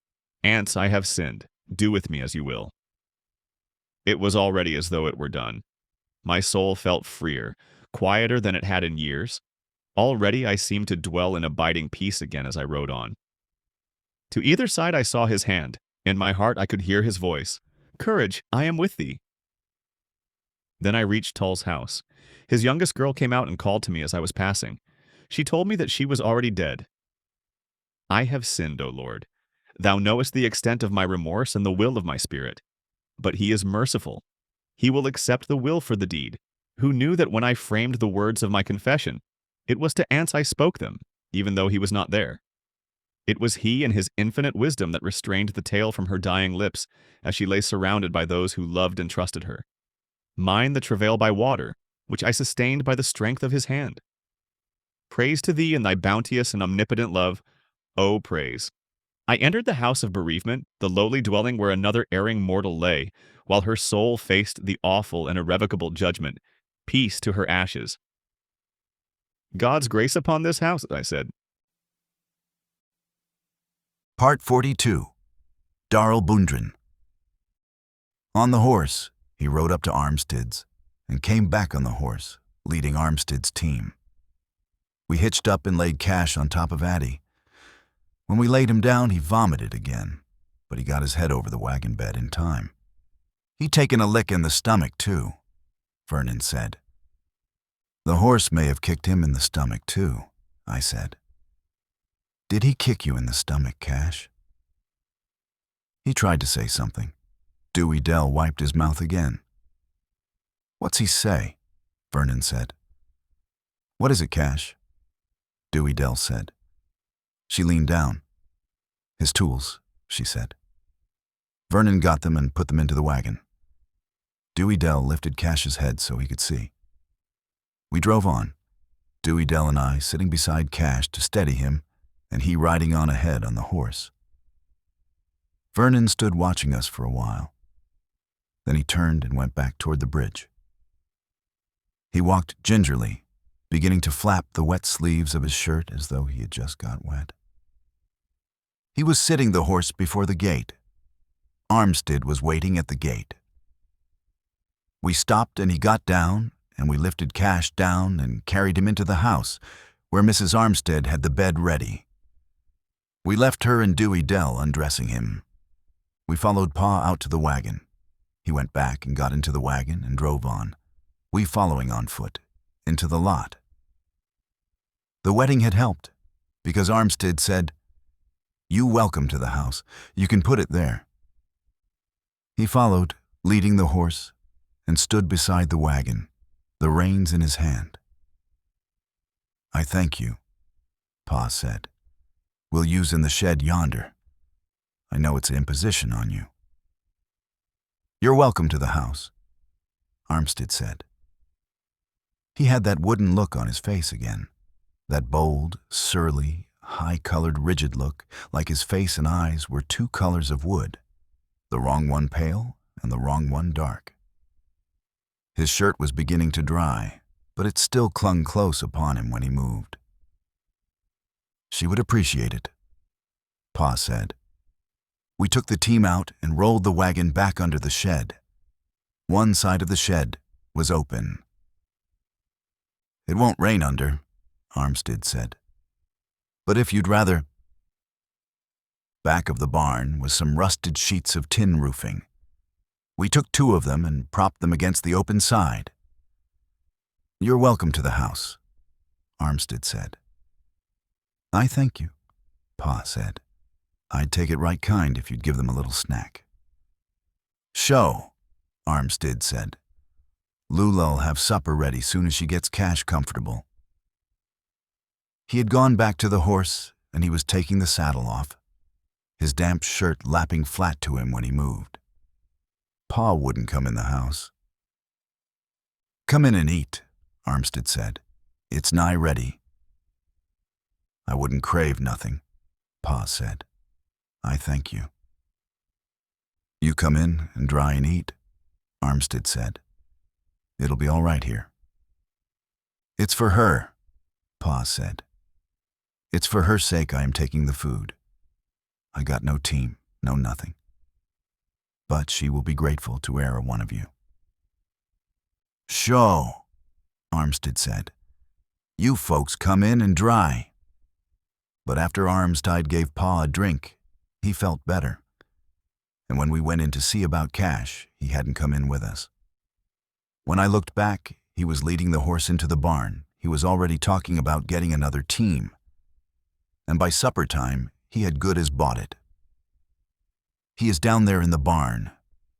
Anse, I have sinned, do with me as you will. It was already as though it were done. My soul felt freer, quieter than it had in years. Already I seemed to dwell in abiding peace again as I rode on. To either side I saw his hand. In my heart I could hear his voice. Courage, I am with thee. Then I reached Tull's house. His youngest girl came out and called to me as I was passing. She told me that she was already dead. I have sinned, O Lord. Thou knowest the extent of my remorse and the will of my spirit. But he is merciful. He will accept the will for the deed, who knew that when I framed the words of my confession, it was to Anse I spoke them, even though he was not there. It was he and his infinite wisdom that restrained the tale from her dying lips as she lay surrounded by those who loved and trusted her. Mine the travail by water, which I sustained by the strength of his hand. Praise to thee in thy bounteous and omnipotent love, O praise. I entered the house of bereavement, the lowly dwelling where another erring mortal lay, while her soul faced the awful and irrevocable judgment. Peace to her ashes. God's grace upon this house, I said. Part 42. Darl Bundren. On the horse, he rode up to Armstead's and came back on the horse, leading Armstead's team. We hitched up and laid Cash on top of Addie. When we laid him down, he vomited again, but he got his head over the wagon bed in time. He'd taken a lick in the stomach, too, Vernon said. The horse may have kicked him in the stomach, too, I said. Did he kick you in the stomach, Cash? He tried to say something. Dewey Dell wiped his mouth again. What's he say? Vernon said. What is it, Cash? Dewey Dell said. She leaned down. His tools, she said. Vernon got them and put them into the wagon. Dewey Dell lifted Cash's head so he could see. We drove on, Dewey Dell and I sitting beside Cash to steady him, and he riding on ahead on the horse. Vernon stood watching us for a while. Then he turned and went back toward the bridge. He walked gingerly, beginning to flap the wet sleeves of his shirt as though he had just got wet. He was sitting the horse before the gate. Armstead was waiting at the gate. We stopped and he got down, and we lifted Cash down and carried him into the house, where Mrs. Armstead had the bed ready. We left her and Dewey Dell undressing him. We followed Pa out to the wagon. He went back and got into the wagon and drove on, we following on foot, into the lot. The wedding had helped, because Armstead said, "You welcome to the house. You can put it there." He followed, leading the horse, and stood beside the wagon, the reins in his hand. "I thank you," Pa said. "We'll use in the shed yonder. I know it's an imposition on you." "You're welcome to the house," Armstead said. He had that wooden look on his face again, that bold, surly, high-colored, rigid look, like his face and eyes were two colors of wood, the wrong one pale and the wrong one dark. His shirt was beginning to dry, but it still clung close upon him when he moved. "She would appreciate it," Pa said. We took the team out and rolled the wagon back under the shed. One side of the shed was open. "It won't rain under," Armstead said. "But if you'd rather..." Back of the barn was some rusted sheets of tin roofing. We took 2 of them and propped them against the open side. "You're welcome to the house," Armstead said. "I thank you," Pa said. "I'd take it right kind if you'd give them a little snack." "Show," Armstead said. "Lula'll have supper ready soon as she gets Cash comfortable." He had gone back to the horse, and he was taking the saddle off, his damp shirt lapping flat to him when he moved. Pa wouldn't come in the house. "Come in and eat," Armstead said. "It's nigh ready." "I wouldn't crave nothing," Pa said. "I thank you." "You come in and dry and eat," Armstead said. "It'll be all right here." "It's for her," Pa said. "It's for her sake I am taking the food. I got no team, no nothing. But she will be grateful to e'er one of you." "Sho," Armstead said. "You folks come in and dry." But after Armstead gave Pa a drink, he felt better. And when we went in to see about Cash, he hadn't come in with us. When I looked back, he was leading the horse into the barn. He was already talking about getting another team. And by supper time, he had good as bought it. He is down there in the barn,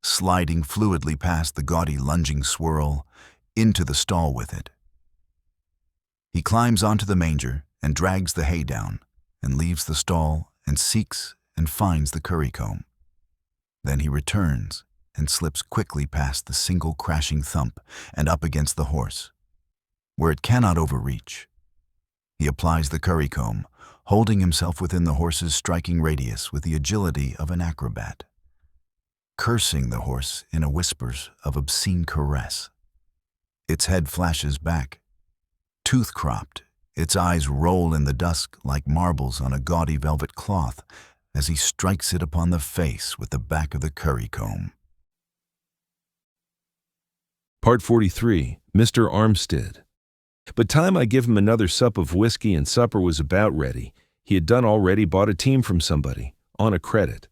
sliding fluidly past the gaudy lunging swirl into the stall with it. He climbs onto the manger and drags the hay down and leaves the stall and seeks and finds the currycomb. Then he returns and slips quickly past the single crashing thump and up against the horse, where it cannot overreach. He applies the currycomb, holding himself within the horse's striking radius with the agility of an acrobat, cursing the horse in a whisper of obscene caress. Its head flashes back, tooth-cropped, its eyes roll in the dusk like marbles on a gaudy velvet cloth as he strikes it upon the face with the back of the currycomb. Part 43, Mr. Armstead. But time I give him another sup of whiskey and supper was about ready. He had done already bought a team from somebody, on a credit.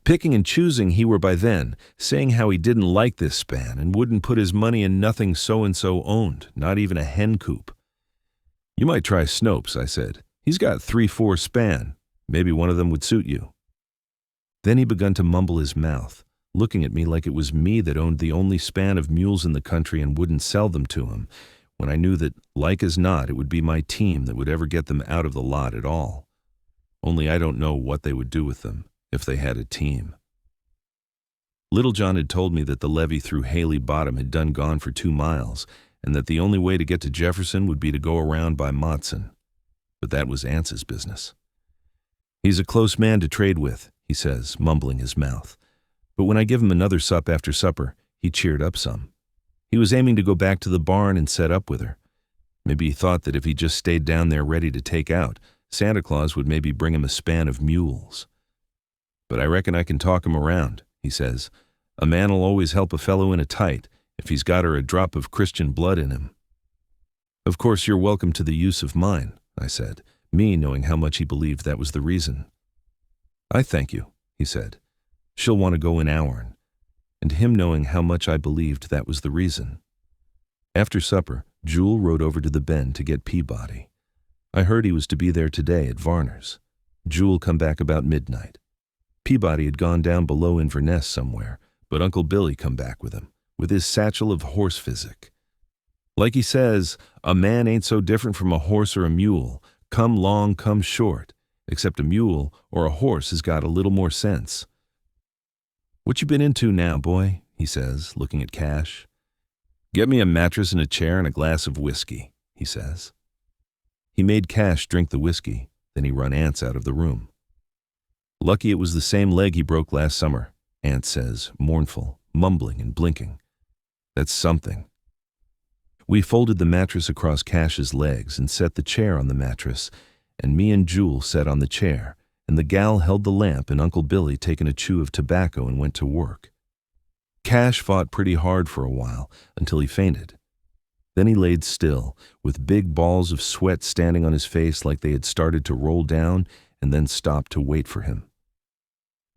Picking and choosing he were by then, saying how he didn't like this span and wouldn't put his money in nothing so-and-so owned, not even a hen coop. You might try Snopes, I said. He's got 3-4 span. Maybe one of them would suit you. Then he begun to mumble his mouth, looking at me like it was me that owned the only span of mules in the country and wouldn't sell them to him, when I knew that, like as not, it would be my team that would ever get them out of the lot at all. Only I don't know what they would do with them, if they had a team. Little John had told me that the levee through Haley Bottom had done gone for 2 miles, and that the only way to get to Jefferson would be to go around by Motson. But that was Anse's business. He's a close man to trade with, he says, mumbling his mouth. But when I give him another sup after supper, he cheered up some. He was aiming to go back to the barn and set up with her. Maybe he thought that if he just stayed down there ready to take out, Santa Claus would maybe bring him a span of mules. But I reckon I can talk him around, he says. A man'll always help a fellow in a tight, if he's got her a drop of Christian blood in him. Of course you're welcome to the use of mine, I said, me knowing how much he believed that was the reason. I thank you, he said. She'll want to go in our'n, and him knowing how much I believed that was the reason. After supper, Jewel rode over to the bend to get Peabody. I heard he was to be there today at Varner's. Jewel come back about midnight. Peabody had gone down below Inverness somewhere, but Uncle Billy come back with him, with his satchel of horse physic. Like he says, a man ain't so different from a horse or a mule, come long, come short, except a mule or a horse has got a little more sense. What you been into now, boy? He says, looking at Cash. Get me a mattress and a chair and a glass of whiskey, he says. He made Cash drink the whiskey, then he run Anse out of the room. Lucky it was the same leg he broke last summer, Anse says, mournful, mumbling and blinking. That's something. We folded the mattress across Cash's legs and set the chair on the mattress, and me and Jewel sat on the chair, and the gal held the lamp and Uncle Billy taking a chew of tobacco and went to work. Cash fought pretty hard for a while, until he fainted. Then he laid still, with big balls of sweat standing on his face like they had started to roll down and then stopped to wait for him.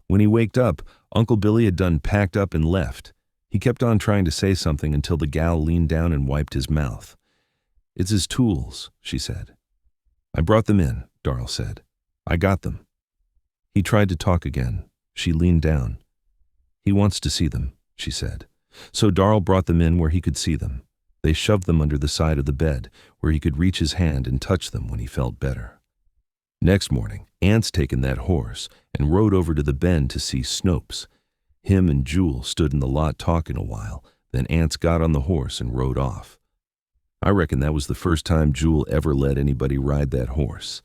When he waked up, Uncle Billy had done packed up and left. He kept on trying to say something until the gal leaned down and wiped his mouth. It's his tools, she said. I brought them in, Darl said. I got them. He tried to talk again. She leaned down. He wants to see them, she said. So Darl brought them in where he could see them. They shoved them under the side of the bed, where he could reach his hand and touch them when he felt better. Next morning, Anse taken that horse and rode over to the bend to see Snopes. Him and Jewel stood in the lot talking a while, then Anse got on the horse and rode off. I reckon that was the first time Jewel ever let anybody ride that horse.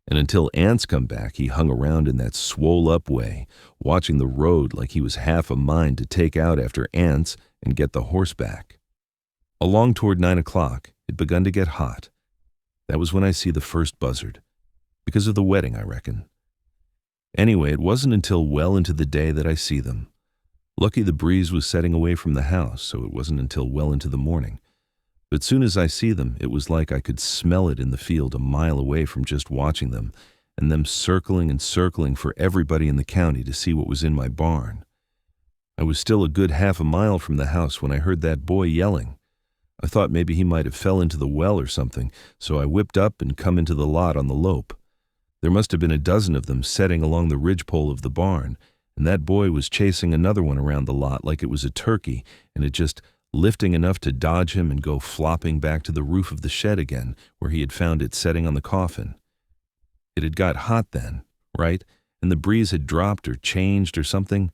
And until Anse come back, he hung around in that swole-up way, watching the road like he was half a mind to take out after Anse and get the horse back. Along toward 9 o'clock, it begun to get hot. That was when I see the first buzzard. Because of the wedding, I reckon. Anyway, it wasn't until well into the day that I see them. Lucky the breeze was setting away from the house, so it wasn't until well into the morning. But soon as I see them, it was like I could smell it in the field a mile away from just watching them, and them circling and circling for everybody in the county to see what was in my barn. I was still a good half a mile from the house when I heard that boy yelling. I thought maybe he might have fell into the well or something, so I whipped up and come into the lot on the lope. There must have been a dozen of them setting along the ridgepole of the barn, and that boy was chasing another one around the lot like it was a turkey, and it just lifting enough to dodge him and go flopping back to the roof of the shed again, where he had found it setting on the coffin. It had got hot then, right? And the breeze had dropped or changed or something.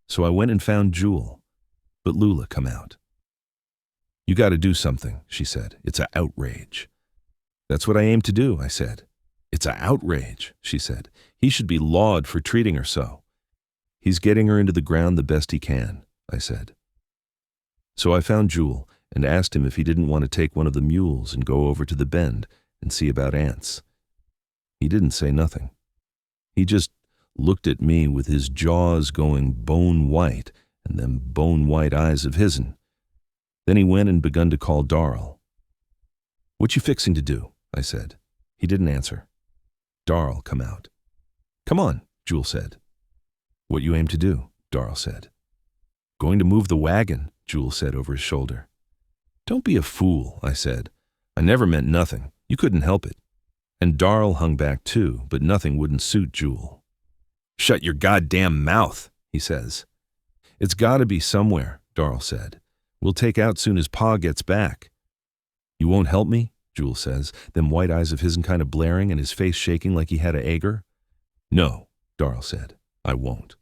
So I went and found Jewel, but Lula come out. "You got to do something," she said. "It's a outrage." "That's what I aim to do," I said. "It's a outrage," she said. "He should be lauded for treating her so." "He's getting her into the ground the best he can," I said. So I found Jewel and asked him if he didn't want to take one of the mules and go over to the bend and see about Anse. He didn't say nothing. He just looked at me with his jaws going bone white and them bone white eyes of his'n. Then he went and begun to call Darl. "What you fixing to do?" I said. He didn't answer. Darl come out. "Come on," Jewel said. "What you aim to do?" Darl said. "Going to move the wagon," Jewel said over his shoulder. "Don't be a fool," I said. "I never meant nothing. You couldn't help it." And Darl hung back too, but nothing wouldn't suit Jewel. "Shut your goddamn mouth," he says. "It's got to be somewhere," Darl said. "We'll take out soon as Pa gets back." "You won't help me?" Jewel says, them white eyes of his'n kind of blaring and his face shaking like he had a ager. "No," Darl said. "I won't.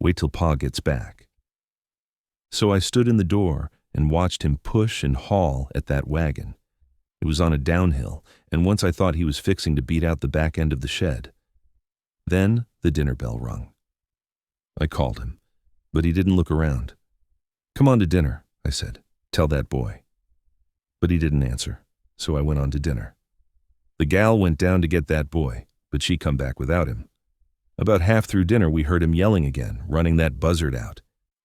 Wait till Pa gets back." So I stood in the door and watched him push and haul at that wagon. It was on a downhill, and once I thought he was fixing to beat out the back end of the shed. Then the dinner bell rung. I called him, but he didn't look around. "Come on to dinner," I said. "Tell that boy." But he didn't answer, so I went on to dinner. The gal went down to get that boy, but she come back without him. About half through dinner we heard him yelling again, running that buzzard out.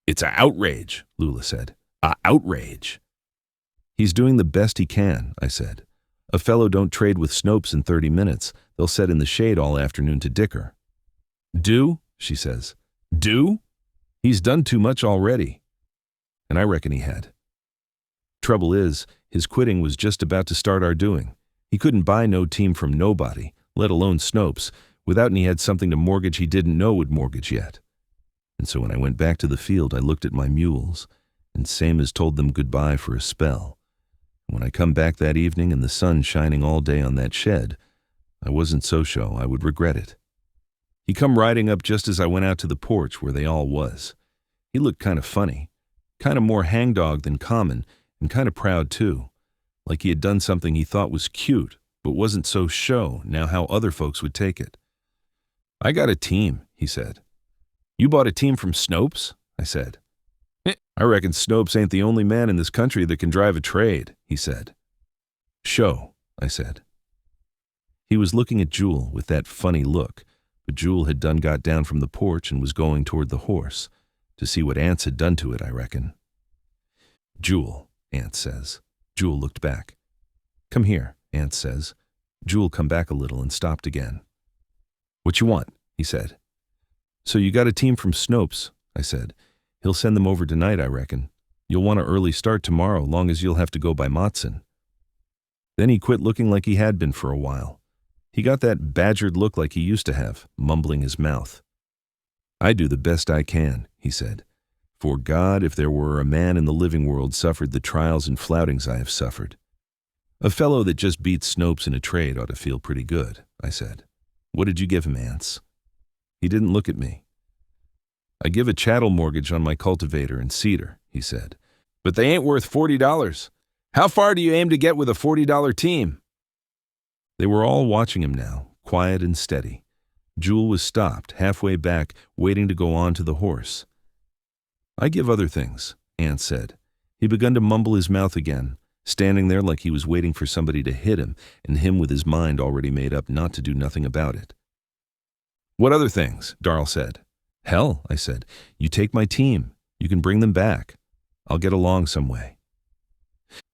"It's a outrage," Lula said. "A outrage." "He's doing the best he can," I said. "A fellow don't trade with Snopes in 30 minutes. They'll set in the shade all afternoon to dicker." "Do?" she says. "Do? He's done too much already." And I reckon he had. Trouble is, his quitting was just about to start our doing. He couldn't buy no team from nobody, let alone Snopes, without he had something to mortgage he didn't know would mortgage yet. And so when I went back to the field, I looked at my mules, and same as told them goodbye for a spell. When I come back that evening and the sun shining all day on that shed, I wasn't so sure I would regret it. He come riding up just as I went out to the porch where they all was. He looked kind of funny, kind of more hangdog than common, and kind of proud too, like he had done something he thought was cute, but wasn't so show now how other folks would take it. "I got a team," he said. "You bought a team from Snopes?" I said. "I reckon Snopes ain't the only man in this country that can drive a trade," he said. "Show," I said. He was looking at Jewel with that funny look, but Jewel had done got down from the porch and was going toward the horse, to see what Anse had done to it, I reckon. "Jewel," Anse says. Jewel looked back. "Come here," Anse says. Jewel come back a little and stopped again. "What you want?" he said. "So you got a team from Snopes," I said. "He'll send them over tonight, I reckon. You'll want an early start tomorrow, long as you'll have to go by Matson." Then he quit looking like he had been for a while. He got that badgered look like he used to have, mumbling his mouth. "I do the best I can," he said. "For God, if there were a man in the living world suffered the trials and floutings I have suffered. A fellow that just beats Snopes in a trade ought to feel pretty good," I said. "What did you give him, Anse?" He didn't look at me. "I give a chattel mortgage on my cultivator and cedar," he said. "But they ain't worth $40. How far do you aim to get with a $40 team?" They were all watching him now, quiet and steady. Jewel was stopped, halfway back, waiting to go on to the horse. "I give other things," Anse said. He begun to mumble his mouth again, standing there like he was waiting for somebody to hit him, and him with his mind already made up not to do nothing about it. "What other things?" Darl said. "Hell," I said, "you take my team. You can bring them back. I'll get along some way."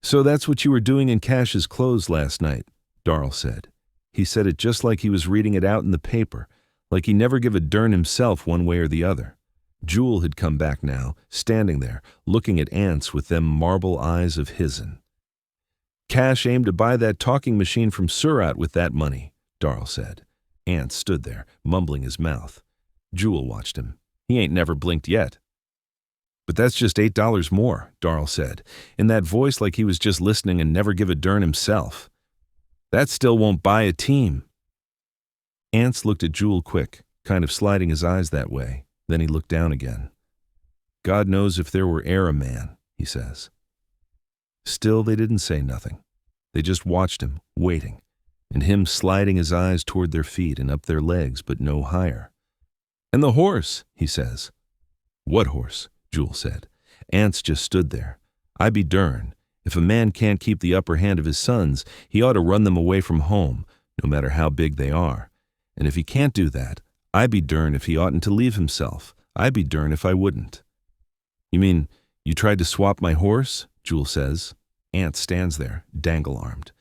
"So that's what you were doing in Cash's clothes last night," Darl said. He said it just like he was reading it out in the paper, like he never give a dern himself one way or the other. Jewel had come back now, standing there, looking at Anse with them marble eyes of his'n. Cash aimed to buy that talking machine from Surat with that money, Darl said. Anse stood there, mumbling his mouth. Jewel watched him. He ain't never blinked yet. But that's just $8 more, Darl said, in that voice like he was just listening and never give a darn himself. That still won't buy a team. Anse looked at Jewel quick, kind of sliding his eyes that way. Then he looked down again. God knows if there were e'er a man, he says. Still, they didn't say nothing. They just watched him, waiting, and him sliding his eyes toward their feet and up their legs, but no higher. And the horse, he says. What horse? Jewel said. Anse just stood there. I be dern. If a man can't keep the upper hand of his sons, he ought to run them away from home, no matter how big they are. And if he can't do that, I be dern if he oughtn't to leave himself. I be dern if I wouldn't. You mean, you tried to swap my horse? Jewel says. Anse stands there, dangle-armed.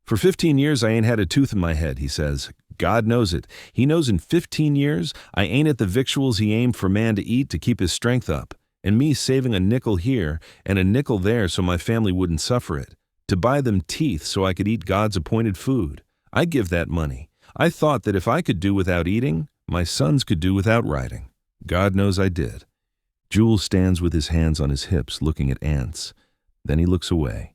For 15 years I ain't had a tooth in my head, he says. God knows it. He knows in 15 years I ain't at the victuals he aimed for man to eat to keep his strength up, and me saving a nickel here and a nickel there so my family wouldn't suffer it, to buy them teeth so I could eat God's appointed food. I give that money. I thought that if I could do without eating, my sons could do without riding. God knows I did. Jewel stands with his hands on his hips looking at Anse. Then he looks away.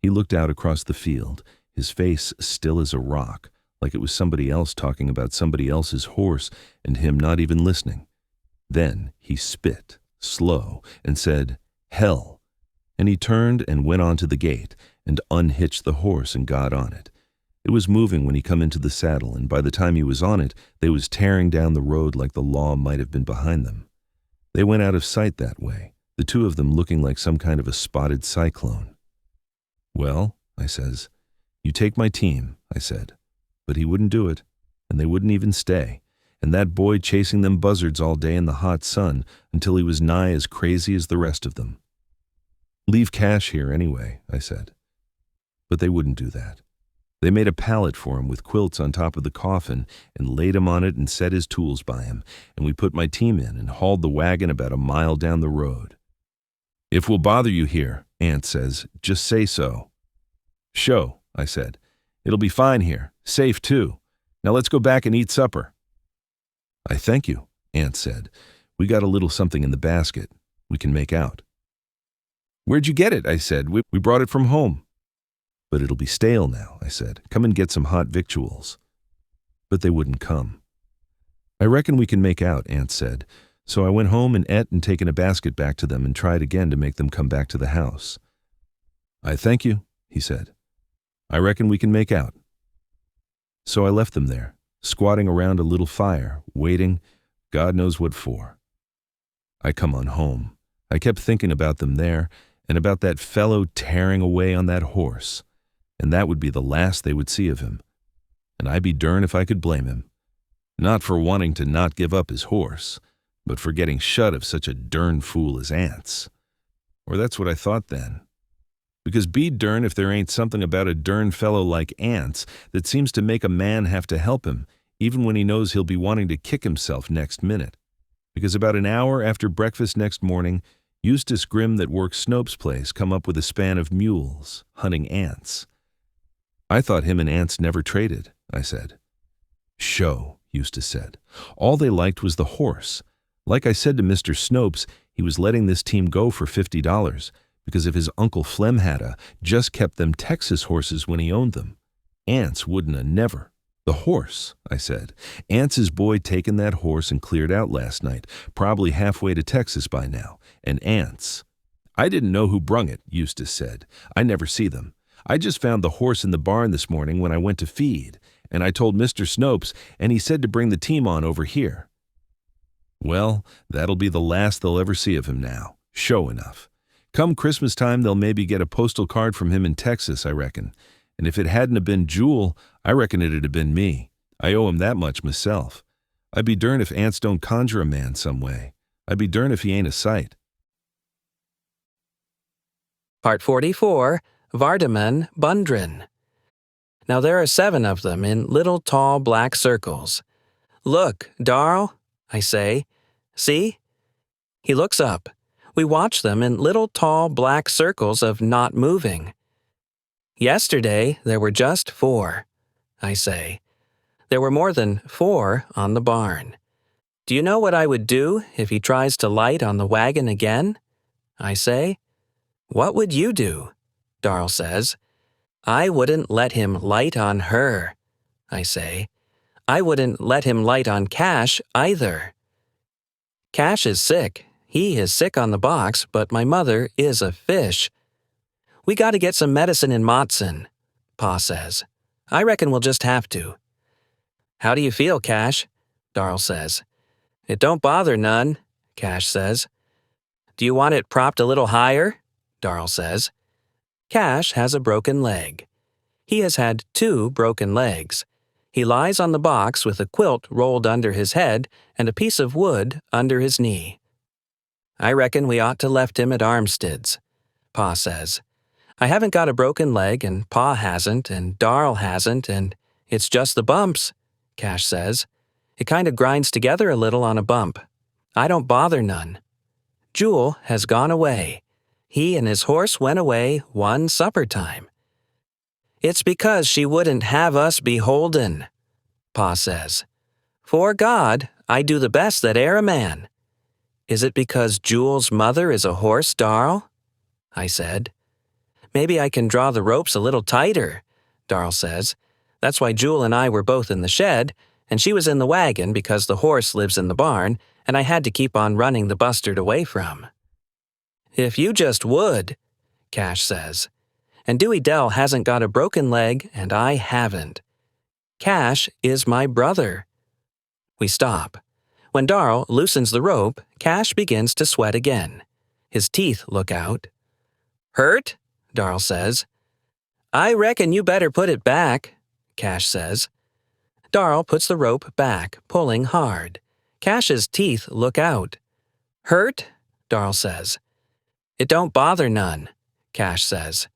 He looked out across the field, his face still as a rock, like it was somebody else talking about somebody else's horse and him not even listening. Then he spit, slow, and said, "Hell." And he turned and went on to the gate and unhitched the horse and got on it. It was moving when he come into the saddle, and by the time he was on it, they was tearing down the road like the law might have been behind them. They went out of sight that way, the two of them looking like some kind of a spotted cyclone. "Well," I says, "you take my team," I said. But he wouldn't do it, and they wouldn't even stay, and that boy chasing them buzzards all day in the hot sun until he was nigh as crazy as the rest of them. "Leave Cash here anyway," I said. But they wouldn't do that. They made a pallet for him with quilts on top of the coffin and laid him on it and set his tools by him, and we put my team in and hauled the wagon about a mile down the road. "If we'll bother you here," Anse says, "just say so." "Sho," I said. "It'll be fine here. Safe, too. Now let's go back and eat supper." "I thank you," Anse said. "We got a little something in the basket. We can make out." "Where'd you get it?" I said. We brought it from home." "But it'll be stale now," I said. "Come and get some hot victuals." But they wouldn't come. "I reckon we can make out," Anse said. So I went home and ate and taken a basket back to them and tried again to make them come back to the house. "I thank you," he said. "I reckon we can make out." So I left them there, squatting around a little fire, waiting, God knows what for. I come on home. I kept thinking about them there and about that fellow tearing away on that horse, and that would be the last they would see of him. And I'd be dern if I could blame him. Not for wanting to not give up his horse, but for getting shut of such a dern fool as Anse. Or that's what I thought then. Because be dern if there ain't something about a dern fellow like Anse that seems to make a man have to help him, even when he knows he'll be wanting to kick himself next minute. Because about an hour after breakfast next morning, Eustace Grimm that works Snopes' place come up with a span of mules, hunting Anse. "I thought him and Anse never traded," I said. "Sho," Eustace said. "All they liked was the horse. Like I said to Mr. Snopes, he was letting this team go for $50, because if his Uncle Flem hadda just kept them Texas horses when he owned them. Anse wouldn't a never. The horse," I said. "Anse's boy taken that horse and cleared out last night, probably halfway to Texas by now. And Anse—" "I didn't know who brung it," Eustace said. "I never see them. I just found the horse in the barn this morning when I went to feed, and I told Mr. Snopes, and he said to bring the team on over here." "Well, that'll be the last they'll ever see of him now. Sho enough. Come Christmas time, they'll maybe get a postal card from him in Texas, I reckon. And if it hadn't have been Jewel, I reckon it'd have been me. I owe him that much myself. I'd be dern if Anse don't conjure a man some way. I'd be dern if he ain't a sight." Part 44, Vardaman, Bundren. Now there are 7 of them in little tall black circles. "Look, Darl," I say. "See?" He looks up. We watch them in little tall black circles of not moving. Yesterday, there were just 4, I say. There were more than 4 on the barn. Do you know what I would do if he tries to light on the wagon again? I say. What would you do? Darl says. I wouldn't let him light on her, I say. I wouldn't let him light on Cash either. Cash is sick. He is sick on the box, but my mother is a fish. We got to get some medicine in Matson, Pa says. I reckon we'll just have to. How do you feel, Cash? Darl says. It don't bother none, Cash says. Do you want it propped a little higher? Darl says. Cash has a broken leg. He has had 2 broken legs. He lies on the box with a quilt rolled under his head and a piece of wood under his knee. I reckon we ought to left him at Armstead's, Pa says. I haven't got a broken leg, and Pa hasn't, and Darl hasn't, and it's just the bumps, Cash says. It kind of grinds together a little on a bump. I don't bother none. Jewel has gone away. He and his horse went away one supper time. It's because she wouldn't have us beholden, Pa says. 'Fore God, I do the best that e'er a man. Is it because Jewel's mother is a horse, Darl? I said. Maybe I can draw the ropes a little tighter, Darl says. That's why Jewel and I were both in the shed, and she was in the wagon because the horse lives in the barn, and I had to keep on running the bustard away from. If you just would, Cash says. And Dewey Dell hasn't got a broken leg, and I haven't. Cash is my brother. We stop. When Darl loosens the rope, Cash begins to sweat again. His teeth look out. Hurt? Darl says. I reckon you better put it back, Cash says. Darl puts the rope back, pulling hard. Cash's teeth look out. Hurt? Darl says. It don't bother none, Cash says.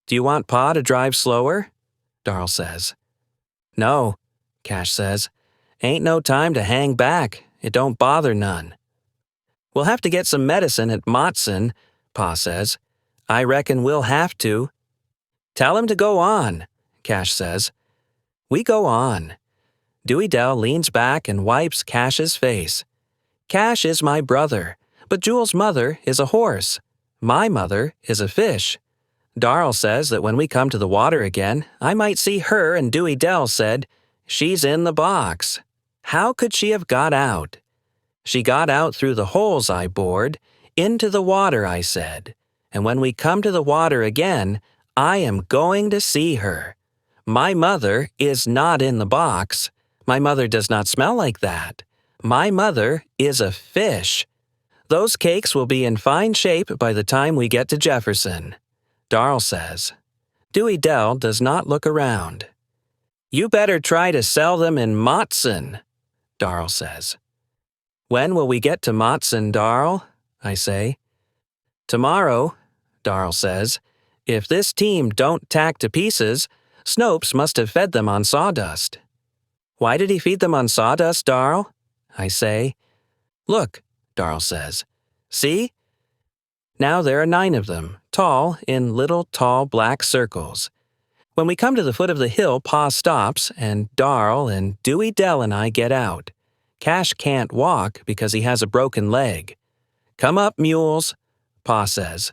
Do you want Pa to drive slower? Darl says. No, Cash says. Ain't no time to hang back. It don't bother none. We'll have to get some medicine at Matson, Pa says. I reckon we'll have to. Tell him to go on, Cash says. We go on. Dewey Dell leans back and wipes Cash's face. Cash is my brother, but Jewel's mother is a horse. My mother is a fish. Darl says that when we come to the water again, I might see her, and Dewey Dell said, she's in the box. How could she have got out? She got out through the holes I bored, into the water, I said. And when we come to the water again, I am going to see her. My mother is not in the box. My mother does not smell like that. My mother is a fish. Those cakes will be in fine shape by the time we get to Jefferson, Darl says. Dewey Dell does not look around. You better try to sell them in Matson, Darl says. When will we get to Matson, Darl? I say. Tomorrow, Darl says. If this team don't tack to pieces, Snopes must have fed them on sawdust. Why did he feed them on sawdust, Darl? I say. Look, Darl says. See? Now there are 9 of them, tall, in little tall black circles. When we come to the foot of the hill, Pa stops, and Darl and Dewey Dell and I get out. Cash can't walk because he has a broken leg. Come up, mules, Pa says.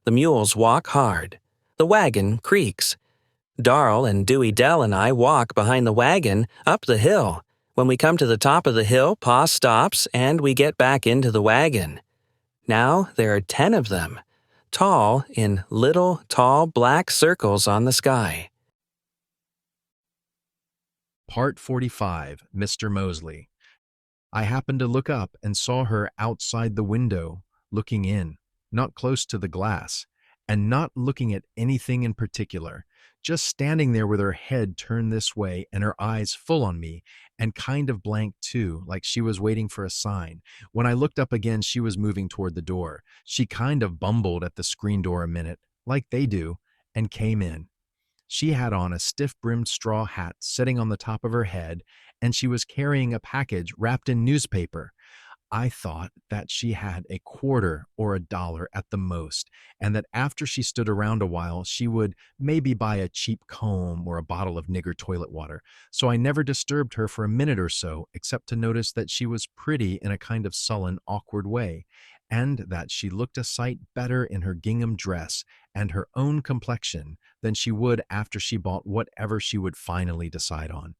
The mules walk hard. The wagon creaks. Darl and Dewey Dell and I walk behind the wagon up the hill. When we come to the top of the hill, Pa stops, and we get back into the wagon. Now there are 10 of them, tall in little, tall black circles on the sky. Part 45, Mr. Mosley. I happened to look up and saw her outside the window, looking in, not close to the glass, and not looking at anything in particular, just standing there with her head turned this way and her eyes full on me, and kind of blank too, like she was waiting for a sign. When I looked up again, she was moving toward the door. She kind of bumbled at the screen door a minute, like they do, and came in. She had on a stiff-brimmed straw hat sitting on the top of her head, and she was carrying a package wrapped in newspaper. I thought that she had a quarter or $1 at the most, and that after she stood around a while, she would maybe buy a cheap comb or a bottle of nigger toilet water. So I never disturbed her for a minute or so, except to notice that she was pretty in a kind of sullen, awkward way, and that she looked a sight better in her gingham dress and her own complexion than she would after she bought whatever she would finally decide on,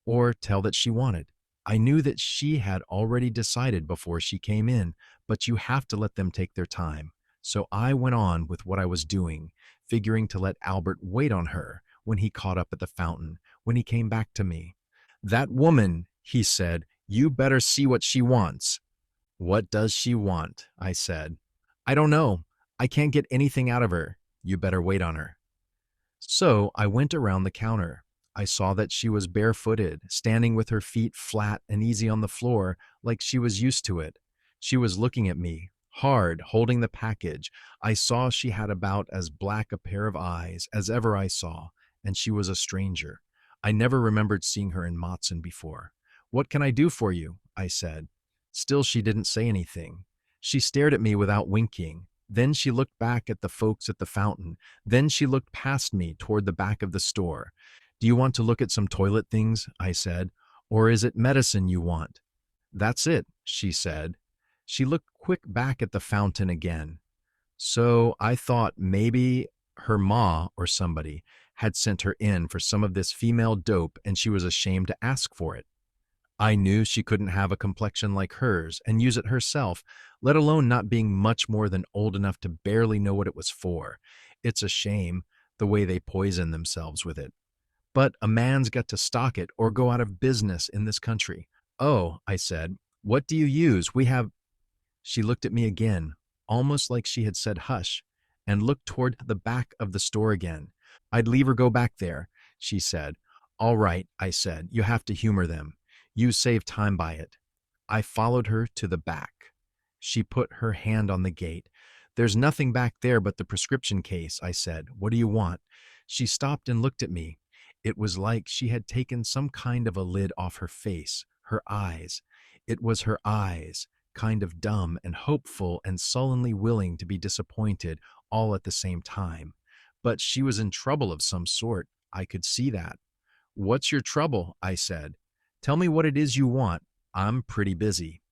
or tell that she wanted. I knew that she had already decided before she came in, but you have to let them take their time. So I went on with what I was doing, figuring to let Albert wait on her when he caught up at the fountain, when he came back to me. "That woman," he said, "you better see what she wants." "What does she want?" I said. "I don't know. I can't get anything out of her. You better wait on her." So I went around the counter. I saw that she was barefooted, standing with her feet flat and easy on the floor, like she was used to it. She was looking at me, hard, holding the package. I saw she had about as black a pair of eyes as ever I saw, and she was a stranger. I never remembered seeing her in Matson before. "What can I do for you?" I said. Still she didn't say anything. She stared at me without winking. Then she looked back at the folks at the fountain. Then she looked past me toward the back of the store. "Do you want to look at some toilet things?" I said. "Or is it medicine you want?" "That's it," she said. She looked quick back at the fountain again. So I thought maybe her ma or somebody had sent her in for some of this female dope and she was ashamed to ask for it. I knew she couldn't have a complexion like hers and use it herself, let alone not being much more than old enough to barely know what it was for. It's a shame, the way they poison themselves with it. But a man's got to stock it or go out of business in this country. "Oh," I said, "what do you use? We have—" She looked at me again, almost like she had said hush, and looked toward the back of the store again. "I'd leave her go back there," she said. "All right," I said, "you have to humor them. You save time by it." I followed her to the back. She put her hand on the gate. "There's nothing back there but the prescription case," I said. "What do you want?" She stopped and looked at me. It was like she had taken some kind of a lid off her face, her eyes. It was her eyes, kind of dumb and hopeful and sullenly willing to be disappointed all at the same time. But she was in trouble of some sort. I could see that. "What's your trouble?" I said. "Tell me what it is you want. I'm pretty busy."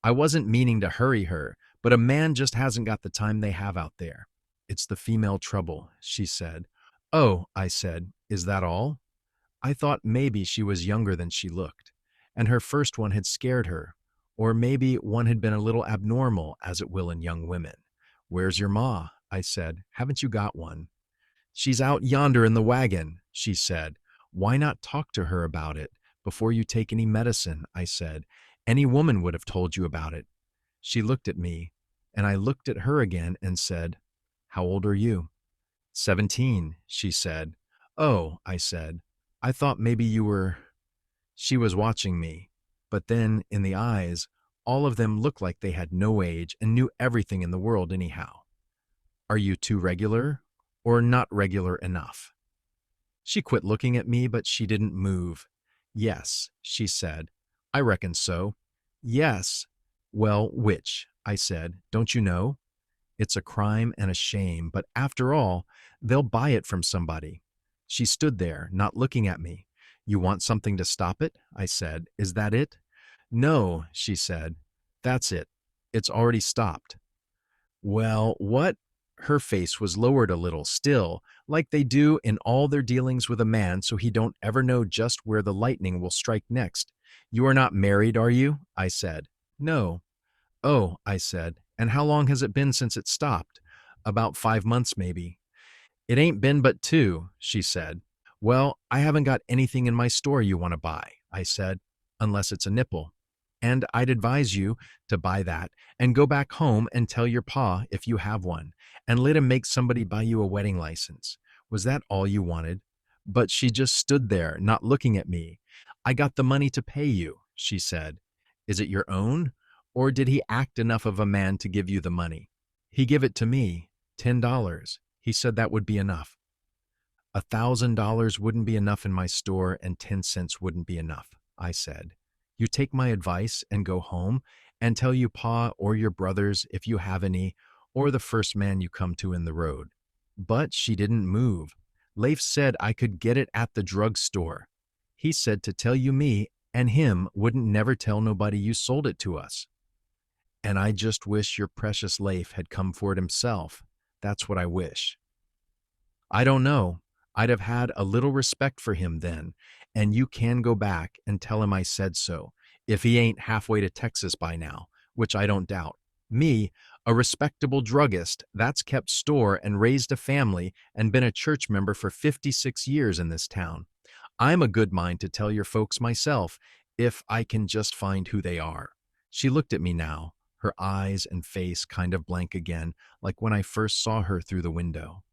I wasn't meaning to hurry her, but a man just hasn't got the time they have out there. "It's the female trouble," she said. "Oh," I said, "is that all?" I thought maybe she was younger than she looked, and her first one had scared her, or maybe one had been a little abnormal, as it will in young women. "Where's your ma?" I said. "Haven't you got one?" "She's out yonder in the wagon," she said. "Why not talk to her about it before you take any medicine?" I said. "Any woman would have told you about it." She looked at me, and I looked at her again and said, "How old are you?" 17, she said. "Oh," I said, "I thought maybe you were—" She was watching me, but then, in the eyes, all of them looked like they had no age and knew everything in the world anyhow. "Are you too regular, or not regular enough?" She quit looking at me, but she didn't move. "Yes," she said. "I reckon so." "Yes." "Well, which?" I said. "Don't you know? It's a crime and a shame, but after all, they'll buy it from somebody." She stood there, not looking at me. "You want something to stop it?" I said. "Is that it?" "No," she said. "That's it. It's already stopped." "Well, what—" Her face was lowered a little still, like they do in all their dealings with a man so he don't ever know just where the lightning will strike next. "You are not married, are you?" I said. "No." "Oh," I said, "and how long has it been since it stopped?" "About 5 months, maybe." "It ain't been but 2, she said. "Well, I haven't got anything in my store you want to buy," I said, "unless it's a nipple. And I'd advise you to buy that and go back home and tell your pa if you have one, and let him make somebody buy you a wedding license." Was that all you wanted? But she just stood there, not looking at me. "I got the money to pay you," she said. "Is it your own? Or did he act enough of a man to give you the money?" "He give it to me, $10. He said that would be enough." $1,000 wouldn't be enough in my store, and 10 cents wouldn't be enough, I said. "You take my advice and go home and tell you Pa or your brothers, if you have any, or the first man you come to in the road. But she didn't move. Leif said I could get it at the drugstore. He said to tell you me and him wouldn't never tell nobody you sold it to us. And I just wish your precious Leif had come for it himself. That's what I wish. I don't know. I'd have had a little respect for him then, and you can go back and tell him I said so, if he ain't halfway to Texas by now, which I don't doubt. Me, a respectable druggist that's kept store and raised a family and been a church member for 56 years in this town. I'm a good mind to tell your folks myself, if I can just find who they are. She looked at me now, her eyes and face kind of blank again, like when I first saw her through the window.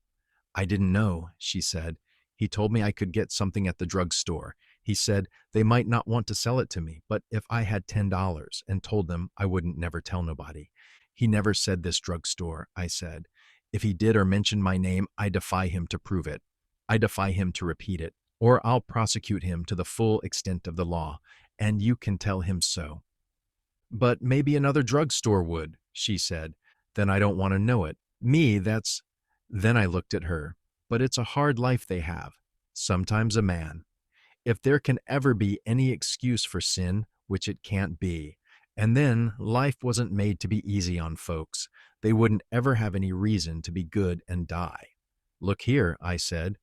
I didn't know, she said. He told me I could get something at the drugstore. He said they might not want to sell it to me, but if I had $10 and told them I wouldn't never tell nobody. He never said this drugstore, I said. If he did or mentioned my name, I defy him to prove it. I defy him to repeat it, or I'll prosecute him to the full extent of the law, and you can tell him so. But maybe another drugstore would, she said. Then I don't want to know it. Me, that's... Then I looked at her. But it's a hard life they have. Sometimes a man. If there can ever be any excuse for sin, which it can't be. And then, life wasn't made to be easy on folks. They wouldn't ever have any reason to be good and die. Look here, I said.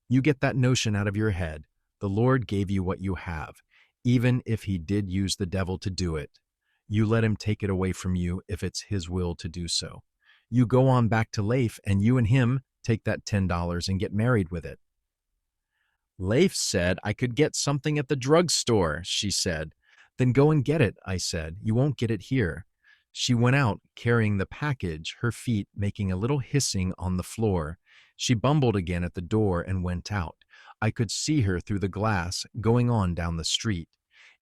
You get that notion out of your head. The Lord gave you what you have, even if he did use the devil to do it. You let him take it away from you if it's his will to do so. You go on back to Leif, and you and him take that $10 and get married with it. Leif said I could get something at the drugstore, she said. Then go and get it, I said. You won't get it here. She went out, carrying the package, her feet making a little hissing on the floor. She bumbled again at the door and went out. I could see her through the glass, going on down the street.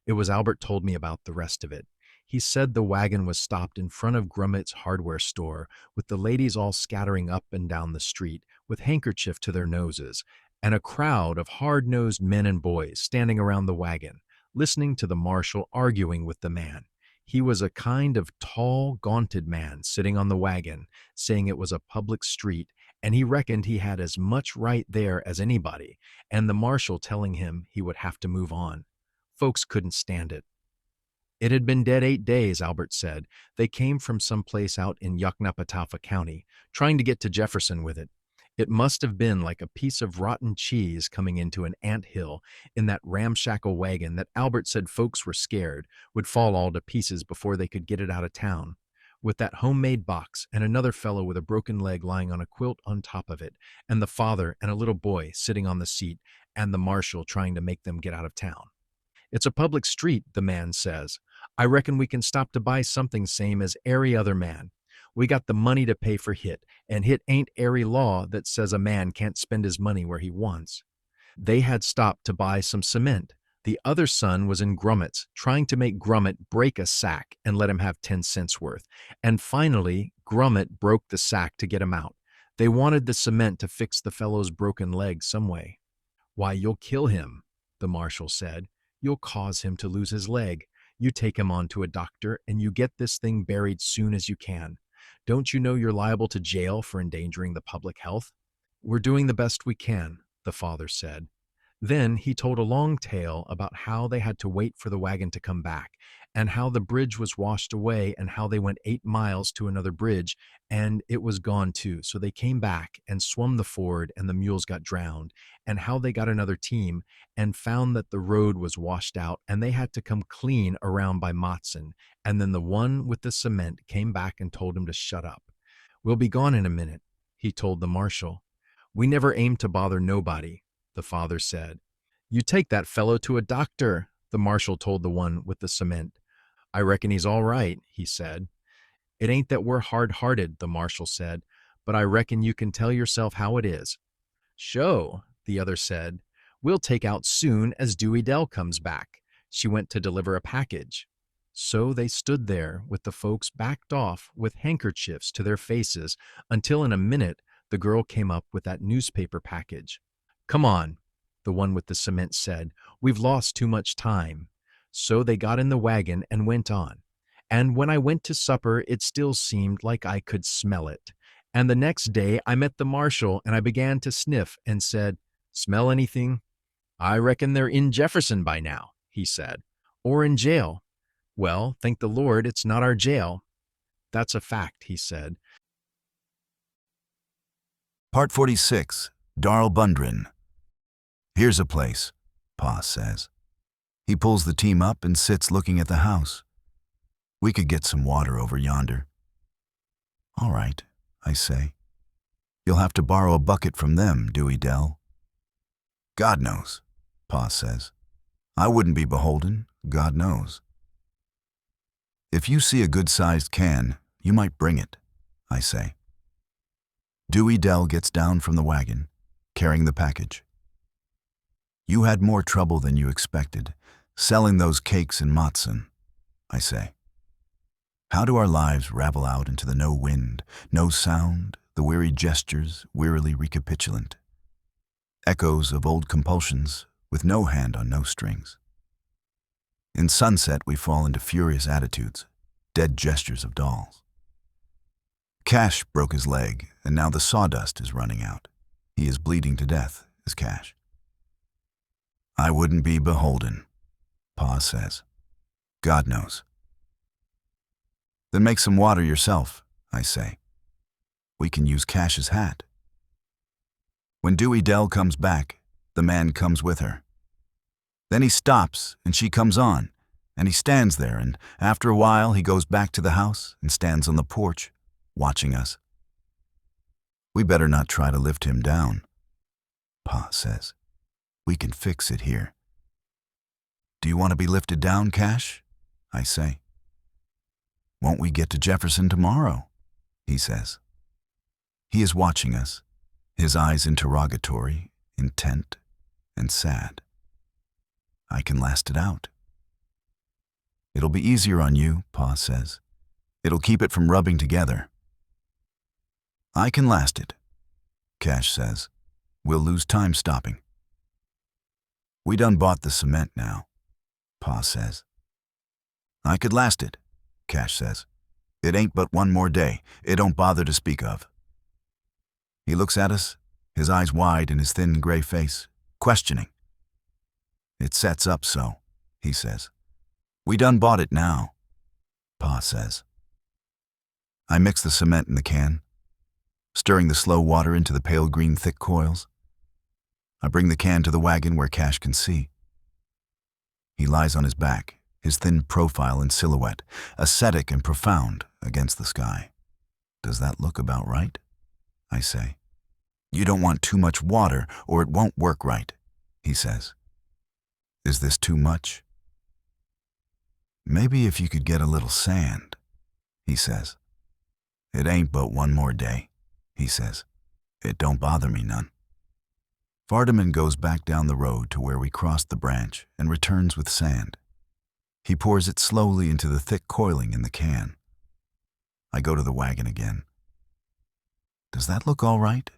It was Albert told me about the rest of it. He said the wagon was stopped in front of Grummet's hardware store, with the ladies all scattering up and down the street, with handkerchief to their noses, and a crowd of hard-nosed men and boys standing around the wagon, listening to the marshal arguing with the man. He was a kind of tall, gaunted man sitting on the wagon, saying it was a public street, and he reckoned he had as much right there as anybody, and the marshal telling him he would have to move on. Folks couldn't stand it. It had been dead 8 days, Albert said. They came from some place out in Yoknapatawpha County, trying to get to Jefferson with it. It must have been like a piece of rotten cheese coming into an anthill in that ramshackle wagon that Albert said folks were scared would fall all to pieces before they could get it out of town. With that homemade box and another fellow with a broken leg lying on a quilt on top of it, and the father and a little boy sitting on the seat, and the marshal trying to make them get out of town. It's a public street, the man says. I reckon we can stop to buy something same as airy other man. We got the money to pay for hit, and hit ain't airy law that says a man can't spend his money where he wants. They had stopped to buy some cement. The other son was in Grummet's, trying to make Grummet break a sack and let him have 10 cents worth. And finally, Grummet broke the sack to get him out. They wanted the cement to fix the fellow's broken leg some way. Why, you'll kill him, the marshal said. You'll cause him to lose his leg. You take him on to a doctor, and you get this thing buried soon as you can. Don't you know you're liable to jail for endangering the public health? We're doing the best we can, the father said. Then he told a long tale about how they had to wait for the wagon to come back, and how the bridge was washed away, and how they went 8 miles to another bridge, and it was gone too. So they came back and swum the ford, and the mules got drowned, and how they got another team and found that the road was washed out, and they had to come clean around by Matson. And then the one with the cement came back and told him to shut up. We'll be gone in a minute, he told the marshal. We never aimed to bother nobody, the father said. You take that fellow to a doctor, the marshal told the one with the cement. I reckon he's all right, he said. It ain't that we're hard-hearted, the marshal said, but I reckon you can tell yourself how it is. Sho, the other said. We'll take out soon as Dewey Dell comes back. She went to deliver a package. So they stood there with the folks backed off with handkerchiefs to their faces until in a minute the girl came up with that newspaper package. Come on, the one with the cement said. We've lost too much time. So they got in the wagon and went on. And when I went to supper, it still seemed like I could smell it. And the next day I met the marshal and I began to sniff and said, "Smell anything?" "I reckon they're in Jefferson by now," he said. "Or in jail." "Well, thank the Lord, it's not our jail." "That's a fact," he said. Part 46, Darl Bundren. "Here's a place," Pa says. He pulls the team up and sits looking at the house. "We could get some water over yonder." "All right," I say. "You'll have to borrow a bucket from them, Dewey Dell." "God knows," Pa says. "I wouldn't be beholden, God knows." "If you see a good-sized can, you might bring it," I say. Dewey Dell gets down from the wagon, carrying the package. "You had more trouble than you expected, selling those cakes in Matson," I say. "How do our lives ravel out into the no wind, no sound, the weary gestures wearily recapitulant? Echoes of old compulsions with no hand on no strings. In sunset we fall into furious attitudes, dead gestures of dolls. Cash broke his leg, and now the sawdust is running out. He is bleeding to death, is Cash. I wouldn't be beholden," Pa says. "God knows." "Then make some water yourself," I say. "We can use Cash's hat." When Dewey Dell comes back, the man comes with her. Then he stops, and she comes on, and he stands there, and after a while he goes back to the house and stands on the porch, watching us. "We better not try to lift him down," Pa says. "We can fix it here." "Do you want to be lifted down, Cash?" I say. "Won't we get to Jefferson tomorrow?" he says. He is watching us, his eyes interrogatory, intent, and sad. I can last it out. "It'll be easier on you," Pa says. "It'll keep it from rubbing together." "I can last it," Cash says. "We'll lose time stopping." "We done bought the cement now," Pa says. "I could last it," Cash says. "It ain't but one more day. It don't bother to speak of." He looks at us, his eyes wide in his thin gray face, questioning. "It sets up so," he says. "We done bought it now," Pa says. I mix the cement in the can, stirring the slow water into the pale green thick coils. I bring the can to the wagon where Cash can see. He lies on his back, his thin profile and silhouette, ascetic and profound against the sky. "Does that look about right?" I say. "You don't want too much water or it won't work right," he says. "Is this too much?" "Maybe if you could get a little sand," he says. "It ain't but one more day," he says. "It don't bother me none." Vardaman goes back down the road to where we crossed the branch and returns with sand. He pours it slowly into the thick coiling in the can. I go to the wagon again. "Does that look all right?"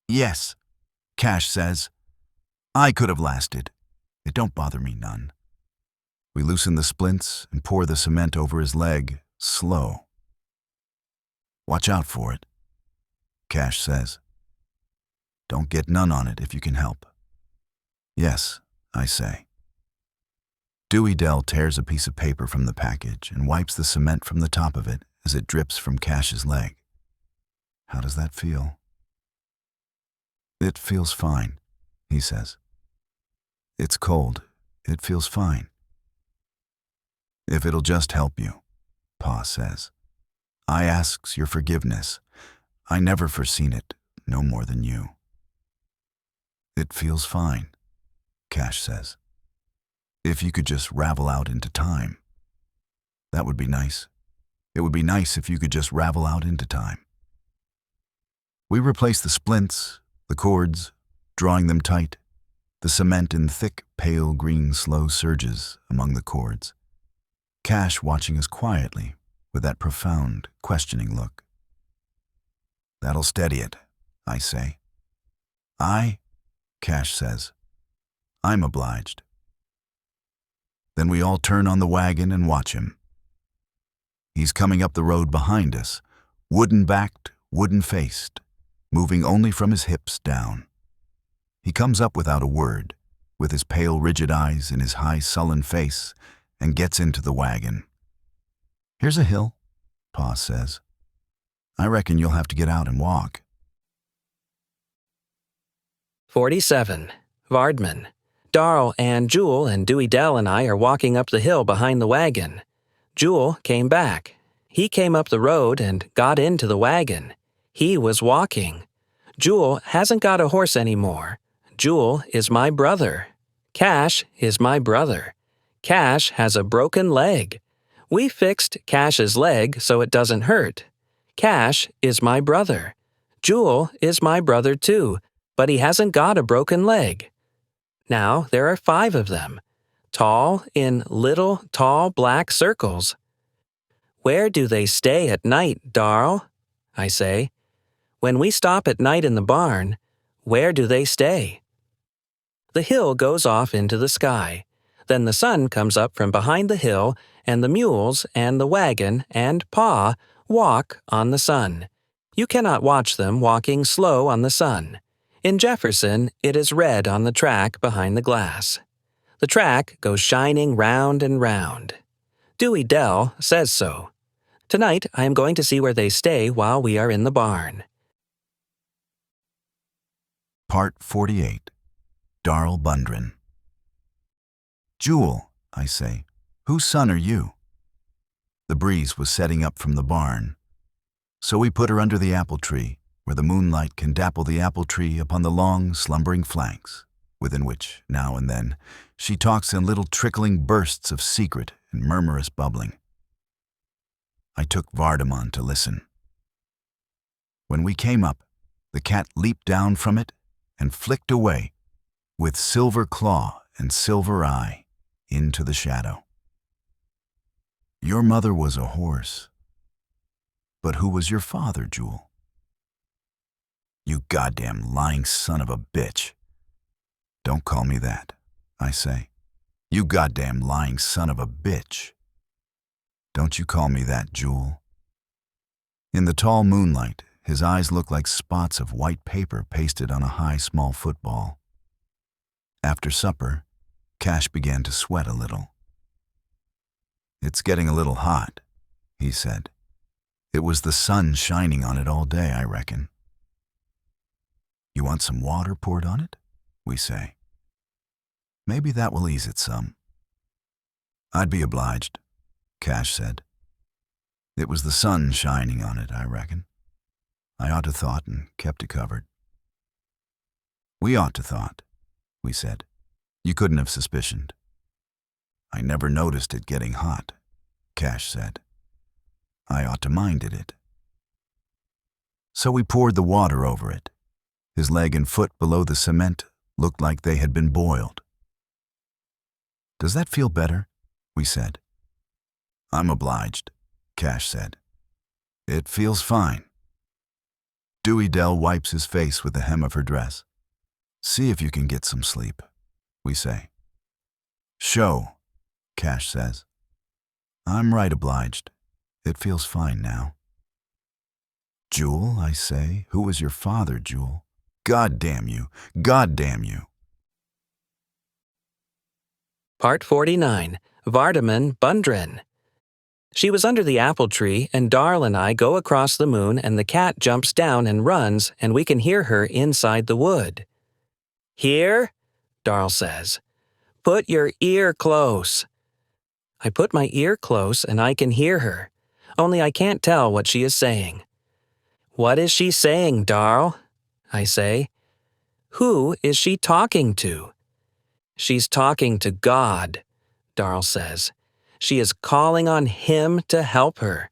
"Yes," Cash says. "I could have lasted. It don't bother me none." We loosen the splints and pour the cement over his leg, slow. "Watch out for it," Cash says. "Don't get none on it if you can help." "Yes," I say. Dewey Dell tears a piece of paper from the package and wipes the cement from the top of it as it drips from Cash's leg. "How does that feel?" "It feels fine," he says. "It's cold. It feels fine." "If it'll just help you," Pa says. "I asks your forgiveness. I never foreseen it, no more than you." "It feels fine," Cash says. "If you could just ravel out into time. That would be nice. It would be nice if you could just ravel out into time." We replace the splints, the cords, drawing them tight, the cement in thick, pale green slow surges among the cords. Cash watching us quietly with that profound, questioning look. "That'll steady it," I say. "Aye," Cash says. "I'm obliged." Then we all turn on the wagon and watch him. He's coming up the road behind us, wooden-backed, wooden-faced, moving only from his hips down. He comes up without a word, with his pale, rigid eyes and his high, sullen face, and gets into the wagon. "Here's a hill," Pa says. "I reckon you'll have to get out and walk." 47. Vardaman. Darl and Jewel and Dewey Dell and I are walking up the hill behind the wagon. Jewel came back. He came up the road and got into the wagon. He was walking. Jewel hasn't got a horse anymore. Jewel is my brother. Cash is my brother. Cash has a broken leg. We fixed Cash's leg so it doesn't hurt. Cash is my brother. Jewel is my brother too, but he hasn't got a broken leg. Now there are 5 of them, tall in little, tall black circles. "Where do they stay at night, Darl?" I say. "When we stop at night in the barn, where do they stay?" The hill goes off into the sky. Then the sun comes up from behind the hill, and the mules and the wagon and Pa walk on the sun. You cannot watch them walking slow on the sun. In Jefferson, it is red on the track behind the glass. The track goes shining round and round. Dewey Dell says so. Tonight, I am going to see where they stay while we are in the barn. Part 48. Darl Bundren. "Jewel," I say, "whose son are you?" The breeze was setting up from the barn, so we put her under the apple tree, where the moonlight can dapple the apple tree upon the long, slumbering flanks, within which, now and then, she talks in little trickling bursts of secret and murmurous bubbling. I took Vardaman to listen. When we came up, the cat leaped down from it and flicked away, with silver claw and silver eye, into the shadow. "Your mother was a horse. But who was your father, Jewel?" "You goddamn lying son of a bitch." "Don't call me that," I say. "You goddamn lying son of a bitch." "Don't you call me that, Jewel." In the tall moonlight, his eyes look like spots of white paper pasted on a high, small football. After supper, Cash began to sweat a little. "It's getting a little hot," he said. "It was the sun shining on it all day, I reckon." "You want some water poured on it?" we say. "Maybe that will ease it some." "I'd be obliged," Cash said. "It was the sun shining on it, I reckon. I ought to thought and kept it covered." "We ought to thought," we said. "You couldn't have suspicioned." "I never noticed it getting hot," Cash said. "I ought to minded it." So we poured the water over it. His leg and foot below the cement looked like they had been boiled. "Does that feel better?" we said. "I'm obliged," Cash said. "It feels fine." Dewey Dell wipes his face with the hem of her dress. "See if you can get some sleep," we say. "Show," Cash says. "I'm right obliged. It feels fine now." "Jewel," I say, "who was your father, Jewel? God damn you! God damn you!" Part 49. Vardaman, Bundren. She was under the apple tree, and Darl and I go across the moon, and the cat jumps down and runs, and we can hear her inside the wood. "Here?" Darl says. "Put your ear close." I put my ear close, and I can hear her, only I can't tell what she is saying. "What is she saying, Darl?" I say. "Who is she talking to?" "She's talking to God," Darl says. "She is calling on Him to help her."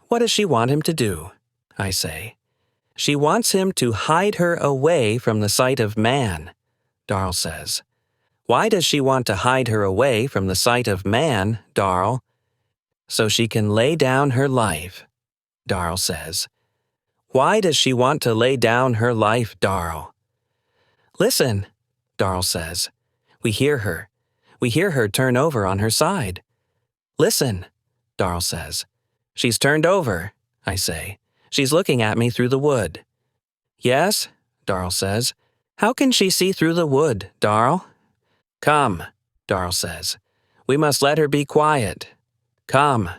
"What does she want Him to do?" I say. "She wants Him to hide her away from the sight of man," Darl says. "Why does she want to hide her away from the sight of man, Darl?" "So she can lay down her life," Darl says. "Why does she want to lay down her life, Darl?" "Listen," Darl says. We hear her. We hear her turn over on her side. "Listen," Darl says. She's turned over, I say. She's looking at me through the wood. Yes, Darl says. How can she see through the wood, Darl? Come, Darl says. We must let her be quiet. Come.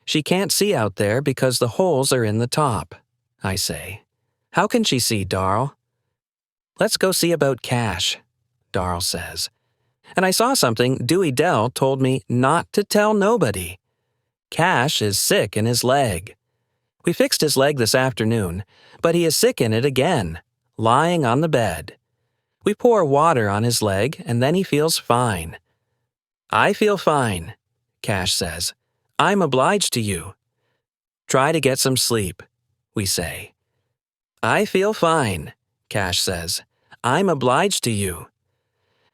She can't see out there because the holes are in the top, I say. How can she see, Darl? Let's go see about Cash, Darl says. And I saw something Dewey Dell told me not to tell nobody. Cash is sick in his leg. We fixed his leg this afternoon, but he is sick in it again, lying on the bed. We pour water on his leg, and then he feels fine. I feel fine, Cash says. I'm obliged to you. Try to get some sleep, we say. I feel fine, Cash says. I'm obliged to you.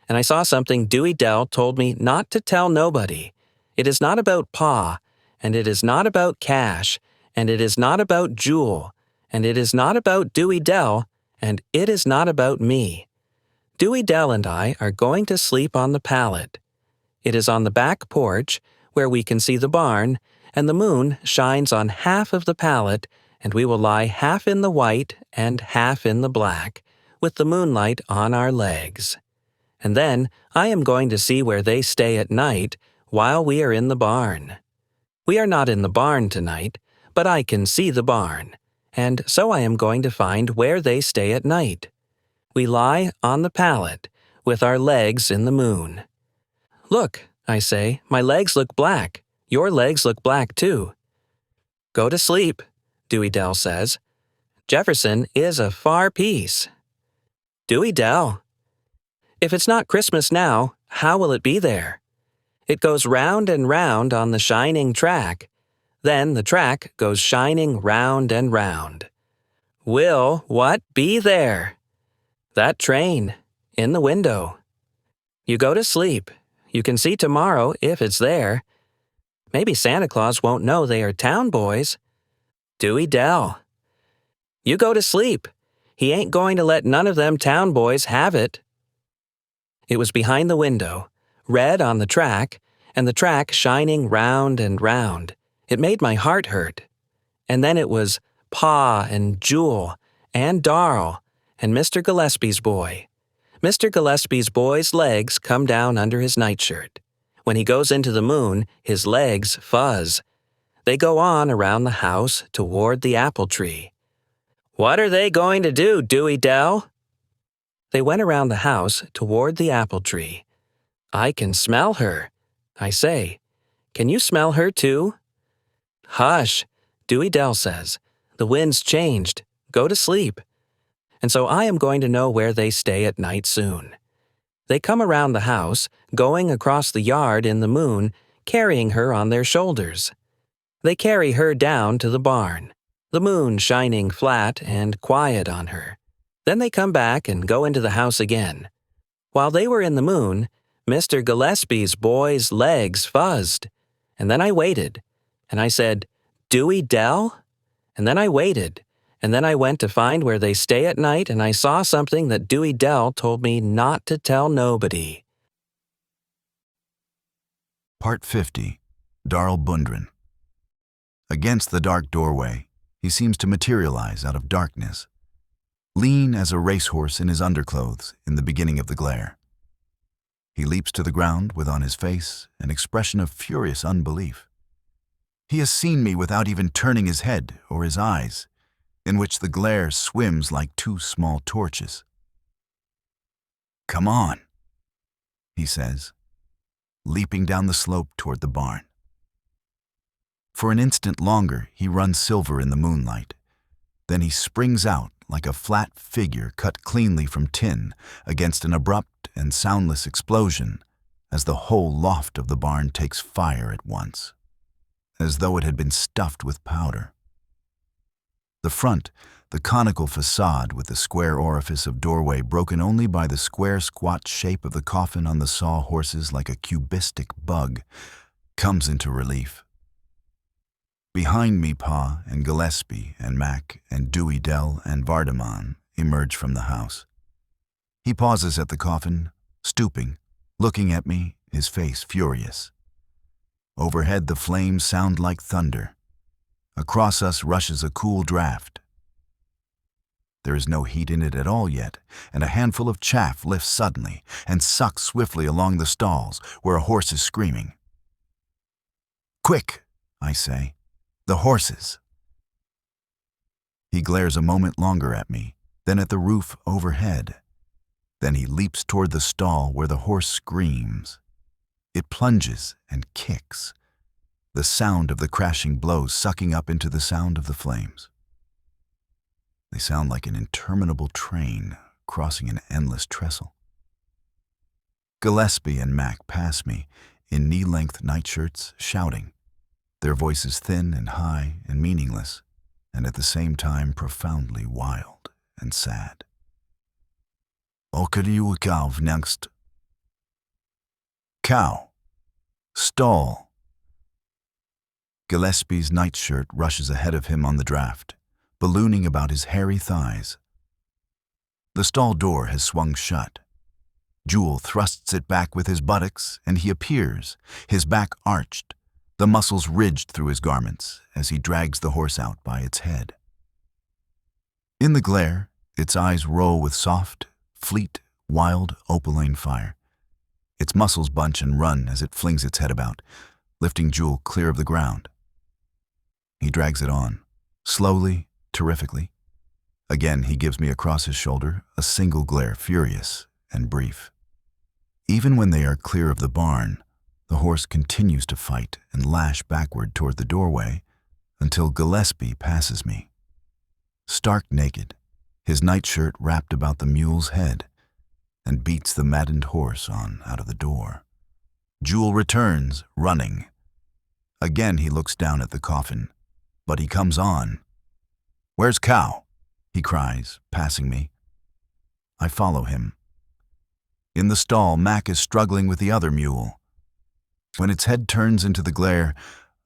And I saw something Dewey Dell told me not to tell nobody. It is not about Pa, and it is not about Cash, and it is not about Jewel, and it is not about Dewey Dell, and it is not about me. Dewey Dell and I are going to sleep on the pallet. It is on the back porch, where we can see the barn, and the moon shines on half of the pallet, and we will lie half in the white and half in the black, with the moonlight on our legs. And then I am going to see where they stay at night while we are in the barn. We are not in the barn tonight, but I can see the barn, and so I am going to find where they stay at night. We lie on the pallet, with our legs in the moon. Look, I say, my legs look black. Your legs look black too. Go to sleep, Dewey Dell says. Jefferson is a far piece. Dewey Dell. If it's not Christmas now, how will it be there? It goes round and round on the shining track. Then the track goes shining round and round. Will what be there? That train, in the window. You go to sleep. You can see tomorrow if it's there. Maybe Santa Claus won't know they are town boys. Dewey Dell. You go to sleep. He ain't going to let none of them town boys have it. It was behind the window, red on the track, and the track shining round and round. It made my heart hurt. And then it was Pa and Jewel and Darl and Mr. Gillespie's boy. Mr. Gillespie's boy's legs come down under his nightshirt. When he goes into the moon, his legs fuzz. They go on around the house toward the apple tree. What are they going to do, Dewey Dell? They went around the house toward the apple tree. I can smell her, I say. Can you smell her too? Hush, Dewey Dell says. The wind's changed. Go to sleep. And so I am going to know where they stay at night soon. They come around the house, going across the yard in the moon, carrying her on their shoulders. They carry her down to the barn, the moon shining flat and quiet on her. Then they come back and go into the house again. While they were in the moon, Mr. Gillespie's boy's legs fuzzed. And then I waited, and I said, Dewey Dell? And then I waited, and then I went to find where they stay at night, and I saw something that Dewey Dell told me not to tell nobody. Part 50. Darl Bundren. Against the dark doorway, he seems to materialize out of darkness, lean as a racehorse in his underclothes in the beginning of the glare. He leaps to the ground with on his face an expression of furious unbelief. He has seen me without even turning his head or his eyes, in which the glare swims like two small torches. Come on, he says, leaping down the slope toward the barn. For an instant longer he runs silver in the moonlight. Then he springs out like a flat figure cut cleanly from tin against an abrupt and soundless explosion as the whole loft of the barn takes fire at once, as though it had been stuffed with powder. The front, the conical facade with the square orifice of doorway broken only by the square squat shape of the coffin on the sawhorses like a cubistic bug, comes into relief. Behind me, Pa and Gillespie and Mac and Dewey Dell and Vardaman emerge from the house. He pauses at the coffin, stooping, looking at me, his face furious. Overhead the flames sound like thunder, Across us rushes a cool draft. There is no heat in it at all yet, and a handful of chaff lifts suddenly and sucks swiftly along the stalls where a horse is screaming. "Quick," I say. "The horses." He glares a moment longer at me, then at the roof overhead. Then he leaps toward the stall where the horse screams. It plunges and kicks, the sound of the crashing blows sucking up into the sound of the flames. They sound like an interminable train crossing an endless trestle. Gillespie and Mac pass me in knee-length nightshirts, shouting, their voices thin and high and meaningless, and at the same time profoundly wild and sad. "Okariukav next." "Cow. Stall." Gillespie's nightshirt rushes ahead of him on the draft, ballooning about his hairy thighs. The stall door has swung shut. Jewel thrusts it back with his buttocks, and he appears, his back arched, the muscles ridged through his garments as he drags the horse out by its head. In the glare, its eyes roll with soft, fleet, wild opaline fire. Its muscles bunch and run as it flings its head about, lifting Jewel clear of the ground. He drags it on, slowly, terrifically. Again he gives me across his shoulder a single glare, furious and brief. Even when they are clear of the barn, the horse continues to fight and lash backward toward the doorway until Gillespie passes me. Stark naked, his nightshirt wrapped about the mule's head, and beats the maddened horse on out of the door. Jewel returns, running. Again he looks down at the coffin, but he comes on. "Where's Cow?" he cries, passing me. I follow him. In the stall, Mac is struggling with the other mule. When its head turns into the glare,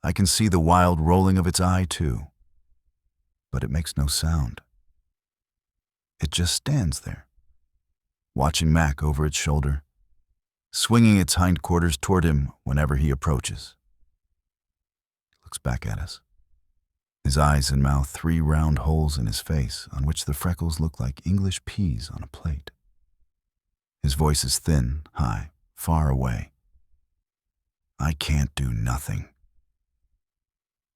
I can see the wild rolling of its eye too. But it makes no sound. It just stands there, watching Mac over its shoulder, swinging its hindquarters toward him whenever he approaches. He looks back at us. His eyes and mouth 3 round holes in his face on which the freckles look like English peas on a plate. His voice is thin, high, far away. I can't do nothing.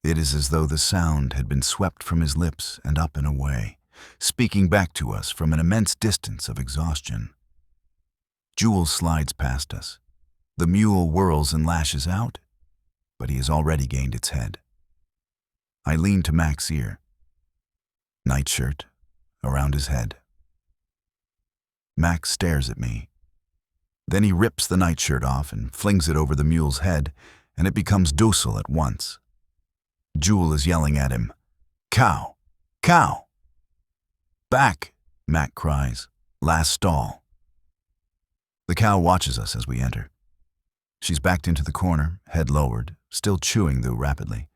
It is as though the sound had been swept from his lips and up and away, speaking back to us from an immense distance of exhaustion. Jewel slides past us. The mule whirls and lashes out, but he has already gained its head. I lean to Mac's ear. Nightshirt around his head. Mac stares at me. Then he rips the nightshirt off and flings it over the mule's head, and it becomes docile at once. Jewel is yelling at him, "Cow! Cow!" "Back!" Mac cries. "Last stall." The cow watches us as we enter. She's backed into the corner, head lowered, still chewing though rapidly.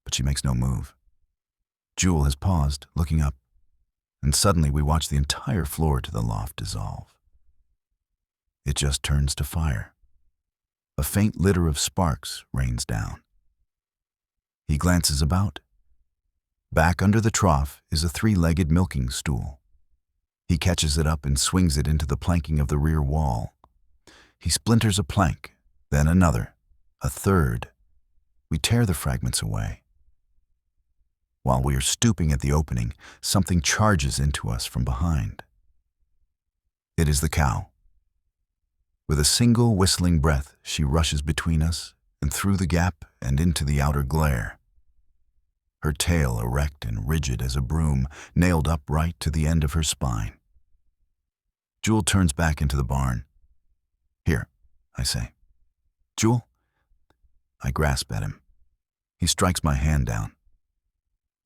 But she makes no move. Jewel has paused, looking up, and suddenly we watch the entire floor to the loft dissolve. It just turns to fire. A faint litter of sparks rains down. He glances about. Back under the trough is a 3-legged milking stool. He catches it up and swings it into the planking of the rear wall. He splinters a plank, then another, a third. We tear the fragments away. While we are stooping at the opening, something charges into us from behind. It is the cow. With a single whistling breath, she rushes between us and through the gap and into the outer glare. Her tail erect and rigid as a broom, nailed upright to the end of her spine. Jewel turns back into the barn. "Here," I say. "Jewel?" I grasp at him. He strikes my hand down.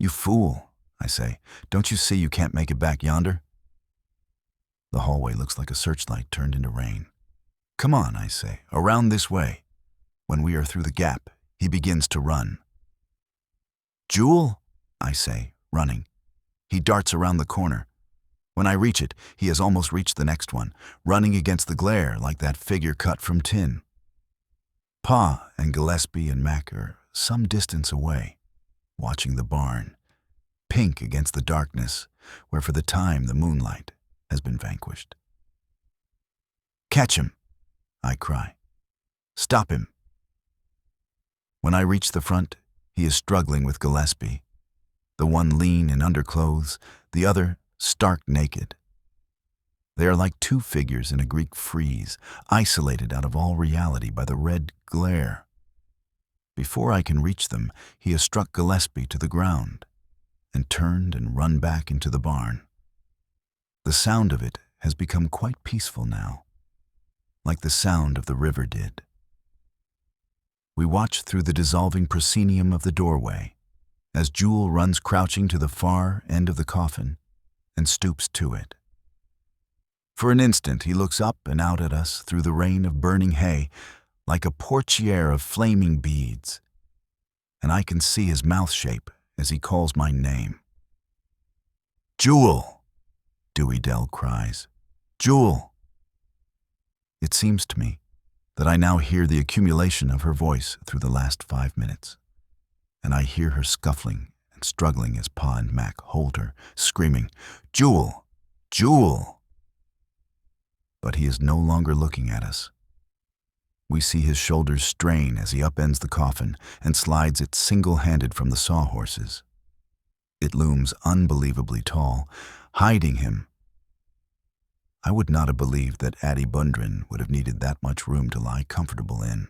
"You fool," I say. "Don't you see you can't make it back yonder?" The hallway looks like a searchlight turned into rain. "Come on," I say, "around this way." When we are through the gap, he begins to run. "Jewel," I say, running. He darts around the corner. When I reach it, he has almost reached the next one, running against the glare like that figure cut from tin. Pa and Gillespie and Mac are some distance away, watching the barn, pink against the darkness, where for the time the moonlight has been vanquished. "Catch him!" I cry. "Stop him!" When I reach the front, he is struggling with Gillespie, the one lean in underclothes, the other stark naked. They are like two figures in a Greek frieze, isolated out of all reality by the red glare. Before I can reach them, he has struck Gillespie to the ground and turned and run back into the barn. The sound of it has become quite peaceful now, like the sound of the river did. We watch through the dissolving proscenium of the doorway as Jewel runs crouching to the far end of the coffin and stoops to it. For an instant he looks up and out at us through the rain of burning hay like a portiere of flaming beads, and I can see his mouth shape as he calls my name. "Jewel!" Dewey Dell cries. "Jewel!" It seems to me that I now hear the accumulation of her voice through the last 5 minutes, and I hear her scuffling and struggling as Pa and Mac hold her, screaming, "Jewel! Jewel!" But he is no longer looking at us. We see his shoulders strain as he upends the coffin and slides it single-handed from the sawhorses. It looms unbelievably tall, hiding him. I would not have believed that Addie Bundren would have needed that much room to lie comfortable in.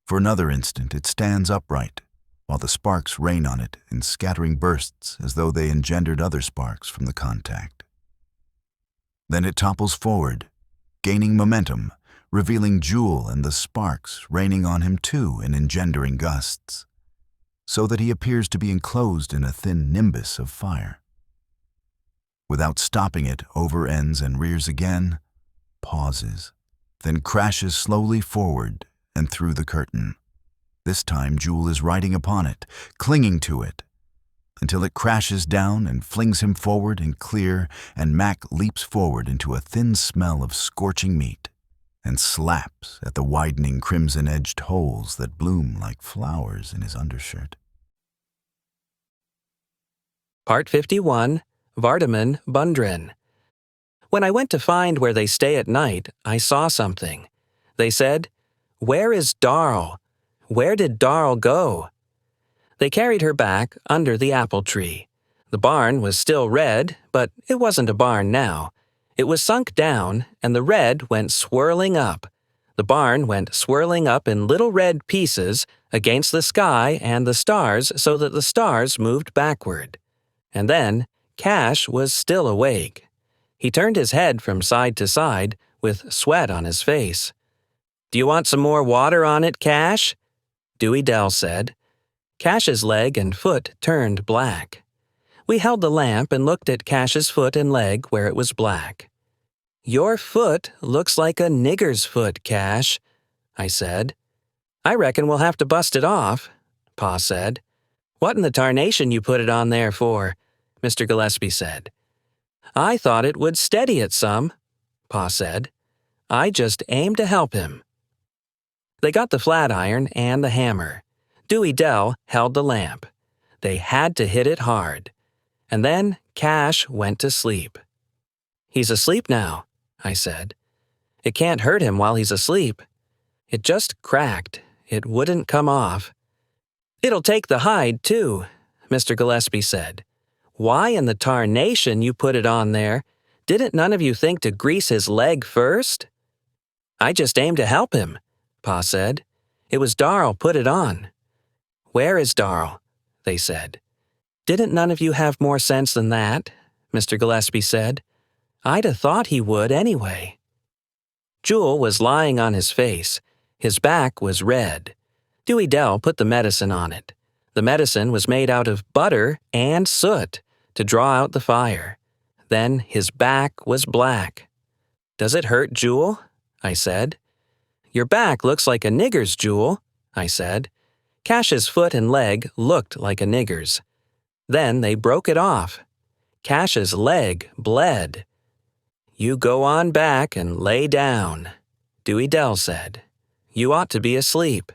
For another instant it stands upright, while the sparks rain on it in scattering bursts as though they engendered other sparks from the contact. Then it topples forward, gaining momentum, revealing Jewel and the sparks raining on him too in engendering gusts, so that he appears to be enclosed in a thin nimbus of fire. Without stopping it, over-ends and rears again, pauses, then crashes slowly forward and through the curtain. This time Jewel is riding upon it, clinging to it, until it crashes down and flings him forward and clear, and Mac leaps forward into a thin smell of scorching meat and slaps at the widening crimson-edged holes that bloom like flowers in his undershirt. Part 51, Vardaman, Bundren. When I went to find where they stay at night, I saw something. They said, "Where is Darl? Where did Darl go?" They carried her back under the apple tree. The barn was still red, but it wasn't a barn now. It was sunk down, and the red went swirling up. The barn went swirling up in little red pieces against the sky and the stars so that the stars moved backward. And then Cash was still awake. He turned his head from side to side with sweat on his face. "Do you want some more water on it, Cash?" Dewey Dell said. Cash's leg and foot turned black. We held the lamp and looked at Cash's foot and leg where it was black. "Your foot looks like a nigger's foot, Cash," I said. "I reckon we'll have to bust it off," Pa said. "What in the tarnation you put it on there for?" Mr. Gillespie said. "I thought it would steady it some," Pa said. "I just aimed to help him." They got the flat iron and the hammer. Dewey Dell held the lamp. They had to hit it hard. And then Cash went to sleep. "He's asleep now," I said. "It can't hurt him while he's asleep." It just cracked. It wouldn't come off. "It'll take the hide, too," Mr. Gillespie said. "Why in the tarnation you put it on there? Didn't none of you think to grease his leg first?" "I just aimed to help him," Pa said. "It was Darl put it on." "Where is Darl?" they said. "Didn't none of you have more sense than that?" Mr. Gillespie said. "I'd have thought he would anyway." Jewel was lying on his face. His back was red. Dewey Dell put the medicine on it. The medicine was made out of butter and soot to draw out the fire. Then his back was black. "Does it hurt, Jewel?" I said. "Your back looks like a nigger's, Jewel," I said. Cash's foot and leg looked like a nigger's. Then they broke it off. Cash's leg bled. "You go on back and lay down," Dewey Dell said. "You ought to be asleep."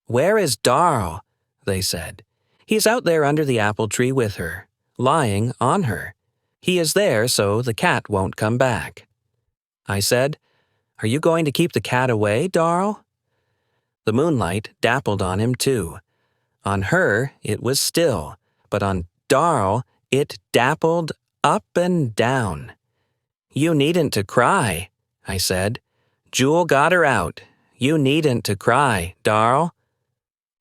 "Where is Darl?" they said. He's out there under the apple tree with her, lying on her. He is there so the cat won't come back. I said, "Are you going to keep the cat away, Darl?" The moonlight dappled on him too. On her, it was still, but on Darl, it dappled up and down. "You needn't to cry," I said. "Jewel got her out. You needn't to cry, Darl."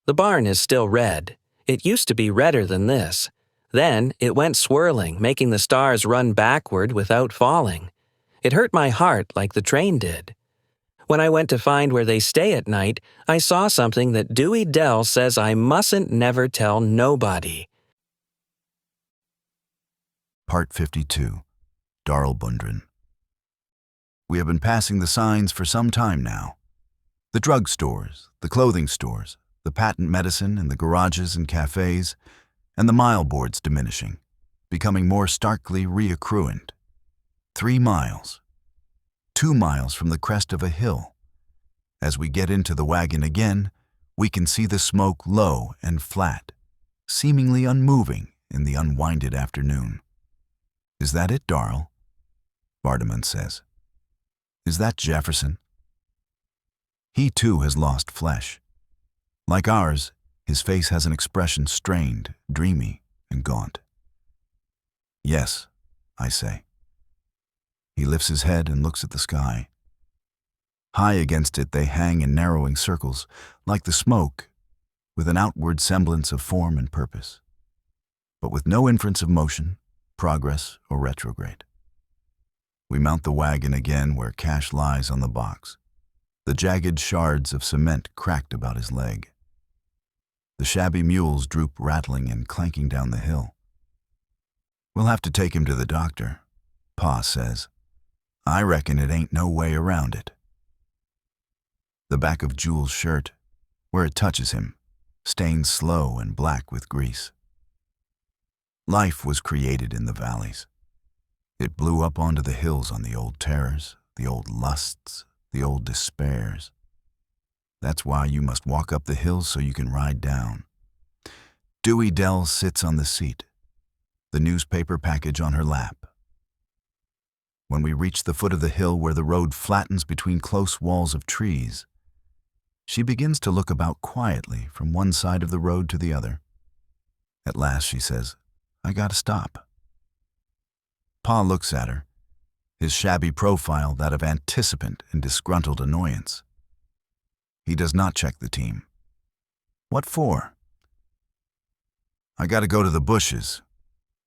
The barn is still red. It used to be redder than this. Then it went swirling, making the stars run backward without falling. It hurt my heart like the train did. When I went to find where they stay at night, I saw something that Dewey Dell says I mustn't never tell nobody. Part 52. Darl Bundren. We have been passing the signs for some time now. The drug stores, the clothing stores, the patent medicine in the garages and cafes, and the mile boards diminishing, becoming more starkly reaccruant. 3 miles. 2 miles from the crest of a hill. As we get into the wagon again, we can see the smoke low and flat, seemingly unmoving in the unwinded afternoon. "Is that it, Darl?" Vardaman says. "Is that Jefferson?" He too has lost flesh. Like ours, his face has an expression strained, dreamy, and gaunt. "Yes," I say. He lifts his head and looks at the sky. High against it they hang in narrowing circles, like the smoke, with an outward semblance of form and purpose, but with no inference of motion, progress, or retrograde. We mount the wagon again where Cash lies on the box, the jagged shards of cement cracked about his leg. The shabby mules droop rattling and clanking down the hill. "We'll have to take him to the doctor," Pa says. "I reckon it ain't no way around it." The back of Jewel's shirt, where it touches him, stains slow and black with grease. Life was created in the valleys. It blew up onto the hills on the old terrors, the old lusts, the old despairs. That's why you must walk up the hills so you can ride down. Dewey Dell sits on the seat, the newspaper package on her lap. When we reach the foot of the hill where the road flattens between close walls of trees, she begins to look about quietly from one side of the road to the other. At last she says, "I gotta stop." Pa looks at her, his shabby profile that of anticipant and disgruntled annoyance. He does not check the team. "What for?" "I gotta go to the bushes,"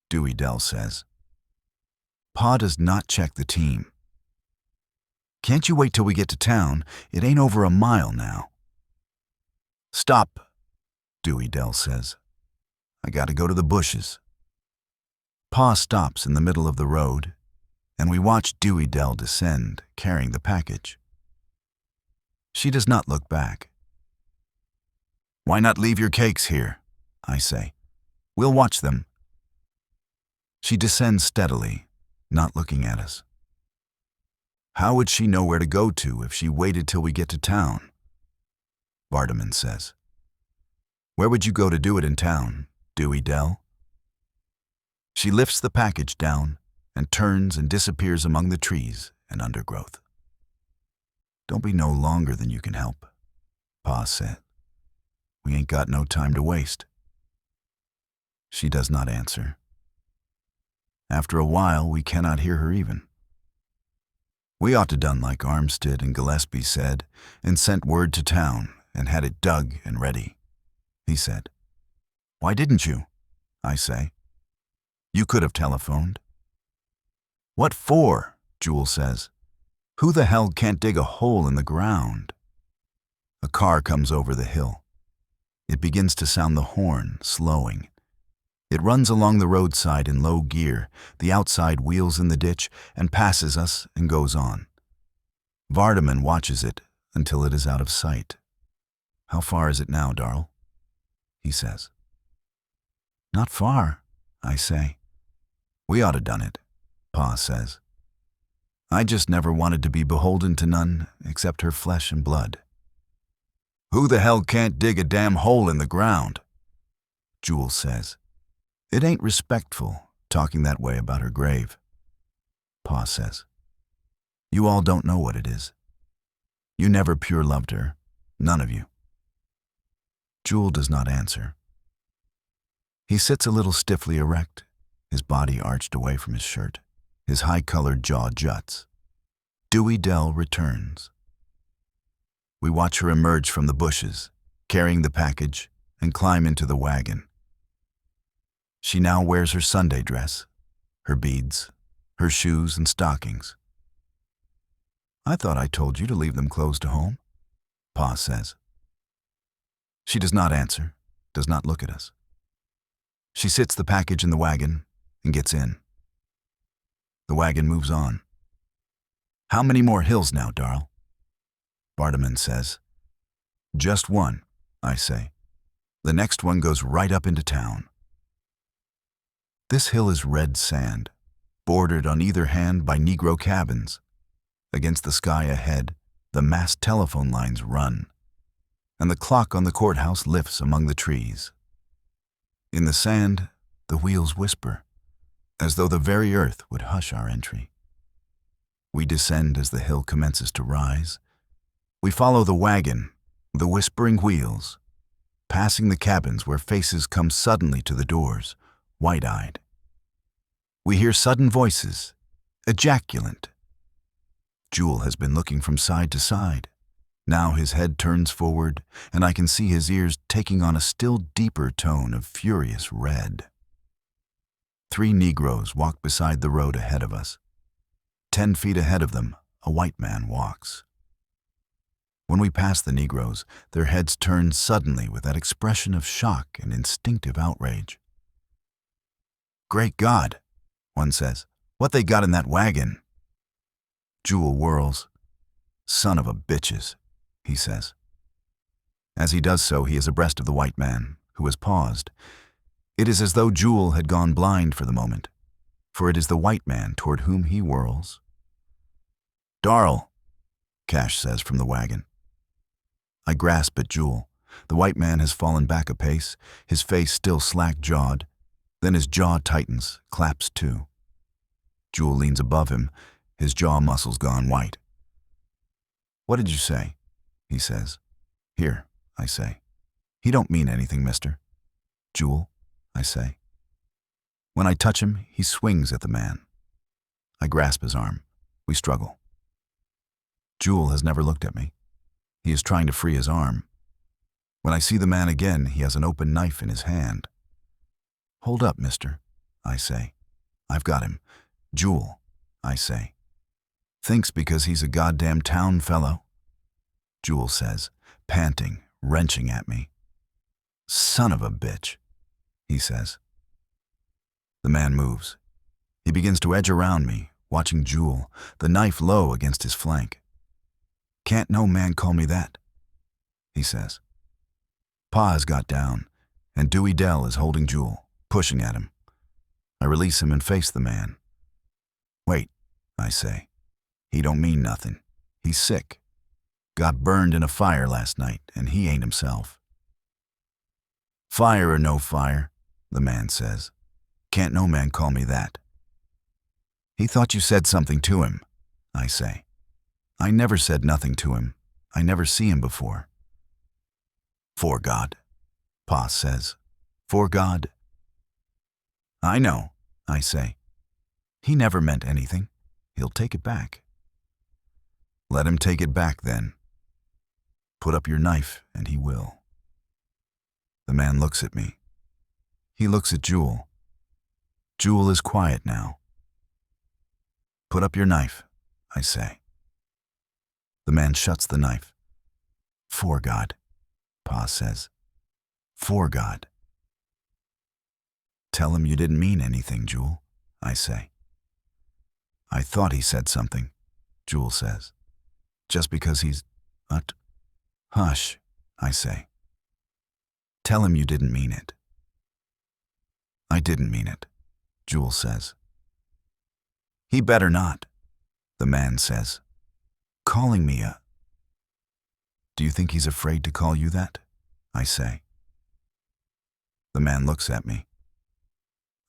Dewey Dell says. Pa does not check the team. "Can't you wait till we get to town? It ain't over a mile now." "Stop," Dewey Dell says. "I gotta go to the bushes." Pa stops in the middle of the road, and we watch Dewey Dell descend, carrying the package. She does not look back. "Why not leave your cakes here?" I say. "We'll watch them." She descends steadily, not looking at us. "How would she know where to go to if she waited till we get to town?" Vardaman says. "Where would you go to do it in town, Dewey Dell?" She lifts the package down and turns and disappears among the trees and undergrowth. "Don't be no longer than you can help," Pa said. "We ain't got no time to waste." She does not answer. After a while, we cannot hear her even. "We ought to done like Armstead and Gillespie said, and sent word to town and had it dug and ready," he said. "Why didn't you?" I say. "You could have telephoned." "What for?" Jewel says. "Who the hell can't dig a hole in the ground?" A car comes over the hill. It begins to sound the horn, slowing. It runs along the roadside in low gear, the outside wheels in the ditch, and passes us and goes on. Vardaman watches it until it is out of sight. "How far is it now, Darl?" he says. "Not far," I say. "We ought to done it," Pa says. "I just never wanted to be beholden to none except her flesh and blood." "Who the hell can't dig a damn hole in the ground?" Jewel says. It ain't respectful, talking that way about her grave. Pa says. You all don't know what it is. You never pure loved her, none of you. Jewel does not answer. He sits a little stiffly erect, his body arched away from his shirt, his high-colored jaw juts. Dewey Dell returns. We watch her emerge from the bushes, carrying the package, and climb into the wagon. She now wears her Sunday dress, her beads, her shoes and stockings. I thought I told you to leave them close to home, Pa says. She does not answer, does not look at us. She sits the package in the wagon and gets in. The wagon moves on. How many more hills now, Darl? Vardaman says. Just one, I say. The next one goes right up into town. This hill is red sand, bordered on either hand by Negro cabins. Against the sky ahead, the massed telephone lines run, and the clock on the courthouse lifts among the trees. In the sand, the wheels whisper, as though the very earth would hush our entry. We descend as the hill commences to rise. We follow the wagon, the whispering wheels, passing the cabins where faces come suddenly to the doors, wide-eyed. We hear sudden voices, ejaculant. Jewel has been looking from side to side. Now his head turns forward, and I can see his ears taking on a still deeper tone of furious red. 3 Negroes walk beside the road ahead of us. 10 feet ahead of them, a white man walks. When we pass the Negroes, their heads turn suddenly with that expression of shock and instinctive outrage. Great God, one says, what they got in that wagon? Jewel whirls. Son of a bitches, he says. As he does so, he is abreast of the white man, who has paused. It is as though Jewel had gone blind for the moment, for it is the white man toward whom he whirls. Darl, Cash says from the wagon. I grasp at Jewel. The white man has fallen back a pace, his face still slack-jawed. Then his jaw tightens, claps to. Jewel leans above him, his jaw muscles gone white. What did you say? He says. Here, I say. He don't mean anything, mister. Jewel, I say. When I touch him, he swings at the man. I grasp his arm. We struggle. Jewel has never looked at me. He is trying to free his arm. When I see the man again, he has an open knife in his hand. Hold up, mister, I say. I've got him. Jewel, I say. Thinks because he's a goddamn town fellow? Jewel says, panting, wrenching at me. Son of a bitch, he says. The man moves. He begins to edge around me, watching Jewel, the knife low against his flank. Can't no man call me that, he says. Pa has got down, and Dewey Dell is holding Jewel, pushing at him. I release him and face the man. Wait, I say. He don't mean nothing. He's sick. Got burned in a fire last night, and he ain't himself. Fire or no fire, the man says. Can't no man call me that. He thought you said something to him, I say. I never said nothing to him. I never see him before. For God, Pa says. For God. I know, I say. He never meant anything. He'll take it back. Let him take it back, then. Put up your knife, and he will. The man looks at me. He looks at Jewel. Jewel is quiet now. Put up your knife, I say. The man shuts the knife. For God, Pa says. For God. Tell him you didn't mean anything, Jewel, I say. I thought he said something, Jewel says. Just because he's... What? Hush, I say. Tell him you didn't mean it. I didn't mean it, Jewel says. He better not, the man says. Calling me a... Do you think he's afraid to call you that? I say. The man looks at me.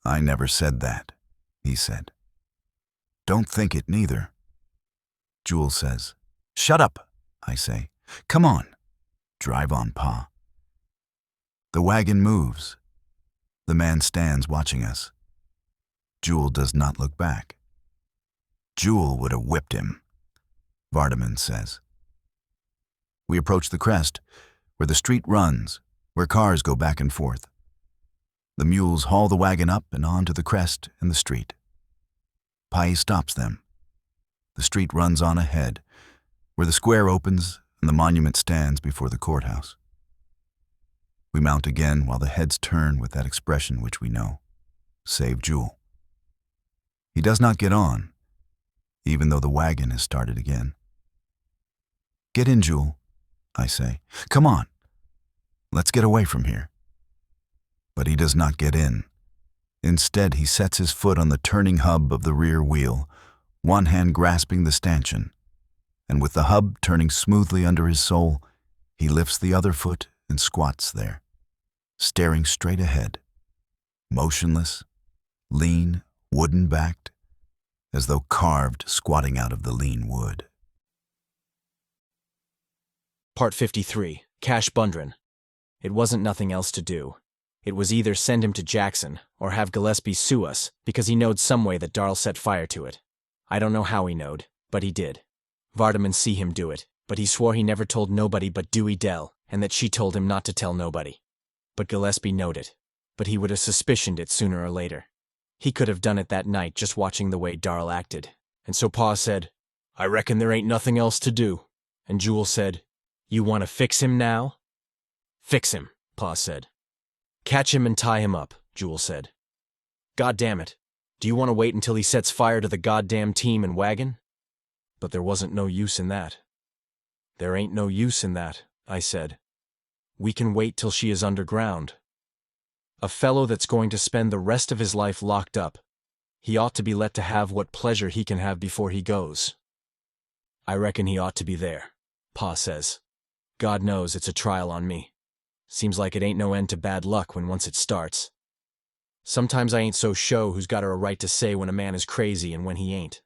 I never said that, he said. Don't think it neither. Jewel says, Shut up, I say. Come on. Drive on, Pa. The wagon moves. The man stands watching us. Jewel does not look back. Jewel would have whipped him, Vardaman says. We approach the crest, where the street runs, where cars go back and forth. The mules haul the wagon up and onto the crest and the street. Pai stops them. The street runs on ahead, where the square opens and the monument stands before the courthouse. We mount again while the heads turn with that expression which we know, save Jewel. He does not get on, even though the wagon has started again. Get in, Jewel, I say. Come on. Let's get away from here. But he does not get in. Instead, he sets his foot on the turning hub of the rear wheel, one hand grasping the stanchion, and with the hub turning smoothly under his sole, he lifts the other foot and squats there, staring straight ahead, motionless, lean, wooden-backed, as though carved squatting out of the lean wood. Part 53. Cash Bundren. It wasn't nothing else to do. It was either send him to Jackson or have Gillespie sue us because he knowed some way that Darl set fire to it. I don't know how he knowed, but he did. Vardaman see him do it, but he swore he never told nobody but Dewey Dell and that she told him not to tell nobody. But Gillespie knowed it, but he would have suspicioned it sooner or later. He could have done it that night just watching the way Darl acted. And so Pa said, I reckon there ain't nothing else to do. And Jewel said, You want to fix him now? Fix him, Pa said. Catch him and tie him up, Jewel said. God damn it. Do you want to wait until he sets fire to the goddamn team and wagon? But there wasn't no use in that. There ain't no use in that, I said. We can wait till she is underground. A fellow that's going to spend the rest of his life locked up, he ought to be let to have what pleasure he can have before he goes. I reckon he ought to be there, Pa says. God knows it's a trial on me. Seems like it ain't no end to bad luck when once it starts. Sometimes I ain't so sure who's got a right to say when a man is crazy and when he ain't.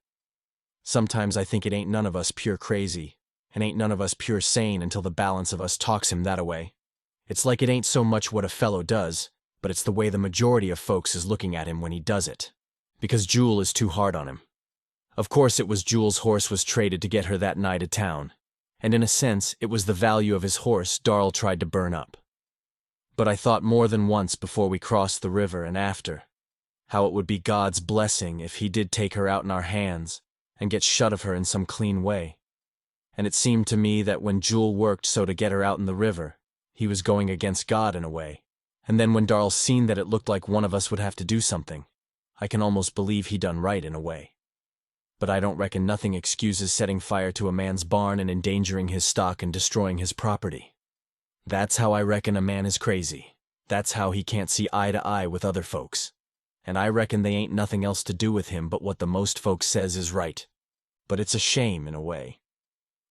Sometimes I think it ain't none of us pure crazy, and ain't none of us pure sane until the balance of us talks him that-a-way. It's like it ain't so much what a fellow does, but it's the way the majority of folks is looking at him when he does it. Because Jewel is too hard on him. Of course it was Jewel's horse was traded to get her that night of town, and in a sense it was the value of his horse Darl tried to burn up. But I thought more than once before we crossed the river and after, how it would be God's blessing if he did take her out in our hands and get shut of her in some clean way. And it seemed to me that when Jewel worked so to get her out in the river, he was going against God in a way. And then when Darl seen that it looked like one of us would have to do something, I can almost believe he done right in a way. But I don't reckon nothing excuses setting fire to a man's barn and endangering his stock and destroying his property. That's how I reckon a man is crazy. That's how he can't see eye to eye with other folks. And I reckon they ain't nothing else to do with him but what the most folks says is right. But it's a shame in a way.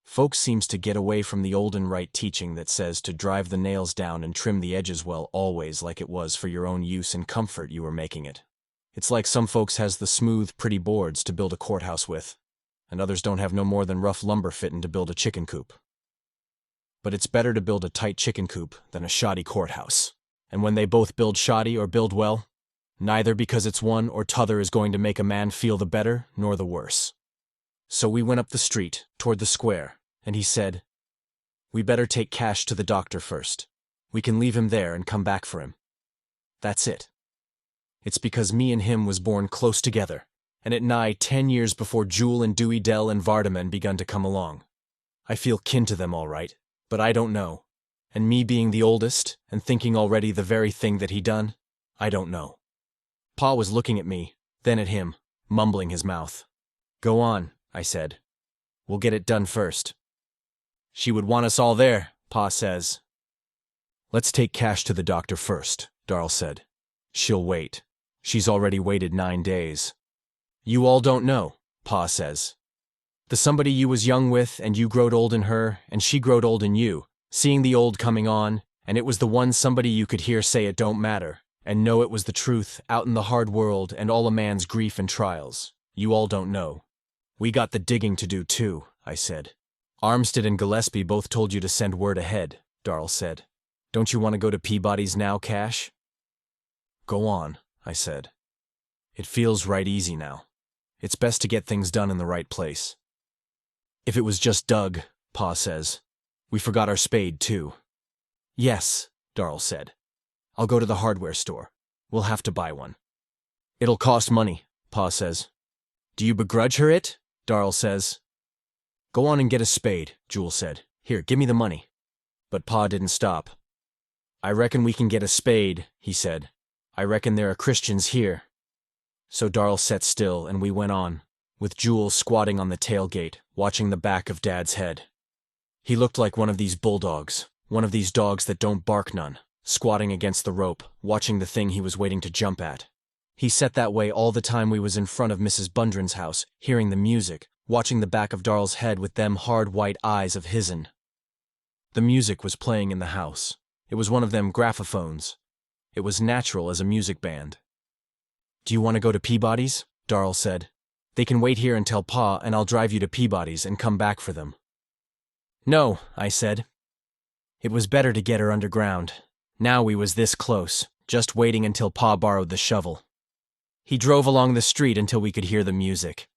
Folks seems to get away from the olden right teaching that says to drive the nails down and trim the edges well always like it was for your own use and comfort you were making it. It's like some folks has the smooth, pretty boards to build a courthouse with, and others don't have no more than rough lumber fitting to build a chicken coop. But it's better to build a tight chicken coop than a shoddy courthouse. And when they both build shoddy or build well, neither because it's one or t'other is going to make a man feel the better nor the worse. So we went up the street, toward the square, and he said, We better take Cash to the doctor first. We can leave him there and come back for him. That's it. It's because me and him was born close together, and it nigh 10 years before Jewel and Dewey Dell and Vardaman begun to come along. I feel kin to them all right. But I don't know. And me being the oldest, and thinking already the very thing that he done, I don't know. Pa was looking at me, then at him, mumbling his mouth. Go on, I said. We'll get it done first. She would want us all there, Pa says. Let's take Cash to the doctor first, Darl said. She'll wait. She's already waited 9 days. You all don't know, Pa says. The somebody you was young with, and you growed old in her, and she growed old in you, seeing the old coming on, And it was the one somebody you could hear say it don't matter, and know it was the truth out in the hard world and all a man's grief and trials. You all don't know. We got the digging to do too, I said. Armstead and Gillespie both told you to send word ahead, Darl said. Don't you want to go to Peabody's now, Cash? Go on, I said. It feels right easy now. It's best to get things done in the right place. If it was just Doug, Pa says. We forgot our spade, too. Yes, Darl said. I'll go to the hardware store. We'll have to buy one. It'll cost money, Pa says. Do you begrudge her it? Darl says. Go on and get a spade, Jewel said. Here, give me the money. But Pa didn't stop. I reckon we can get a spade, he said. I reckon there are Christians here. So Darl sat still and we went on, with Jewel squatting on the tailgate, watching the back of Dad's head. He looked like one of these bulldogs, one of these dogs that don't bark none, squatting against the rope, watching the thing he was waiting to jump at. He sat that way all the time we was in front of Mrs. Bundren's house, hearing the music, watching the back of Darl's head with them hard white eyes of his'n. The music was playing in the house. It was one of them graphophones. It was natural as a music band. Do you want to go to Peabody's? Darl said. They can wait here until Pa and I'll drive you to Peabody's and come back for them. No, I said. It was better to get her underground. Now we was this close, just waiting until Pa borrowed the shovel. He drove along the street until we could hear the music.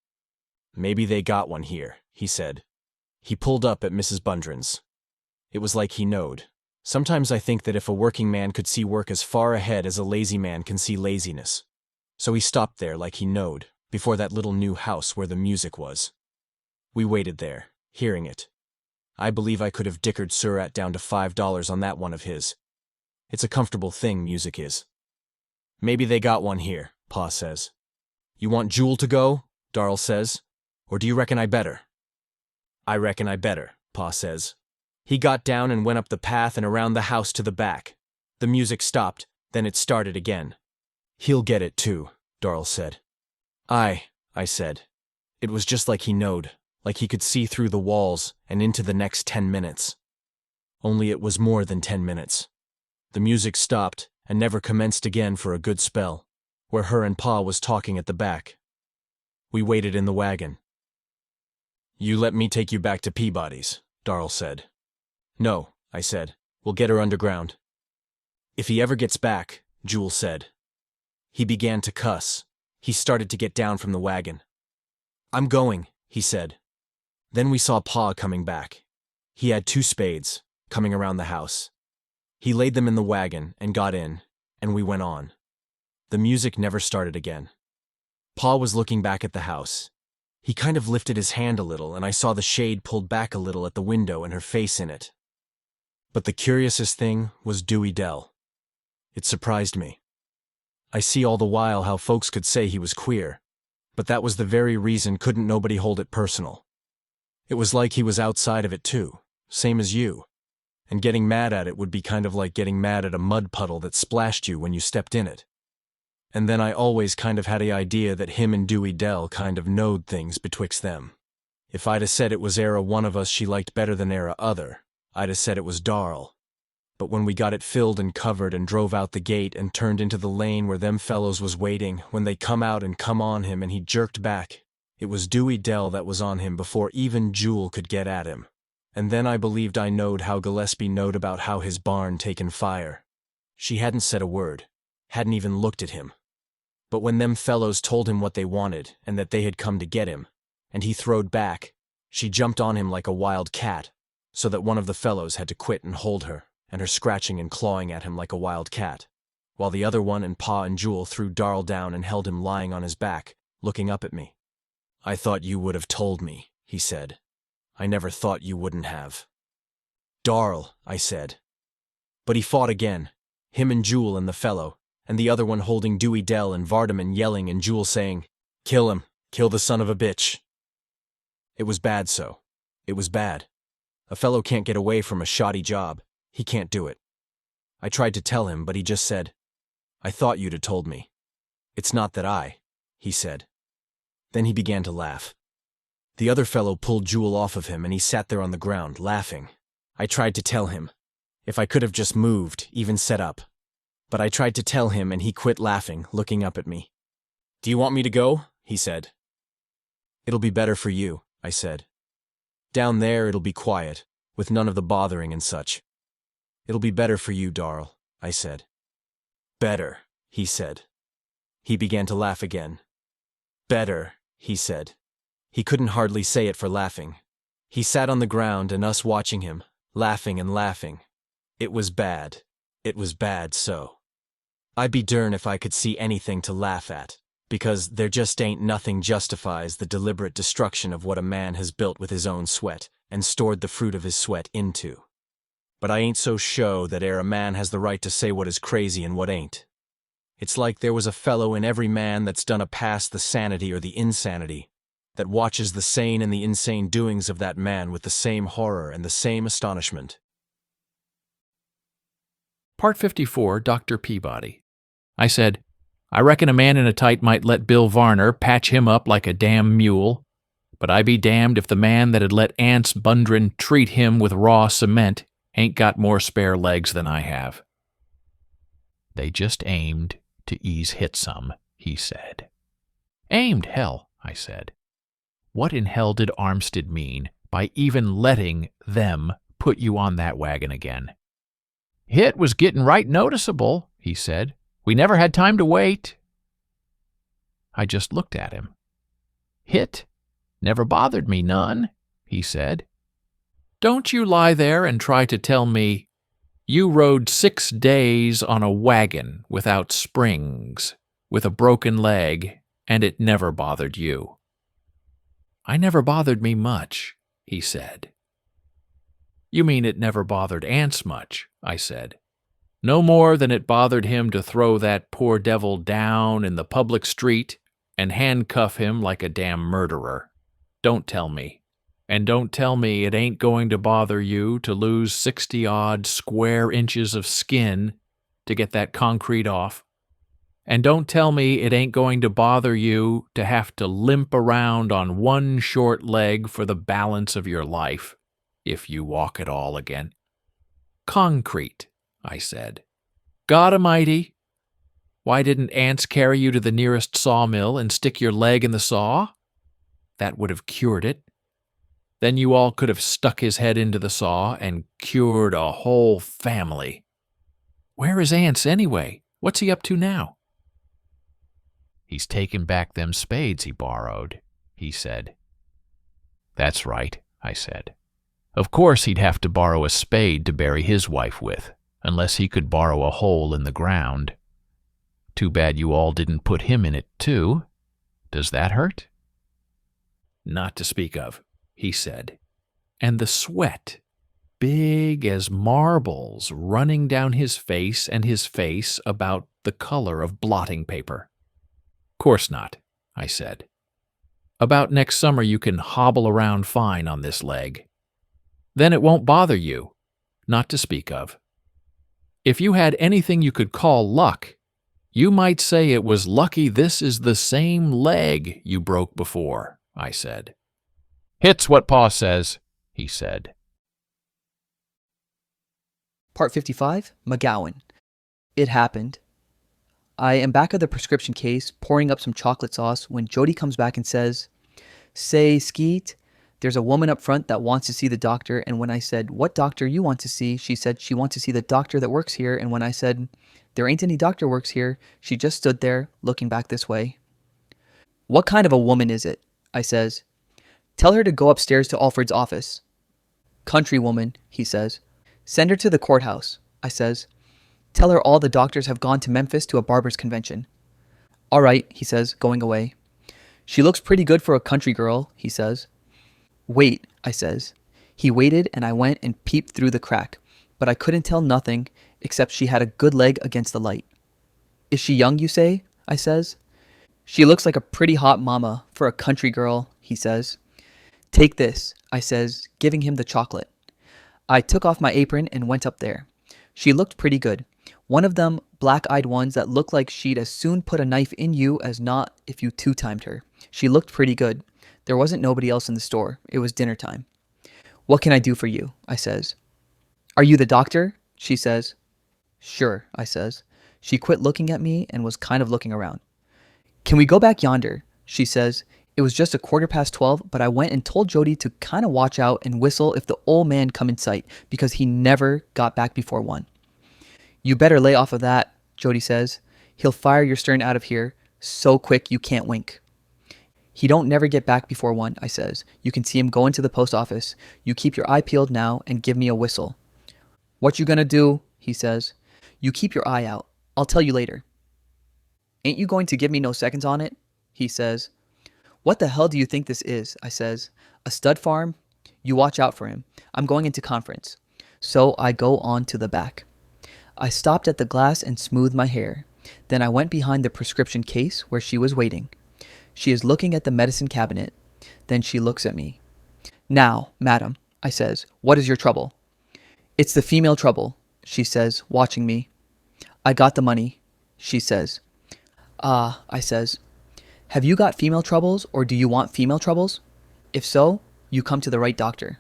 Maybe they got one here, he said. He pulled up at Mrs. Bundren's. It was like he knowed. Sometimes I think that if a working man could see work as far ahead as a lazy man can see laziness. So he stopped there like he knowed, before that little new house where the music was. We waited there, hearing it. I believe I could have dickered Surratt down to $5 on that one of his. It's a comfortable thing, music is. Maybe they got one here, Pa says. You want Jewel to go? Darl says. Or do you reckon I better? I reckon I better, Pa says. He got down and went up the path and around the house to the back. The music stopped, then it started again. He'll get it too, Darl said. Aye, I said. It was just like he knowed, like he could see through the walls and into the next 10 minutes. Only it was more than 10 minutes. The music stopped and never commenced again for a good spell, where her and Pa was talking at the back. We waited in the wagon. You let me take you back to Peabody's, Darl said. No, I said. We'll get her underground. If he ever gets back, Jewel said. He began to cuss. He started to get down from the wagon. I'm going, he said. Then we saw Pa coming back. He had 2 spades, coming around the house. He laid them in the wagon and got in, and we went on. The music never started again. Pa was looking back at the house. He kind of lifted his hand a little, and I saw the shade pulled back a little at the window and her face in it. But the curiousest thing was Dewey Dell. It surprised me. I see all the while how folks could say he was queer, but that was the very reason couldn't nobody hold it personal. It was like he was outside of it too, same as you. And getting mad at it would be kind of like getting mad at a mud puddle that splashed you when you stepped in it. And then I always kind of had the idea that him and Dewey Dell kind of knowed things betwixt them. If I'd 'a said it was era one of us she liked better than era other, I'd 'a said it was Darl. But when we got it filled and covered and drove out the gate and turned into the lane where them fellows was waiting, when they come out and come on him and he jerked back, it was Dewey Dell that was on him before even Jewel could get at him. And then I believed I knowed how Gillespie knowed about how his barn taken fire. She hadn't said a word, hadn't even looked at him. But when them fellows told him what they wanted and that they had come to get him, and he throwed back, she jumped on him like a wild cat, so that one of the fellows had to quit and hold her, and her scratching and clawing at him like a wild cat, while the other one and Pa and Jewel threw Darl down and held him lying on his back, looking up at me. I thought you would have told me, he said. I never thought you wouldn't have. Darl, I said. But he fought again, him and Jewel and the fellow, and the other one holding Dewey Dell and Vardaman yelling and Jewel saying, Kill him, kill the son of a bitch. It was bad so. It was bad. A fellow can't get away from a shoddy job. He can't do it. I tried to tell him, but he just said, I thought you'd have told me. It's not that he said. Then he began to laugh. The other fellow pulled Jewel off of him and he sat there on the ground, laughing. I tried to tell him. If I could have just moved, even set up. But I tried to tell him and he quit laughing, looking up at me. Do you want me to go? He said. It'll be better for you, I said. Down there it'll be quiet, with none of the bothering and such. It'll be better for you, Darl, I said. Better, he said. He began to laugh again. Better, he said. He couldn't hardly say it for laughing. He sat on the ground and us watching him, laughing and laughing. It was bad. It was bad so. I'd be dern if I could see anything to laugh at, because there just ain't nothing justifies the deliberate destruction of what a man has built with his own sweat and stored the fruit of his sweat into. But I ain't so show that a man has the right to say what is crazy and what ain't. It's like there was a fellow in every man that's done a past the sanity or the insanity, that watches the sane and the insane doings of that man with the same horror and the same astonishment. Part 54, Dr. Peabody. I said, I reckon a man in a tight might let Bill Varner patch him up like a damn mule, but I be damned if the man that'd let Anse Bundren treat him with raw cement ain't got more spare legs than I have. They just aimed to ease hit some, he said. Aimed, hell, I said. What in hell did Armstead mean by even letting them put you on that wagon again? Hit was getting right noticeable, he said. We never had time to wait. I just looked at him. Hit never bothered me none, he said. Don't you lie there and try to tell me you rode 6 days on a wagon without springs, with a broken leg, and it never bothered you. I never bothered me much, he said. You mean it never bothered Anse much, I said. No more than it bothered him to throw that poor devil down in the public street and handcuff him like a damn murderer. Don't tell me. And don't tell me it ain't going to bother you to lose 60-odd square inches of skin to get that concrete off. And don't tell me it ain't going to bother you to have to limp around on one short leg for the balance of your life, if you walk at all again. Concrete, I said. God Almighty, why didn't Anse carry you to the nearest sawmill and stick your leg in the saw? That would have cured it. Then you all could have stuck his head into the saw and cured a whole family. Where is Anse anyway? What's he up to now? He's taken back them spades he borrowed, he said. That's right, I said. Of course he'd have to borrow a spade to bury his wife with, unless he could borrow a hole in the ground. Too bad you all didn't put him in it, too. Does that hurt? Not to speak of, he said. And the sweat, big as marbles, running down his face and his face about the color of blotting paper. Course not, I said. About next summer you can hobble around fine on this leg. Then it won't bother you, not to speak of. If you had anything you could call luck, you might say it was lucky this is the same leg you broke before, I said. Hit's what Pa says, he said. Part 55, McGowan. It happened. I am back of the prescription case, pouring up some chocolate sauce, when Jody comes back and says, Say, Skeet, there's a woman up front that wants to see the doctor, and when I said, what doctor you want to see, she said she wants to see the doctor that works here, and when I said, there ain't any doctor works here, she just stood there, looking back this way. What kind of a woman is it? I says. Tell her to go upstairs to Alfred's office. Country woman, he says. Send her to the courthouse, I says. Tell her all the doctors have gone to Memphis to a barber's convention. All right, he says, going away. She looks pretty good for a country girl, he says. Wait, I says. He waited and I went and peeped through the crack, but I couldn't tell nothing except she had a good leg against the light. Is she young, you say? I says. She looks like a pretty hot mama for a country girl, he says. Take this, I says, giving him the chocolate. I took off my apron and went up there. She looked pretty good. One of them black-eyed ones that looked like she'd as soon put a knife in you as not if you two-timed her. She looked pretty good. There wasn't nobody else in the store. It was dinner time. What can I do for you? I says. Are you the doctor? She says. Sure, I says. She quit looking at me and was kind of looking around. Can we go back yonder? She says. It was just 12:15, but I went and told Jody to kind of watch out and whistle if the old man come in sight, because he never got back before 1. You better lay off of that, Jody says. He'll fire your stern out of here so quick you can't wink. He don't never get back before 1, I says. You can see him go into the post office. You keep your eye peeled now and give me a whistle. What you gonna do? He says. You keep your eye out. I'll tell you later. Ain't you going to give me no seconds on it? He says. What the hell do you think this is? I says. A stud farm? You watch out for him. I'm going into conference. So I go on to the back. I stopped at the glass and smoothed my hair. Then I went behind the prescription case where she was waiting. She is looking at the medicine cabinet. Then she looks at me. Now, madam, I says, what is your trouble? It's the female trouble, she says, watching me. I got the money, she says. Ah, I says. Have you got female troubles, or do you want female troubles? If so, you come to the right doctor.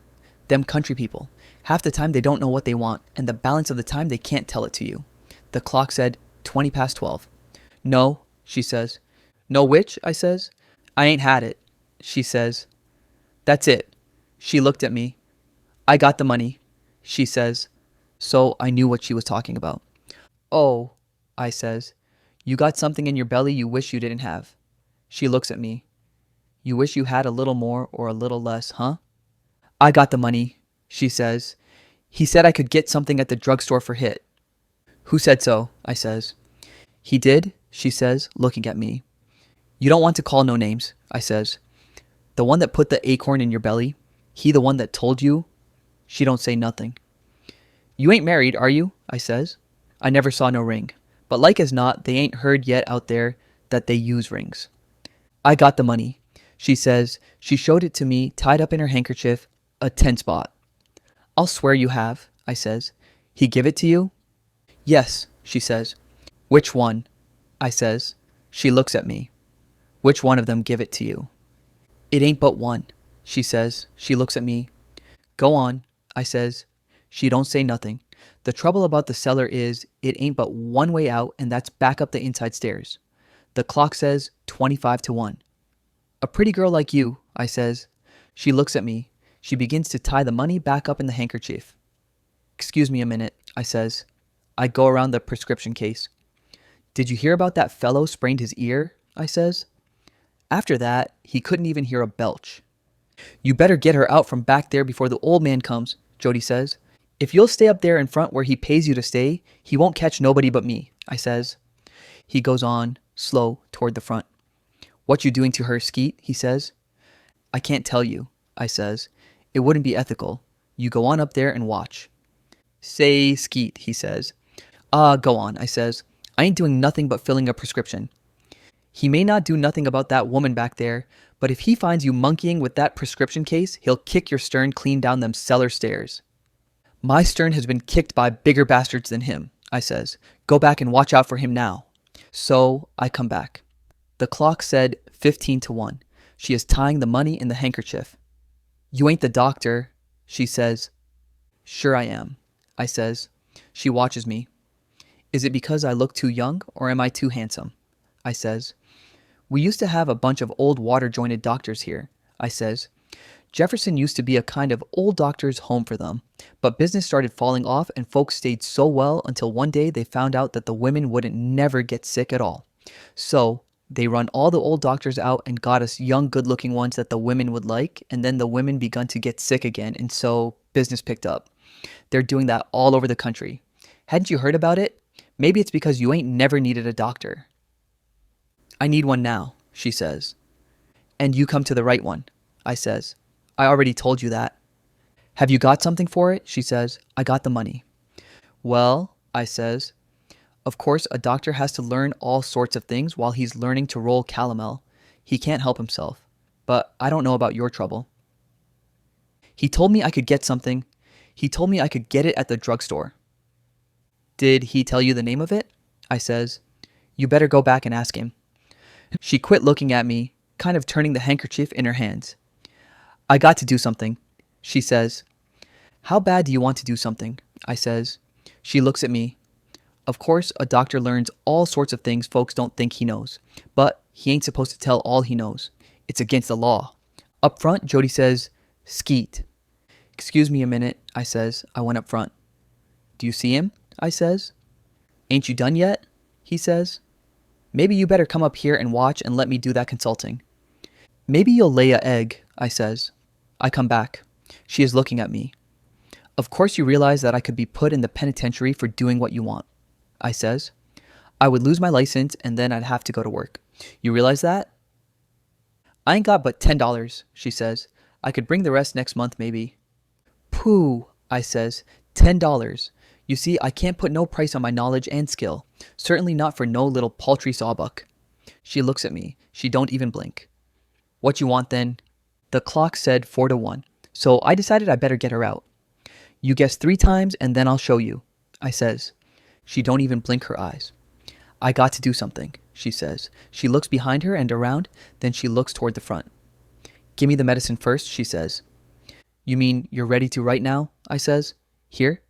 Them country people. Half the time they don't know what they want, and the balance of the time they can't tell it to you. The clock said 12:20. No, she says. No which? I says. I ain't had it, she says. That's it. She looked at me. I got the money, she says. So I knew what she was talking about. Oh, I says. You got something in your belly you wish you didn't have. She looks at me. You wish you had a little more or a little less, huh? I got the money, she says. He said I could get something at the drugstore for Hit. Who said so? I says. He did, she says, looking at me. You don't want to call no names, I says. The one that put the acorn in your belly, he the one that told you? She don't say nothing. You ain't married, are you? I says. I never saw no ring, but like as not, they ain't heard yet out there that they use rings. I got the money, she says. She showed it to me, tied up in her handkerchief, a 10 spot. I'll swear you have, I says. He give it to you? Yes, she says. Which one? I says. She looks at me. Which one of them give it to you? It ain't but one, she says. She looks at me. Go on, I says. She don't say nothing. The trouble about the cellar is it ain't but one way out, and that's back up the inside stairs. The clock says 25:1. A pretty girl like you, I says. She looks at me. She begins to tie the money back up in the handkerchief. Excuse me a minute, I says. I go around the prescription case. Did you hear about that fellow sprained his ear? I says. After that, he couldn't even hear a belch. You better get her out from back there before the old man comes, Jody says. If you'll stay up there in front where he pays you to stay, he won't catch nobody but me, I says. He goes on, slow, toward the front. What you doing to her, Skeet? He says. I can't tell you, I says. It wouldn't be ethical. You go on up there and watch. Say, Skeet, he says. Go on, I says. I ain't doing nothing but filling a prescription. He may not do nothing about that woman back there, but if he finds you monkeying with that prescription case, he'll kick your stern clean down them cellar stairs. My stern has been kicked by bigger bastards than him, I says. Go back and watch out for him now. So I come back. The clock said 15:1. She is tying the money in the handkerchief. You ain't the doctor, she says. Sure I am, I says. She watches me. Is it because I look too young, or am I too handsome? I says. We used to have a bunch of old water-jointed doctors here, I says. Jefferson used to be a kind of old doctor's home for them, but business started falling off and folks stayed so well until one day they found out that the women wouldn't never get sick at all. So they run all the old doctors out and got us young good-looking ones that the women would like, and then the women begun to get sick again, and so business picked up. They're doing that all over the country. Hadn't you heard about it? Maybe it's because you ain't never needed a doctor. I need one now, she says. And you come to the right one, I says. I already told you that. Have you got something for it? She says. I got the money. Well, I says, of course a doctor has to learn all sorts of things while he's learning to roll calomel. He can't help himself. But I don't know about your trouble. He told me I could get something. He told me I could get it at the drugstore. Did he tell you the name of it? I says. You better go back and ask him. She quit looking at me, kind of turning the handkerchief in her hands. I got to do something, she says. How bad do you want to do something? I says. She looks at me. Of course, a doctor learns all sorts of things folks don't think he knows, but he ain't supposed to tell all he knows. It's against the law. Up front, Jody says, "Skeet." "Excuse me a minute," I says. I went up front. "Do you see him?" I says. "Ain't you done yet?" he says. "Maybe you better come up here and watch and let me do that consulting." "Maybe you'll lay a egg," I says. I come back. She is looking at me. "Of course you realize that I could be put in the penitentiary for doing what you want," I says. "I would lose my license and then I'd have to go to work. You realize that?" "I ain't got but $10, she says. "I could bring the rest next month maybe." "Pooh," I says. $10. You see, I can't put no price on my knowledge and skill. Certainly not for no little paltry sawbuck." She looks at me. She don't even blink. "What you want then?" The clock said 4-1, so I decided I better get her out. "You guess 3 times and then I'll show you," I says. She don't even blink her eyes. "I got to do something," she says. She looks behind her and around, then she looks toward the front. "Give me the medicine first," she says. "You mean you're ready to right now?" I says. "Here?"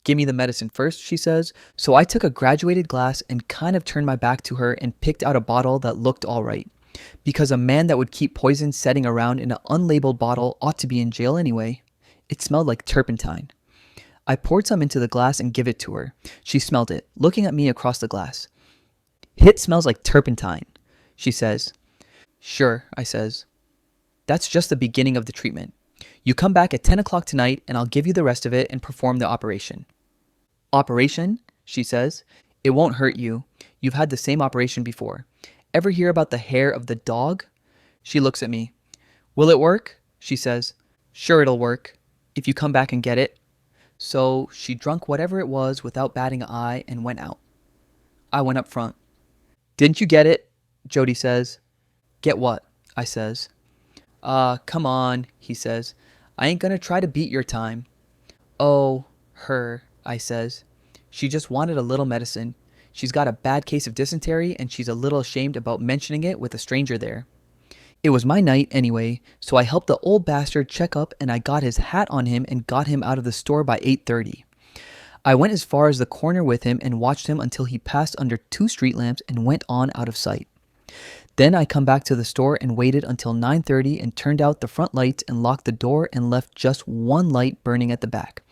"Give me the medicine first," she says. So I took a graduated glass and kind of turned my back to her and picked out a bottle that looked all right. Because a man that would keep poison setting around in an unlabeled bottle ought to be in jail anyway. It smelled like turpentine. I poured some into the glass and give it to her. She smelled it, looking at me across the glass. "Hit smells like turpentine," she says. "Sure," I says. "That's just the beginning of the treatment. You come back at 10 o'clock tonight and I'll give you the rest of it and perform the operation." "Operation?" she says. "It won't hurt you. You've had the same operation before. Ever hear about the hair of the dog?" She looks at me. "Will it work?" she says. "Sure it'll work, if you come back and get it." So she drunk whatever it was without batting an eye and went out. I went up front. "Didn't you get it?" Jody says. "Get what?" I says. Come on," he says. "I ain't gonna try to beat your time." "Oh, her," I says. "She just wanted a little medicine. She's got a bad case of dysentery and she's a little ashamed about mentioning it with a stranger there." It was my night anyway, so I helped the old bastard check up and I got his hat on him and got him out of the store by 8:30. I went as far as the corner with him and watched him until he passed under 2 street lamps and went on out of sight. Then I come back to the store and waited until 9:30 and turned out the front lights and locked the door and left just 1 light burning at the back.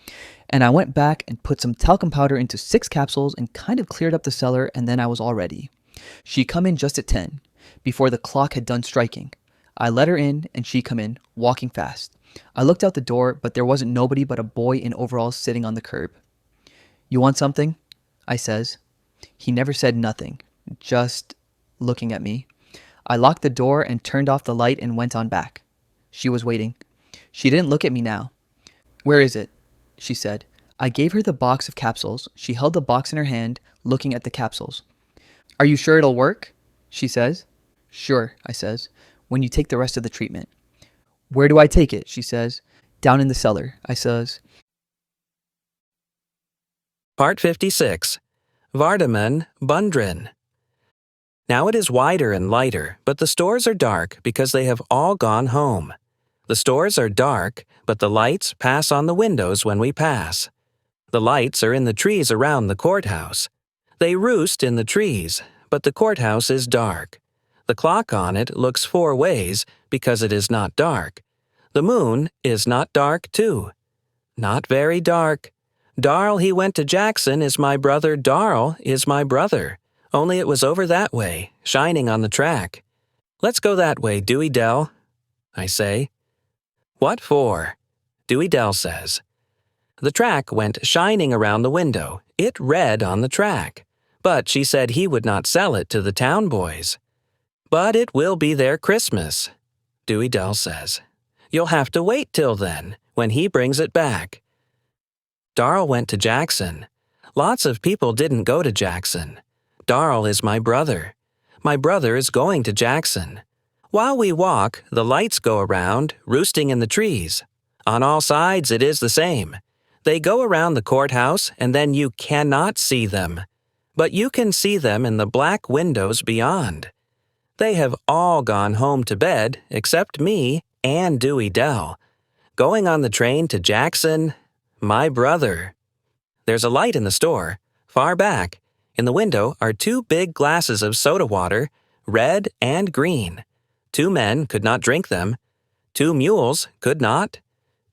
And I went back and put some talcum powder into 6 capsules and kind of cleared up the cellar, and then I was all ready. She come in just at 10, before the clock had done striking. I let her in and she come in, walking fast. I looked out the door, but there wasn't nobody but a boy in overalls sitting on the curb. "You want something?" I says. He never said nothing, just looking at me. I locked the door and turned off the light and went on back. She was waiting. She didn't look at me now. "Where is it?" she said. I gave her the box of capsules. She held the box in her hand, looking at the capsules. "Are you sure it'll work?" she says. "Sure," I says, "when you take the rest of the treatment." "Where do I take it?" she says. "Down in the cellar," I says. Part 56. Vardaman, Bundren. Now it is wider and lighter, but the stores are dark because they have all gone home. The stores are dark, but the lights pass on the windows when we pass. The lights are in the trees around the courthouse. They roost in the trees, but the courthouse is dark. The clock on it looks 4 ways because it is not dark. The moon is not dark, too. Not very dark. Darl he went to Jackson is my brother. Darl is my brother. Only it was over that way, shining on the track. "Let's go that way, Dewey Dell," I say. "What for?" Dewey Dell says. The track went shining around the window. It read on the track. But she said he would not sell it to the town boys. "But it will be their Christmas," Dewey Dell says. "You'll have to wait till then, when he brings it back." Darl went to Jackson. Lots of people didn't go to Jackson. Darl is my brother. My brother is going to Jackson. While we walk, the lights go around, roosting in the trees. On all sides it is the same. They go around the courthouse and then you cannot see them. But you can see them in the black windows beyond. They have all gone home to bed except me and Dewey Dell. Going on the train to Jackson, my brother. There's a light in the store. Far back, in the window, are 2 big glasses of soda water, red and green. 2 men could not drink them. 2 mules could not.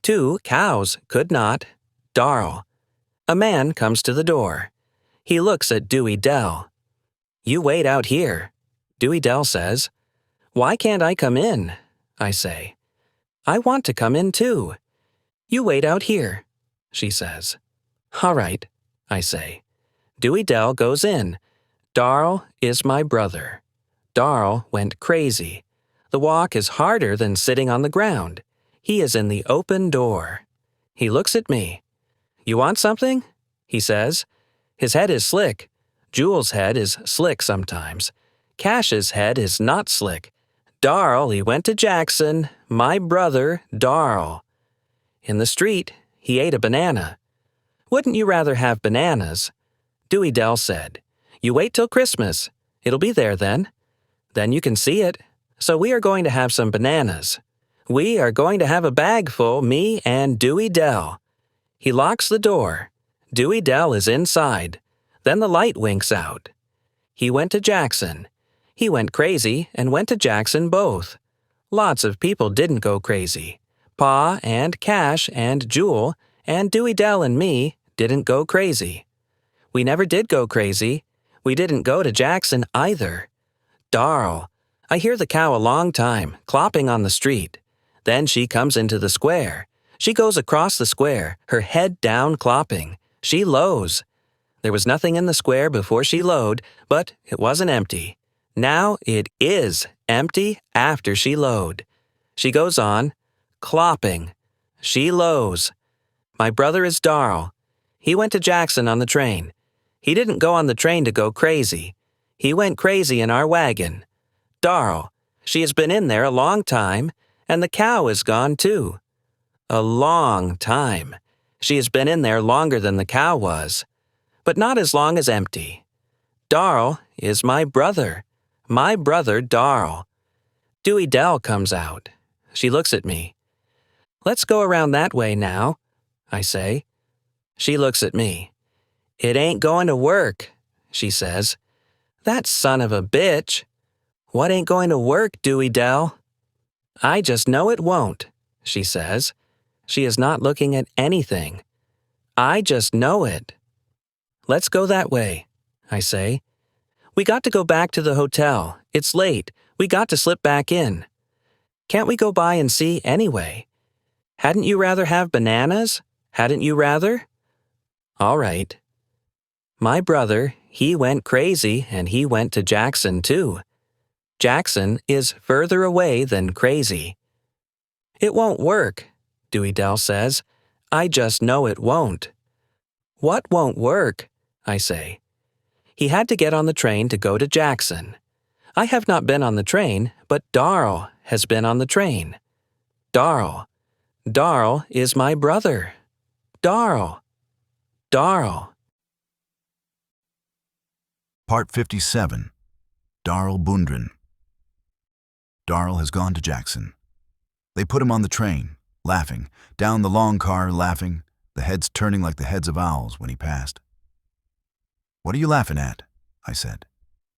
2 cows could not. Darl. A man comes to the door. He looks at Dewey Dell. "You wait out here," Dewey Dell says. "Why can't I come in?" I say. "I want to come in too." "You wait out here," she says. "All right," I say. Dewey Dell goes in. Darl is my brother. Darl went crazy. The walk is harder than sitting on the ground. He is in the open door. He looks at me. "You want something?" he says. His head is slick. Jewel's head is slick sometimes. Cash's head is not slick. Darl, he went to Jackson, my brother, Darl. In the street, he ate a banana. "Wouldn't you rather have bananas?" Dewey Dell said. "You wait till Christmas. It'll be there then. Then you can see it. So we are going to have some bananas. We are going to have a bag full, me and Dewey Dell." He locks the door. Dewey Dell is inside. Then the light winks out. He went to Jackson. He went crazy and went to Jackson both. Lots of people didn't go crazy. Pa and Cash and Jewel and Dewey Dell and me didn't go crazy. We never did go crazy. We didn't go to Jackson either. Darl. I hear the cow a long time, clopping on the street. Then she comes into the square. She goes across the square, her head down clopping. She lows. There was nothing in the square before she lowed, but it wasn't empty. Now it is empty after she lowed. She goes on, clopping. She lows. My brother is Darl. He went to Jackson on the train. He didn't go on the train to go crazy. He went crazy in our wagon. Darl, she has been in there a long time, and the cow is gone too. A long time. She has been in there longer than the cow was, but not as long as empty. Darl is my brother Darl. Dewey Dell comes out. She looks at me. "Let's go around that way now," I say. She looks at me. "It ain't going to work," she says. "That son of a bitch." "What ain't going to work, Dewey Dell?" "I just know it won't," she says. She is not looking at anything. "I just know it." "Let's go that way," I say. "We got to go back to the hotel. It's late. We got to slip back in." "Can't we go by and see anyway?" "Hadn't you rather have bananas? Hadn't you rather?" "All right." My brother, he went crazy and he went to Jackson too. Jackson is further away than crazy. "It won't work," Dewey Dell says. "I just know it won't." "What won't work?" I say. He had to get on the train to go to Jackson. I have not been on the train, but Darl has been on the train. Darl. Darl is my brother. Darl. Darl. Part 57. Darl Bundren. Darl has gone to Jackson. They put him on the train, laughing, down the long car laughing, the heads turning like the heads of owls when he passed. "What are you laughing at?" I said.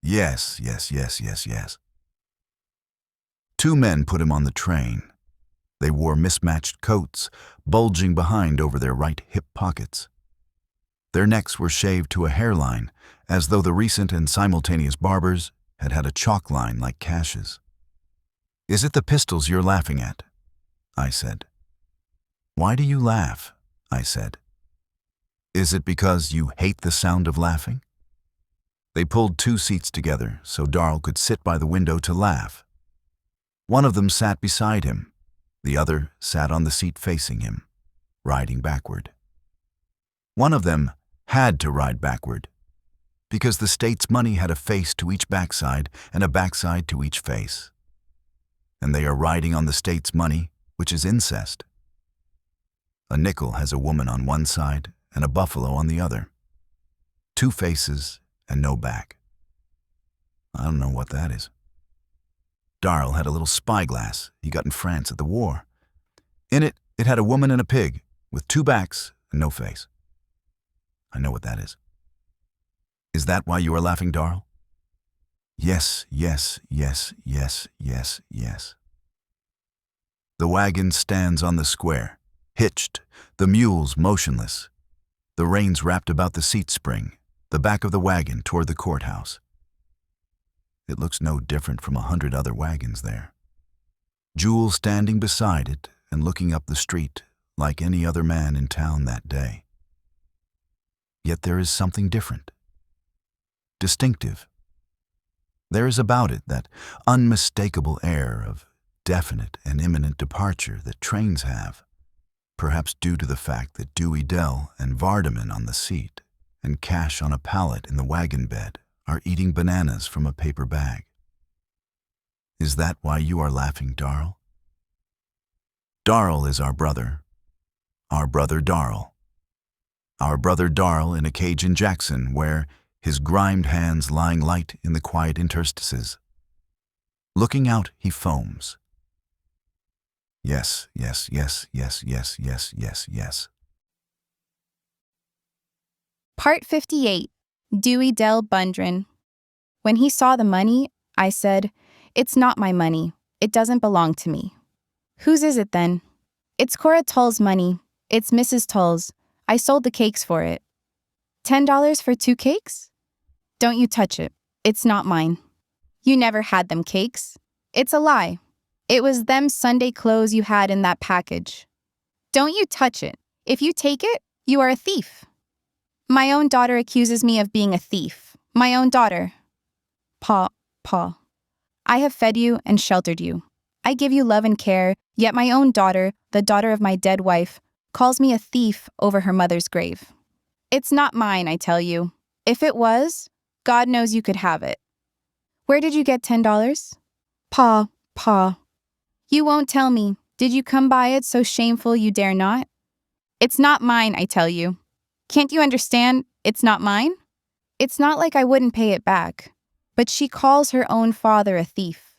"Yes, yes, yes, yes, yes." 2 men put him on the train. They wore mismatched coats, bulging behind over their right hip pockets. Their necks were shaved to a hairline, as though the recent and simultaneous barbers had had a chalk line like Cash's. "Is it the pistols you're laughing at?" I said. "Why do you laugh?" I said. "Is it because you hate the sound of laughing?" They pulled 2 seats together so Darl could sit by the window to laugh. One of them sat beside him. The other sat on the seat facing him, riding backward. One of them had to ride backward, because the state's money had a face to each backside and a backside to each face. And they are riding on the state's money, which is incest. A nickel has a woman on one side and a buffalo on the other. 2 faces and no back. I don't know what that is. Darl had a little spyglass he got in France at the war. In it, it had a woman and a pig with 2 backs and no face. I know what that is. Is that why you are laughing, Darl? Yes, yes, yes, yes, yes, yes. The wagon stands on the square, hitched, the mules motionless. The reins wrapped about the seat spring, the back of the wagon toward the courthouse. It looks no different from 100 other wagons there. Jewel standing beside it and looking up the street like any other man in town that day. Yet there is something different, distinctive. There is about it that unmistakable air of definite and imminent departure that trains have, perhaps due to the fact that Dewey Dell and Vardaman on the seat and Cash on a pallet in the wagon bed are eating bananas from a paper bag. Is that why you are laughing, Darl? Darl is our brother Darl. Our brother Darl in a cage in Jackson where, his grimed hands lying light in the quiet interstices. Looking out, he foams. Yes, yes, yes, yes, yes, yes, yes, yes. Part 58. Dewey Dell Bundren. When he saw the money, I said, "It's not my money. It doesn't belong to me." "Whose is it then?" "It's Cora Tull's money. It's Mrs. Tull's. I sold the cakes for it." $10 for 2 cakes? "Don't you touch it. It's not mine." "You never had them cakes." "It's a lie. It was them Sunday clothes you had in that package." "Don't you touch it. If you take it, you are a thief." "My own daughter accuses me of being a thief. My own daughter." Pa. I have fed you and sheltered you. I give you love and care, yet my own daughter, the daughter of my dead wife, calls me a thief over her mother's grave. It's not mine, I tell you. If it was, God knows you could have it. Where did you get $10? Pa. You won't tell me. Did you come by it so shameful you dare not? It's not mine, I tell you. Can't you understand? It's not mine? It's not like I wouldn't pay it back. But she calls her own father a thief.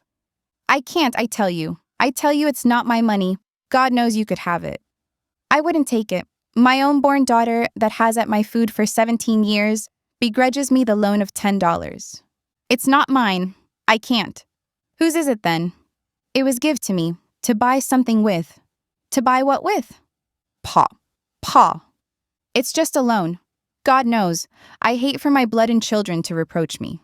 I can't, I tell you. I tell you it's not my money. God knows you could have it. I wouldn't take it. My own born daughter that has at my food for 17 years begrudges me the loan of $10. It's not mine. I can't. Whose is it then? It was give to me, to buy something with. To buy what with? Pa. It's just a loan. God knows, I hate for my blood and children to reproach me.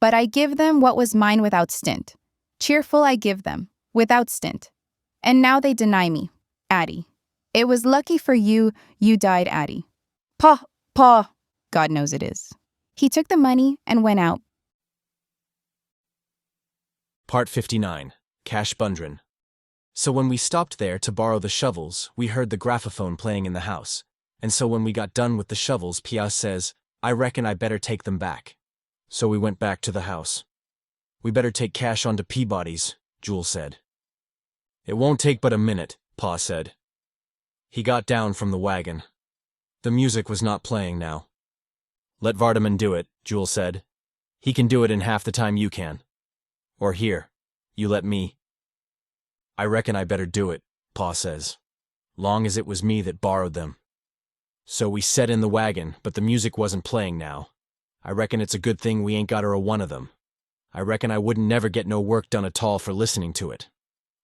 But I give them what was mine without stint. Cheerful I give them, without stint. And now they deny me. Addie. It was lucky for you, you died, Addie. Pa. God knows it is. He took the money and went out. Part 59. Cash Bundren. So when we stopped there to borrow the shovels, we heard the graphophone playing in the house. And so when we got done with the shovels, Pia says, "I reckon I better take them back." So we went back to the house. "We better take Cash on to Peabody's," Jewel said. "It won't take but a minute," Pa said. He got down from the wagon. The music was not playing now. "Let Vardaman do it," Jewel said. "He can do it in half the time you can. Or here, you let me." "I reckon I better do it," Pa says. "Long as it was me that borrowed them." So we set in the wagon, but the music wasn't playing now. I reckon it's a good thing we ain't got her a one of them. I reckon I wouldn't never get no work done at all for listening to it.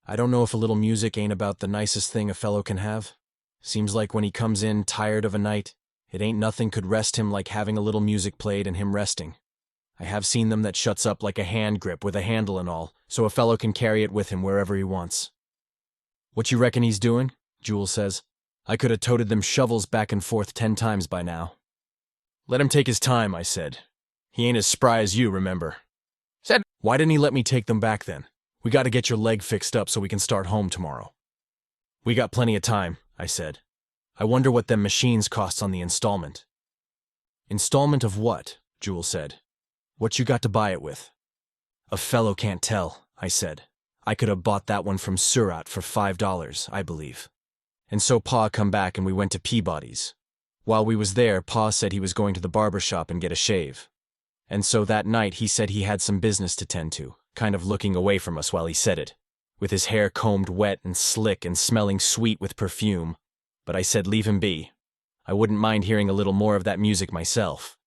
I don't know if a little music ain't about the nicest thing a fellow can have. Seems like when he comes in tired of a night, it ain't nothing could rest him like having a little music played and him resting. I have seen them that shuts up like a hand grip with a handle and all, so a fellow can carry it with him wherever he wants. "What you reckon he's doing?" Jewel says. "I could have toted them shovels back and forth 10 times by now." "Let him take his time," I said. "He ain't as spry as you, remember." Said, "Why didn't he let me take them back then? We got to get your leg fixed up so we can start home tomorrow." "We got plenty of time," I said. "I wonder what them machines costs on the installment." "Installment of what?" Jewel said. "What you got to buy it with?" "A fellow can't tell," I said. "I could have bought that one from Surat for $5, I believe." And so Pa come back and we went to Peabody's. While we was there, Pa said he was going to the barber shop and get a shave. And so that night he said he had some business to tend to, kind of looking away from us while he said it, with his hair combed wet and slick and smelling sweet with perfume. But I said leave him be. I wouldn't mind hearing a little more of that music myself.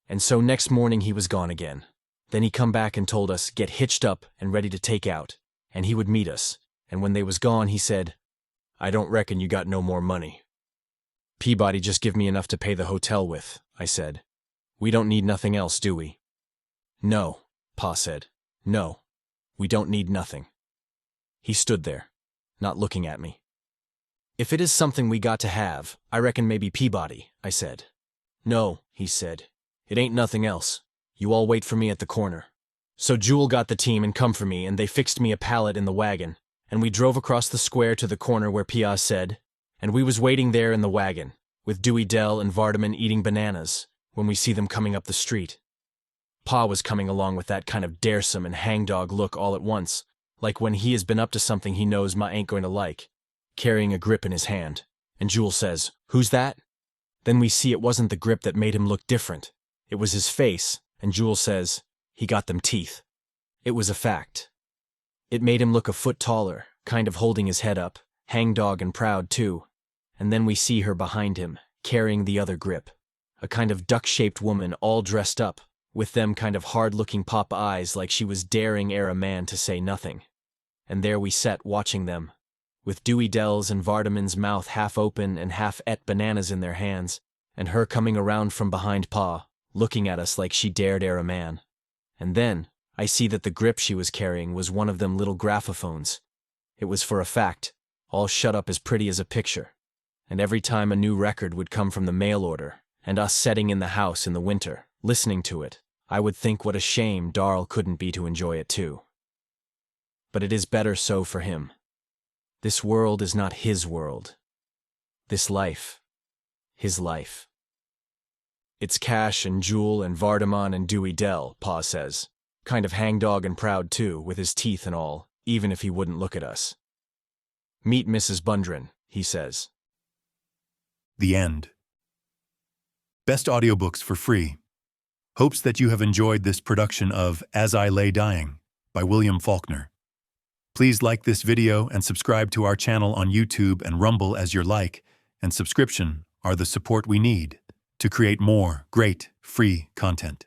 And so next morning he was gone again. Then he come back and told us, get hitched up and ready to take out, and he would meet us. And when they was gone, he said, I don't reckon you got no more money. Peabody just give me enough to pay the hotel with, I said. We don't need nothing else, do we? No, Pa said. No, we don't need nothing. He stood there, not looking at me. If it is something we got to have, I reckon maybe Peabody, I said. No, he said. It ain't nothing else. You all wait for me at the corner. So Jewel got the team and come for me, and they fixed me a pallet in the wagon, and we drove across the square to the corner where Pia said, and we was waiting there in the wagon, with Dewey Dell and Vardaman eating bananas, when we see them coming up the street. Pa was coming along with that kind of daresome and hangdog look all at once, like when he has been up to something he knows Ma ain't going to like, carrying a grip in his hand, and Jewel says, Who's that? Then we see it wasn't the grip that made him look different. It was his face, and Jewel says, he got them teeth. It was a fact. It made him look a foot taller, kind of holding his head up, hangdog and proud too. And then we see her behind him, carrying the other grip, a kind of duck-shaped woman all dressed up, with them kind of hard-looking pop eyes like she was daring ere a man to say nothing. And there we sat watching them, with Dewey Dell's and Vardaman's mouth half open and half et bananas in their hands, and her coming around from behind Pa, looking at us like she dared ere a man. And then I see that the grip she was carrying was one of them little graphophones. It was for a fact, all shut up as pretty as a picture. And every time a new record would come from the mail order, and us setting in the house in the winter, listening to it, I would think what a shame Darl couldn't be to enjoy it too. But it is better so for him. This world is not his world. This life, his life. It's Cash and Jewel and Vardaman and Dewey Dell, Pa says. Kind of hangdog and proud too, with his teeth and all, even if he wouldn't look at us. Meet Mrs. Bundren, he says. The end. Best audiobooks for free. Hopes that you have enjoyed this production of As I Lay Dying by William Faulkner. Please like this video and subscribe to our channel on YouTube and Rumble, as your like and subscription are the support we need to create more great free content.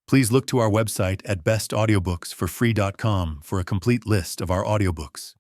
Please look to our website at bestaudiobooksforfree.com for a complete list of our audiobooks.